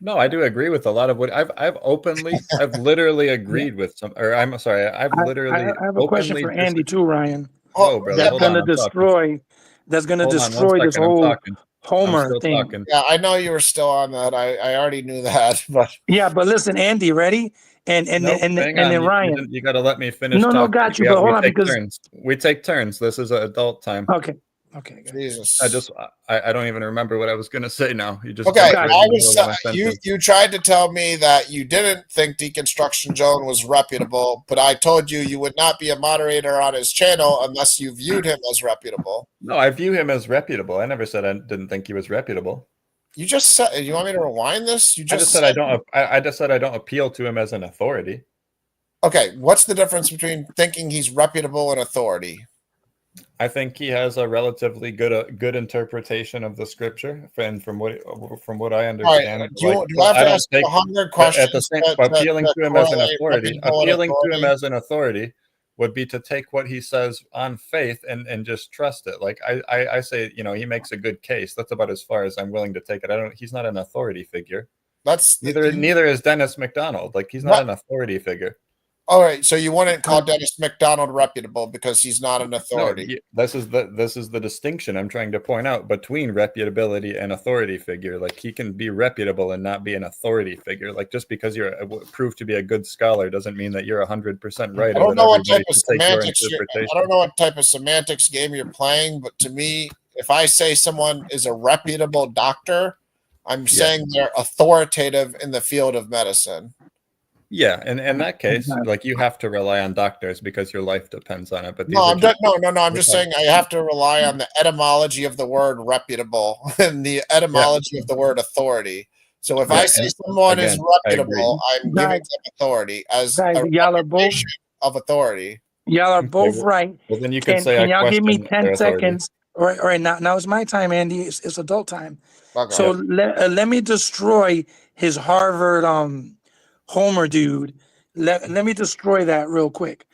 No, I do agree with a lot of what I've literally agreed with some. Or I'm sorry, I have a question for Andy too, Ryan. Oh, brother, that's going to destroy. That's going to destroy this whole Homer thing. Talking. Yeah, I know you were still on that. I already knew that, but but listen, Andy, ready? And then Ryan, you got to let me finish. No, got you. But hold on, because we take turns. This is an adult time. Okay, Okay, good. Jesus. I don't even remember what I was gonna say now. You just Okay, jumped right in the middle of my you sentence. you tried to tell me that you didn't think Deconstruction Zone was reputable, but I told you you would not be a moderator on his channel unless you viewed him as reputable. No, I view him as reputable. I never said I didn't think he was reputable. You just said you want me to rewind this? You I just said I don't. I just said I don't appeal to him as an authority. Okay, what's the difference between thinking he's reputable and authority? I think he has a relatively good interpretation of the scripture, and from what I understand, do I have to ask take 100 at questions? the same appealing to him as an correlate authority. reputable and Appealing to him authority? as an authority would be to take what he says on faith and just trust it. Like I say, you know, he makes a good case. That's about as far as I'm willing to take it. He's not an authority figure. That's Neither is Dennis McDonald. Like he's not an authority figure. All right, so you wouldn't call Dennis McDonald reputable because he's not an authority. No, this is the distinction I'm trying to point out between reputability and authority figure. Like he can be reputable and not be an authority figure. Like just because you're proved to be a good scholar doesn't mean that you're 100% right. I don't know what type of semantics. I don't know what type of semantics game you're playing, but to me, if I say someone is a reputable doctor, I'm saying they're authoritative in the field of medicine. Yeah, and in that case, like you have to rely on doctors because your life depends on it. But I'm just saying I have to rely on the etymology of the word reputable and the etymology of the word authority. So if I say someone is reputable, I'm giving them authority as a reputation of authority. Y'all are both right. Well, then you can say, can y'all give me 10 seconds? All right, now it's my time, Andy. It's adult time. Okay. So let me destroy his Harvard Homer dude. Let me destroy that real quick.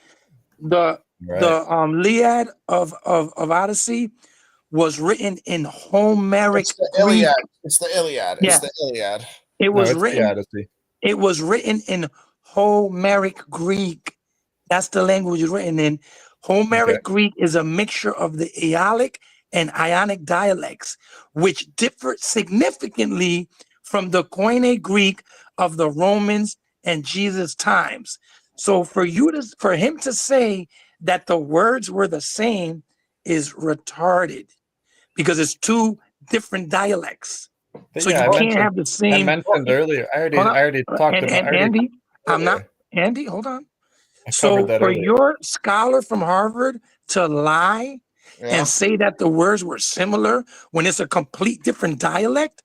The Iliad of Odyssey was written in Homeric Greek. It's the Iliad. Yeah. It's the Iliad. It was written in Homeric Greek. That's the language it's written in. Homeric Greek is a mixture of the Aeolic and Ionic dialects, which differ significantly from the Koine Greek of the Romans and Jesus' times. So for him to say that the words were the same is retarded because it's two different dialects. So you can't have the same. I mentioned earlier. I already talked about Andy. Andy, hold on. So for your scholar from Harvard to lie and say that the words were similar when it's a complete different dialect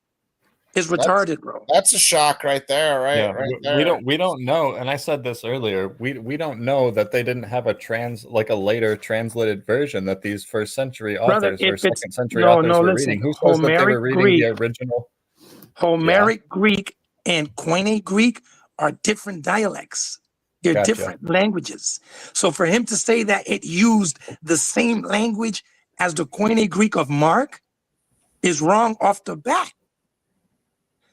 is retarded, bro. That's a shock right there, right? Yeah, right there. We don't know, and I said this earlier. We don't know that they didn't have a later translated version that these first century authors or second century authors were reading. Who says that they were reading the original? Homeric Greek and Koine Greek are different dialects. They're different languages. So for him to say that it used the same language as the Koine Greek of Mark is wrong off the bat.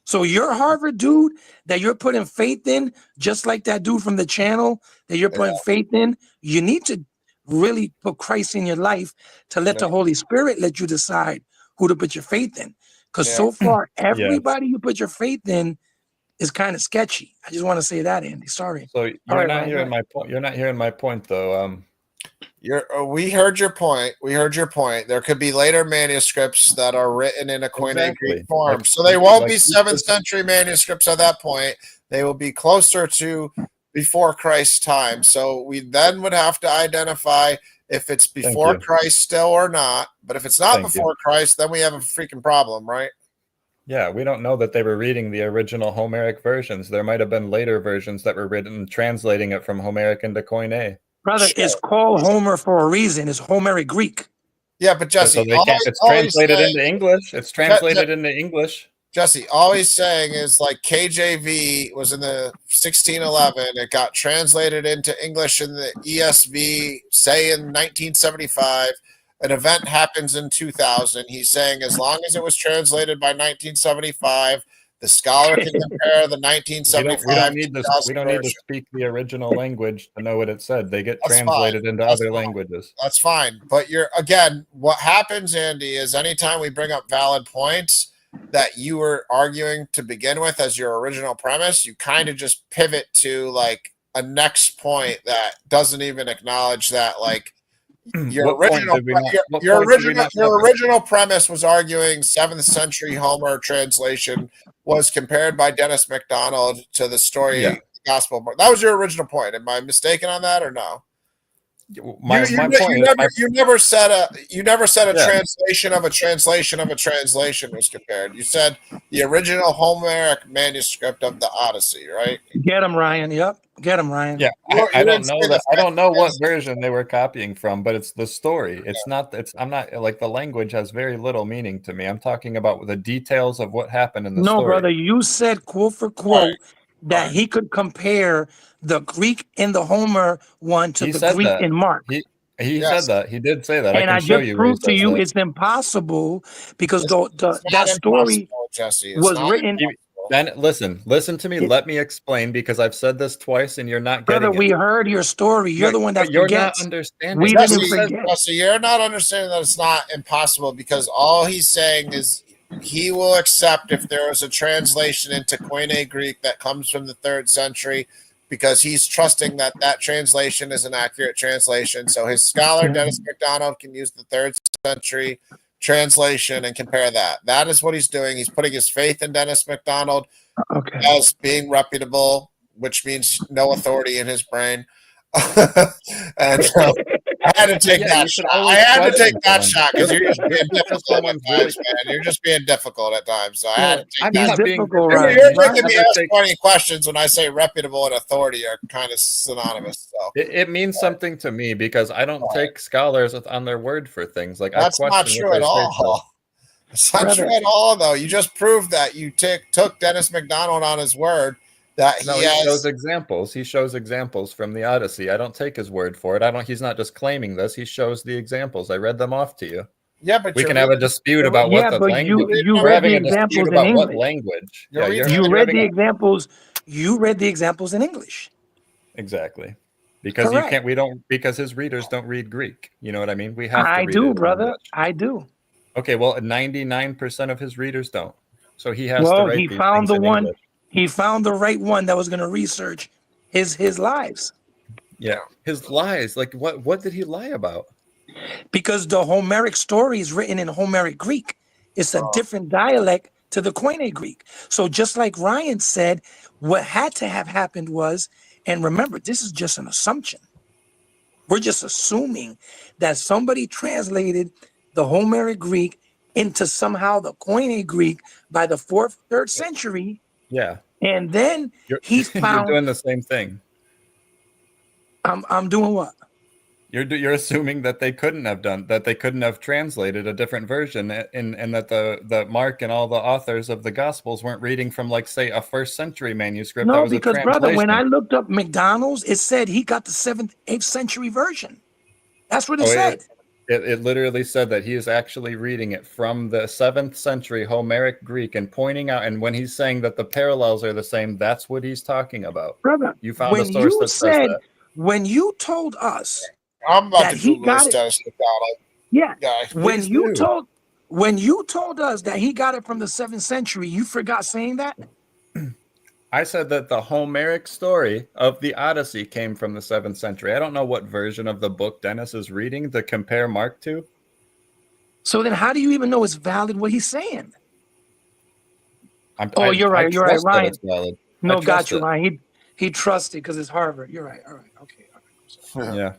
So your Harvard dude that you're putting faith in, just like that dude from the channel that you're putting faith in, you need to really put Christ in your life to let the Holy Spirit let you decide who to put your faith in. Because so far, everybody you put your faith in is kind of sketchy. I just want to say that, Andy. Sorry. So you're not hearing my point. You're not hearing my point, though. We heard your point. We heard your point. There could be later manuscripts that are written in a Koine Greek form. So they won't be 7th century manuscripts at that point. They will be closer to before Christ's time. So we then would have to identify if it's before Christ still or not. But if it's not before Christ, then we have a freaking problem, right? Yeah, we don't know that they were reading the original Homeric versions. There might have been later versions that were written translating it from Homeric into Koine. Brother, it's called Homer for a reason. It's Homeric Greek. Yeah, but Jesse, it's translated into English. It's translated into English. Jesse, all he's saying is like KJV was in the 1611. It got translated into English in the ESV, say in 1975. An event happens in 2000. He's saying as long as it was translated by 1975, the scholar can compare the 1975. We don't need to speak the original language to know what it said. They get translated into other languages. That's fine. But what happens, Andy, is anytime we bring up valid points that you were arguing to begin with as your original premise, you kind of just pivot to like a next point that doesn't even acknowledge that like Your What point original, did we not? What your point did we original, not your cover? original premise was arguing 7th century Homer translation was compared by Dennis MacDonald to the story Yeah. gospel. That was your original point. Am I mistaken on that or no? My point. You never said a Yeah. translation of a translation of a translation was compared. You said the original Homeric manuscript of the Odyssey, right? Get him, Ryan. Yep. Get him, Ryan. Yeah, You I don't didn't know say that. the I don't know what fifth- version they were copying from, but it's the story. It's not. It's. I'm not like the language has very little meaning to me. I'm talking about the details of what happened in the No, story. brother, you said quote for quote that right. he could compare the Greek in the Homer one to He the said Greek that. in Mark. He Yes. said that. He did say that. And I I can show just you where he proved to says you that. it's impossible because It's not that story impossible, Jesse. It's was not written. impossible. Then listen to me. It- Let me explain because I've said this twice and you're not getting Brother, it. we heard your story. You're the one that But you're not forgets. understanding. We He didn't says- forget. Jesse, you're not understanding that it's not impossible because all he's saying is he will accept if there was a translation into Koine Greek that comes from the 3rd century because he's trusting that that translation is an accurate translation. So his scholar, Dennis MacDonald, can use the 3rd century translation and compare that. That is what he's doing. He's putting his faith in Dennis MacDonald Okay. as being reputable, which means no authority in his brain. And I had to take Yeah, that you should shot. always I had to question take that someone. shot because you're just being Because difficult at someone's times, man. You're just being difficult at times. So I had to take I'm that. He's not being difficult, difficult. Ryan. You're You should making me never ask take- 20 questions when I say reputable and authority are kind of synonymous. So It means something to me because I don't take scholars on their word for things. Like that's I not question true what at they say. all. It's not Brother. true at all, though. You just proved that you took Dennis MacDonald on his word that No, he he has. shows examples. He shows examples from the Odyssey. I don't take his word for it. I don't. He's not just claiming this. He shows the examples. I read them off to you. Yeah, but We you're can have a reading- dispute about what Yeah, the but language. you We're read having the a dispute examples in about what English. language. You're Yeah, reading- You you're read having the a- examples. You read the examples in English. exactly because Correct. you can't. We don't because his readers don't read Greek. You know what I mean? We have to I read it do, in brother. English. I do. Okay, well, 99% of his readers don't. So he has to Well, write he these found things the in one. English. He found the right one that was going to research his lives. Yeah, his lies. Like what did he lie about? Because the Homeric story is written in Homeric Greek. It's a different dialect to the Koine Greek. So just like Ryan said, what had to have happened was, and remember, this is just an assumption. We're just assuming that somebody translated the Homeric Greek into somehow the Koine Greek by the 4th, 3rd century. Yeah, And then you're, he you're found, doing the same thing. I'm doing what? You're assuming that they couldn't have translated a different version, and that the Mark and all the authors of the Gospels weren't reading from, like, say, a 1st century manuscript. That No, was because a brother, when I translation. looked up McDonald's, it said he got the 7th, 8th century version. That's what it Oh, said. It literally said that he is actually reading it from the 7th century Homeric Greek and pointing out, and when he's saying that the parallels are the same, that's what he's talking about. Brother, You found a when source you that said, says that. when you told us, I'm about that to he Google got this it- Dennis MacDonald yeah, guy. when Please you do. told us that he got it from the 7th century, you forgot saying that? I said that the Homeric story of the Odyssey came from the 7th century. I don't know what version of the book Dennis is reading to compare Mark to. So then how do you even know it's valid what he's saying? I You're right, trust that Ryan. it's valid. No, I got trust you, it. Ryan. He trusted because it's Harvard. You're right. All right. Okay. All right. Yeah.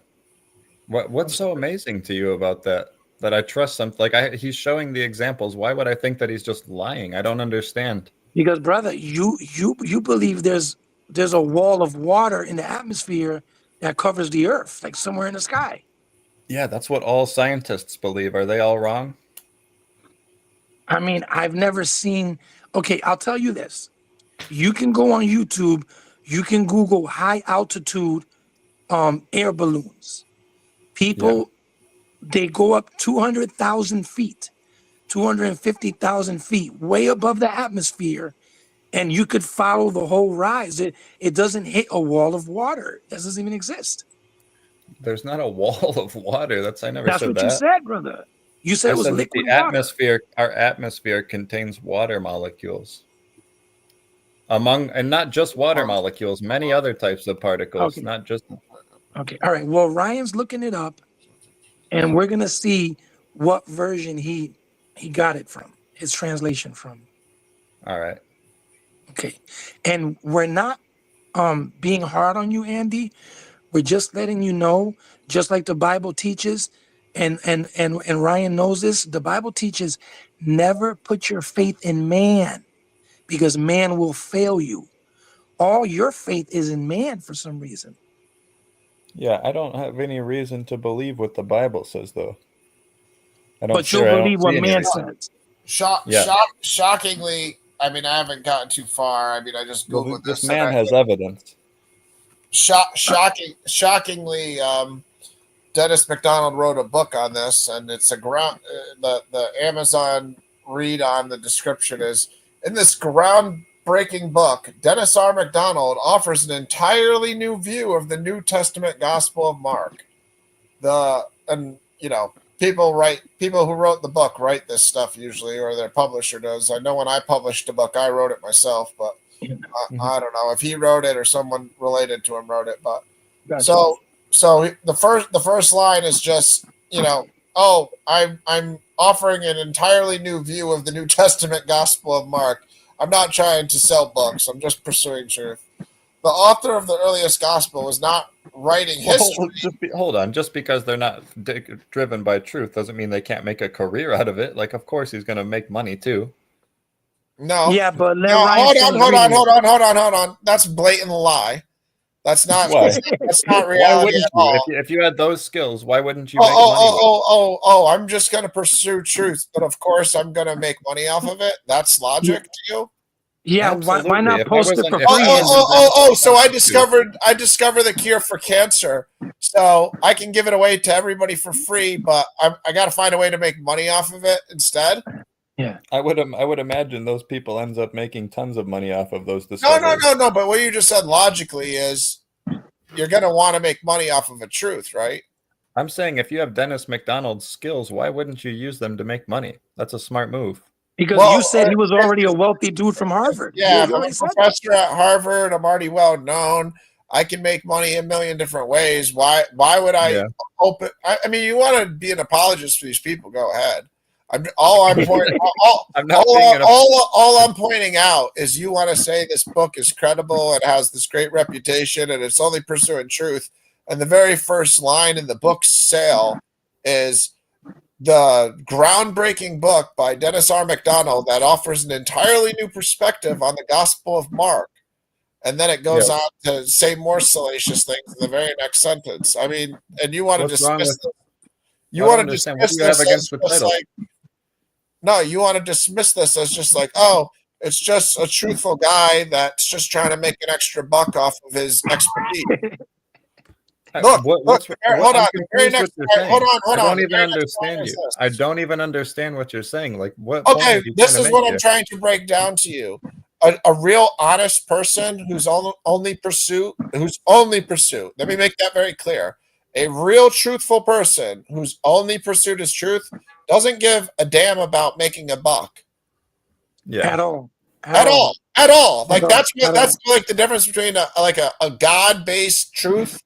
What's so amazing to you about that? That I trust something like he's showing the examples. Why would I think that he's just lying? I don't understand. Because brother, you believe there's a wall of water in the atmosphere that covers the earth, like somewhere in the sky. Yeah, that's what all scientists believe. Are they all wrong? I mean, I've never seen. Okay, I'll tell you this. You can go on YouTube. You can Google high altitude air balloons. People, they go up 200,000 feet, 250,000 feet, way above the atmosphere, and you could follow the whole rise. It doesn't hit a wall of water. That doesn't even exist. There's not a wall of water. I never That's said what that. you said, brother. You said I it was said that liquid the water. atmosphere, our atmosphere contains water molecules. And not just water molecules, many other types of particles, Okay. not just. Okay, all right. Well, Ryan's looking it up. and we're gonna see what version he got it from, his translation from. All right. Okay, and we're not being hard on you, Andy. We're just letting you know, just like the Bible teaches, and Ryan knows this. The Bible teaches never put your faith in man, because man will fail you. All your faith is in man for some reason. Yeah, I don't have any reason to believe what the Bible says, though. But you'll believe what man says. Shockingly, I mean, I haven't gotten too far. I mean, I just Well, Googled this this. man has evidence. Shockingly, Dennis McDonald wrote a book on this, and it's a the Amazon read on the description is, in this groundbreaking book, Dennis R. McDonald offers an entirely new view of the New Testament Gospel of Mark. People who wrote the book write this stuff usually, or their publisher does. I know when I published a book, I wrote it myself, but I don't know if he wrote it or someone related to him wrote it. But Gotcha. so the first line is just, I'm offering an entirely new view of the New Testament Gospel of Mark. I'm not trying to sell books. I'm just pursuing truth. The author of the earliest gospel was not writing history. Hold on. Just because they're not driven by truth doesn't mean they can't make a career out of it. Like, of course, he's going to make money too. No. Yeah, but hold on. That's a blatant lie. That's not. Why? That's not Why reality wouldn't at all. you? If you had those skills, why wouldn't you make money? I'm just going to pursue truth, but of course I'm going to make money off of it. That's logic to you. Yeah, why not Absolutely. post it for free? So I discovered the cure for cancer. So I can give it away to everybody for free, but I got to find a way to make money off of it instead. Yeah, I would imagine those people ends up making tons of money off of those discoveries. No. But what you just said logically is you're going to want to make money off of a truth, right? I'm saying if you have Dennis McDonald's skills, why wouldn't you use them to make money? That's a smart move. Because you said he was already a wealthy dude from Harvard. Yeah, I'm a professor at Harvard. I'm already well known. I can make money a million different ways. Why would I open? I mean, you want to be an apologist for these people? Go ahead. All I'm pointing out is you want to say this book is credible. It has this great reputation, and it's only pursuing truth. And the very first line in the book's sale is the groundbreaking book by Dennis R. McDonald that offers an entirely new perspective on the Gospel of Mark. And then it goes on to say more salacious things in the very next sentence. I mean, and you want to dismiss this. You want to dismiss this as just like, no, you want to dismiss this as just like, oh, it's just a truthful guy that's just trying to make an extra buck off of his expertise. Look, hold on. I don't even understand you. I don't even understand what you're saying. Like, what? Okay, this is what I'm trying to break down to you. A real honest person whose only pursuit. Let me make that very clear. A real truthful person whose only pursuit is truth doesn't give a damn about making a buck. Yeah. At all. Like that's like the difference between a God-based truth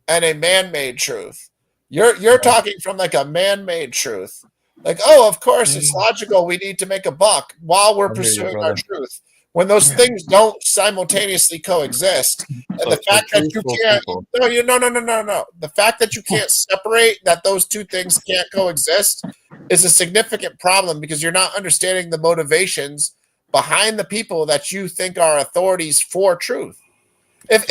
and a man-made truth. You're talking from like a man-made truth. Like, oh, of course it's logical we need to make a buck while we're pursuing our truth. When those things don't simultaneously coexist, and the fact that you can't no. The fact that you can't separate that those two things can't coexist is a significant problem because you're not understanding the motivations behind the people that you think are authorities for truth. Hold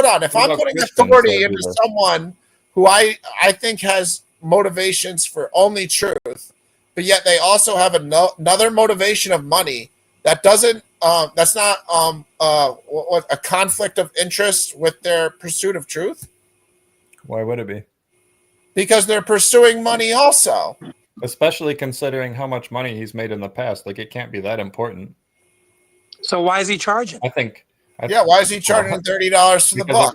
on. If I'm putting authority into someone who I think has motivations for only truth, but yet they also have another motivation of money that doesn't that's not a conflict of interest with their pursuit of truth. Why would it be? Because they're pursuing money also. Especially considering how much money he's made in the past. Like, it can't be that important. So why is he charging? Why is he charging $30 for the book?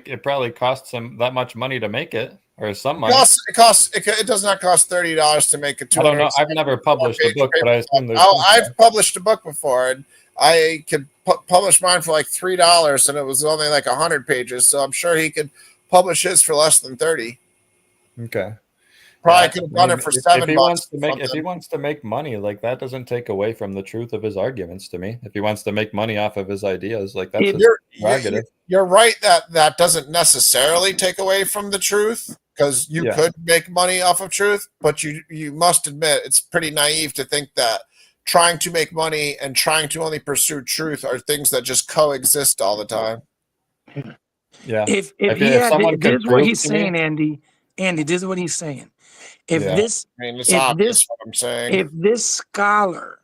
It probably costs him that much money to make it, or some money. It does not cost $30 to make a 200. I don't know. I've never published a book, but I assume there's. I've published a book before, and I could publish mine for like $3, and it was only like 100 pages. So I'm sure he could publish his for less than 30. Okay. Probably Yeah, could have I done mean, it for if $7. he wants to make if he something. wants to make money, like that doesn't take away from the truth of his arguments to me. If he wants to make money off of his ideas, like that's If- his You're, prerogative. you're right that that doesn't necessarily take away from the truth because you Yeah. could make money off of truth, but you must admit it's pretty naive to think that trying to make money and trying to only pursue truth are things that just coexist all the time. Yeah. if If someone this could is what prove he's to me, saying, Andy, this is what he's saying. If Yeah. this I mean, it's if obvious this what I'm saying. if this scholar,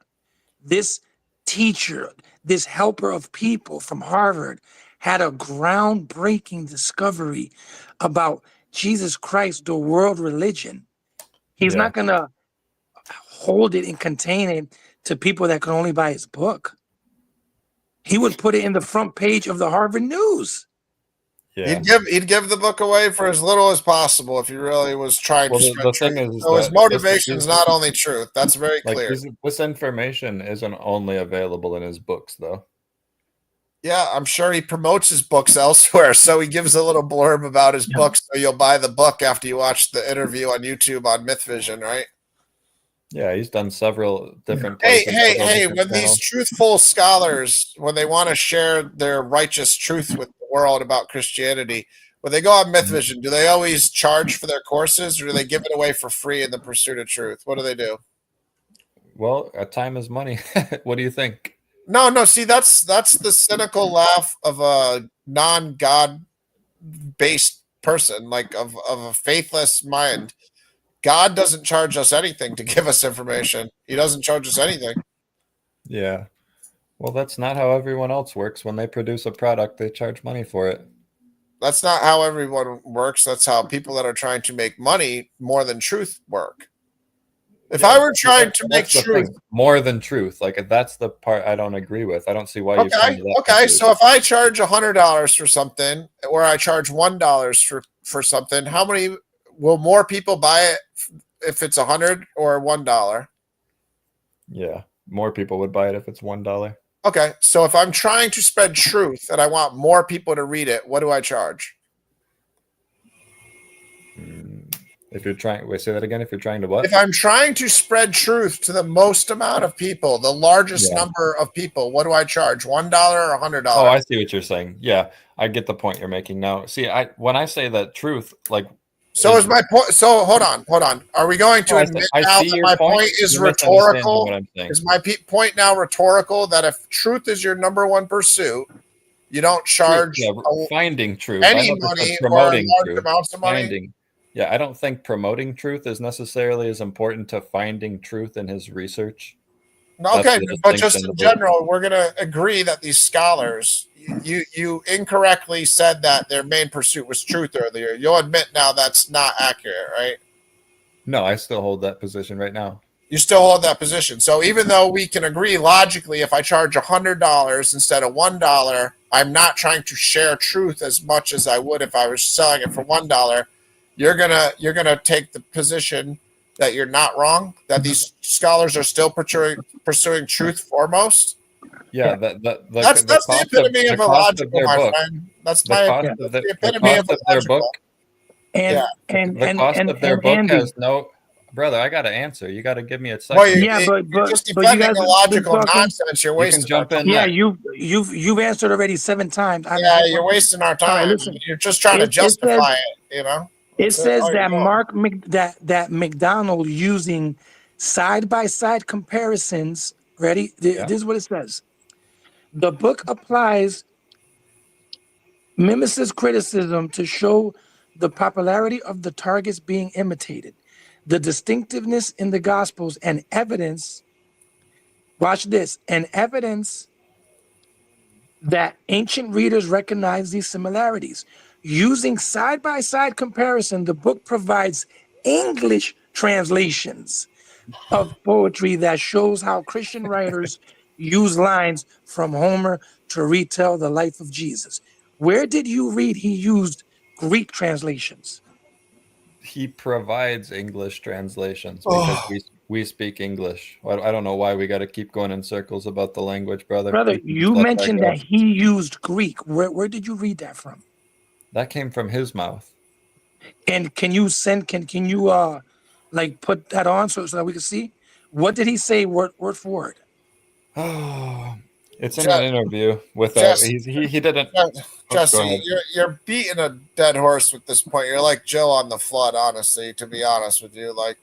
this teacher, this helper of people from Harvard had a groundbreaking discovery about Jesus Christ, the world religion, he's Yeah. not going to hold it and contain it to people that can only buy his book. He would put it in the front page of the Harvard News. Yeah. He'd give the book away for as little as possible if he really was trying Well, to the spread thing truth. is So his that motivation this- is not only truth. That's very like clear. this information isn't only available in his books, though. Yeah, I'm sure he promotes his books elsewhere. So he gives a little blurb about his books, so you'll buy the book after you watch the interview on YouTube on MythVision, right? Yeah, he's done several different. Hey, places, hey, several hey! different When channels. these truthful scholars, when they want to share their righteous truth with the world about Christianity, when they go on MythVision, do they always charge for their courses, or do they give it away for free in the pursuit of truth? What do they do? Well, time is money. What do you think? No. See, that's the cynical laugh of a non-God based person, like of a faithless mind. God doesn't charge us anything to give us information. He doesn't charge us anything. Yeah. Well, that's not how everyone else works. When they produce a product, they charge money for it. That's not how everyone works. That's how people that are trying to make money more than truth work. If I were trying to make That's the truth, thing. More than truth, like that's the part I don't agree with. I don't see why you. okay. So if I charge $100 for something, or I charge $1 for something, how many will more people buy it if it's 100 or $1? Yeah, more people would buy it if it's $1. Okay, so if I'm trying to spread truth and I want more people to read it, what do I charge? If you're trying, wait, say that again. If you're trying to what? If I'm trying to spread truth to the most amount of people, the largest number of people, what do I charge? $1 or $100? Oh, I see what you're saying. Yeah, I get the point you're making now. See, when I say that truth, like. So is my point. So hold on. Are we going to admit now that my point is rhetorical? Is my point now rhetorical that if truth is your number one pursuit, you don't charge finding truth, any money or large amounts of money? Yeah, I don't think promoting truth is necessarily as important to finding truth in his research. Okay, but just in general, we're going to agree that these scholars, you incorrectly said that their main pursuit was truth earlier. You'll admit now that's not accurate, right? No, I still hold that position right now. You still hold that position. So even though we can agree logically, if I charge $100 instead of $1, I'm not trying to share truth as much as I would if I was selling it for $1. You're gonna take the position that you're not wrong, that these scholars are still pursuing truth foremost. Yeah, that's the epitome of illogical, my friend. That's the epitome of illogical. And the cost of their book has no. Brother, I got to answer. You got to give me a second. Well, you're just defending illogical nonsense. You're wasting. You can jump in. Yeah, you've answered already 7 times. You're wasting our time. Listen, you're just trying to justify it. You know. It says that that McDonald using side-by-side comparisons. Ready? This is what it says. The book applies mimesis criticism to show the popularity of the targets being imitated, the distinctiveness in the Gospels, and evidence. Watch this, and evidence that ancient readers recognize these similarities. Using side-by-side comparison, the book provides English translations of poetry that shows how Christian writers use lines from Homer to retell the life of Jesus. Where did you read he used Greek translations? He provides English translations because we speak English. I don't know why we got to keep going in circles about the language, brother. Brother, you mentioned that he used Greek. Where did you read that from? That came from his mouth. And can you send? Can you like put that on so that we can see? What did he say word for word? Oh, it's in Je- an interview with Jesse, he didn't. Je- Oh, go Jesse, ahead. you're beating a dead horse with this point. You're like Joe on the flood, honestly. To be honest with you, like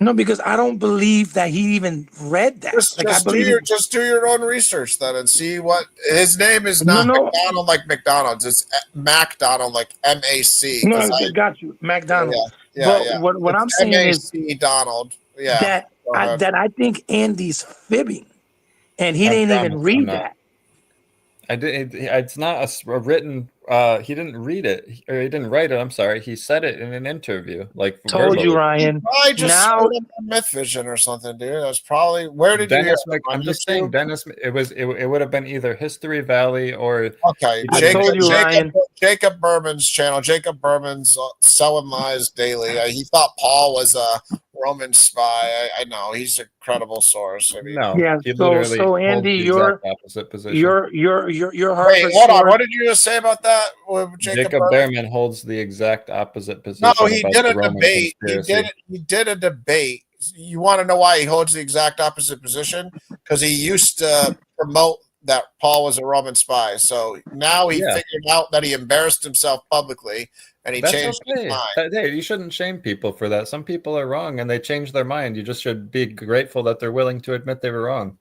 No, because I don't believe that he even read that. Like I believe he, just do your own research then and see what his name is. no, Not no, McDonald like McDonald's. It's MacDonald like MAC. no. Because I got you, McDonald. yeah, But what it's I'm saying is MAC Donald. Yeah, that go ahead. I think Andy's fibbing, and he I didn't even promise I'm read not. that. I did. It's not a written. He didn't read it, or he didn't write it. I'm sorry. He said it in an interview, like Told you, verbally. Ryan. I just Now, saw it on Myth Vision or something, dude. That's probably where did you hear Dennis it? On I'm just saying, YouTube? Dennis. It would have been either History Valley or Okay, I told you, Ryan. Jacob Berman's channel. Jacob Berman's Selling Lies Daily. He thought Paul was a Roman spy. I know he's a credible source. I mean, no. Yeah, He so- literally so, holds Andy, the you're- exact opposite position. You're wait, Harvard. hold on. What did you just say about that with Jacob Berman? Behrman holds the exact opposite position. No, he about did the a Roman debate. conspiracy. He did a debate. You want to know why he holds the exact opposite position? Because he used to promote that Paul was a Roman spy. So now he Yeah. figured out that he embarrassed himself publicly, and he That's changed his okay. mind. Hey, you shouldn't shame people for that. Some people are wrong and they change their mind. You just should be grateful that they're willing to admit they were wrong.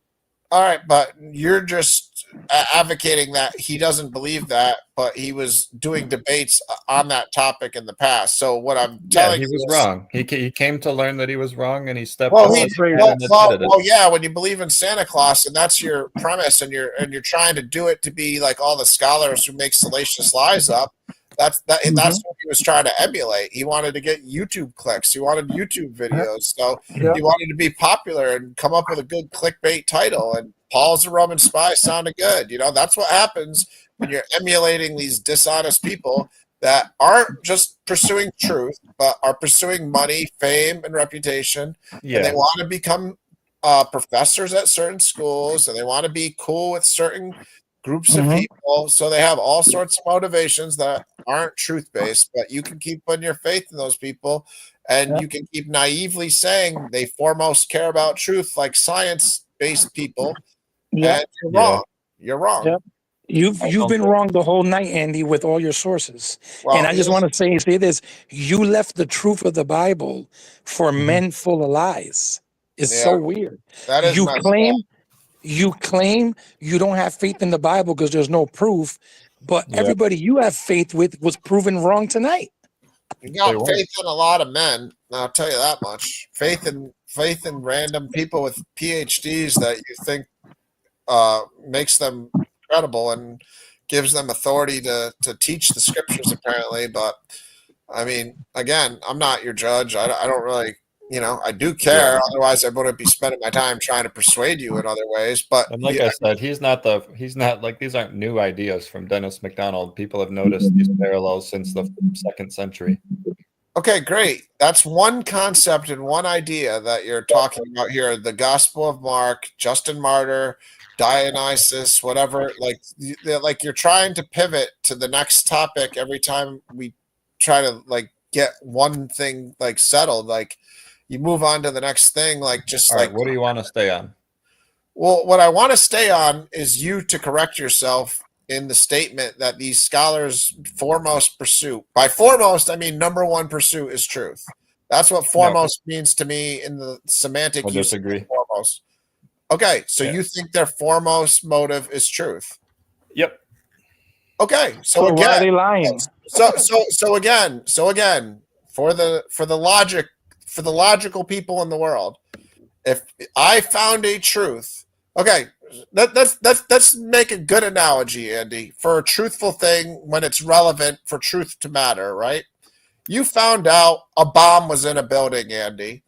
All right, but you're just advocating that he doesn't believe that, but he was doing debates on that topic in the past. So what I'm Yeah, telling he you was is, wrong. He came to learn that he was wrong, and he stepped well, up he, and great. well, admitted well, it. well, yeah, when you believe in Santa Claus and that's your premise, and you're trying to do it to be like all the scholars who make salacious lies up. That's what he was trying to emulate. He wanted to get YouTube clicks. He wanted YouTube videos. So Yeah. he wanted to be popular and come up with a good clickbait title. And Paul's a Roman spy sounded good. You know, that's what happens when you're emulating these dishonest people that aren't just pursuing truth, but are pursuing money, fame, and reputation. And they Yeah, want to become professors at certain schools, and they want to be cool with certain groups of Mhm. people. So they have all sorts of motivations that aren't truth based, but you can keep putting your faith in those people, and Yeah. you can keep naively saying they foremost care about truth, like science based people. Yeah. And you're Yeah. wrong. You're wrong. Yeah. You've don't been think- wrong the whole night, Andy, with all your sources. Well, And I just here's- want to say this: you left the truth of the Bible for Mhm. men full of lies. It's Yeah. so weird. that is You messed claim up. you don't have faith in the Bible because there's no proof, but Yeah. everybody you have faith with was proven wrong tonight. You got They were. faith in a lot of men. I'll tell you that much. Faith in random people with PhDs that you think makes them credible and gives them authority to teach the scriptures, apparently. But I mean, again, I'm not your judge. I don't really, I do care. Yeah. Otherwise, I wouldn't be spending my time trying to persuade you in other ways. But And like I said, he's not like, these aren't new ideas from Dennis McDonald. People have noticed these parallels since the 2nd century. okay, great. That's one concept and one idea that you're talking about here. The Gospel of Mark, Justin Martyr, Dionysus, whatever. Like you're trying to pivot to the next topic every time we try to like get one thing like settled. Like you move on to the next thing. Like just All like right, what do you want to stay on? well, what I want to stay on is you to correct yourself in the statement that these scholars' foremost pursuit, by foremost, I mean number one pursuit is truth. That's what foremost means to me in the semantic I use of disagree. foremost. Okay, so Yeah. you think their foremost motive is truth. Yep. Okay, so So why are they again, lying? so again, for the logical people in the world, if I found a truth, okay, let's make a good analogy, Andy, for a truthful thing when it's relevant for truth to matter, right? You found out a bomb was in a building, Andy,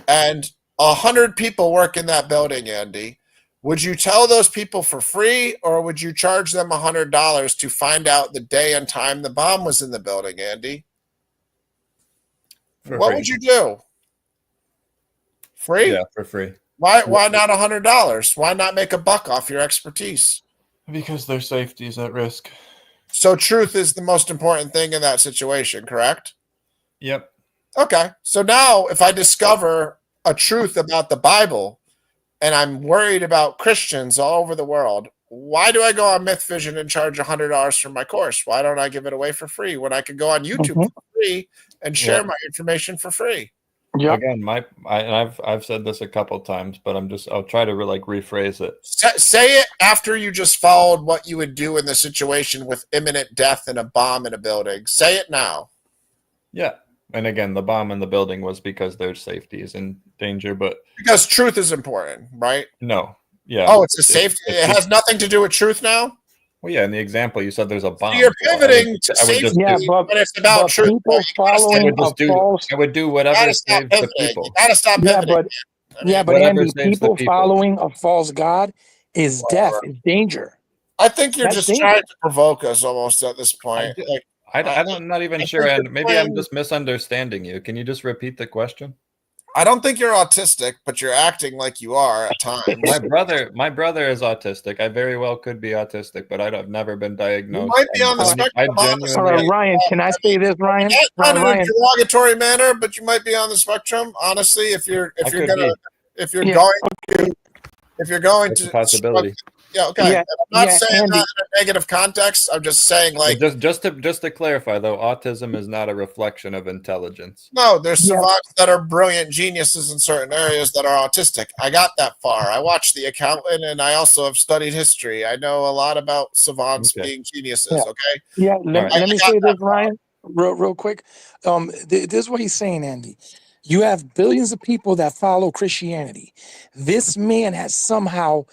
and 100 people work in that building, Andy. Would you tell those people for free, or would you charge them $100 to find out the day and time the bomb was in the building, Andy? For What free. would you do? Free? Yeah, for free. Why not $100? Why not make a buck off your expertise? Because their safety is at risk. So truth is the most important thing in that situation, correct? Yep. Okay. So now if I discover a truth about the Bible and I'm worried about Christians all over the world, why do I go on Myth Vision and charge $100 for my course? Why don't I give it away for free when I could go on YouTube Mhm. for free and share Yeah. my information for free? Yeah. Again, I've said this a couple times, but I'll try to like rephrase it. Say it after you just followed what you would do in the situation with imminent death and a bomb in a building. Say it now. Yeah. And again, the bomb in the building was because their safety is in danger, but Because truth is important, right? no. Yeah. Oh, it's a safety. It has nothing to do with truth now. Well, yeah, in the example you said there's a bomb. So you're So I would- pivoting to I would just safety Yeah, do- but when it's about but truth. people You gotta I following would just a do. false. I would do whatever stop saves the pivoting. You people. gotta stop Yeah, pivoting. but I mean, yeah, but Whatever Andy, saves the people people. following a false god is death, is danger. I think you're That's just dangerous. trying to provoke us almost at this point. I- Like, I'm not even I sure, think and you're maybe I'm playing- just misunderstanding you. Can you just repeat the question? I don't think you're autistic, but you're acting like you are at times. My brother is autistic. I very well could be autistic, but I've never been diagnosed. might be on the I spectrum, honestly. All right, Ryan, can I say this, Ryan? Not in a Ryan, derogatory manner, but you might be on the spectrum. Honestly, if you're I could gonna be. if you're Yeah, going That's to a possibility. yeah, okay. Yeah, I'm not yeah, saying Andy. that in a negative context. I'm just saying like just to clarify, though, autism is not a reflection of intelligence. no, there's Yeah. savants that are brilliant geniuses in certain areas that are autistic. I got that far. I watched The Accountant, and I also have studied history. I know a lot about savants Okay. being geniuses. Yeah. Okay, yeah, right. let me I got say that this, Ryan, real quick. This is what he's saying, Andy. You have billions of people that follow Christianity. This man has somehow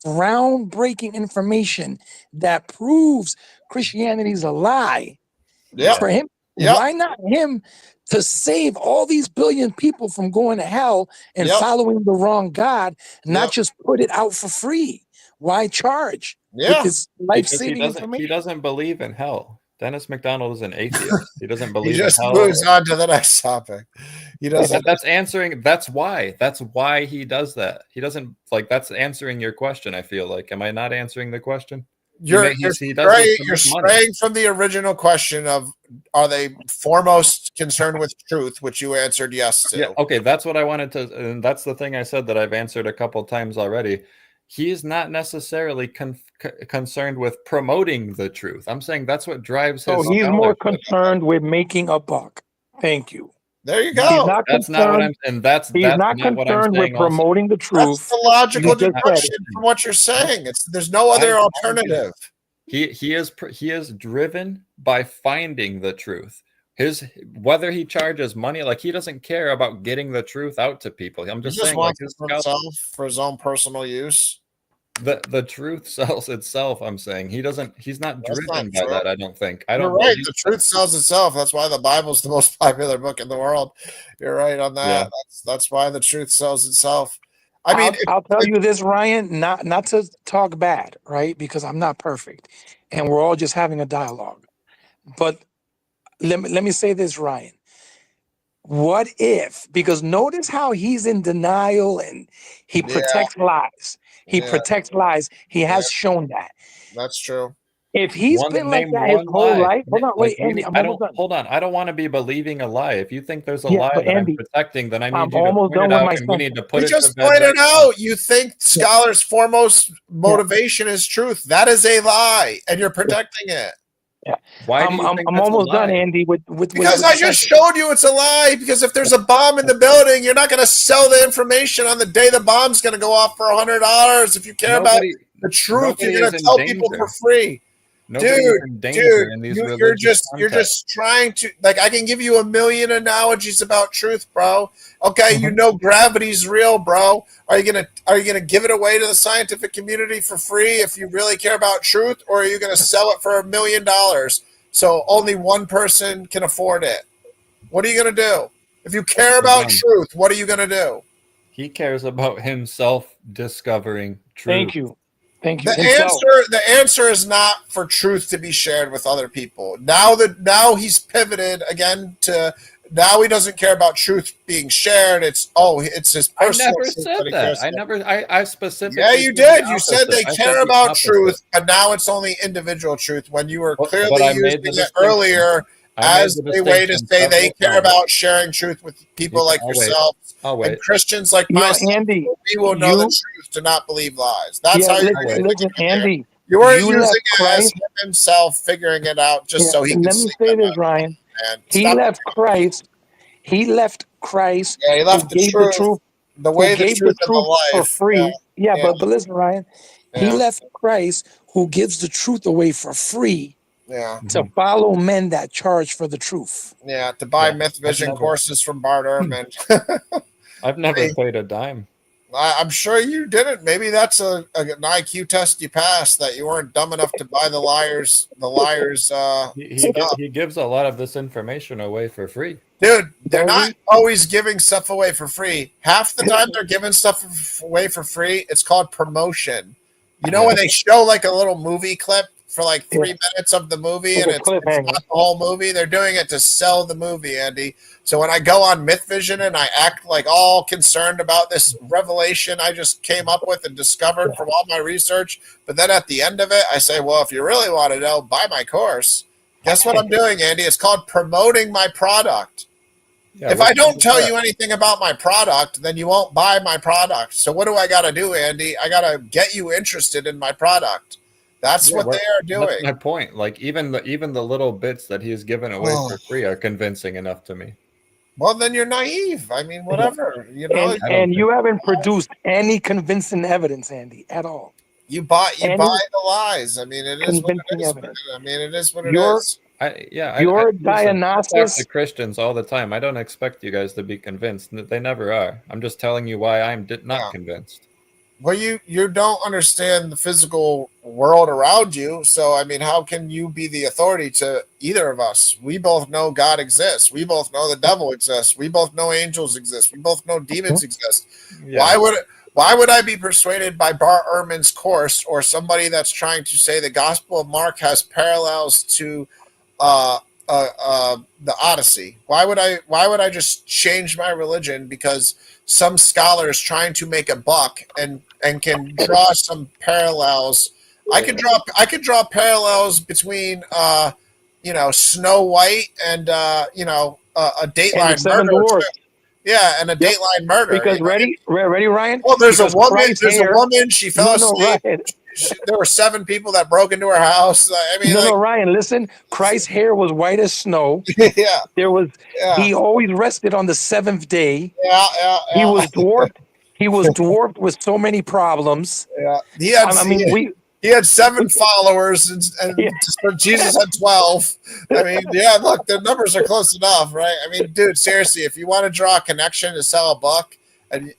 groundbreaking information that proves Christianity's a lie. yeah, For him, Yep. why not him to save all these billion people from going to hell and Yep. following the wrong God, not Yep. just put it out for free? Why charge with yeah. this Because life-saving he information? doesn't believe in hell. Dennis McDonald is an atheist. He doesn't He believe just in hell. moves on to the next topic. He doesn't. That's answering. That's why he does that. He doesn't like. That's answering your question. I feel like. Am I not answering the question? You're he does this to you're make money. straying from the original question of are they foremost concerned with truth, which you answered yes to. Yeah. Okay. That's what I wanted to. And that's the thing I said that I've answered a couple times already. He is not necessarily concerned with promoting the truth. I'm saying that's what drives his. So he's more scholarship. concerned with making a buck. Thank you. There you He's go. not That's not what concerned. I'm. And that's He's that's not not what I'm concerned with saying. Also. promoting the That's truth. the logical You just said deduction it. from what you're saying. There's no other I- alternative. He is driven by finding the truth. Whether he charges money, like he doesn't care about getting the truth out to people. I'm He just just saying, like wants it for himself for his own personal use. the truth sells itself. I'm saying he's not That's driven not by true. that. I don't think. I You're don't. right. believe The that. truth sells itself. That's why the Bible's the most popular book in the world. You're right on that. Yeah. That's why the truth sells itself. I mean, I'll tell you this, Ryan, not to talk bad, right? Because I'm not perfect, and we're all just having a dialogue. But let me say this, Ryan. What if? Because notice how he's in denial and he Yeah. protects lies. He Yeah. protects lies. He has shown that. that's true. If he's been like that his whole life, hold on, wait, Andy, I'm almost done. Hold on. I don't want to be believing a lie. If you think there's a Yeah, lie but that Andy, I'm protecting, then I need I'm you to almost point it done with out, my and we need to sentence. put We it just to bed pointed right now. out you think scholars' foremost motivation is truth. That is a lie, and you're protecting it. Why do you think I'm that's a almost done, lie? Andy. With Because the I just sentence. showed you it's a lie. Because if there's a bomb in the building, you're not going to sell the information on the day the bomb's going to go off for $100. If you care about Nobody- the truth, nobody you're going is to in tell people danger. for free. Nobody is in danger in these you're religious you're contexts. just trying to like. I can give you a million analogies about truth, bro. Okay, you know gravity's real, bro. Are you gonna give it away to the scientific community for free if you really care about truth, or are you gonna sell it for $1 million so only one person can afford it? What are you gonna do? If you care about Again. truth, what are you gonna do? He cares about himself discovering truth. Thank you. Thank you. The Himself. answer is not for truth to be shared with other people. Now he's pivoted again to now he doesn't care about truth being shared. It's his I personal never truth said he that. cares I about. never. I specifically. Yeah, you said did. the You said they opposite. I said care the about opposite. truth, but now it's only individual truth when you were But clearly I made using the it distinction. earlier as a way to distinction say they several care times. about sharing truth with people like I'll wait. yourselves I'll wait. and Christians like Yo, myself. Andy, We will know the you, truth to not believe lies. That's yeah, how you're wait. using listen, it there. Andy, You weren't you using left it as Christ. him himself figuring it out just Yeah, so he and could let me sleep say at this, night. Ryan. And He stop. left Christ. He left Christ, Yeah, he who left the gave the truth, truth, the who way, the gave the truth, and truth the for life. free. Yeah, Yeah, but listen, Ryan, he yeah, left Christ, who gives the truth away for free, yeah, to follow men that charge for the truth. yeah. To buy Yeah, Myth I've Vision never- courses from Bart Ehrman. I've never Hey. paid a dime. I'm sure you didn't. Maybe that's an IQ test you passed, that you weren't dumb enough to buy the liars. He gives a lot of this information away for free. Dude, they're Does not he? always giving stuff away for free. Half the time they're giving stuff away for free. It's called promotion. You know, when they show like a little movie clip for like 3 minutes of the movie, Like and a it's cliffhanger. not the whole movie. They're doing it to sell the movie, Andy. So when I go on Myth Vision and I act like all concerned about this revelation I just came up with and discovered from all my research, but then at the end of it, I say, well, if you really want to know, buy my course. Guess what I'm doing, Andy? It's called promoting my product. Yeah, If I don't tell you anything about my product, then you won't buy my product. So what do I got to do, Andy? I got to get you interested in my product. That's what they are doing. That's my point. Like even the little bits that he's given away for free are convincing enough to me. Well, then you're naive. I mean, whatever. You know, And you haven't produced any convincing evidence, Andy, at all. you buy any the lies. I mean, it is what it convincing is. evidence. I mean, it is what it Your- is. Your listen, I talk Dionysus. to Christians all the time. I don't expect you guys to be convinced. They never are. I'm just telling you why I'm not convinced. Well, you don't understand the physical world around you. So, I mean, how can you be the authority to either of us? We both know God exists. We both know the devil exists. We both know angels exist. We both know demons exist. Yeah. Why would I be persuaded by Bart Ehrman's course or somebody that's trying to say the Gospel of Mark has parallels to the Odyssey? Why would I just change my religion because some scholar is trying to make a buck and can draw some parallels? I could draw parallels between Snow White and a Dateline Seven murder. Dwarfs. Yeah, and a Dateline murder. Because ready, Ryan? Well, there's Because a woman. Christ's There's hair- a woman. She fell asleep. Ryan. There were 7 people that broke into her house. I mean, No, Ryan, listen. Christ's hair was white as snow. yeah, There was yeah, he always rested on the 7th day. yeah. He was dwarfed. He was dwarfed with so many problems. Yeah, he had. He had 7 followers, and Jesus had 12. I mean, yeah, look, the numbers are close enough, right? I mean, dude, seriously, if you want to draw a connection to sell a book, and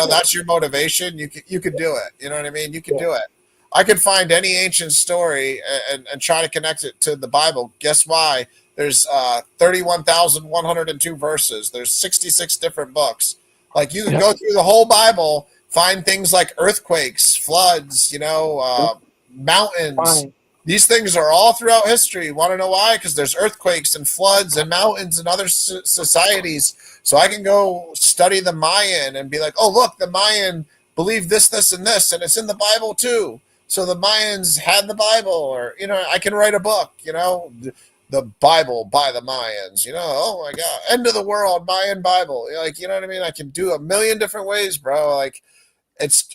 that's your motivation, you could do it. You know what I mean? You could do it. I could find any ancient story and try to connect it to the Bible. Guess why? There's 31,102 verses. There's 66 different books. Like you can go through the whole Bible. Find things like earthquakes, floods, mountains. Fine. These things are all throughout history. Want to know why? Because there's earthquakes and floods and mountains and other societies. So I can go study the Mayan and be like, oh, look, the Mayan believed this, this, and this, and it's in the Bible too. So the Mayans had the Bible, or, I can write a book, the Bible by the Mayans, oh my God, end of the world, Mayan Bible. Like, you know what I mean? I can do a million different ways, bro. Like, it's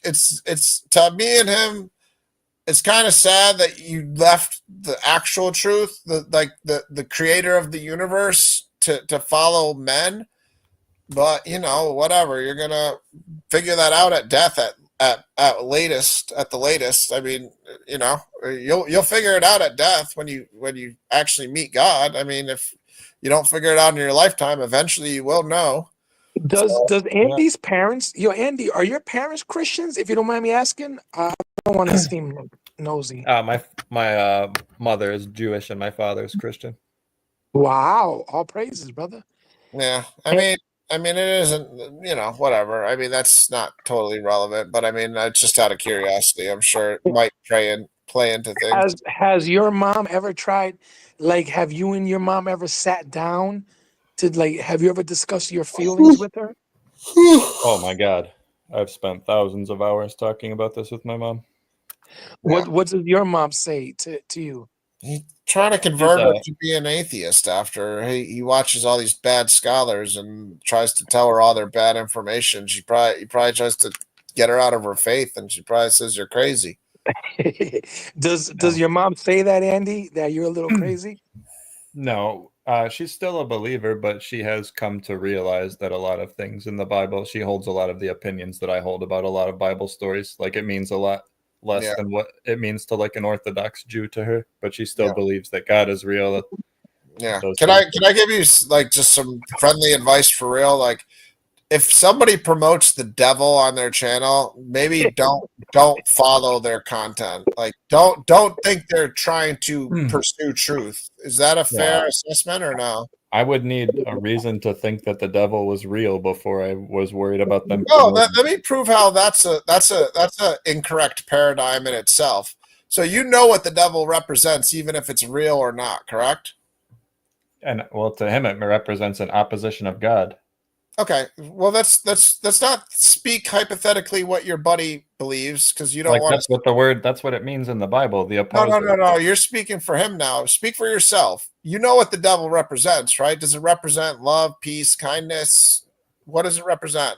to me and him, it's kind of sad that you left the actual truth, the creator of the universe to follow men. But whatever, you're gonna figure that out at death at the latest. I mean, you'll figure it out at death when you actually meet God. I mean, if you don't figure it out in your lifetime, eventually you will know. Does Andy's parents, Andy, are your parents Christians? If you don't mind me asking, I don't want to seem nosy. My mother is Jewish and my father is Christian. Wow, all praises, brother. Yeah, I mean, it isn't, whatever. I mean, that's not totally relevant, but I mean, that's just out of curiosity. I'm sure it might play into things. Has your mom ever tried? Like, have you and your mom ever sat down to have you ever discussed your feelings with her? Oh my God. I've spent thousands of hours talking about this with my mom. What does your mom say to you? He's trying to convert her She's, to be an atheist after he watches all these bad scholars and tries to tell her all their bad information. He probably tries to get her out of her faith, and she probably says you're crazy. Does your mom say that, Andy, that you're a little crazy? No, she's still a believer, but she has come to realize that a lot of things in the Bible, she holds a lot of the opinions that I hold about a lot of Bible stories. Like it means a lot less Yeah. than what it means to like an Orthodox Jew to her, but she still Yeah. believes that God is real. Yeah. Those Can things. I give you like just some friendly advice for real? Like if somebody promotes the devil on their channel, maybe don't follow their content. Like don't think they're trying to pursue truth. Is that a fair assessment or no? I would need a reason to think that the devil was real before I was worried about them. No, let me prove how that's a incorrect paradigm in itself. So you know what the devil represents, even if it's real or not, correct? And well, to him, it represents an opposition of God. Okay, well that's not speak hypothetically what your buddy believes because you don't Like want that's what the word. That's what it means in the Bible. The opposer. No. You're speaking for him now. Speak for yourself. You know what the devil represents, right? Does it represent love, peace, kindness? What does it represent?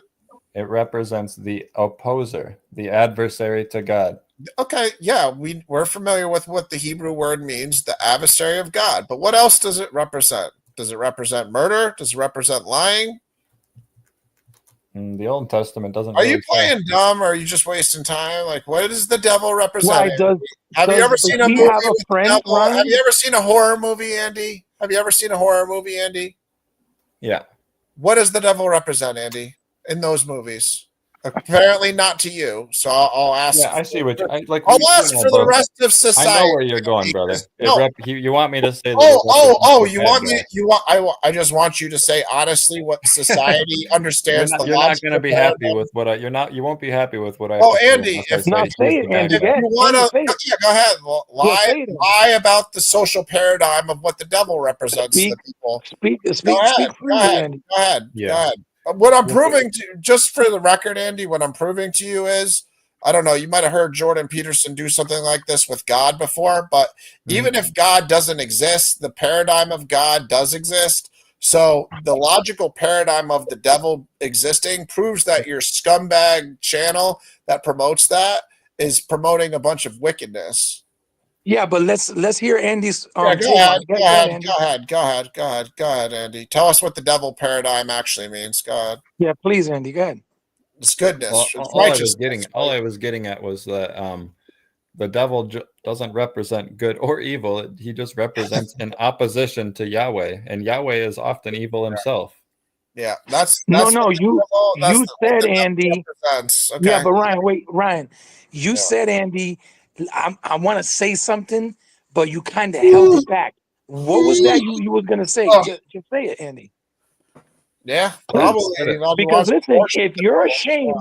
It represents the opposer, the adversary to God. Okay, yeah, we're familiar with what the Hebrew word means, the adversary of God. But what else does it represent? Does it represent murder? Does it represent lying? The Old Testament doesn't. Are really you playing dumb or are you just wasting time? Like, what does the devil represent? Why Have you ever seen a movie have a with the friend, devil? Ryan? Have you ever seen a horror movie, Andy? Have you ever seen a horror movie, Andy? Yeah. What does the devil represent, Andy, in those movies? Apparently not to you, so I'll ask. Yeah, I see what you like. I'll ask for the rest of society. I know where you're going, brother. No. You want me to say? Oh! You want me? I just want you to say honestly what society understands. You're not going to be happy with what I. You're not. You won't be happy with what I. Oh, Andy, if not say it, Andy. If you want to, yeah, go ahead. Well, lie about the social paradigm of what the devil represents to the people. Speak Go ahead. What I'm proving to, just for the record, Andy, what I'm proving to you is, I don't know, you might have heard Jordan Peterson do something like this with God before, but even if God doesn't exist, the paradigm of God does exist. So the logical paradigm of the devil existing proves that your scumbag channel that promotes that is promoting a bunch of wickedness. Yeah, but let's hear Andy's. Go ahead, Andy. Tell us what the devil paradigm actually means. Go ahead. Yeah, please, Andy. Go ahead. It's goodness. Well, It's all I was getting at was that the devil doesn't represent good or evil. He just represents an opposition to Yahweh, and Yahweh is often evil himself. Yeah, that's no. You said, Andy. Okay. Yeah, but Ryan, you said, Andy. I want to say something, but you kind of held it back. What was that you were gonna say? Just say it, Andy. Yeah, probably. Because listen, if you're ashamed,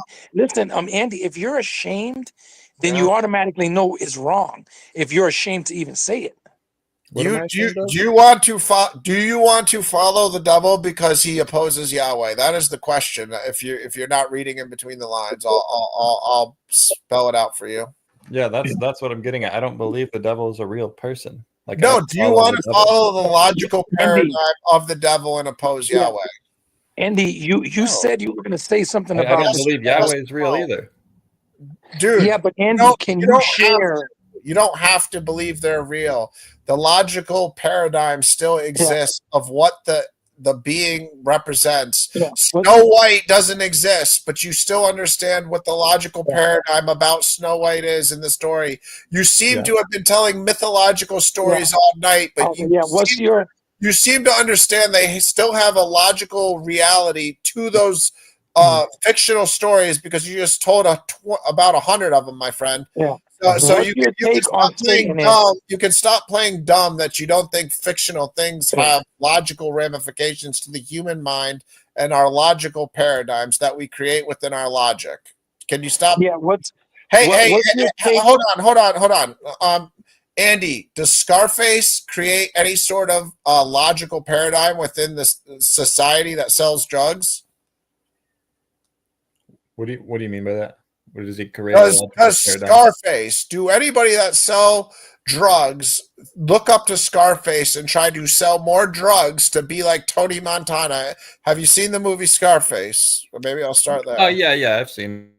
Andy, if you're ashamed, then you automatically know it's wrong. If you're ashamed to even say it. Do you want to follow the devil because he opposes Yahweh? That is the question. If you're not reading in between the lines, I'll spell it out for you. Yeah, that's what I'm getting at. I don't believe the devil is a real person. Like, no, do you want to follow the logical paradigm of the devil and oppose Yahweh? Andy, you said you were going to say something about. I don't believe Yahweh is real either, dude. Yeah, but Andy, can you share? You don't have to believe they're real. The logical paradigm still exists of what the being represents. Yeah. Snow White doesn't exist, but you still understand what the logical paradigm about Snow White is in the story. You seem to have been telling mythological stories all night, but you seem to understand they still have a logical reality to those fictional stories because you just told about 100 of them, my friend. Yeah. So you can stop playing dumb. You can stop playing dumb that you don't think fictional things have logical ramifications to the human mind and our logical paradigms that we create within our logic. Can you stop? Yeah. Hold on. Andy, does Scarface create any sort of logical paradigm within this society that sells What do you mean by that? What does he create? Does Scarface, do anybody that sell drugs, look up to Scarface, and try to sell more drugs to be like Tony Montana. Have you seen the movie Scarface? Or maybe I'll start there. Oh yeah, I've seen.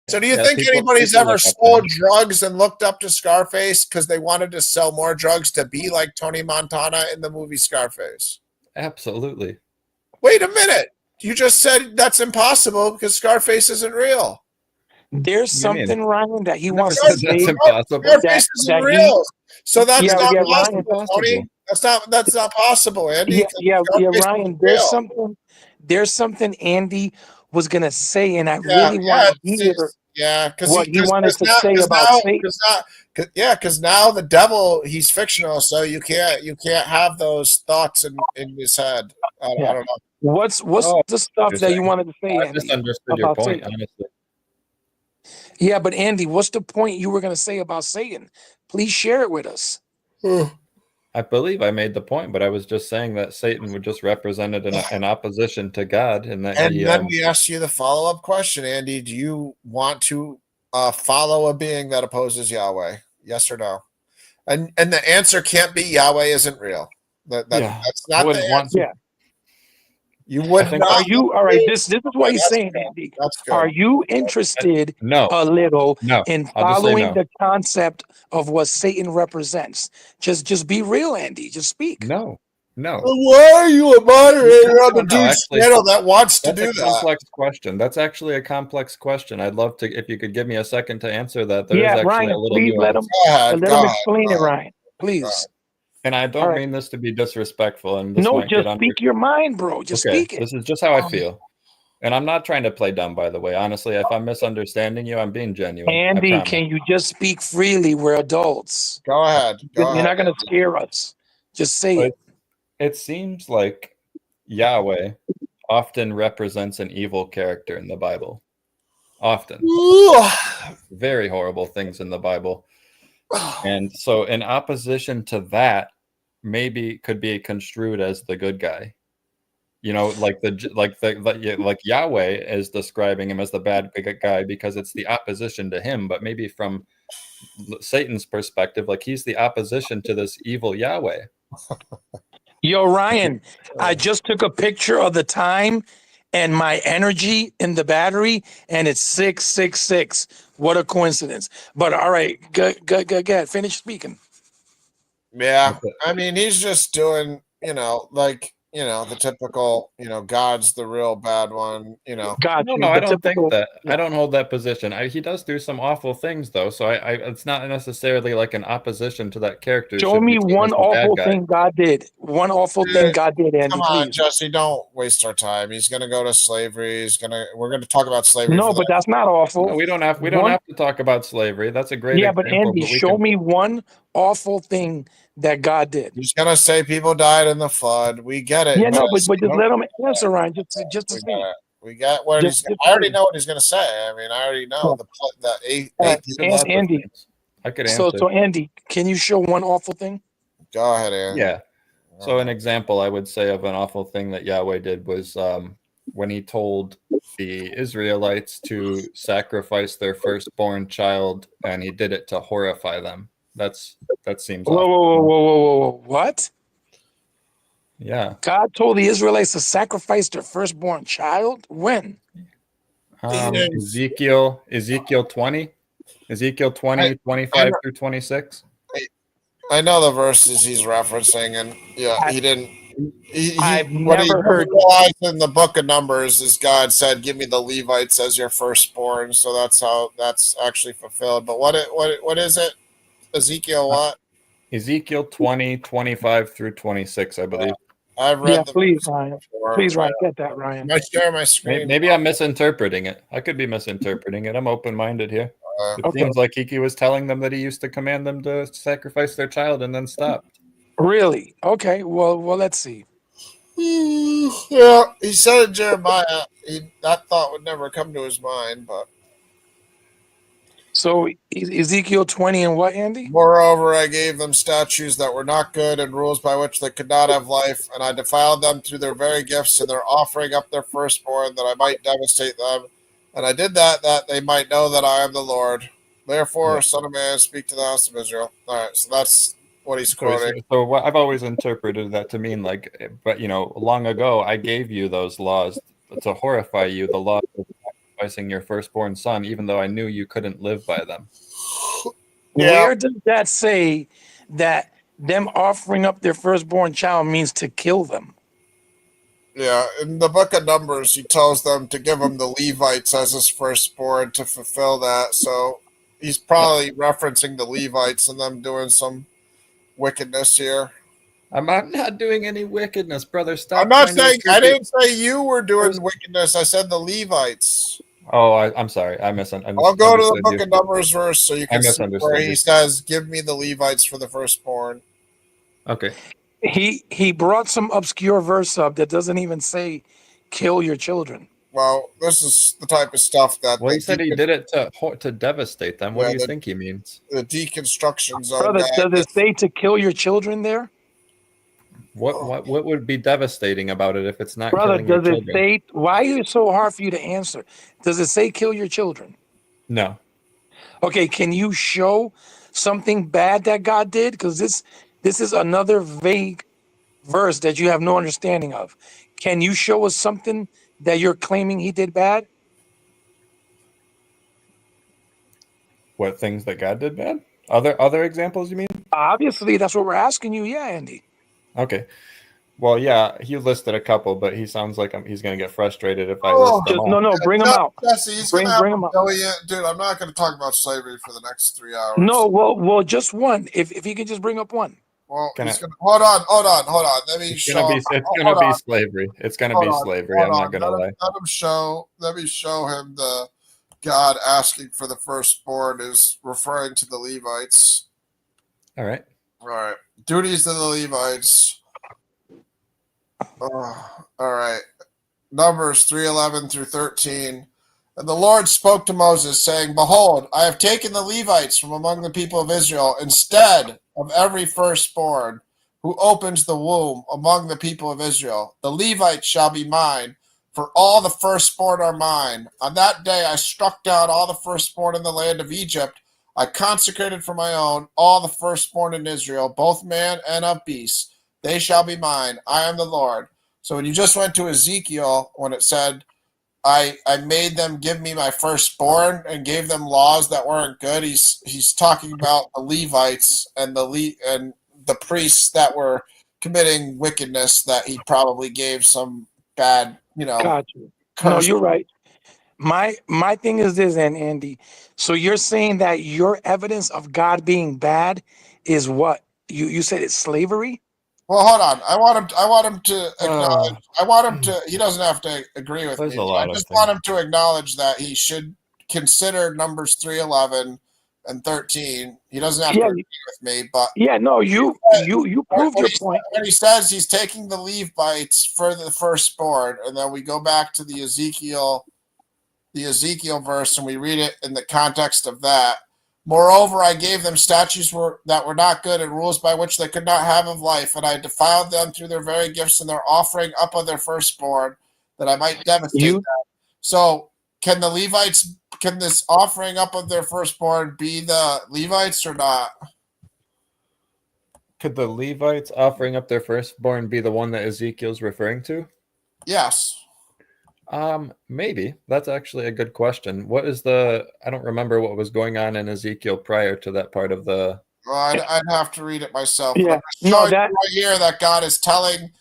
So do you Yeah, think people- anybody's people ever look up to sold him. drugs and looked up to Scarface because they wanted to sell more drugs to be like Tony Montana in the movie Scarface? Absolutely. Wait a minute. You just said that's impossible because Scarface isn't real. There's What do you mean? something, Ryan, that he Never wants said to that's say. impossible. Scarface isn't that he- real. So that's Yeah, not yeah, possible, Ryan. Tony. That's not possible, Andy. Yeah, 'cause yeah, Scarface Ryan. isn't real. There's something Andy was gonna say, and I Yeah, really want to it's hear just- yeah, because what he wanted to say about Satan. because now the devil, he's fictional, so you can't have those thoughts in his head. I Yeah. don't know. What's Oh, the stuff that you interesting. wanted to say, I Andy? misunderstood your about point, Satan. honestly. Yeah, but Andy, what's the point you were gonna say about Satan? Please share it with us. I believe I made the point, but I was just saying that Satan would just represented an opposition to God, and that And he. then we ask you the follow-up question, Andy. Do you want to follow a being that opposes Yahweh? Yes or no? And the answer can't be Yahweh isn't real. Yeah, That's I not wouldn't the want answer. Yeah. You would think- not. Are you all right? This is what he's That's saying, good. Andy. That's good. Are you interested no, a little no. in I'll just say following no. the concept of what Satan represents? Just be real, Andy. Just speak. No. Why are you a moderator on the No, Jewish actually, channel that wants to That's do a that? complex question. That's actually a complex question. I'd love to, if you could give me a second to answer that. There is Yeah, actually Ryan, a little please let nuance. him Go ahead. let Go him ahead. explain it, Go ahead. Ryan. Please. And I don't All right. mean this to be disrespectful. And this No, might just get speak your mind, bro. Just okay, speak it. this is just how I feel. And I'm not trying to play dumb, by the way. Honestly, if I'm misunderstanding you, I'm being genuine. I Andy, promise. can you just speak freely? We're adults. Go ahead. Go You're ahead. not going to scare us. Just say But it. it seems like Yahweh often represents an evil character in the Bible. Often. Very horrible things in the Bible. And so in opposition to that, maybe could be construed as the good guy. You know, like Yahweh is describing him as the bad guy because it's the opposition to him. But maybe from Satan's perspective, like he's the opposition to this evil Yahweh. Yo, Ryan, I just took a picture of the time and my energy in the battery, and it's 666. What a coincidence. But all right, go ahead. Finish speaking. Yeah. I mean, he's just doing, the typical, God's the real bad one, Got you. No, I The don't typical- think that. I don't hold that position. He does do some awful things, though. So I it's not necessarily like an opposition to that character. Show should be me seen one as the bad awful guy. thing God did. One awful thing God did, Andy, Come on, please. Jesse, don't waste our time. He's gonna go to slavery. We're gonna talk about slavery. No, for but the- that's not awful. No, we don't have to talk about slavery. That's a great Yeah, but example. Andy, we show can- me one awful thing that God did. He's gonna say people died in the flood. We get it. Yeah, no, but Jesse. just let him answer, Ryan. Just to we see. got it. We got what Just- I already know what he's gonna say. I mean, I already know You could lots of Andy. things. I could answer. So Andy, can you show one awful thing? Go ahead, Andy. Yeah. So an example I would say of an awful thing that Yahweh did was when he told the Israelites to sacrifice their firstborn child, and he did it to horrify them. That seems awful. Whoa. What? Yeah. God told the Israelites to sacrifice their firstborn child? When? Ezekiel 20. Ezekiel 20, 25 through 26. I know the verses he's referencing, and he didn't. I've what he never heard- realized in the book of Numbers is God said, "Give me the Levites as your firstborn." So that's how that's actually fulfilled. But what is it? Ezekiel what? Ezekiel 20, 25 through 26, I believe. I've read Yeah, the please, verse Ryan. before. Please, Ryan, get that, Ryan. Am I sharing my screen? Maybe I'm misinterpreting it. I could be misinterpreting it. I'm open-minded here. It Okay. seems like Kiki was telling them that he used to command them to sacrifice their child and then stopped. Really? Okay. Well, let's see. Yeah, he said in Jeremiah. That thought would never come to his mind, but So Ezekiel 20 and what, Andy? moreover, I gave them statutes that were not good and rules by which they could not have life, and I defiled them through their very gifts and their offering up their firstborn, that I might devastate them. And I did that they might know that I am the Lord. Therefore, Yeah. Son of Man, speak to the house of Israel. All right, so that's what he's quoting. So what I've always interpreted that to mean like, but long ago I gave you those laws to horrify you, the law of sacrificing your firstborn son, even though I knew you couldn't live by them. Yeah. Where does that say that them offering up their firstborn child means to kill them? Yeah, in the book of Numbers, he tells them to give him the Levites as his firstborn to fulfill that. So he's probably referencing the Levites and them doing some wickedness here. I'm not doing any wickedness, brother. Stop. I'm not trying to saying, I attribute- didn't say you were doing wickedness. I said the Levites. Oh, I'm sorry. I misunderstood. I'll go to the book you. of Numbers verse so you can see where misunderstood he you. says, give me the Levites for the firstborn. Okay. He brought some obscure verse up that doesn't even say kill your children. Well, this is the type of stuff that Well, he said he did it to devastate them. What Yeah, do you think he means? the deconstruction zone Brother, guy. does it say to kill your children there? What would be devastating about it if it's not Brother, killing your does it children? say, why is it so hard for you to answer? Does it say kill your children? No. Okay, can you show something bad that God did? Because this is another vague verse that you have no understanding of. Can you show us something that you're claiming he did bad? What things that God did bad? Other examples, you mean? Obviously, that's what we're asking you. Yeah, Andy. Okay. Well, yeah, he listed a couple, but he sounds like he's going to get frustrated if I Oh, list them all. No, bring them out. Jesse, he's Bring- gonna have bring a 'em up. billion. Dude, I'm not gonna talk about slavery for the next 3 hours. No, well, just one. If you could just bring up one. Well, Can he's I- gonna hold on. Let me It's show. gonna be hold on, slavery. It's gonna hold be on, slavery. hold I'm on. not gonna lie. Let me show him the God asking for the firstborn is referring to the Levites. All right. All right, duties of the Levites. All right, Numbers 3:11 through 13. And the Lord spoke to Moses, saying, Behold, I have taken the Levites from among the people of Israel instead of every firstborn who opens the womb among the people of Israel. The Levites shall be mine, for all the firstborn are mine. On that day I struck down all the firstborn in the land of Egypt. I consecrated for my own all the firstborn in Israel, both man and of beast. They shall be mine. I am the Lord. So when you just went to Ezekiel, when it said, I made them give me my firstborn and gave them laws that weren't good. He's talking about the Levites and the priests that were committing wickedness that he probably gave some bad, Got you. No, you're right. My thing is this, and Andy. So you're saying that your evidence of God being bad is what? You said it's slavery? Well, hold on. I want him to acknowledge. I want him to. He doesn't have to agree with There's me. a lot I of just things. want him to acknowledge that he should consider Numbers 3:11 and 13. He doesn't have to Yeah. agree with me, but Yeah, no, you proved your point. when he says he's taking the Levites for the firstborn, and then we go back to the Ezekiel verse, and we read it in the context of that. Moreover, I gave them statutes that were not good and rules by which they could not have of life, and I defiled them through their very gifts and their offering up of their firstborn, that I might devastate them. So, can this offering up of their firstborn be the Levites or not? Could the Levites offering up their firstborn be the one that Ezekiel's referring to? Yes. Maybe. That's actually a good question. I don't remember what was going on in Ezekiel prior to that part of the. Well, I'd have to read it myself. Yeah. But I'm showing you right here that God is telling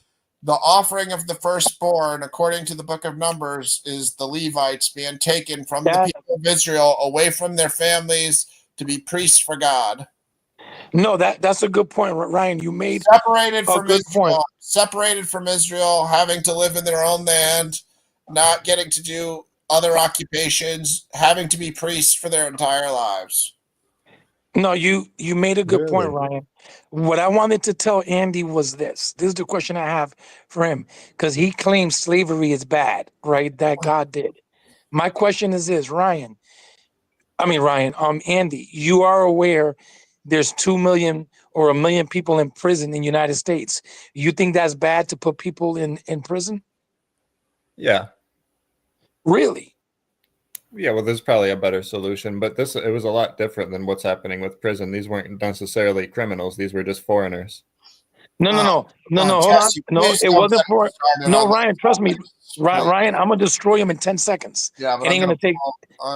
the offering of the firstborn, according to the book of Numbers, is the Levites being taken from the people of Israel away from their families to be priests for God. No, that's a good point, Ryan. You made separated from good Israel, point. separated from Israel, having to live in their own land, not getting to do other occupations, having to be priests for their entire lives. No, you made a good point, Ryan. What I wanted to tell Andy was this. This is the question I have for him, because he claims slavery is bad, right? That God did. My question is this, Andy, you are aware there's 2 million or 1 million people in prison in the United States. You think that's bad to put people in prison? Yeah. Really? Yeah, well, there's probably a better solution, but it was a lot different than what's happening with prison. These weren't necessarily criminals; these were just foreigners. No, no, no, no, Oh, no. Hold on. Jesse, No, please it don't wasn't get for. started No, on this. Ryan, trust me. Please. Ryan, I'm gonna destroy him in 10 seconds. Yeah, but It ain't gonna take.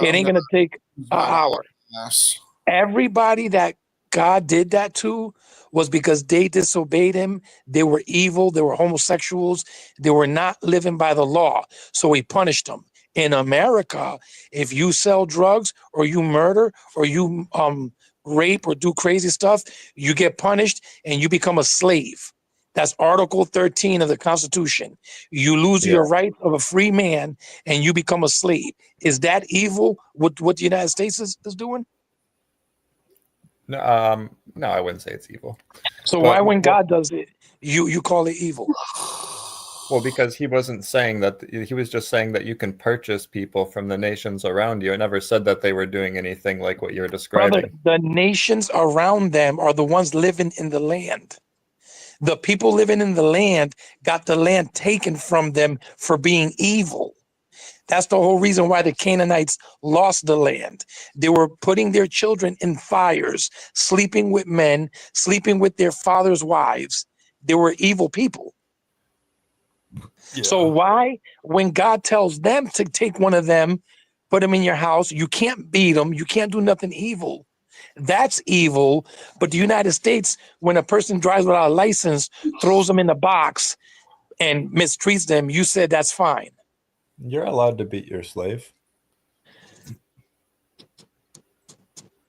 It ain't gonna take an hour. Yes. Everybody that God did that to was because they disobeyed him. They were evil. They were homosexuals. They were not living by the law. So he punished them. In America, if you sell drugs or you murder or you rape or do crazy stuff, you get punished and you become a slave. That's Article 13 of the Constitution. You lose your rights of a free man and you become a slave. Is that evil? What the United States is doing? No, no, I wouldn't say it's evil. So But why, when what- God does it, you call it evil? Well, because he wasn't saying that. He was just saying that you can purchase people from the nations around you. It never said that they were doing anything like what you're describing. Brother, the nations around them are the ones living in the land. The people living in the land got the land taken from them for being evil. That's the whole reason why the Canaanites lost the land. They were putting their children in fires, sleeping with men, sleeping with their fathers' wives. They were evil people. So why, when God tells them to take one of them, put them in your house, you can't beat them, you can't do nothing evil. That's evil. But the United States, when a person drives without a license, throws them in the box and mistreats them, you said that's fine. You're allowed to beat your slave.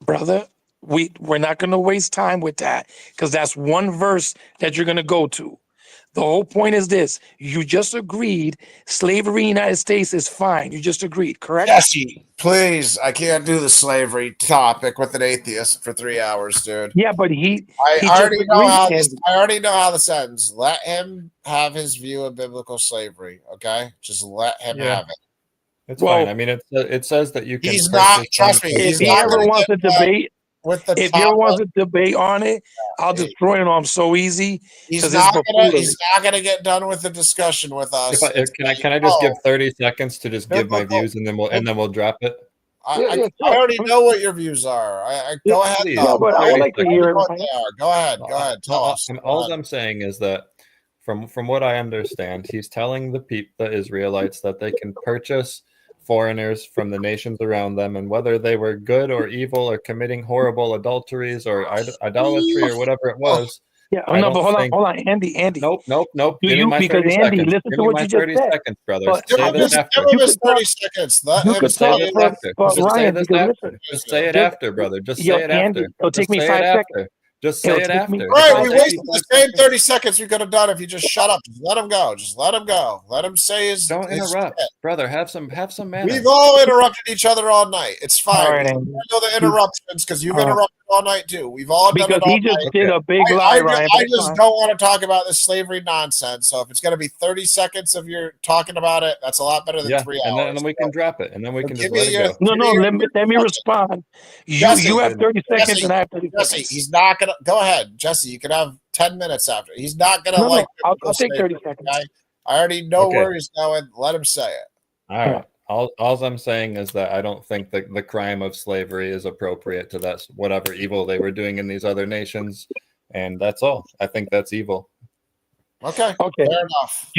Brother, we're not going to waste time with that because that's one verse that you're going to go to. The whole point is this. You just agreed slavery in the United States is fine. You just agreed, correct? Jesse, please. I can't do the slavery topic with an atheist for 3 hours, dude. Yeah, but he I just already know how agreed, this. Andy. I already know how this ends. Let him have his view of biblical slavery. Okay, just let him Yeah. have it. It's Well, fine. I mean, it says that you can. He's not. purchase Trust them me. from If He's he not ever gonna wants to get debate, with the if he ever wants to debate on it, I'll destroy him. I'm so easy. He's 'cause not it's gonna. buffoonery. He's not gonna get done with the discussion with us. Can I just give 30 seconds to just give my Biblical- views and then we'll drop it? Yeah, I already know what your views are. Go ahead. please. though. Yeah, but I would like to hear it. What Ryan. they are. Go ahead. Go ahead. Tell us. Go All ahead. I'm saying is that from what I understand, he's telling the Israelites that they can purchase foreigners from the nations around them, and whether they were good or evil or committing horrible adulteries or idolatry or whatever it was. Yeah, I no, don't but hold think- on, Andy. Nope. Do Give me you- my because 30 Andy, seconds. listen Give to me what my you just 30 said. seconds, brother. But Give Say him this his, after. give him You his could talk- 30 seconds. Let you him could say talk it. for- after. but Just say Ryan, this because after. listen, Just say it Yo, after, brother. Just yo, say it Andy, after. it'll take Just me say 5 it seconds. after. Just It'll say it take me- after. Right, Just we say wasted the 5 same seconds. 30 seconds we could have done if you just shut up. Just let him go. Just let him go. Let him say his. Don't his interrupt, shit. brother. Have some manners. We've all interrupted each other all night. It's fine. All right, We Andy. know the interruptions because you've All right. interrupted all night too. We've all done Because it all he just night. did Okay. a big lie, Ryan. I but it's just fine. don't want to talk about this slavery nonsense. So if it's going to be 30 seconds of your talking about it, that's a lot better than Yeah, 3 and hours. then we can drop it, and then we So can give just me let it your- go. No, give me no, your- let me respond. Jesse, You have 30 seconds and I have 30 Jesse, seconds. he's not gonna go ahead. Jesse, you can have 10 minutes after. He's not gonna No, like. I'll biblical take 30 slavery, seconds. okay? I already know Okay. where he's going. Let him say it. All right. All I'm saying is that I don't think that the crime of slavery is appropriate to that whatever evil they were doing in these other nations, and that's all. I think that's evil. Okay. Okay. Fair enough.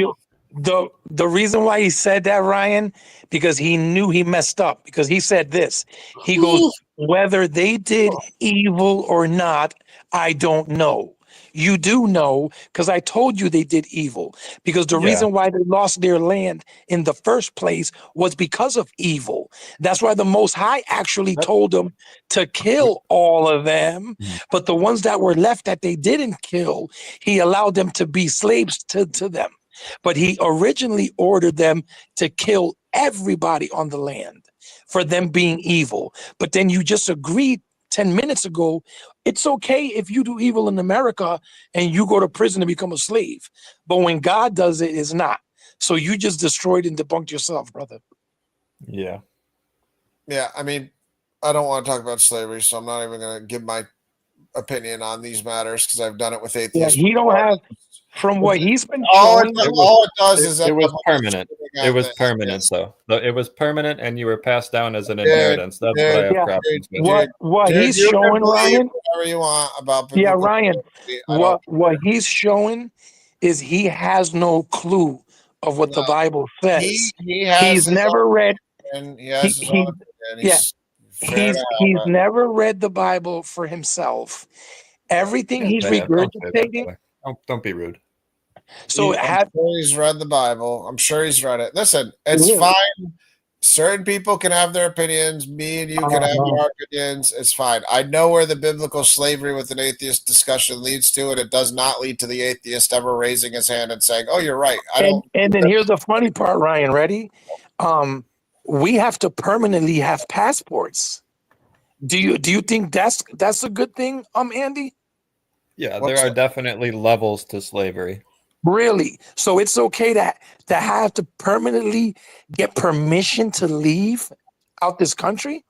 The reason why he said that, Ryan, because he knew he messed up. Because he said this. He goes, whether they did evil or not, I don't know. You do know, because I told you they did evil. Because the Yeah. reason why they lost their land in the first place was because of evil. That's why the Most High actually told them to kill all of them. But the ones that were left that they didn't kill, he allowed them to be slaves to them. But he originally ordered them to kill everybody on the land for them being evil. But then you just agreed 10 minutes ago, it's okay if you do evil in America and you go to prison and become a slave. But when God does it, it's not. So you just destroyed and debunked yourself, brother. Yeah. Yeah, I mean, I don't want to talk about slavery, so I'm not even going to give my opinion on these matters because I've done it with Yeah, atheists. he don't have, from what he's been All showing. it does is It end was up permanent. shooting It at was the permanent, atheists. though. It was permanent, and you were passed down as an Dude, inheritance. That's what I have Yeah. problems with. What Dude, he's you can showing, believe Ryan. whatever you want about Yeah, biblical Ryan. theology. I don't What he's showing is he has no clue of what the No. Bible says. he has He's his never read. and he has his he- own opinion. yeah, Fair to have He's it. never read the Bible for himself. Everything he's Don't say that, regurgitating. brother. Don't be rude. So I'm sure he's read the Bible. I'm sure he's read it. Listen, it's Yeah. fine. Certain people can have their opinions. Me and you can have Uh-huh. our opinions. It's fine. I know where the biblical slavery with an atheist discussion leads to, and it does not lead to the atheist ever raising his hand and saying, "Oh, you're right." And then here's the funny part, Ryan. Ready? We have to permanently have passports. Do you think that's a good thing, Andy? Yeah, What's there are that? definitely levels to slavery. Really? So it's okay to have to permanently get permission to leave out this country?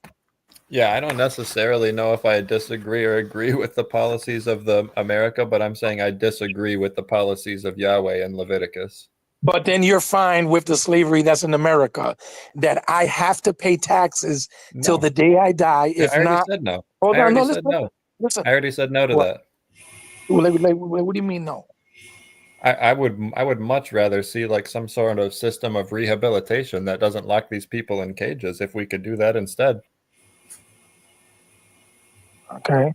Yeah, I don't necessarily know if I disagree or agree with the policies of the America, but I'm saying I disagree with the policies of Yahweh and Leviticus. But then you're fine with the slavery that's in America, that I have to pay taxes till the day I die. If I already not, said no. hold I on, already no, said listen, no. listen. I already said no to What? that. What do you mean no? I would much rather see like some sort of system of rehabilitation that doesn't lock these people in cages if we could do that instead. Okay.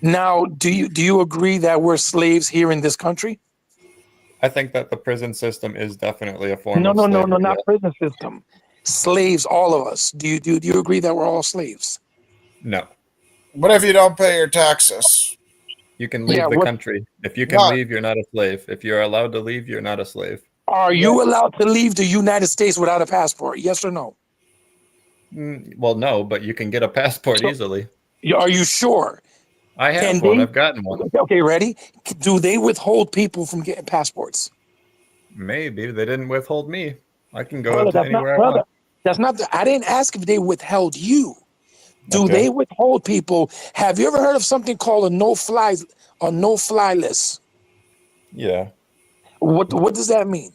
Now, do you agree that we're slaves here in this country? I think that the prison system is definitely a form No, of no, slavery. no, not yes. prison system. Slaves, all of us. Do you agree that we're all slaves? No. What if you don't pay your taxes? You can leave Yeah, the what- country. If you can No. leave, you're not a slave. If you're allowed to leave, you're not a slave. Are you allowed to leave the United States without a passport? Yes or no? Well, no, but you can get a passport So- easily. Are you sure? I have Can one. they- I've gotten one. Okay, ready? Do they withhold people from getting passports? Maybe they didn't withhold me. I can go Brother, into anywhere I want. That's not I didn't ask if they withheld you. Do Okay. they withhold people? Have you ever heard of something called a no-fly list? Yeah, What does that mean?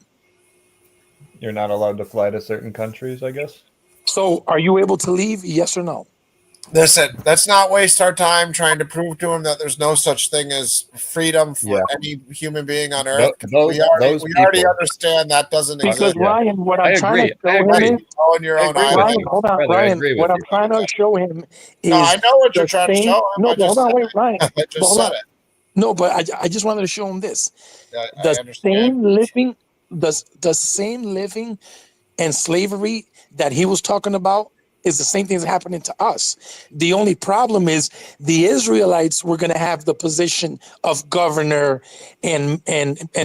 you're not allowed to fly to certain countries, I guess. So are you able to leave? Yes or no? Listen, let's not waste our time trying to prove to him that there's no such thing as freedom for Yeah. any human being on earth. Those we already people. understand that doesn't Because exist. Ryan, what I I'm trying agree. to show I him agree. is, Own your I own agree with island. Ryan, you. hold on, Brother, I Ryan. agree with What I'm you. trying to show him is No, I know what you're the trying to same- show him. No, I but hold just on, said wait, it. Ryan. I But just hold said on. it. No, but I just wanted to show him this. I The understand. same living, the same living and slavery that he was talking about is the same thing that's happening to us. The only problem is the Israelites were going to have the position of governor and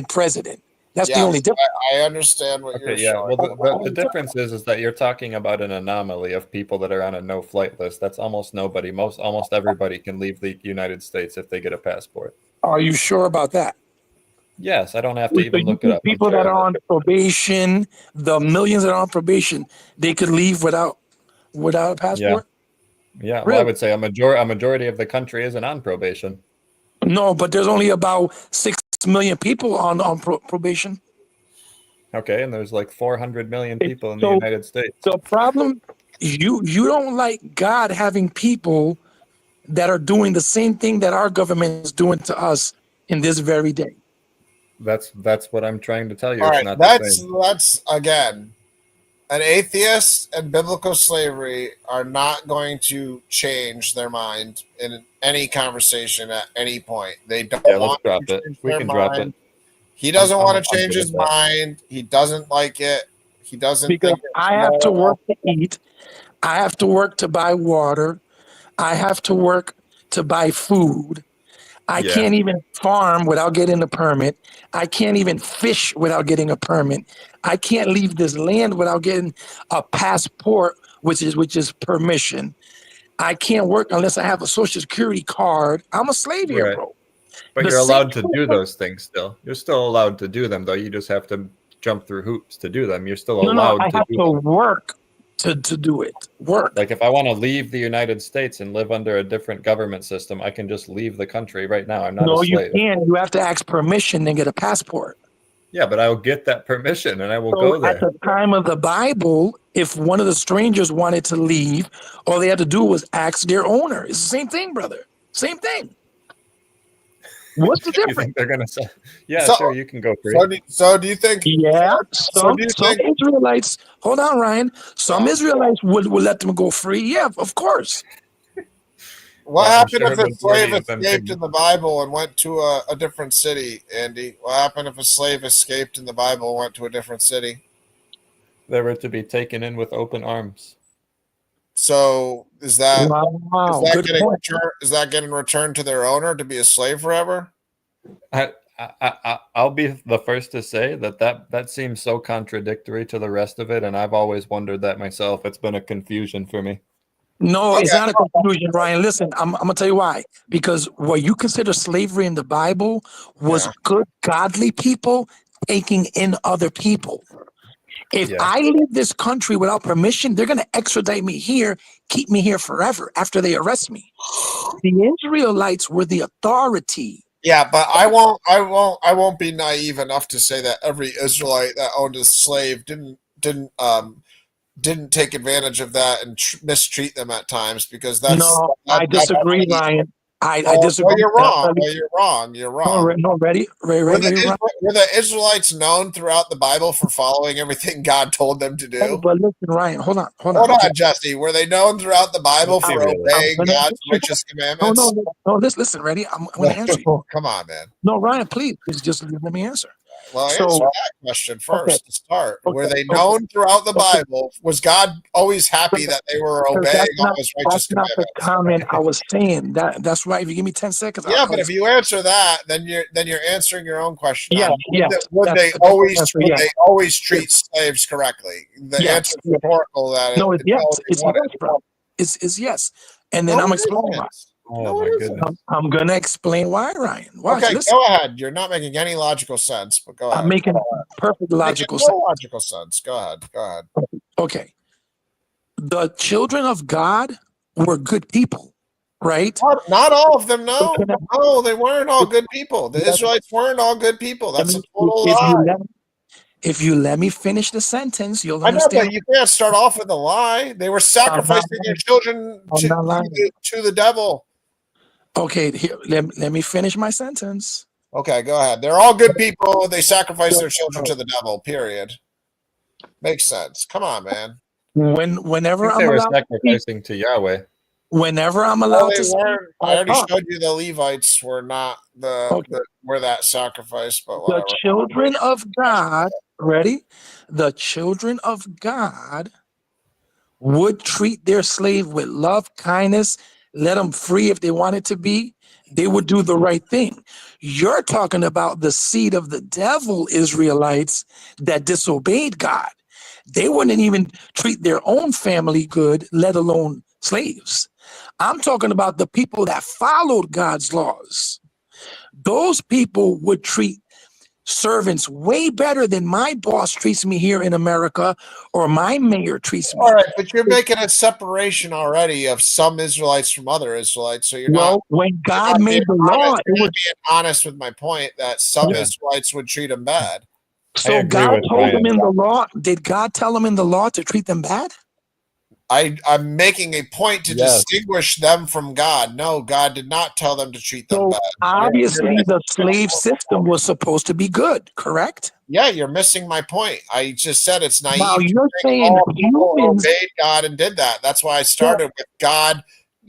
president. That's the Yes, only difference. I understand what you're Okay, yeah. showing. Well, the difference is that you're talking about an anomaly of people that are on a no-flight list. That's almost nobody. Almost everybody can leave the United States if they get a passport. Are you sure about that? Yes, I don't have to So even you look it think up. I'm people sure that of are it. on probation, the millions that are on probation, they could leave without a passport? Yeah, well, I Really? would say a majority of the country isn't on probation. No, but there's only about 6 million people on probation. Okay, and there's like 400 million people in the So- United States. The problem, you don't like God having people that are doing the same thing that our government is doing to us in this very day. That's what I'm trying to tell you. All It's right, not the same. that's again, an atheist and biblical slavery are not going to change their mind in any conversation at any point. They don't Yeah, let's want drop to it. change We their can drop mind. it. He doesn't I'm- want I'm to change good his with that. mind. He doesn't like it. He doesn't Because think it's I have to moral. work to eat. I have to work to buy water. I have to work to buy food. I Yeah. can't even farm without getting a permit. I can't even fish without getting a permit. I can't leave this land without getting a passport, which is permission. I can't work unless I have a social security card. I'm a slave here, Right. bro. But The you're same allowed to thing do with- those things still. You're still allowed to do them, though. You just have to jump through hoops to do them. You're still No, allowed I to have do to them. work to do it work. Like if I want to leave the United States and live under a different government system, I can just leave the country right now. I'm not No, a you slave. can't. You have to ask permission and get a passport. Yeah, but I will get that permission and I will So go at there. the time of the Bible, if one of the strangers wanted to leave, all they had to do was ask their owner. It's the same thing, brother. Same thing. What's the You difference? think they're gonna say, yeah, So- sure, you can go free. So do you think? Yeah, So do you some think? Israelites. Hold on, Ryan. Some Yeah. Israelites would let them go free. Yeah, of course. What Well, I'm happened sure if a a slave majority of them escaped can- in the Bible and went to a different city, Andy? What happened if a slave escaped in the Bible and went to a different city? They were to be taken in with open arms. So is that Wow, is that good getting point. is that getting returned to their owner to be a slave forever? I'll be the first to say that seems so contradictory to the rest of it, and I've always wondered that myself. It's been a confusion for me. No, it's Okay. not a confusion, Ryan. Listen, I'm gonna tell you why. Because what you consider slavery in the Bible was Yeah. good, godly people taking in other people. If Yeah. I leave this country without permission, they're gonna extradite me here, keep me here forever after they arrest me. The Israelites were the authority. Yeah, but I won't be naive enough to say that every Israelite that owned a slave didn't take advantage of that and mistreat them at times, because that's No, I that- disagree, that- Ryan. I No, disagree. No, you're And I'll wrong. tell No, you- you're wrong. You're No, wrong. no, ready, Were ready, the, Ryan. were the Israelites known throughout the Bible for following everything God told them to Oh, do? but listen, Ryan, hold on. Hold on, Jesse. Were they known throughout the Bible for Really. obeying I'm gonna- God's righteous No, commandments? no, listen, ready? I'm going to answer you. Come on, man. No, Ryan, please just let me answer. Well, So- answer that question first to start. Were Okay, they okay. known throughout the Bible? Was God always happy that they were Because obeying that's all not, His righteous that's not the commandments? comment I was saying. That's right. If you give me 10 seconds, I'll Yeah, tell but if you answer that, then you're answering your own question. Yeah, yeah, Would that's they a different always answer, would yeah. they always treat slaves correctly? The Yes, answer is yes. rhetorical. That No, it's no, yes. they It's wouldn't. yes, bro. It's yes. And then No, I'm it explaining isn't. why. Oh No, my it goodness. isn't. I'm going to explain why, Ryan. Watch, Okay, listen. go ahead. You're not making any logical sense, but go ahead. I'm making perfect logical sense. No logical sense. Go ahead. Go ahead. Okay. The children of God were good people, right? Not all of them. No, Okay. no, they weren't all good people. The Israelites weren't all good people. That's a total lie. If you let me finish the sentence, you'll I know, understand. but you can't start off with a lie. They were sacrificing their children I'm not lying. to the devil. Okay, here, let me finish my sentence. Okay, go ahead. They're all good people. They sacrifice their children to the devil. Period. Makes sense. Come on, man. Whenever I think I'm they were allowed, sacrificing to Yahweh. whenever I'm No, allowed they to speak, weren't. I I'll already talk. showed you the Levites were not Okay. were that sacrifice, but The whatever. children of God, ready? The children of God would treat their slave with love, kindness, let them free if they wanted to be. They would do the right thing. You're talking about the seed of the devil, Israelites, that disobeyed God. They wouldn't even treat their own family good, let alone slaves. I'm talking about the people that followed God's laws. Those people would treat servants way better than my boss treats me here in America or my mayor treats me. All right, but you're making a separation already of some Israelites from other Israelites. So you're Well, not. when you're God not made the being law, honest. it You're was not being honest with my point that some Yeah. Israelites would treat them bad. so agree God with told them Ryan. in the law. Did God tell them in the law to treat them bad? I'm making a point to Yes. distinguish them from God. No, God did not tell them to treat them So bad. obviously the slave system was supposed to be good, correct? Yeah, you're missing my point. I just said it's naive. Now to you're think saying all people humans, obeyed God and did that. That's why I started with God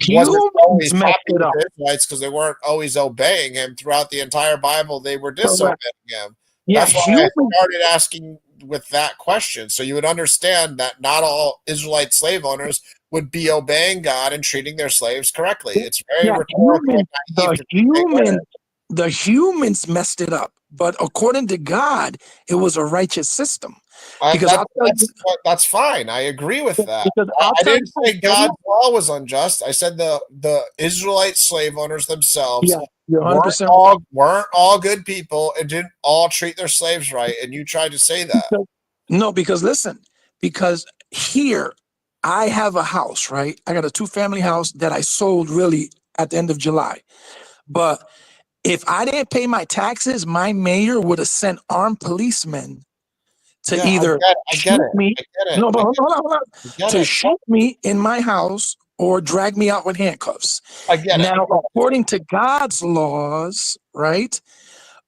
wasn't always humans messed happy it with up. the Israelites because they weren't always obeying Him throughout the entire Bible. They were disobeying Him. Yeah, That's why I started asking with that question, so you would understand that not all Israelite slave owners would be obeying God and treating their slaves correctly. It's very Yeah, rhetorical. and naive to think that. the humans messed it up, but according to God, it was a righteous system. Because I'll tell you, That's fine. I agree with that. because I didn't say God's law was unjust. I said the Israelite slave owners themselves yeah, you're weren't 100%. all good people and didn't all treat their slaves right. And you tried to say that. No, because listen, because here I have a house, right? I got a 2-family house that I sold really at the end of July. But if I didn't pay my taxes, my mayor would have sent armed policemen to Yeah, either I get shoot it. me. I get it. No, but I hold on, hold on. I get To it. shoot me in my house or drag me out with handcuffs. I get it. Now, according to God's laws, right?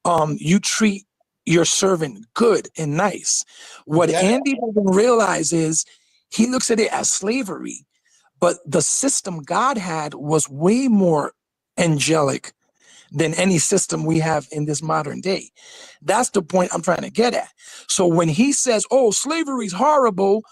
You treat your servant good and nice. What Get it. Andy doesn't realize is he looks at it as slavery, but the system God had was way more angelic than any system we have in this modern day. That's the point I'm trying to get at. So when he says, oh, slavery's horrible,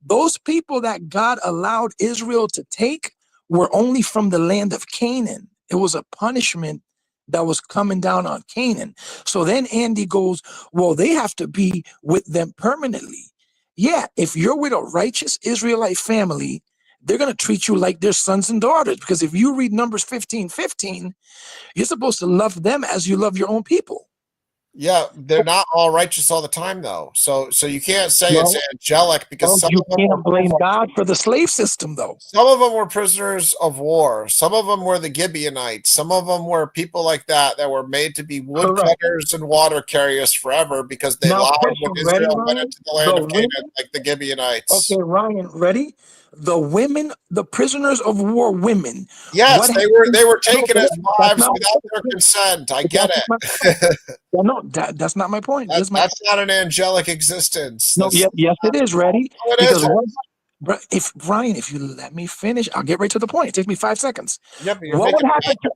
those people that God allowed Israel to take were only from the land of Canaan. It was a punishment that was coming down on Canaan. So then Andy goes, well, they have to be with them permanently. Yeah, if you're with a righteous Israelite family, they're going to treat you like their sons and daughters. Because if you read Numbers 15:15, you're supposed to love them as you love your own people. Yeah, they're not all righteous all the time, though. So you can't say it's angelic because some you of them can't blame God for the slave system, though. Some of them were prisoners of war. Some of them were the Gibeonites. Some of them were people like that were made to be woodcutters and water carriers forever because they lied when Israel went into the land of Canaan, like the Gibeonites. Okay, Ryan, ready? The women, the prisoners of war women. Yes, they were taken as wives without their consent. I get it. Well, no, that's not my point. That's not an angelic existence. No, yes, it is. Ready? No, it isn't. If Ryan, if you let me finish, I'll get right to the point. It takes me 5 seconds. Yeah, but you're what would happen to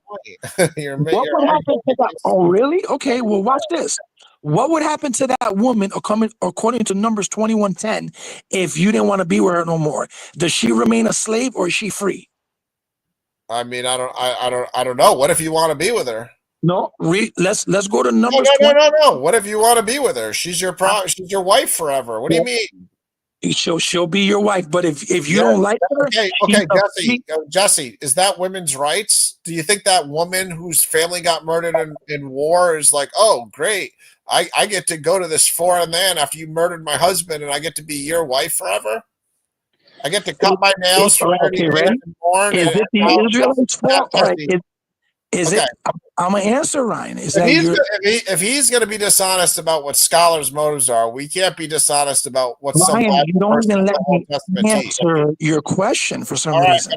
that? Oh, really? Okay, well, watch this. What would happen to that woman, according to Numbers 21:10, if you didn't want to be with her no more? Does she remain a slave or is she free? I mean, I don't know. What if you want to be with her? No, let's go to Numbers. No. What if you want to be with her? She's your she's your wife forever. What do you mean? She'll be your wife, but if you don't like her, okay, Jesse, is that women's rights? Do you think that woman whose family got murdered in war is like, oh, great, I get to go to this foreign land after you murdered my husband, and I get to be your wife forever? I get to cut my nails for 30 days and born. Is it the Israelites' fault? Is it? I'm gonna answer, Ryan. If he's going to be dishonest about what scholars' motives are, we can't be dishonest about what Ryan, you don't even let me answer your question for some reason.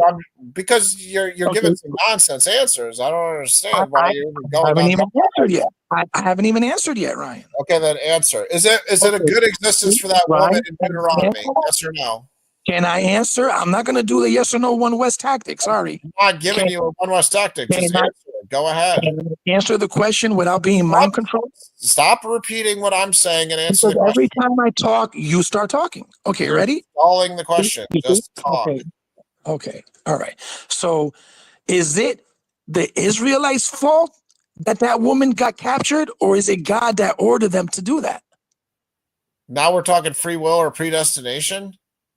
Because you're giving some nonsense answers. I don't understand why you're even going. I haven't even answered yet. I haven't even answered yet, Ryan. Okay, then answer. Is it a good existence for that woman in Deuteronomy? Yes or no? Can I answer? I'm not going to do the yes or no one West tactic. Sorry. I'm not giving you a one West tactic. Just answer it. Go ahead. Answer the question without being mind controlled. Stop repeating what I'm saying and answer the question. Every time I talk, you start talking. Okay, ready? Stalling the question. Just talk. Okay. All right. So is it the Israelites' fault that woman got captured, or is it God that ordered them to do that? Now we're talking free will or predestination?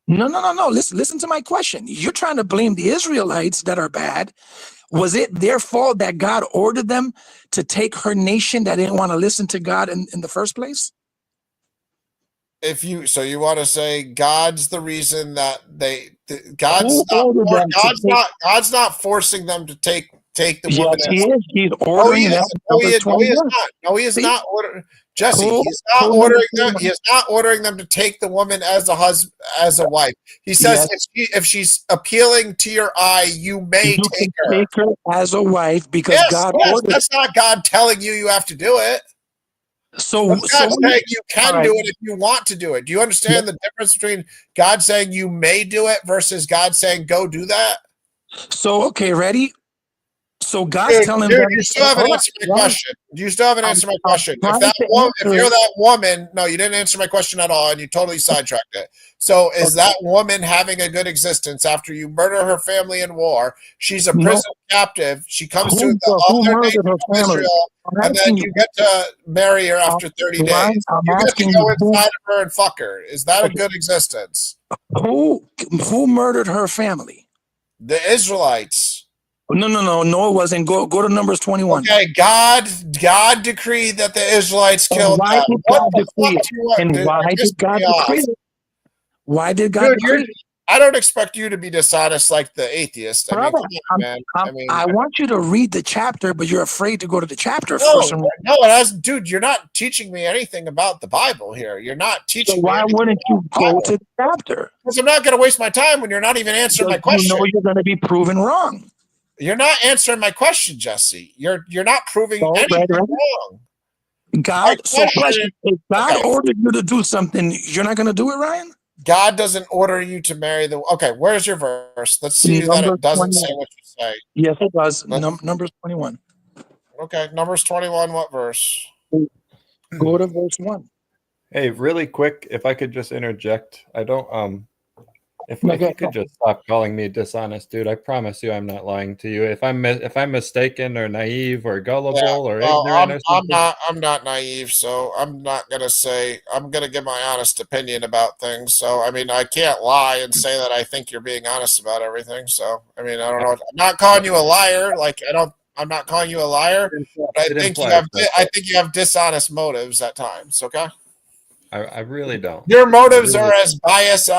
No. Listen to my question. You're trying to blame the Israelites that are bad. Was it their fault that God ordered them to take her nation that didn't want to listen to God in the first place? You want to say God's the reason that God's not forcing them to take the woman. Yes, he is. He's ordering them. No, he is not ordering. Jesse, he's not ordering them. He is not ordering them to take the woman as a wife. He says if she's appealing to your eye, you may take her. Take her as a wife because God ordered. That's not God telling you have to do it. So God saying you can do it if you want to do it. Do you understand the difference between God saying you may do it versus God saying go do that? So okay, ready? So God's telling them. You still haven't answered my question. You still haven't answered my question. If you're that woman, no, you didn't answer my question at all, and you totally sidetracked it. So is that woman having a good existence after you murder her family in war? She's a prison captive. She comes to the other nation of Israel, and then you get to marry her after 30 days. You get to go inside of her and fuck her. Is that a good existence? Who murdered her family? The Israelites. No, it wasn't. Go to Numbers 21. Okay, God decreed that the Israelites killed them. Why did God decree it? Why did God decree it? I don't expect you to be dishonest like the atheist. I mean, Brother, come on, man. I mean, I want you to read the chapter, but you're afraid to go to the chapter no, first. no, it has, dude. You're not teaching me anything about the Bible here. You're not So teaching. why wouldn't you go to the chapter? Because I'm not going to waste my time when you're not even answering my You question. know you're going to be proven wrong. You're not answering my question, Jesse. You're not proving No, anything brother. wrong. God, so question question, if God okay. ordered you to do something, you're not going to do it, Ryan? God doesn't order you to marry the. Okay, where's your verse? Let's see that it doesn't say what you say. Yes, it does. Numbers 21. Okay, Numbers 21. What verse? Go to verse 1. Hey, really quick, if I could just interject, I don't if No, you could just stop calling me dishonest, dude. I promise you, I'm not lying to you. If I'm mistaken or naive or gullible or ignorant or something, I'm not naive, so I'm not gonna say. I'm gonna give my honest opinion about things. So I mean, I can't lie and say that I think you're being honest about everything. So I mean, I don't know. I'm not calling you a liar. Like I'm not calling you a liar. But I think you have dishonest motives at times. Okay. I really don't. Your motives are as biased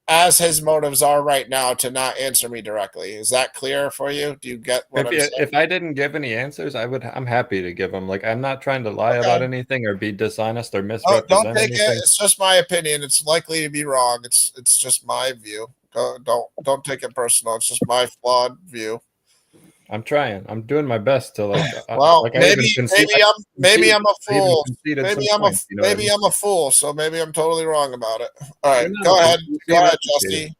as his motives are right now to not answer me directly. Is that clear for you? Do you get what I'm saying? If I didn't give any answers, I'm happy to give them. Like, I'm not trying to lie about anything or be dishonest or misrepresent don't take anything. it. It's just my opinion. It's likely to be wrong. It's just my view. Don't take it personal. It's just my flawed view. I'm trying. I'm doing my best to like. Well, like maybe I'm a fool. Maybe I'm I'm a fool. So maybe I'm totally wrong about it. All right, go ahead, Jesse.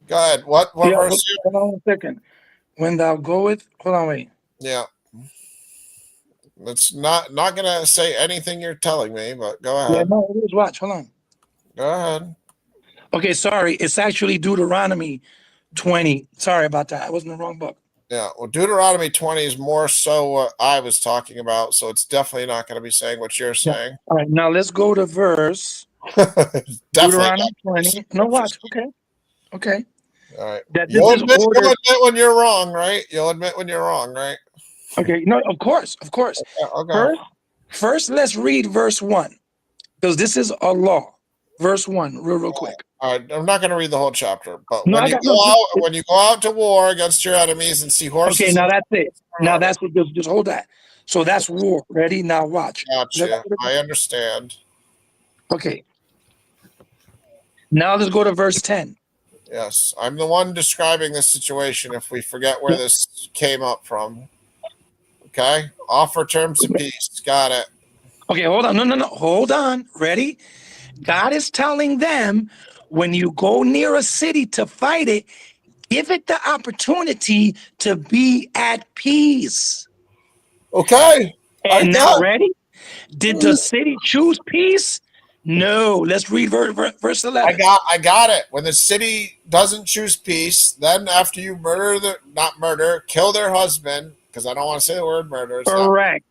Go ahead. What verse? Hold on 1 second. When thou goeth, hold on, wait. Yeah. It's not gonna say anything you're telling me, but go ahead. Yeah, no, it is. Watch. Hold on. Go ahead. Okay, sorry. It's actually Deuteronomy 20. Sorry about that. I was in the wrong book. Yeah, well, Deuteronomy 20 is more so what I was talking about, so it's definitely not going to be saying what you're saying. All right, now let's go to verse Deuteronomy 20. No, watch. Okay. All right. That You'll this is admit ordered. when you're wrong, right? You'll admit when you're wrong, right? Okay, no, of course. Okay. First, let's read verse 1, because this is a law. Verse 1, real quick. All right, I'm not going to read the whole chapter, but No, when you go out to war against your enemies and see horses. Okay, now that's it. Now that's what. Just hold that. So that's war. Ready? Now watch. Gotcha. I understand. Okay. Now let's go to verse 10. Yes, I'm the one describing this situation. If we forget where this came up from, okay. Offer terms of peace. Got it. Okay, hold on. No. Hold on. Ready? God is telling them, when you go near a city to fight it, give it the opportunity to be at peace. Okay. And now, ready? Did the city choose peace? No. Let's read verse 11. I got it. When the city doesn't choose peace, then after you kill their husband, because I don't want to say the word murder. Correct.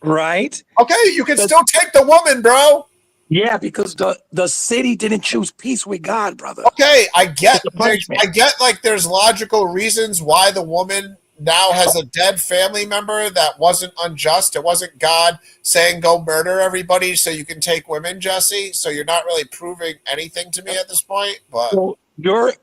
Right? Okay, you can still take the woman, bro. Yeah, because the city didn't choose peace with God, brother. Okay, I get like there's logical reasons why the woman now has a dead family member that wasn't unjust. It wasn't God saying go murder everybody so you can take women, Jesse. So you're not really proving anything to me at this point. But so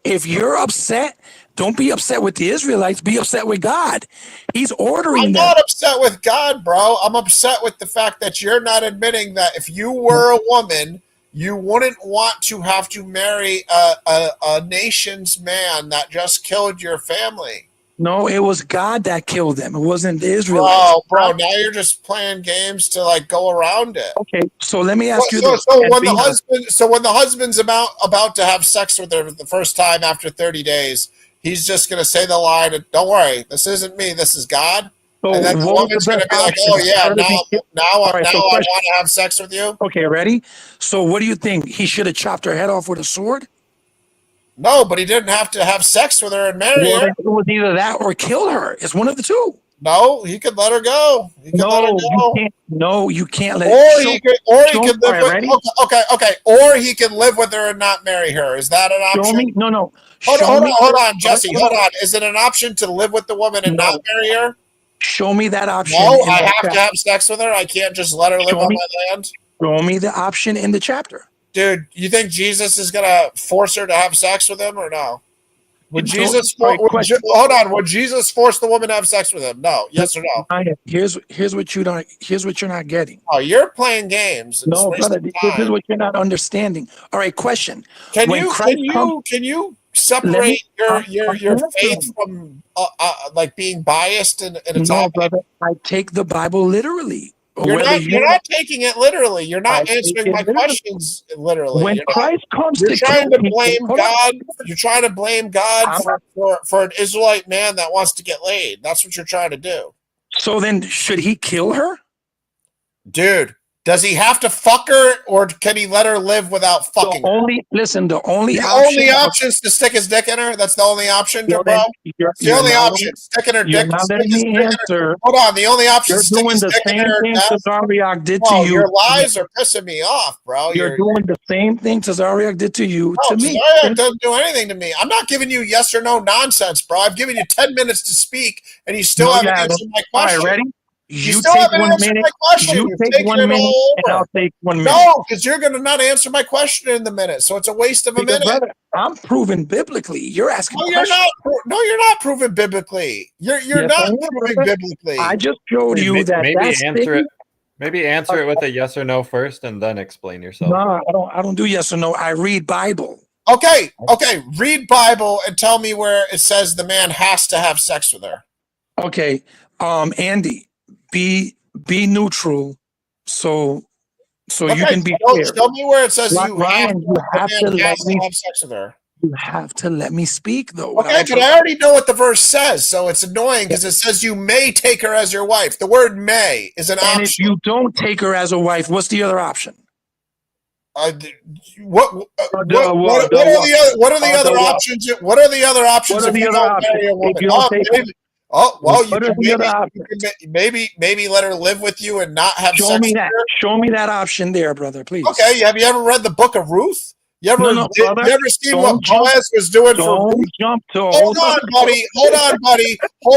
if you're upset, don't be upset with the Israelites. Be upset with God. He's ordering I'm them. not upset with God, bro. I'm upset with the fact that you're not admitting that if you were a woman, you wouldn't want to have to marry a nation's man that just killed your family. No, it was God that killed them. It wasn't the Israelites. Oh, bro, now you're just playing games to like go around it. Okay, so let me ask you this. So when the husband's about to have sex with her the first time after 30 days, he's just gonna say the line, "Don't worry, this isn't me, this is God." So and then the woman's gonna be like, "Oh yeah, now I want to have sex with you." Okay, ready? So what do you think? He should have chopped her head off with a sword? No, but he didn't have to have sex with her and marry her. It was either that or kill her. It's one of the two. No, he could let her go. You can't. No, you can't let. Or he could live with. Okay. Or he can live with her and not marry her. Is that an option? Show me. No. Hold on, Jesse. Hold on. Is it an option to live with the woman and not marry her? Show me that option. No, I have to have sex with her. I can't just let her live on my land. Show me the option in the chapter. dude, you think Jesus is gonna force her to have sex with him or no? Would Don't- Jesus? all right, question. Hold on. Would Jesus force the woman to have sex with him? No. Yes or no? Ryan, here's what you don't. Here's what you're not getting. Oh, you're playing games. And No, it's brother, wasting this is time. what you're not understanding. All right, question. Can when you Christ can you Let me- separate your I'm answering. faith from like being biased in a No, topic? brother, I take the Bible literally. You're not taking it literally. You're not I take answering it my literally. questions literally. When You're not- Christ comes You're to trying kill to people, blame hold on. God. You're trying to blame God I'm- for an Israelite man that wants to get laid. That's what you're trying to do. So then, should he kill her? Dude, does he have to fuck her or can he let her live without fucking The her? only The only option is to stick his dick in her? That's the only option, bro? It's the only option. Sticking her You're dick. not letting sticking me his dick in her- answer. Hold on. The only option You're is to stick doing his the dick in same her. thing Death. Cesariak did to Oh, you. your lies are pissing me off, bro. You're doing the same thing Cesariak did to you No, to me. Cesariak doesn't do anything to me. I'm not giving you yes or no nonsense, bro. I've given you 10 minutes to speak, and you still No, haven't you haven't. answered my All right, question. ready? You You still take haven't 1 answered minute. my question. You You're take taking 1 it minute, all and over. I'll take 1 minute. No, because you're going to not answer my question in the minute, so it's a waste of a Because, minute. brother, I'm proving biblically. You're asking No, you're questions. not. No, you're not proving biblically. You're Yes, not I am, proving brother. biblically. I just showed Hey, you that maybe that's answer it. Maybe answer it with a yes or no first, and then explain yourself. No, I don't do yes or no. I read Bible. Okay. Read Bible and tell me where it says the man has to have sex with her. Okay. Andy, be neutral so you can be fair. Show me where it says Ryan, you have to the man let has to me have sex with her. you have to let me speak though. Okay, but I already know what the verse says, so it's annoying because it says you may take her as your wife. The word "may" is an And option. if you don't take her as a wife, what's the other option? What are the other options? What are the other options What are if the you other don't options marry a if woman? you don't take her? You What are the other options? can maybe let her live with you and not have Show sex me with that. her. Show me that option there, brother, please. Okay, have you ever read the book of Ruth? You ever, No, brother, you ever seen don't what jump- Boaz was doing for Don't Ruth? jump to Hold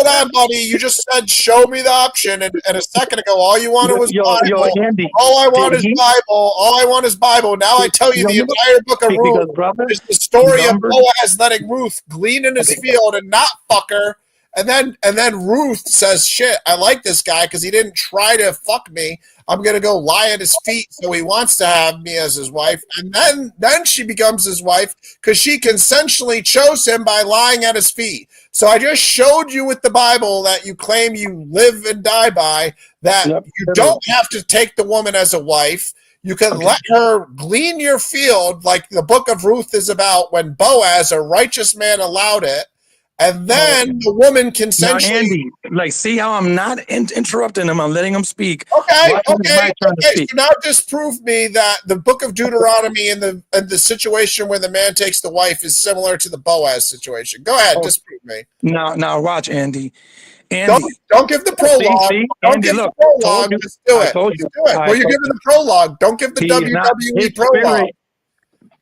on, buddy. You just said, show me the option. And a second ago, all you wanted was Bible. Andy. All I want is Bible. All I want is Bible. Now I tell you the entire book of Because, Ruth brother, is the story of Numbers- Boaz letting Ruth glean in his field and not fuck her. And then Ruth says, shit, I like this guy because he didn't try to fuck me. I'm going to go lie at his feet. So he wants to have me as his wife. And then she becomes his wife because she consensually chose him by lying at his feet. So I just showed you with the Bible that you claim you live and die by, that you don't have to take the woman as a wife. You can let her glean your field like the book of Ruth is about when Boaz, a righteous man, allowed it. And then the woman consensually. Now, Andy, see how I'm not interrupting him. I'm letting him speak. Okay. So now disprove me that the book of Deuteronomy and the situation where the man takes the wife is similar to the Boaz situation. Go ahead, disprove me. Now watch, Andy. Don't give the prologue. Don't give the prologue. Just do it. Well, you're giving the prologue. Don't give the WWE prologue.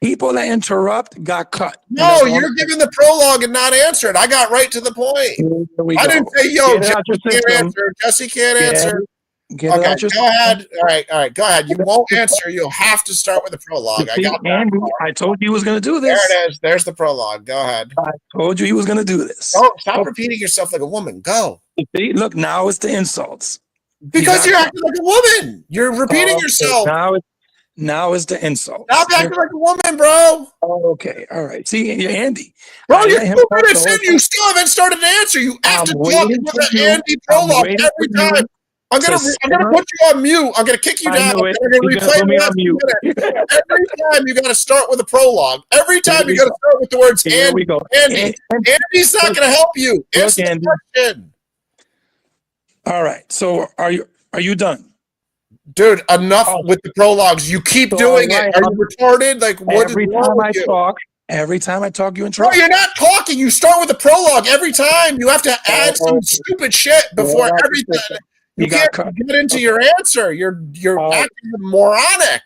People that interrupt got cut. No, you're giving the prologue and not answering. I got right to the point. I didn't say, Jesse can't answer. Jesse can't answer. Okay, go ahead. All right, go ahead. You won't answer. You'll have to start with the prologue. I told you he was going to do this. There it is. There's the prologue. Go ahead. I told you he was going to do this. Oh, stop repeating yourself like a woman. Go. See, look, now it's the insults. Because you're acting like a woman. You're repeating yourself. Now is the insult. Stop acting like a woman, bro. Okay, all right. See, you're Andy. Bro, you're 2 minutes in. You still haven't started to answer. You have to talk with the Andy prologue every time. I'm gonna put you on mute. I'm gonna kick you down. I'm gonna replay it. Every time you gotta start with a prologue. Every time you gotta start with the words Andy. Andy's not gonna help you. Answer the question. All right. So are you done? Dude, enough with the prologues. You keep doing it. Are you retarded? Like, what is wrong with you? Every time I talk, you interrupt. No, you're not talking. You start with the prologue every time. You have to add some stupid shit before everything. You can't get into your answer. You're acting moronic.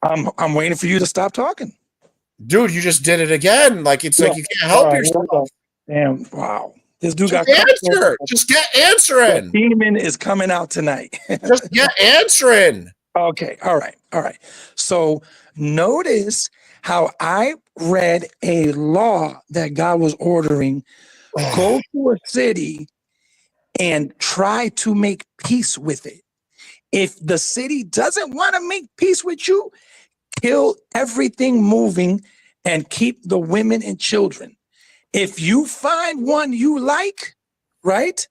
I'm waiting for you to stop talking. Dude, you just did it again. Like, it's like you can't help yourself. Damn, wow. This dude got answer. Just get answering. The demon is coming out tonight. Just get answering. Okay. All right. So notice how I read a law that God was ordering. Go to a city and try to make peace with it. If the city doesn't want to make peace with you, kill everything moving and keep the women and children. If you find one you like, right?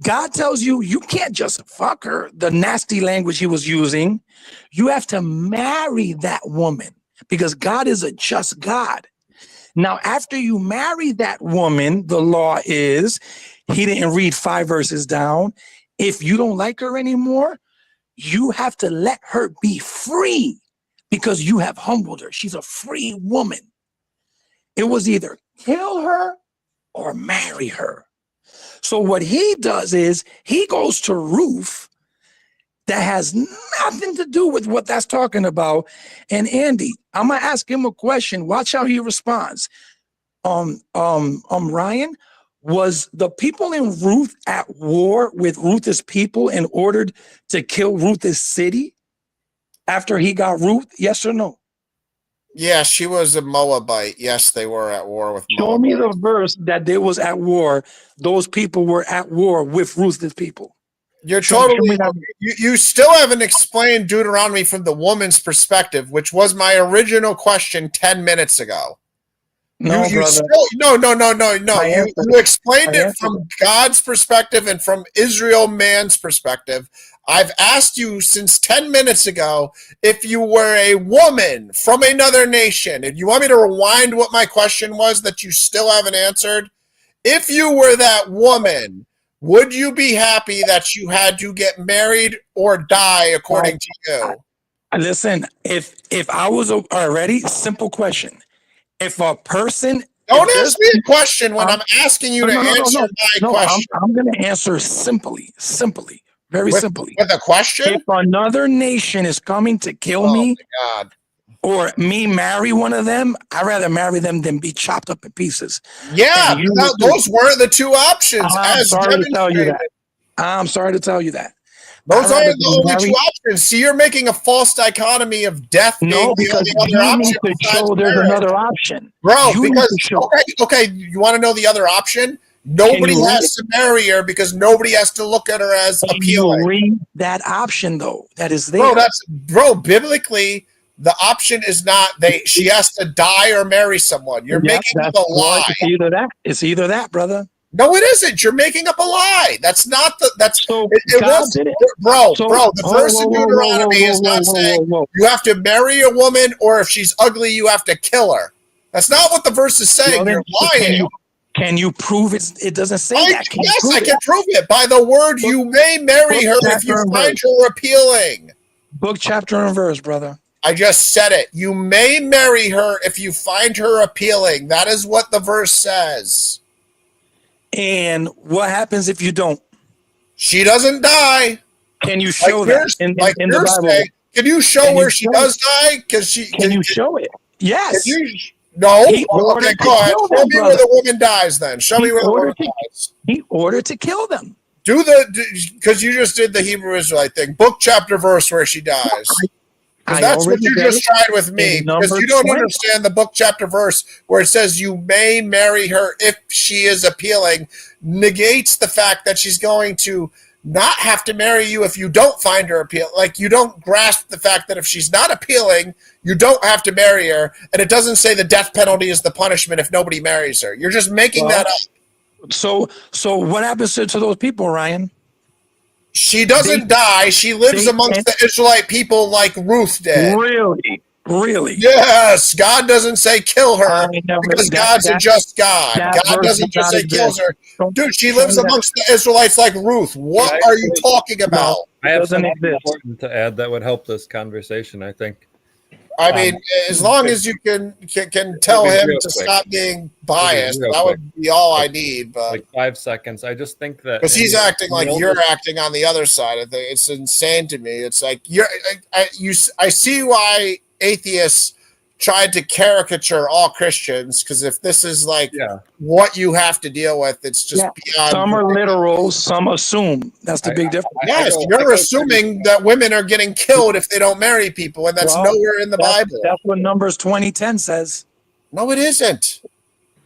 God tells you you can't just fuck her, the nasty language he was using. You have to marry that woman because God is a just God. Now, after you marry that woman, the law is, he didn't read 5 verses down. If you don't like her anymore, you have to let her be free because you have humbled her. She's a free woman. It was either kill her or marry her. So what he does is he goes to Ruth that has nothing to do with what that's talking about. And Andy, I'm gonna ask him a question. Watch how he responds. Ryan, was the people in Ruth at war with Ruth's people and ordered to kill Ruth's city after he got Ruth? Yes or no? Yeah, she was a Moabite. Yes, they were at war with Show Moabite. me the verse that they was at war. Those people were at war with Ruth's people. You're Show me totally. that. You still haven't explained Deuteronomy from the woman's perspective, which was my original question 10 minutes ago. No, you brother. still, no. You explained it answered from God's perspective and from Israel man's perspective. I've asked you since 10 minutes ago if you were a woman from another nation. And you want me to rewind what my question was that you still haven't answered? If you were that woman, would you be happy that you had to get married or die according to you? Listen, if I was already, simple question. If a person Don't ask me a question when I'm asking you to answer my question. I'm going to answer simply, very simply. With a question? If another nation is coming to kill me my God. or me marry one of them, I'd rather marry them than be chopped up in pieces. Yeah, those were the two options. I'm sorry to tell you that. I'm sorry to tell you that. Those are the only two options. See, you're making a false dichotomy of death being the only other option. You need to show there's another option. Bro, because, okay, you want to know the other option? Nobody has to marry her because nobody has to look at her as appealing. You read that option, though, that is there. Bro, biblically, the option is not she has to die or marry someone. You're making up a lie. It's either that, brother. No, it isn't. You're making up a lie. That's not the. That's so. It was, bro. The verse in Deuteronomy is not saying you have to marry a woman, or if she's ugly, you have to kill her. That's not what the verse is saying. You're lying. Can you prove it? It doesn't say that. Yes, I can prove it by the word. You may marry her if you find her appealing. Book, chapter, and verse, brother. I just said it. You may marry her if you find her appealing. That is what the verse says. And what happens if you don't? She doesn't die. Can you show that in the Bible? Can you show where she does die? Because can you show it? Yes. No. Okay, go ahead. Show me where the woman dies. Then show me where the woman dies. He ordered to kill them. Because you just did the Hebrew Israelite thing. Book, chapter, verse where she dies. That's what you just tried with me, because you don't understand the book, chapter, verse where it says you may marry her if she is appealing, negates the fact that she's going to not have to marry you if you don't find her appealing. Like, you don't grasp the fact that if she's not appealing, you don't have to marry her, and it doesn't say the death penalty is the punishment if nobody marries her. You're just making that up. So what happens to those people, Ryan? She doesn't die. She lives amongst the Israelite people like Ruth did. Really? Yes. God doesn't say kill her because God's a just God. God doesn't just say kills her. Dude, she lives amongst the Israelites like Ruth. What are you talking about? I have something important to add that would help this conversation, I think. I mean, as long as you can tell him to stop being biased, that would be all I need. But like 5 seconds. I just think that because he's acting like you're acting on the other side of it, it's insane to me. It's like I see why atheists tried to caricature all Christians, because if this is like Yeah. what you have to deal with, it's just Yeah. beyond. Some are literal, some assume. That's the big difference. Yes, you're assuming that women are getting killed if they don't marry people, and that's Well, nowhere in the Bible. That's what Numbers 20:10 says. No, it isn't.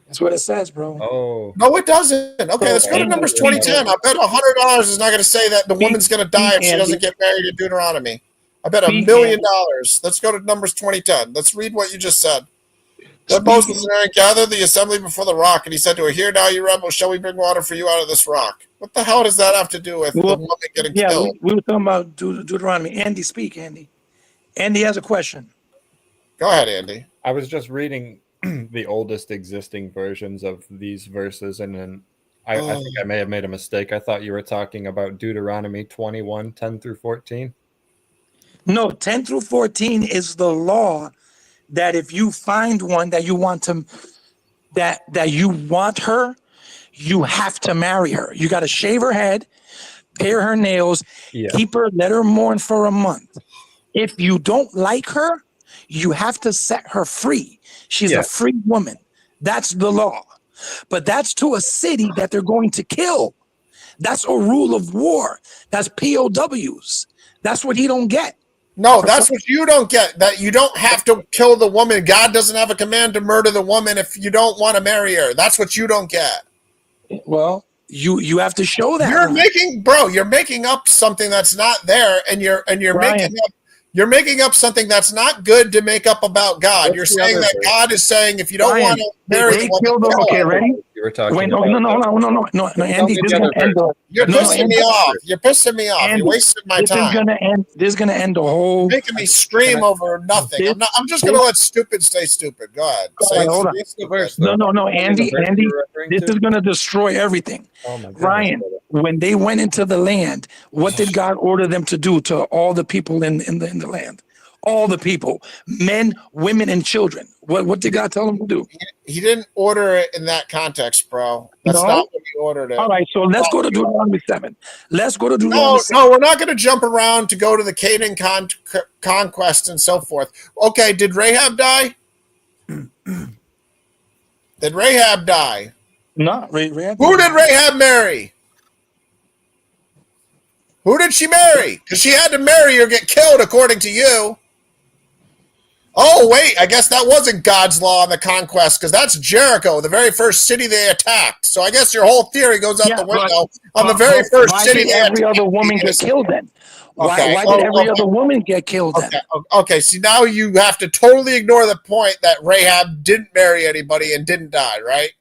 That's what it says, bro. Oh, No, it doesn't. Okay, let's go to Ain't Numbers no- 20:10. I bet $100 is not going to say that the woman's going to die if she doesn't get married in Deuteronomy. I bet $1 million. Let's go to Numbers 20:10. Let's read what you just said. Then Moses and Aaron gathered the assembly before the rock, and he said to her, "Here now, you rebels, shall we bring water for you out of this rock?" What the hell does that have to do with the woman getting Yeah, killed? we were talking about Deuteronomy. Andy, speak, Andy. Andy has a question. Go ahead, Andy. I was just reading the oldest existing versions of these verses, and then I think I may have made a mistake. I thought you were talking about Deuteronomy 21:10 through 14. No, 10 through 14 is the law that if you find one that you want to, that you want her, you have to marry her. You got to shave her head, pare her nails, keep her, let her mourn for a month. If you don't like her, you have to set her free. She's a free woman. That's the law. But that's to a city that they're going to kill. That's a rule of war. That's POWs. That's what he don't get. No, that's what you don't get. That you don't have to kill the woman. God doesn't have a command to murder the woman if you don't want to marry her. That's what you don't get. Well, you have to show that. You're making up something that's not there, and you're Ryan. making up something that's not good to make up about God. You're saying that God is saying if you don't want to marry the woman, okay, ready? You were talking Wait, about no, Andy, this is gonna end you're pissing me off. You're pissing me off. Andy, You're wasting my time. This is gonna end the whole. You're making me scream over nothing. I'm just gonna let stupid stay stupid. Go ahead. Hold on. the verse. No, Andy, this is gonna destroy everything. Oh my goodness. Ryan, when they went into the land, what did God order them to do to all the people in the land? All the people, men, women, and children. What did God tell them to do? He didn't order it in that context, bro. That's not what he ordered it. All right, so let's go to Deuteronomy 7. Let's go to Deuteronomy 7. No, we're not going to jump around to go to the Canaan conquest and so forth. Okay, did Rahab die? Did Rahab die? No, Rahab. Who did Rahab marry? Who did she marry? Because she had to marry or get killed, according to you. Oh, wait, I guess that wasn't God's law on the conquest, because that's Jericho, the very first city they attacked. So I guess your whole theory goes out the window on the very first city they attacked. Why did every other woman get killed then? Why did every other woman get killed then? Okay, see, now you have to totally ignore the point that Rahab didn't marry anybody and didn't die, right?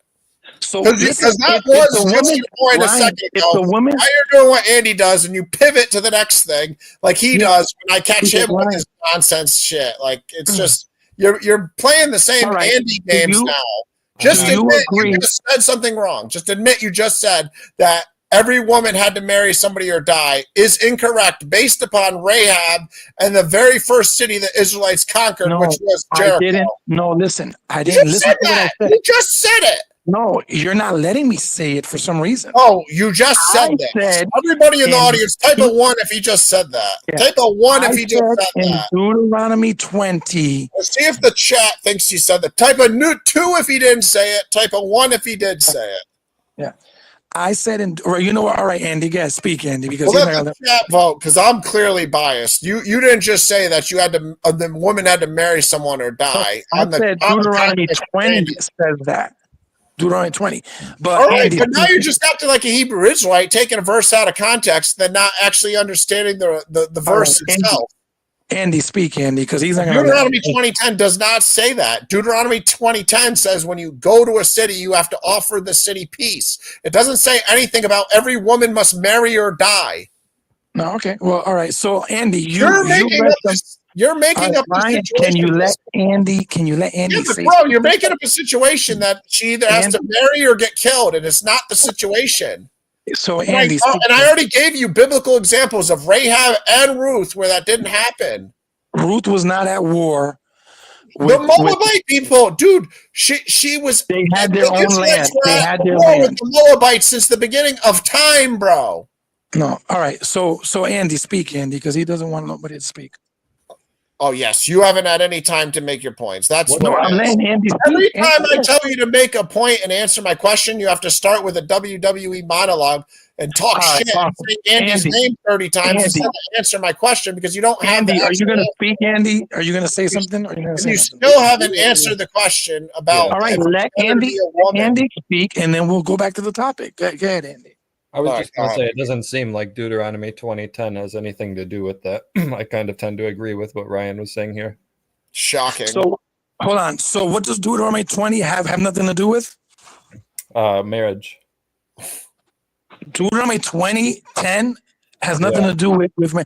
So because that was just your point a second ago. Now you're doing what Andy does, and you pivot to the next thing, like he does when I catch him with his nonsense shit. Like it's just you're playing the same Andy games now. Just admit you just said something wrong. Just admit you just said that every woman had to marry somebody or die is incorrect based upon Rahab and the very first city the Israelites conquered, which was Jericho. Listen. I didn't listen to what I said. You just said it. No, you're not letting me say it for some reason. Oh, you just said that. Everybody in the audience, type a 1 if he just said that. Yeah. Type a 1 if he just said that. Deuteronomy 20. Let's see if the chat thinks he said that. Type a 2 if he didn't say it. Type a 1 if he did say it. Yeah. I said, you know what? All right, Andy, guys, speak, Andy, because let the chat vote, because I'm clearly biased. You didn't just say that you had to, the woman had to marry someone or die. I said Deuteronomy 20 says that. Deuteronomy 20. But all right, Andy, but now you're just acting like a Hebrew Israelite, taking a verse out of context, then not actually understanding the verse itself. Andy, speak, Andy, because he's not going to. Deuteronomy 20:10 does not say that. Deuteronomy 20:10 says when you go to a city, you have to offer the city peace. It doesn't say anything about every woman must marry or die. No, okay. Well, all right. So, Andy, you're making up Ryan, can you let Andy say bro, you're making up a situation that she either has to marry or get killed, and it's not the situation. So Andy, and I already gave you biblical examples of Rahab and Ruth where that didn't happen. Ruth was not at war. The Moabite people, dude, she was. They had their own land. They had their land with the Moabites since the beginning of time, bro. No, all right. So Andy, speak, Andy, because he doesn't want nobody to speak. Oh yes, you haven't had any time to make your points. That's Well, what no, it I'm is. letting Andy Every speak. time I tell you to make a point and answer my question, you have to start with a WWE monologue and talk All right, shit and awesome. say Andy's Andy, name 30 times Andy. instead of answer my question because you don't have Andy, the are you going to actual- speak, Andy? Are you going to say something? Or are you going to and say you something? still haven't answered the question about All right, if it's let better to Andy, be a woman. Andy speak, and then we'll go back to the topic. Go ahead, Andy. I was All just right, go going to say ahead. it doesn't seem like Deuteronomy 20:10 has anything to do with that. I kind of tend to agree with what Ryan was saying here. Shocking. So, hold on. So, what does Deuteronomy 20 have nothing to do with? Marriage. Deuteronomy 20:10 has nothing to do with me.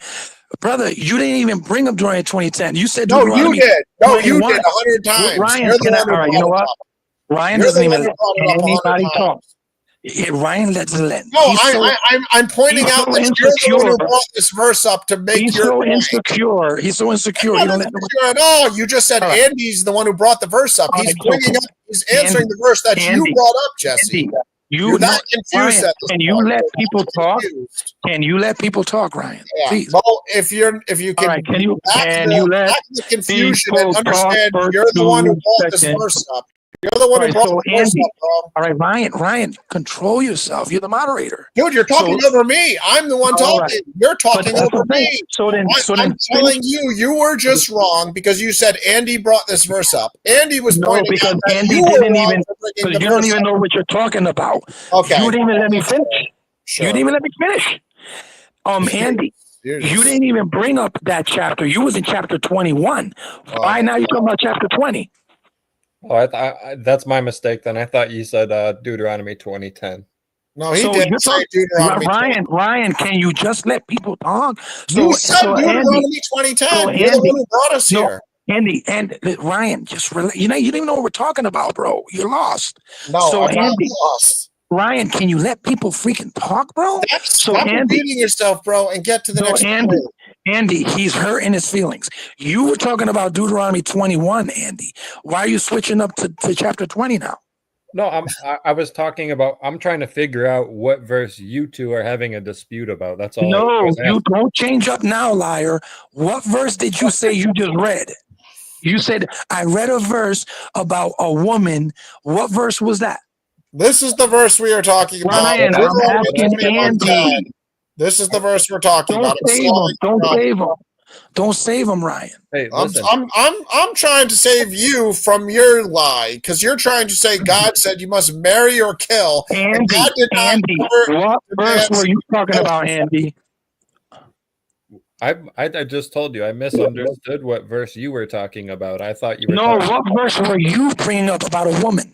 Brother, you didn't even bring up Deuteronomy 20:10. You said No, Deuteronomy you did. No, you 21. did 100 times. Ryan, You're the can I- one who all right, you know brought it what? up. Ryan You're doesn't the even one who let brought it up 100 anybody times. talk. Ryan lets let. No, he's so, I'm pointing he's out so that you're the one who insecure. brought this verse up to make He's your so point. insecure. He's so insecure. He I'm don't not let nobody. insecure at all. You just said All right. Andy's the one who brought the verse up. All He's right, so bringing up. He's answering Andy, the verse that you Andy, brought up, Jesse. Andy, You're you not confused Ryan, at this can you point. let You're people not talk? confused. Can you let people talk, Ryan? Yeah. Please. Well, if you All can, right. Can you back let the confusion and people understand talk for you're the one who 2 brought this seconds? verse up. You're the one who Right, brought so the verse Andy- up, bro. All right, Ryan, control yourself. You're the moderator. Dude, you're talking So- over me. I'm the one All talking. right. You're But talking that's over the thing. me. So then, I'm telling you were just wrong because you said Andy brought this verse up. Andy was no, pointing because out that Andy you were didn't wrong even, for bringing because the you don't verse even up. know what you're talking about. Okay. You didn't even let me finish. Sure. You didn't even let me finish. Andy, You're you just- didn't even bring up that chapter. You was in chapter 21. Oh, Why now you talking about chapter 20? Oh, that's my mistake. Then I thought you said Deuteronomy 20:10. No, he So didn't you're say talking- Deuteronomy. Ryan, can you just let people talk? You said Deuteronomy Andy, 2010. so You're the Andy- one who brought us no, here. Andy, and Ryan, just relax. You don't even know what we're talking about, bro. You're lost. No, So, I'm not Andy- lost. Ryan, can you let people freaking talk, bro? Stop Andy- repeating yourself, bro, and get to the So, next Andy, point. Andy, he's hurting his feelings. You were talking about Deuteronomy 21, Andy. Why are you switching up to chapter 20 now? No, I was talking about. I'm trying to figure out what verse you two are having a dispute about. That's all. I No, was you asking. don't change up now, liar. What verse did you say you just read? You said, I read a verse about a woman. What verse was that? This is the verse we are talking about. Ryan, I'm Deuteronomy asking 21:10. Andy. This is the verse we're talking Don't about. I'm save him. slowing Don't down. save him. Don't save him, Ryan. Hey, I'm, listen. I'm trying to save you from your lie because you're trying to say God said you must marry or kill. Andy, God did not Andy, cover what the verse man's- were you talking about, Andy? I just told you I misunderstood what verse you were talking about. I thought you were. No, talking- what verse were you bringing up about a woman?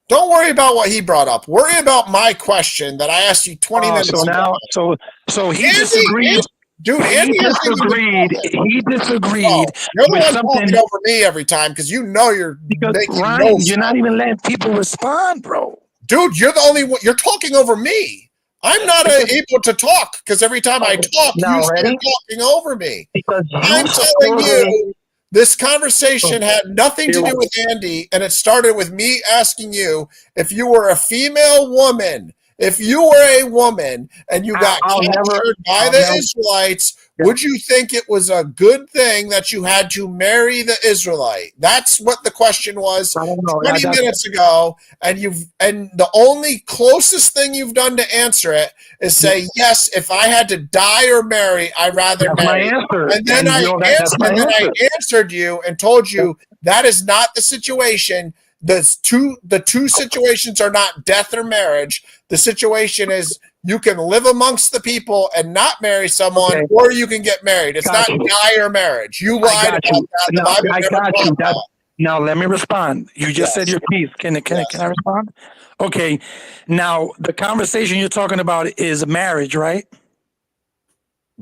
Don't worry about what he brought up. Worry about my question that I asked you 20 minutes So ago. now, so he Andy, disagreed. Dude, He Andy hasn't even disagreed. spoken. He disagreed Oh, you're the with one something talking over me every time because you know you're because making Ryan, no you're sense. not even letting people respond, bro. Dude, you're the only one. You're talking over me. I'm not able to talk because every time I talk, Now, you start ready? talking over me. Because I'm you telling supported. you, this conversation had nothing to do with Andy, and it started with me asking you if you were a female woman. If you were a woman and you got I'll never- captured by I'll the never- Israelites, Yeah. would you think it was a good thing that you had to marry the Israelite? That's what the question was I don't know. 20 minutes ago, and the only closest thing you've done to answer it is say, yes, if I had to die or marry, I'd rather That's my marry. answer. And then I that's my answer. answered you and told you that is not the situation. The two situations are not death or marriage. The situation is you can live amongst the people and not marry someone, Okay. or you can get married. It's Got not you. die or marriage. You I lied got about you. that. The No, Bible I never got taught you. that. Now let me respond. You just Yes. said your piece. Can I respond? Okay. Now the conversation you're talking about is marriage, right?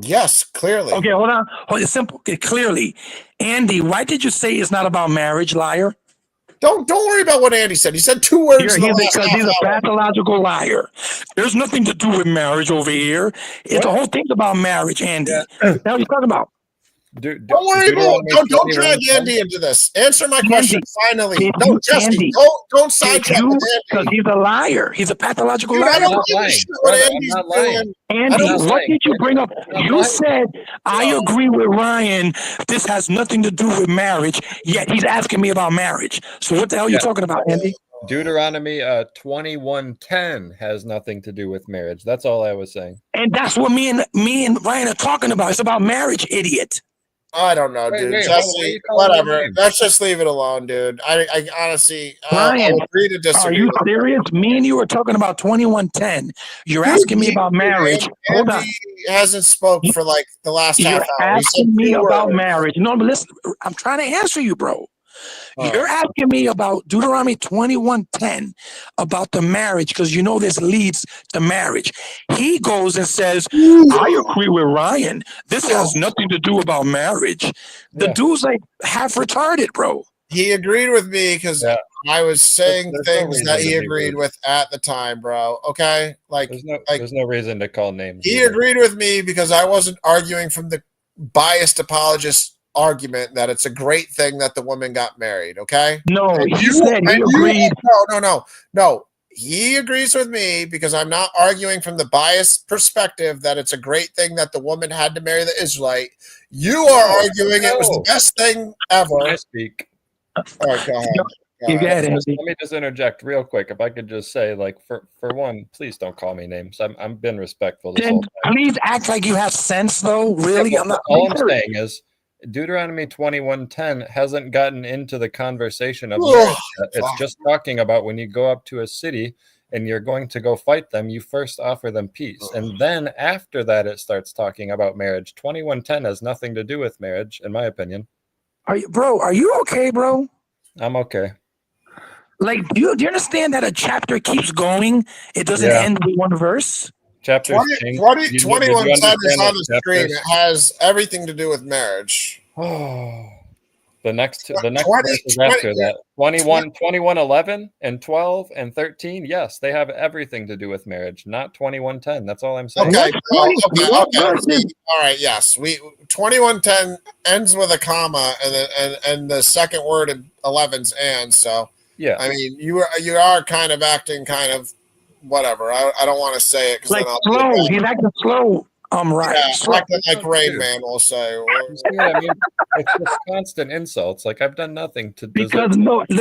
Yes, clearly. Okay, hold on. It's simple. Okay, clearly, Andy, why did you say it's not about marriage, liar? Don't worry about what Andy said. He said two words. He's in the last because half he's a hour. pathological liar. There's nothing to do with marriage over here. It's the whole thing's about marriage, Andy. What the hell are you talking about? Don't worry about it. Don't drag 21:10. Andy into this. Answer my question finally. Did No, you- Jesse, Andy, don't sidetrack with Because Andy. he's a liar. He's a pathological Dude, I liar. don't not give a lying. shit what Brother, I'm Andy's not lying. doing. Andy, I'm not what lying. did you bring up? I'm You lying. said, I No. agree with Ryan. This has nothing to do with marriage, yet he's asking me about marriage. So what the hell are you Yeah. talking about, Andy? Deuteronomy 21:10 has nothing to do with marriage. That's all I was saying. And that's what me and Ryan are talking about. It's about marriage, idiot. I don't know, Wait, dude. wait, why are Jesse, you calling me whatever. names? Let's just leave it alone, dude. I honestly, Ryan, I'll agree to Are disagree. you with you. serious? Me and you are talking about 21:10. You're Dude, asking me he- about marriage. Hold on. Andy hasn't spoke for like the last You're half hour. He said asking me 2 about words. marriage. No, but listen, I'm trying to answer you, bro. Oh. You're asking me about Deuteronomy 21:10 about the marriage because you know this leads to marriage. He goes and says, I agree with Ryan. This has nothing to do about marriage. The Yeah. dude's like half retarded, bro. He agreed with me because Yeah. I was saying There's no things reason that to he be agreed rude. with at the time, bro. Okay, like There's no reason to call names. he either. agreed with me because I wasn't arguing from the biased apologist argument that it's a great thing that the woman got married. Okay. No, And he said he and agreed. No. He agrees with me because I'm not arguing from the biased perspective that it's a great thing that the woman had to marry the Israelite. You are arguing it was the best thing ever. Can I speak? All right, go ahead. You get it. Let me just interject real quick. If I could just say, like, for one, please don't call me names. I've been respectful this Then whole time. please act like you have sense, though. Really, Yeah, I'm not. all I'm saying is Deuteronomy 21:10 hasn't gotten into the conversation of Ugh, marriage yet. It's fuck. just talking about when you go up to a city and you're going to go fight them, you first offer them peace. And then after that, it starts talking about marriage. 21:10 has nothing to do with marriage, in my opinion. Are you okay, bro? I'm okay. Like, do you understand that a chapter keeps going? It doesn't Yeah. end with one verse. Chapters 20, change. 20, Did you 21 10 is understand on what the stream. chapters- It has everything to do with marriage. The next 20, verses 20 after that 21:11 and 12 and 13, yes, they have everything to do with marriage, not 21:10. That's all I'm saying. Okay, What okay. verses? All right, yes. 2110 ends with a comma and the second word in 11's and. So Yeah, I mean you are kind of acting kind of whatever. I don't want to say it because Like then I'll slow. He's acting slow. Right. yeah, Slow. acting like Rain Dude. Man will say. you see what I mean? It's just constant insults. Like, I've done nothing to deserve.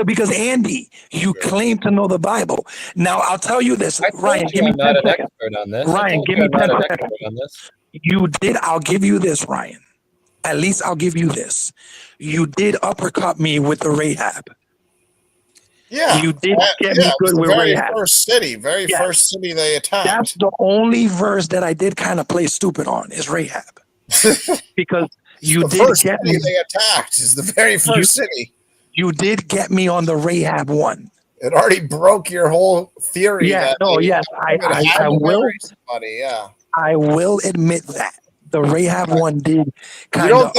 Because Andy, you claim to know the Bible. Now I'll tell you this, I told Ryan. you Give me I'm not 10 an seconds. expert on this. Ryan, I told give you me I'm not 10 an seconds. expert on this. You did. I'll give you this, Ryan. At least I'll give you this. You did uppercut me with the Rahab. Yeah, You did get yeah, me it was good the with very Rahab. first city they attacked. That's the only verse that I did kind of play stupid on is Rahab. Because you the did first get city me. they attacked is the very first city. You did get me on the Rahab one. It already broke your whole theory. Yeah, that no, they yes, had I to will. marry somebody, yeah. I will admit that the Rahab one did You kind don't of.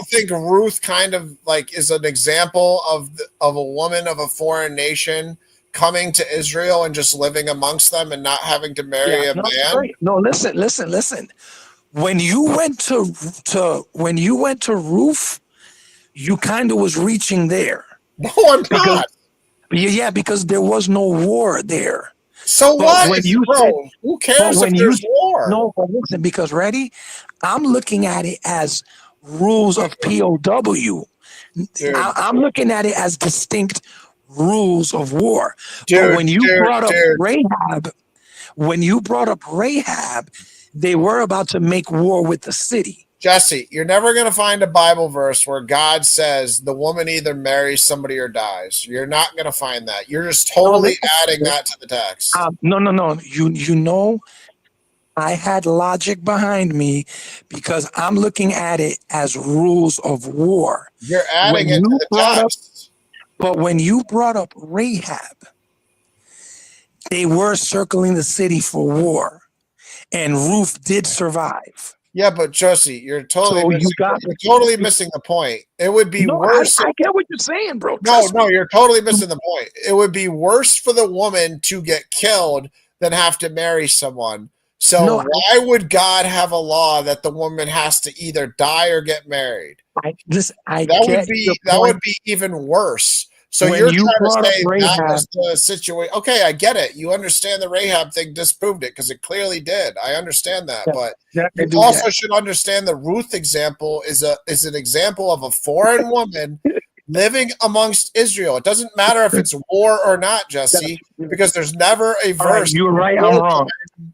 think Ruth kind of like is an example of a woman of a foreign nation coming to Israel and just living amongst them and not having to marry a man? Sorry. No, listen. When you went to Ruth, you kind of was reaching there. No, I'm not. Yeah, because there was no war there. So But what? when you Bro, said- who cares when if you- there's war? No, but listen, because ready, I'm looking at it as rules of POW. Dude. I'm looking at it as distinct rules of war. Dude, But when you brought up dude. Rahab, they were about to make war with the city. Jesse, you're never going to find a Bible verse where God says the woman either marries somebody or dies. You're not going to find that. You're just totally adding that to the text. No. You know, I had logic behind me because I'm looking at it as rules of war. You're adding when it to you the brought up- text. But when you brought up Rahab, they were circling the city for war, and Ruth did survive. Yeah, but Josie, you're totally So you totally missing the point. It would be No, worse. I get what you're saying, bro. No, Trust me. you're totally missing the point. It would be worse for the woman to get killed than have to marry someone. So No, why would God have a law that the woman has to either die or get married? I That would get your be point. even worse. So When you're you trying to brought up say that Rahab, was the situation. Okay, I get it. You understand the Rahab thing disproved it because it clearly did. I understand that, yeah, but yeah, I you do also that. should understand the Ruth example is an example of a foreign woman living amongst Israel. It doesn't matter if it's war or not, Jesse, because there's never a All right, verse. you're right. I'm wrong.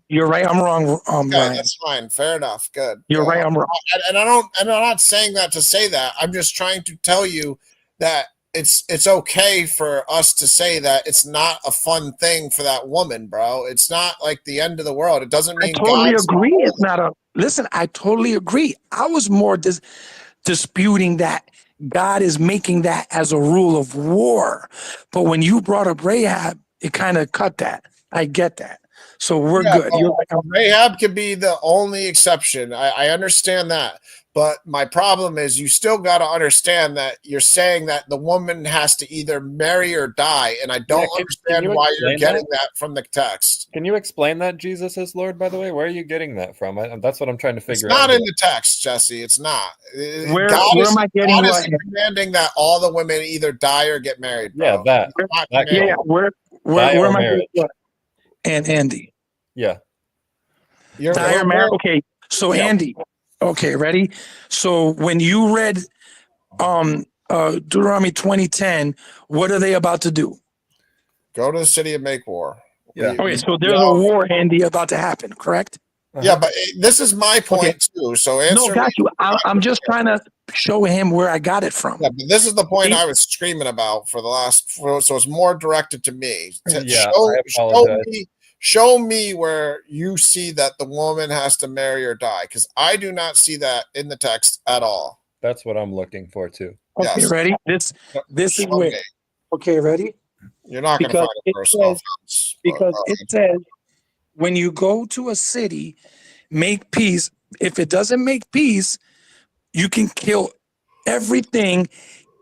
You're right. I'm wrong. Okay, Ryan. that's fine. Fair enough. Good. You're right. I'm wrong. And I'm not saying that to say that. I'm just trying to tell you that it's okay for us to say that it's not a fun thing for that woman, bro. It's not like the end of the world. It doesn't I mean totally God's agree. It's not a listen. I totally agree. I was more disputing that God is making that as a rule of war. But when you brought up Rahab, it kind of cut that. I get that. So we're Yeah, good. You're like, Rahab could be the only exception. I understand that. But my problem is you still got to understand that you're saying that the woman has to either marry or die. And I don't can understand you why you're explain getting that from the text. Can you explain that Jesus is Lord, by the way? Where are you getting that from? That's what I'm trying to It's figure out. not in here. the text, Jesse. It's not. where am I getting God what? is commanding that all the women either die or get married. Bro. Yeah, that. He's not that commanding- Yeah, where Die or am I getting marriage. what? And Andy. Yeah. You're- Dire marriage. Okay, so Yeah. Andy. Okay, ready? So when you read Deuteronomy 20:10, what are they about to do? Go to the city and make war. Yeah. Okay, so there's a war, Andy, about to happen, correct? Yeah, but this is my point too. So answer No, me. got you. I'm just trying to show him where I got it from. Yeah, but this is the point I was screaming about for the last. So it's more directed to me. Yeah, I apologize. Show me where you see that the woman has to marry or die, because I do not see that in the text at all. That's what I'm looking for too. Okay, Yes. ready? This is Show where. me. Okay, ready? You're not going to Because find a it verse. says- No offense, but, Because it says when you go to a city, make peace. If it doesn't make peace, you can kill everything.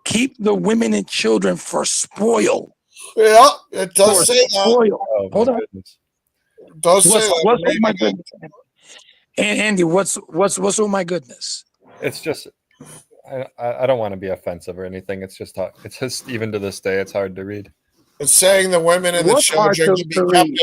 Keep the women and children for spoil. yeah, it does For say that. spoil. Oh, Hold my on. goodness. It does say What's that. with my goodness? And Andy, what's with my goodness? It's just I don't want to be offensive or anything. It's just even to this day it's hard to read. It's saying the women and the What's hard children to can be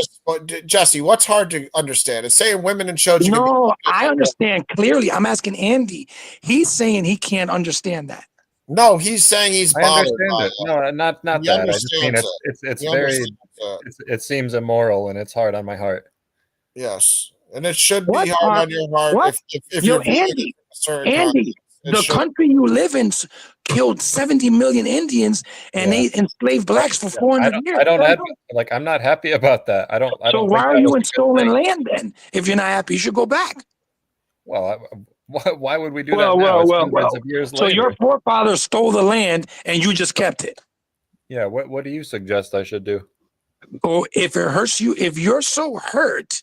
kept. Jesse, what's hard to understand? It's saying women and children. can be No, I understand clearly. I'm asking Andy. He's saying he can't understand that. No, he's saying he's I bothered understand by it. No, not He that. I just mean understands it's He very understands it. it seems immoral and it's hard on my heart. Yes, and it should What be hard are- on your heart what? if Yo, you're viewing it Andy, in a certain Andy, context. It the should. country you live in killed 70 million Indians and Yeah. they enslaved blacks for 400 years. I don't like I'm not happy about that. I don't. So think why are that you was a in good stolen thing. land then? If you're not happy, you should go back. Well, why would we do Well, that now? well, It's well, hundreds well. of years So later. your forefathers stole the land and you just kept it. Yeah. What do you suggest I should do? Or if it hurts you, if you're so hurt,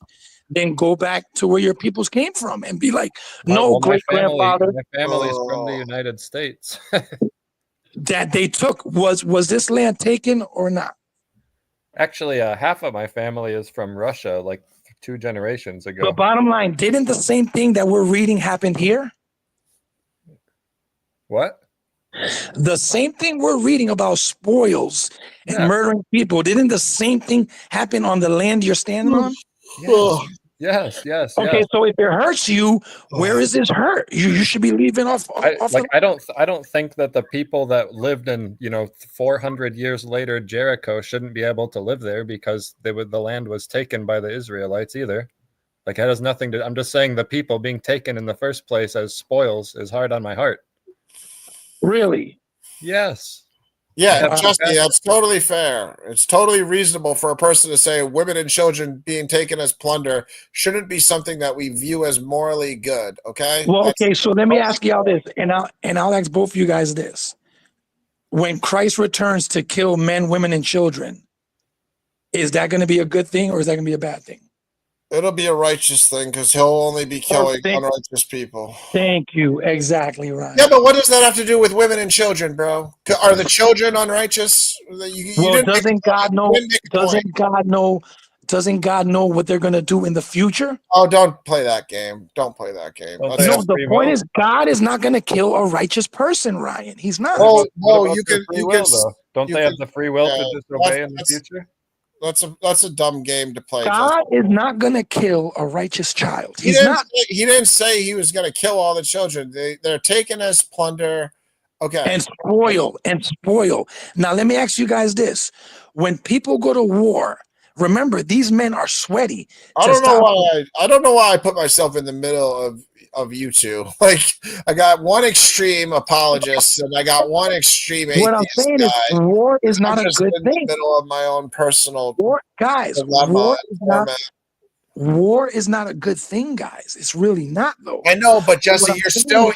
then go back to where your peoples came from and be like, no, great grandfather My family's from the Oh. United States. that they took was this land taken or not? Actually, half of my family is from Russia, like 2 generations ago. But bottom line, didn't the same thing that we're reading happen here? What? The same thing we're reading about spoils and Yeah. murdering people. Didn't the same thing happen on the land you're standing on? Yes. Okay, so if it hurts you, where is this hurt? You should be leaving off. I don't think that the people that lived in 400 years later Jericho shouldn't be able to live there because the land was taken by the Israelites either. Like that has nothing to. I'm just saying the people being taken in the first place as spoils is hard on my heart. Really? Yes. Yeah, Wow. Jesse, that's totally fair. It's totally reasonable for a person to say women and children being taken as plunder shouldn't be something that we view as morally good. Okay. Well, okay. So let me ask y'all this, and I'll ask both of you guys this: when Christ returns to kill men, women, and children, is that going to be a good thing or is that going to be a bad thing? It'll be a righteous thing because he'll only be killing Thank- unrighteous people. Thank you. Exactly right. Yeah, but what does that have to do with women and children, bro? Are the children unrighteous? You Well, didn't make doesn't a point. God know? You didn't make a point. Doesn't God know doesn't God know what they're gonna do in the future? Oh, don't play that game. Don't play that game. Don't Let's play No, just- that. the point is God is not gonna kill a righteous person, Ryan. He's not. Well, What well, about you their can, free you will, can. though? Don't you they can- have the free will yeah, to disobey in the that's- future? That's a dumb game to play. God is not gonna kill a righteous child. He He's didn't not. say, he didn't say he was going to kill all the children. They're taken as plunder. Okay. And spoil. Now, let me ask you guys this. When people go to war, remember, these men are sweaty. I don't know why I don't know why I put myself in the middle of you two. Like, I got one extreme apologist and I got one extreme atheist What I'm saying guy. is war is I'm not a just good in the thing. middle of my own personal War, guys, dilemma war and is not, torment. war is not a good thing, guys. It's really not, though. I know, but Jesse, I'm you're saying still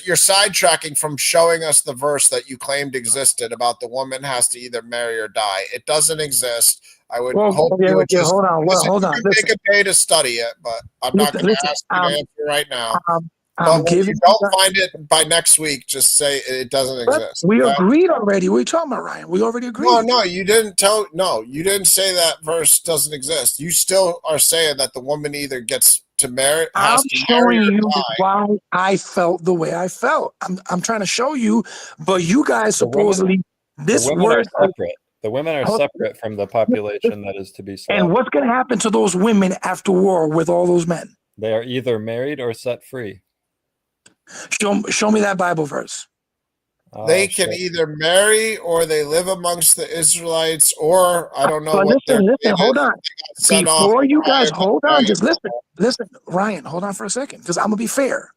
you're sidetracking from showing us the verse that you claimed existed about the woman has to either marry or die. It doesn't exist. I would Well, hope okay, you would okay, just hold on. Well, listen, hold you on. can Listen, take a day to study it, but I'm not going to listen, ask you to answer right now. I'm But when you giving. don't find it by next week, just say it doesn't But exist. we okay? agreed already. What are you talking about, Ryan? We already agreed. No, you didn't tell. No, you didn't say that verse doesn't exist. You still are saying that the woman either gets to marry, I'm has to marry showing or you die. why I felt the way I felt. I'm trying to show you, but you guys The women- supposedly this the women word. are separate. The women are Hold- separate from the population that is to be And slaughtered. what's going to happen to those women after war with all those men? They are either married or set free. Show me that Bible verse. They Oh, can shit. either marry or they live amongst the Israelites, or I don't know But what their listen, hold on. sent off. Before you guys, by- hold by- on, just listen, Ryan, hold on for a second, because I'm gonna be fair.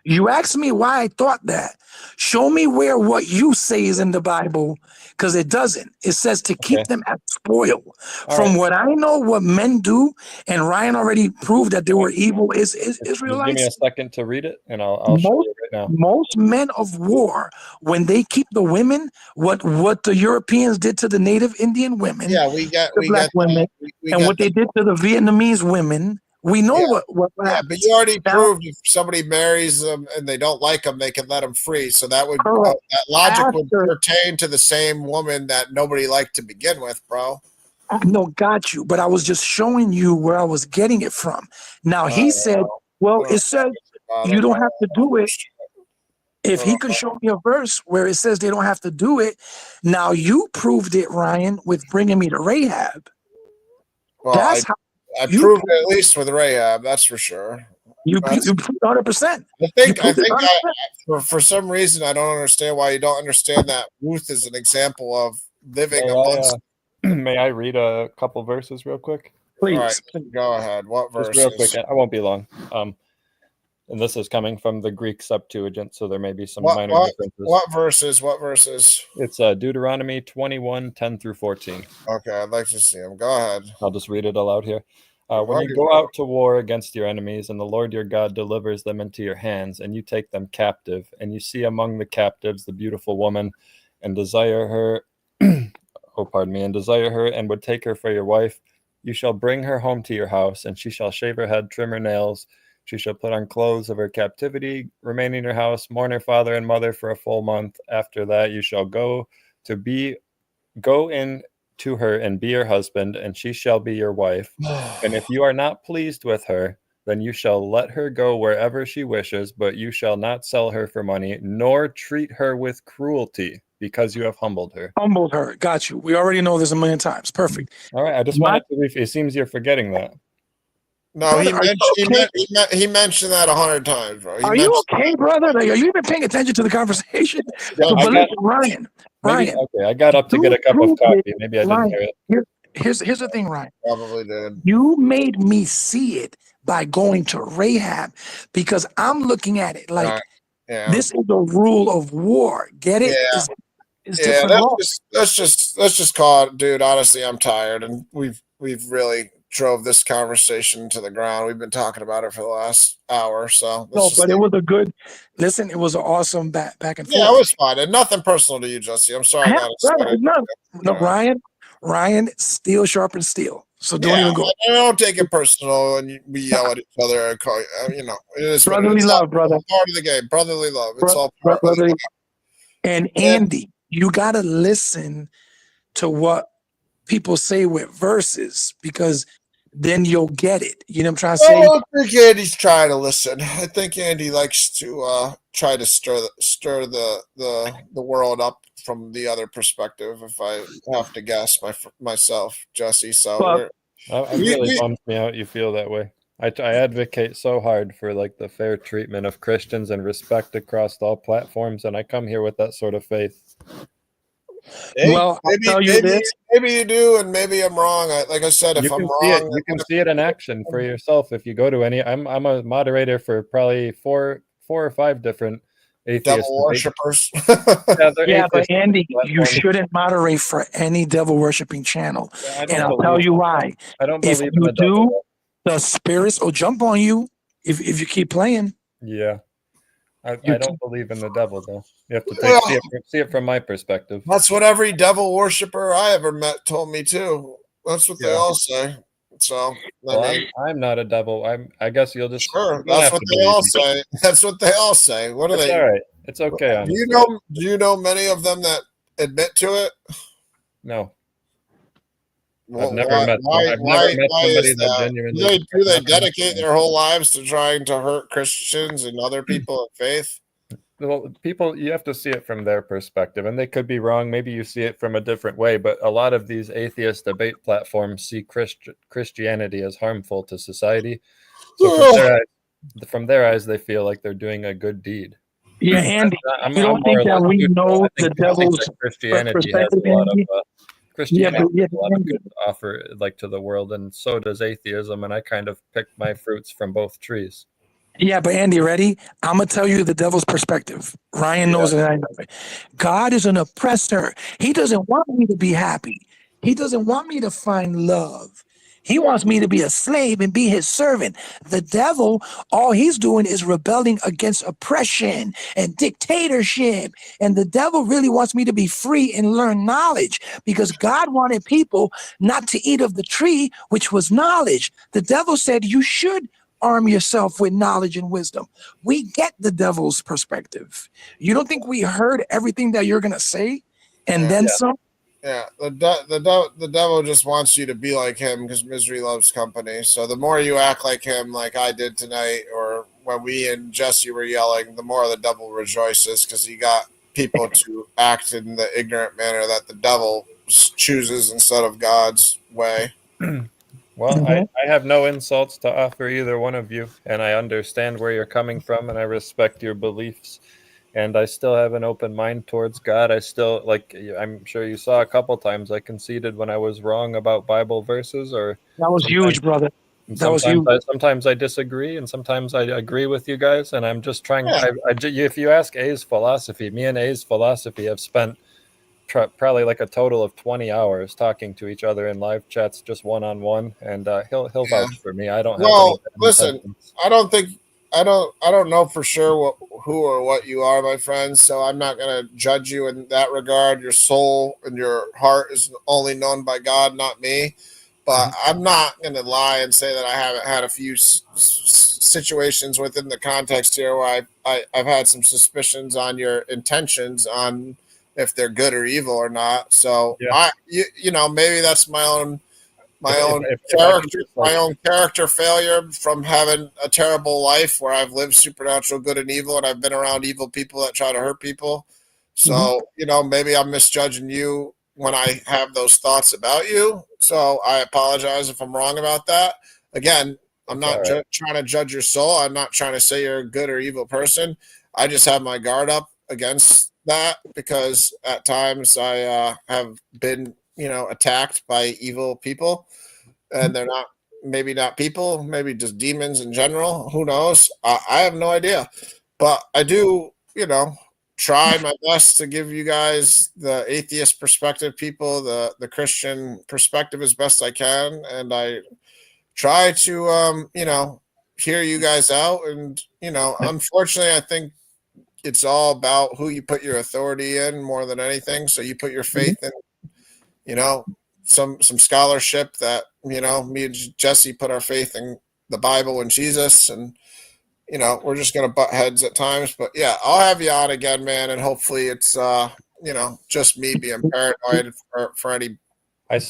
You asked me why I thought that. Show me where what you say is in the Bible, because it doesn't. It says to keep Okay. them as spoil. All From right. what I know, what men do, and Ryan already proved that they were evil. Is Just give me Israelites? a second to read it, and I'll show you right now. Most men of war, when they keep the women, what the Europeans did to the native Indian women, Yeah, we get the black women, we and get what they did to the Vietnamese women, we know Yeah. what Yeah, happened. but you already Now- proved if somebody marries them and they don't like them, they can let them free. So that would Correct. that logic would After- pertain to the same woman that nobody liked to begin with, bro. No, got you, but I was just showing you where I was getting it from. Now he said, well, it said you don't have to do it. If he could show me a verse where it says they don't have to do it, now you proved it, Ryan, with bringing me to Rahab. Well, That's how I you proved it at least with Rahab, that's for sure. you That's- proved 100%. I think proved it 100%. for some reason I don't understand why you don't understand that Ruth is an example of living May amongst. may I read a couple verses real quick? Please. All right, go ahead. What verse? Just real quick. I won't be long. And this is coming from the Greek Septuagint, so there may be some minor differences. What verses? What verses? It's Deuteronomy 21, 10 through 14. Okay, I'd like to see them. Go ahead. I'll just read it aloud here. When Okay. you go out to war against your enemies, and the Lord your God delivers them into your hands, and you take them captive, and you see among the captives the beautiful woman, and desire her, and desire her, and would take her for your wife, you shall bring her home to your house, and she shall shave her head, trim her nails. She shall put on clothes of her captivity, remain in your house, mourn her father and mother for a full month. After that, you shall go in to her and be her husband, and she shall be your wife. And if you are not pleased with her, then you shall let her go wherever she wishes, but you shall not sell her for money, nor treat her with cruelty, because you have humbled her. Humbled her. Got you. We already know this a million times. Perfect. All right, I just wanted to. It seems you're forgetting that. No, he Brother, are you mentioned he mentioned that 100 times, bro. He Are you mentioned- okay, brother? Like, are you even paying attention to the conversation? Yeah, But I got- listen, Ryan. Maybe, Ryan, okay, I got up to you get a cup of proved coffee. it, Maybe I didn't Ryan. hear it. Here's the thing, Ryan. Probably did. You made me see it by going to Rahab, because I'm looking at it like Yeah. this is a rule of war. Get it? Yeah. It's Yeah, different law. let's just call it, dude. Honestly, I'm tired, and we've really drove this conversation to the ground. We've been talking about it for the last hour, so No, but it was a good listen. It was an awesome back and forth. yeah, it was fine, and nothing personal to you, Jesse. I'm sorry. I got Brother, excited. no, Ryan, steel sharpens steel. So don't even go. I don't take it personal, and we yell at each other. And call, it is what it Brotherly is. love, All brother. part of the game. Brotherly love. It's all Bro- part of brotherly the And Andy, you gotta listen to what people say with verses, because then you'll get it. You know what I'm trying to I say? don't think Andy's trying to listen. I think Andy likes to try to stir the world up from the other perspective. If I have to guess myself, Jesse. So Well, it really bums me out you feel that way. I advocate so hard for like the fair treatment of Christians and respect across all platforms, and I come here with that sort of faith. Hey, well, I'll tell you this. maybe you do, and maybe I'm wrong. Like I said, if You I'm can see it. wrong, You can see it in action for yourself if you go to any. I'm a moderator for probably four or five different atheist devil worshippers. Yeah, they're Yeah, but atheist Andy, you platforms. shouldn't moderate for any devil worshiping channel. Yeah, I And don't I'll tell believe you in why. that. I don't If believe in you the devil. do, the spirits will jump on you if you keep playing. Yeah. I You don't believe in the devil though. You have to Yeah. see it from my perspective. That's what every devil worshiper I ever met told me too. That's what they Yeah. all say. So Well, I mean, I'm not a devil. I guess you'll just sure, you don't that's have what to they believe all me. say. That's what they all say. What are It's they? all right. It's okay. Do Honestly. you know many of them that admit to it? No, Why, I've never met. I've never met somebody is that that? genuinely. Do they I've never met dedicate someone. their whole lives to trying to hurt Christians and other people of faith? Well, people, you have to see it from their perspective, and they could be wrong. Maybe you see it from a different way, but a lot of these atheist debate platforms see Christianity as harmful to society. So from their eyes, they feel like they're doing a good deed. Yeah, Andy, I'm you don't more think or that less we neutral. know I think the devil's that Christianity has perspective, a lot of Andy? Christianity Yeah, has a lot of good to offer, like to the world, and so does atheism. And I kind of picked my fruits from both trees. Yeah, but Andy, ready? I'm gonna tell you the devil's perspective. Ryan knows it, and I know it. God is an oppressor. He doesn't want me to be happy. He doesn't want me to find love. He wants me to be a slave and be his servant. The devil, all he's doing is rebelling against oppression and dictatorship. And the devil really wants me to be free and learn knowledge, because God wanted people not to eat of the tree, which was knowledge. The devil said you should arm yourself with knowledge and wisdom. We get the devil's perspective. You don't think we heard everything that you're going to say and then some? Yeah, the devil just wants you to be like him because misery loves company. So the more you act like him, like I did tonight, or when we and Jesse were yelling, the more the devil rejoices because he got people to act in the ignorant manner that the devil chooses instead of God's way. Well, I have no insults to offer either one of you, and I understand where you're coming from, and I respect your beliefs. And I still have an open mind towards God. I still, like, I'm sure you saw a couple times I conceded when I was wrong about Bible verses, or that was huge, brother. That was huge. Sometimes I disagree, and sometimes I agree with you guys. And I'm just trying. If you ask A's philosophy, me and A's philosophy have spent probably like a total of 20 hours talking to each other in live chats, just one-on-one, and he'll vouch for me. I don't have any listen, intentions. I don't know for sure who or what you are, my friends, so I'm not going to judge you in that regard. Your soul and your heart is only known by God, not me. But I'm not going to lie and say that I haven't had a few situations within the context here where I've had some suspicions on your intentions on if they're good or evil or not. So you know, maybe that's my own character failure from having a terrible life where I've lived supernatural good and evil, and I've been around evil people that try to hurt people. So you know, maybe I'm misjudging you when I have those thoughts about you. So I apologize if I'm wrong about that. Again, I'm not trying to judge your soul. I'm not trying to say you're a good or evil person. I just have my guard up against that because at times I have been, you know, attacked by evil people, and they're maybe not people, maybe just demons in general. Who knows? I have no idea, but I do, you know, try my best to give you guys the atheist perspective, people, the Christian perspective as best I can, and I try to, you know, hear you guys out. And you know, unfortunately, I think it's all about who you put your authority in more than anything. So you put your faith in, you know, some scholarship that, you know, me and Jesse put our faith in the Bible and Jesus, and you know, we're just gonna butt heads at times. But yeah, I'll have you on again, man, and hopefully it's you know, just me being paranoid for any I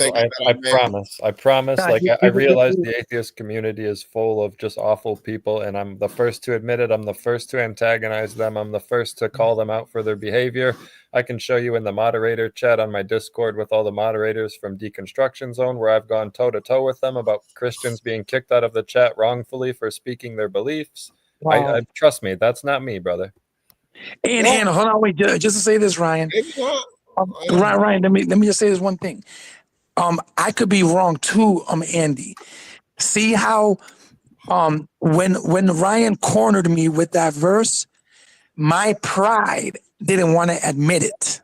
promise. I promise. Nah, Like he- I he was just- realize the atheist community is full of just awful people, and I'm the first to admit it. I'm the first to antagonize them. I'm the first to call them out for their behavior. I can show you in the moderator chat on my Discord with all the moderators from Deconstruction Zone, where I've gone toe to toe with them about Christians being kicked out of the chat wrongfully for speaking their beliefs. Wow. I trust me, that's not me, brother. And hold on, wait, just to say this, Ryan. Ryan, let me just say this one thing. I could be wrong too, Andy. See how when Ryan cornered me with that verse, my pride didn't want to admit it.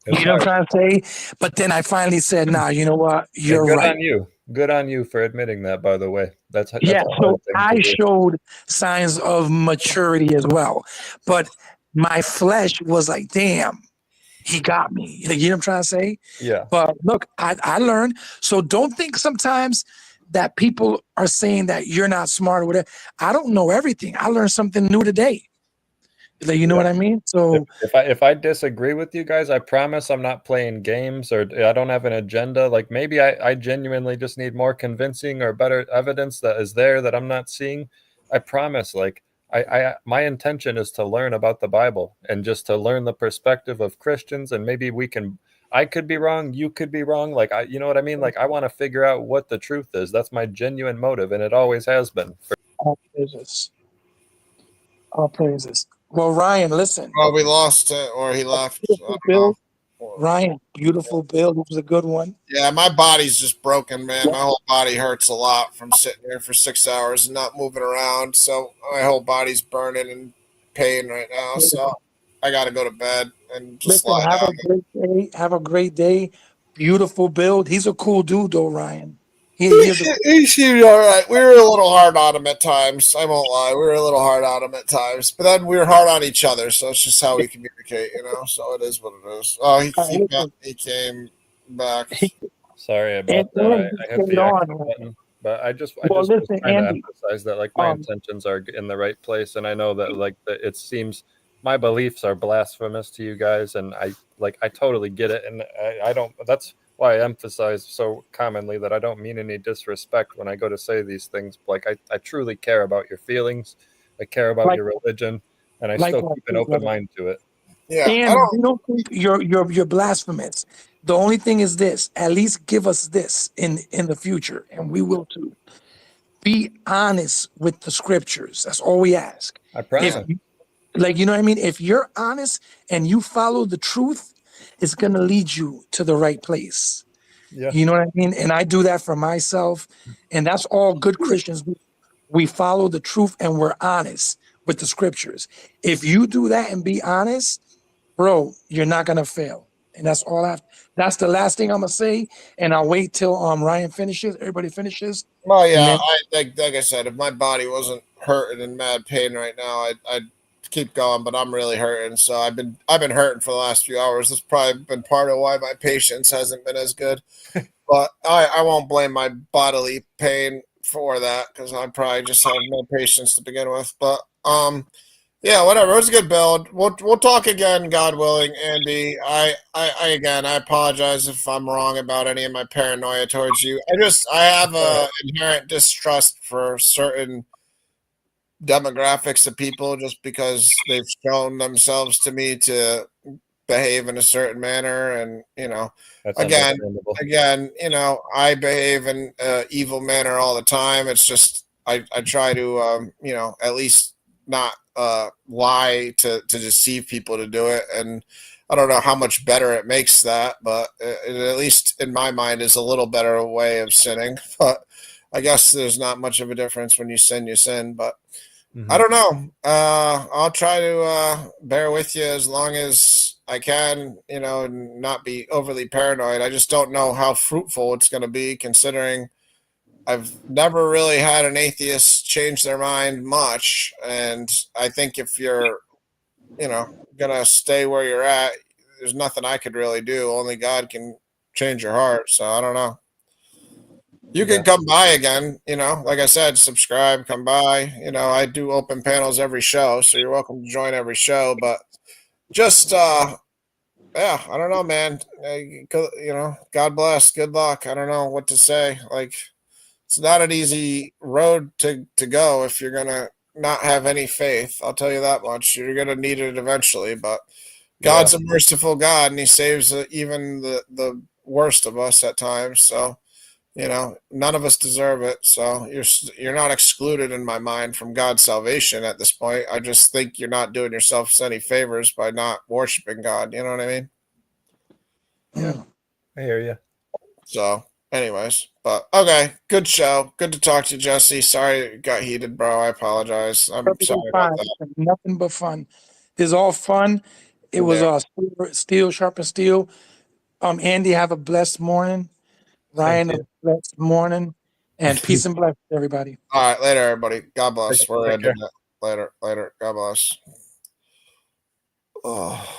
You know what I'm trying to say? But then I finally said, nah, you know what? You're good right. on you. Good on you for admitting that, by the way. That's Yeah, a hard so thing I to do. showed signs of maturity as well. But my flesh was like, damn, he got me. Like, you know what I'm trying to say? Yeah. But look, I learned. So don't think sometimes that people are saying that you're not smart or whatever. I don't know everything. I learned something new today. Like, you know what I mean? So if I disagree with you guys, I promise I'm not playing games or I don't have an agenda. Like maybe I genuinely just need more convincing or better evidence that is there that I'm not seeing. I promise. Like I my intention is to learn about the Bible and just to learn the perspective of Christians, and maybe I could be wrong, you could be wrong. Like you know what I mean? Like I want to figure out what the truth is. That's my genuine motive, and it always has been. all praises. All praises. Well, Ryan, listen. Well, we lost it, or he left. I don't know. Ryan, beautiful build. It was a good one. Yeah, my body's just broken, man. My whole body hurts a lot from sitting here for 6 hours and not moving around. So my whole body's burning and pain right now. So I got to go to bed and just Listen, lie have down. a great day. Have a great day. Beautiful build. He's a cool dude, though, Ryan. He seemed all right. We were a little hard on him at times. I won't lie. We were a little hard on him at times, but then we were hard on each other. So it's just how we communicate, you know. So it is what it is. Oh, he came back. Sorry about that. I hit the exit button, but I just was trying to emphasize that like my intentions are in the right place, and I know that like it seems my beliefs are blasphemous to you guys, and I totally get it, and I don't. That's why I emphasize so commonly that I don't mean any disrespect when I go to say these things. Like I truly care about your feelings, I care about your religion, and I still keep an open mind to it. Yeah, and you don't think you're blasphemous. The only thing is this: at least give us this in the future, and we will too. Be honest with the scriptures. That's all we ask. I promise. Like, you know what I mean? If you're honest and you follow the truth, it's going to lead you to the right place. Yeah. You know what I mean? And I do that for myself. And that's all good Christians do. We follow the truth and we're honest with the scriptures. If you do that and be honest, bro, you're not going to fail. And that's all that's the last thing I'm going to say. And I'll wait till Ryan finishes. Everybody finishes. Well, yeah, like I said, if my body wasn't hurting in mad pain right now, I'd keep going, but I'm really hurting. So I've been hurting for the last few hours. That's probably been part of why my patience hasn't been as good. But I won't blame my bodily pain for that because I probably just have no patience to begin with. But yeah, whatever. It was a good build. We'll talk again, God willing, Andy. I apologize if I'm wrong about any of my paranoia towards you. I have a inherent distrust for certain demographics of people just because they've shown themselves to me to behave in a certain manner, and you know, again, you know, I behave in an evil manner all the time. It's just I try to you know, at least not lie to deceive people to do it, and I don't know how much better it makes that, but it, at least in my mind, is a little better way of sinning. But I guess there's not much of a difference. When you sin, but I don't know. I'll try to bear with you as long as I can, you know, and not be overly paranoid. I just don't know how fruitful it's going to be, considering I've never really had an atheist change their mind much. And I think if you're, you know, going to stay where you're at, there's nothing I could really do. Only God can change your heart. So I don't know. You can come by again, you know, like I said, subscribe, come by. You know, I do open panels every show, so you're welcome to join every show. But just Yeah, I don't know, man. God bless. Good luck. I don't know what to say. Like, it's not an easy road to go if you're gonna not have any faith. I'll tell you that much. You're gonna need it eventually, but God's a merciful God, and He saves even the worst of us at times. So, none of us deserve it. So you're not excluded in my mind from God's salvation at this point. I just think you're not doing yourself any favors by not worshiping God. You know what I mean? Yeah, I hear you. So, anyways, but okay, good show. Good to talk to you, Jesse. Sorry it got heated, bro. I apologize. I'm Perfectly sorry fine. about that. Nothing but fun. It's all fun. It was Yeah. steel sharp and steel. Andy, have a blessed morning. Ryan, a you. blessed morning. And peace and blessings, everybody. All right, later, everybody. God bless. Take We're care. ending it. Later. God bless. Oh.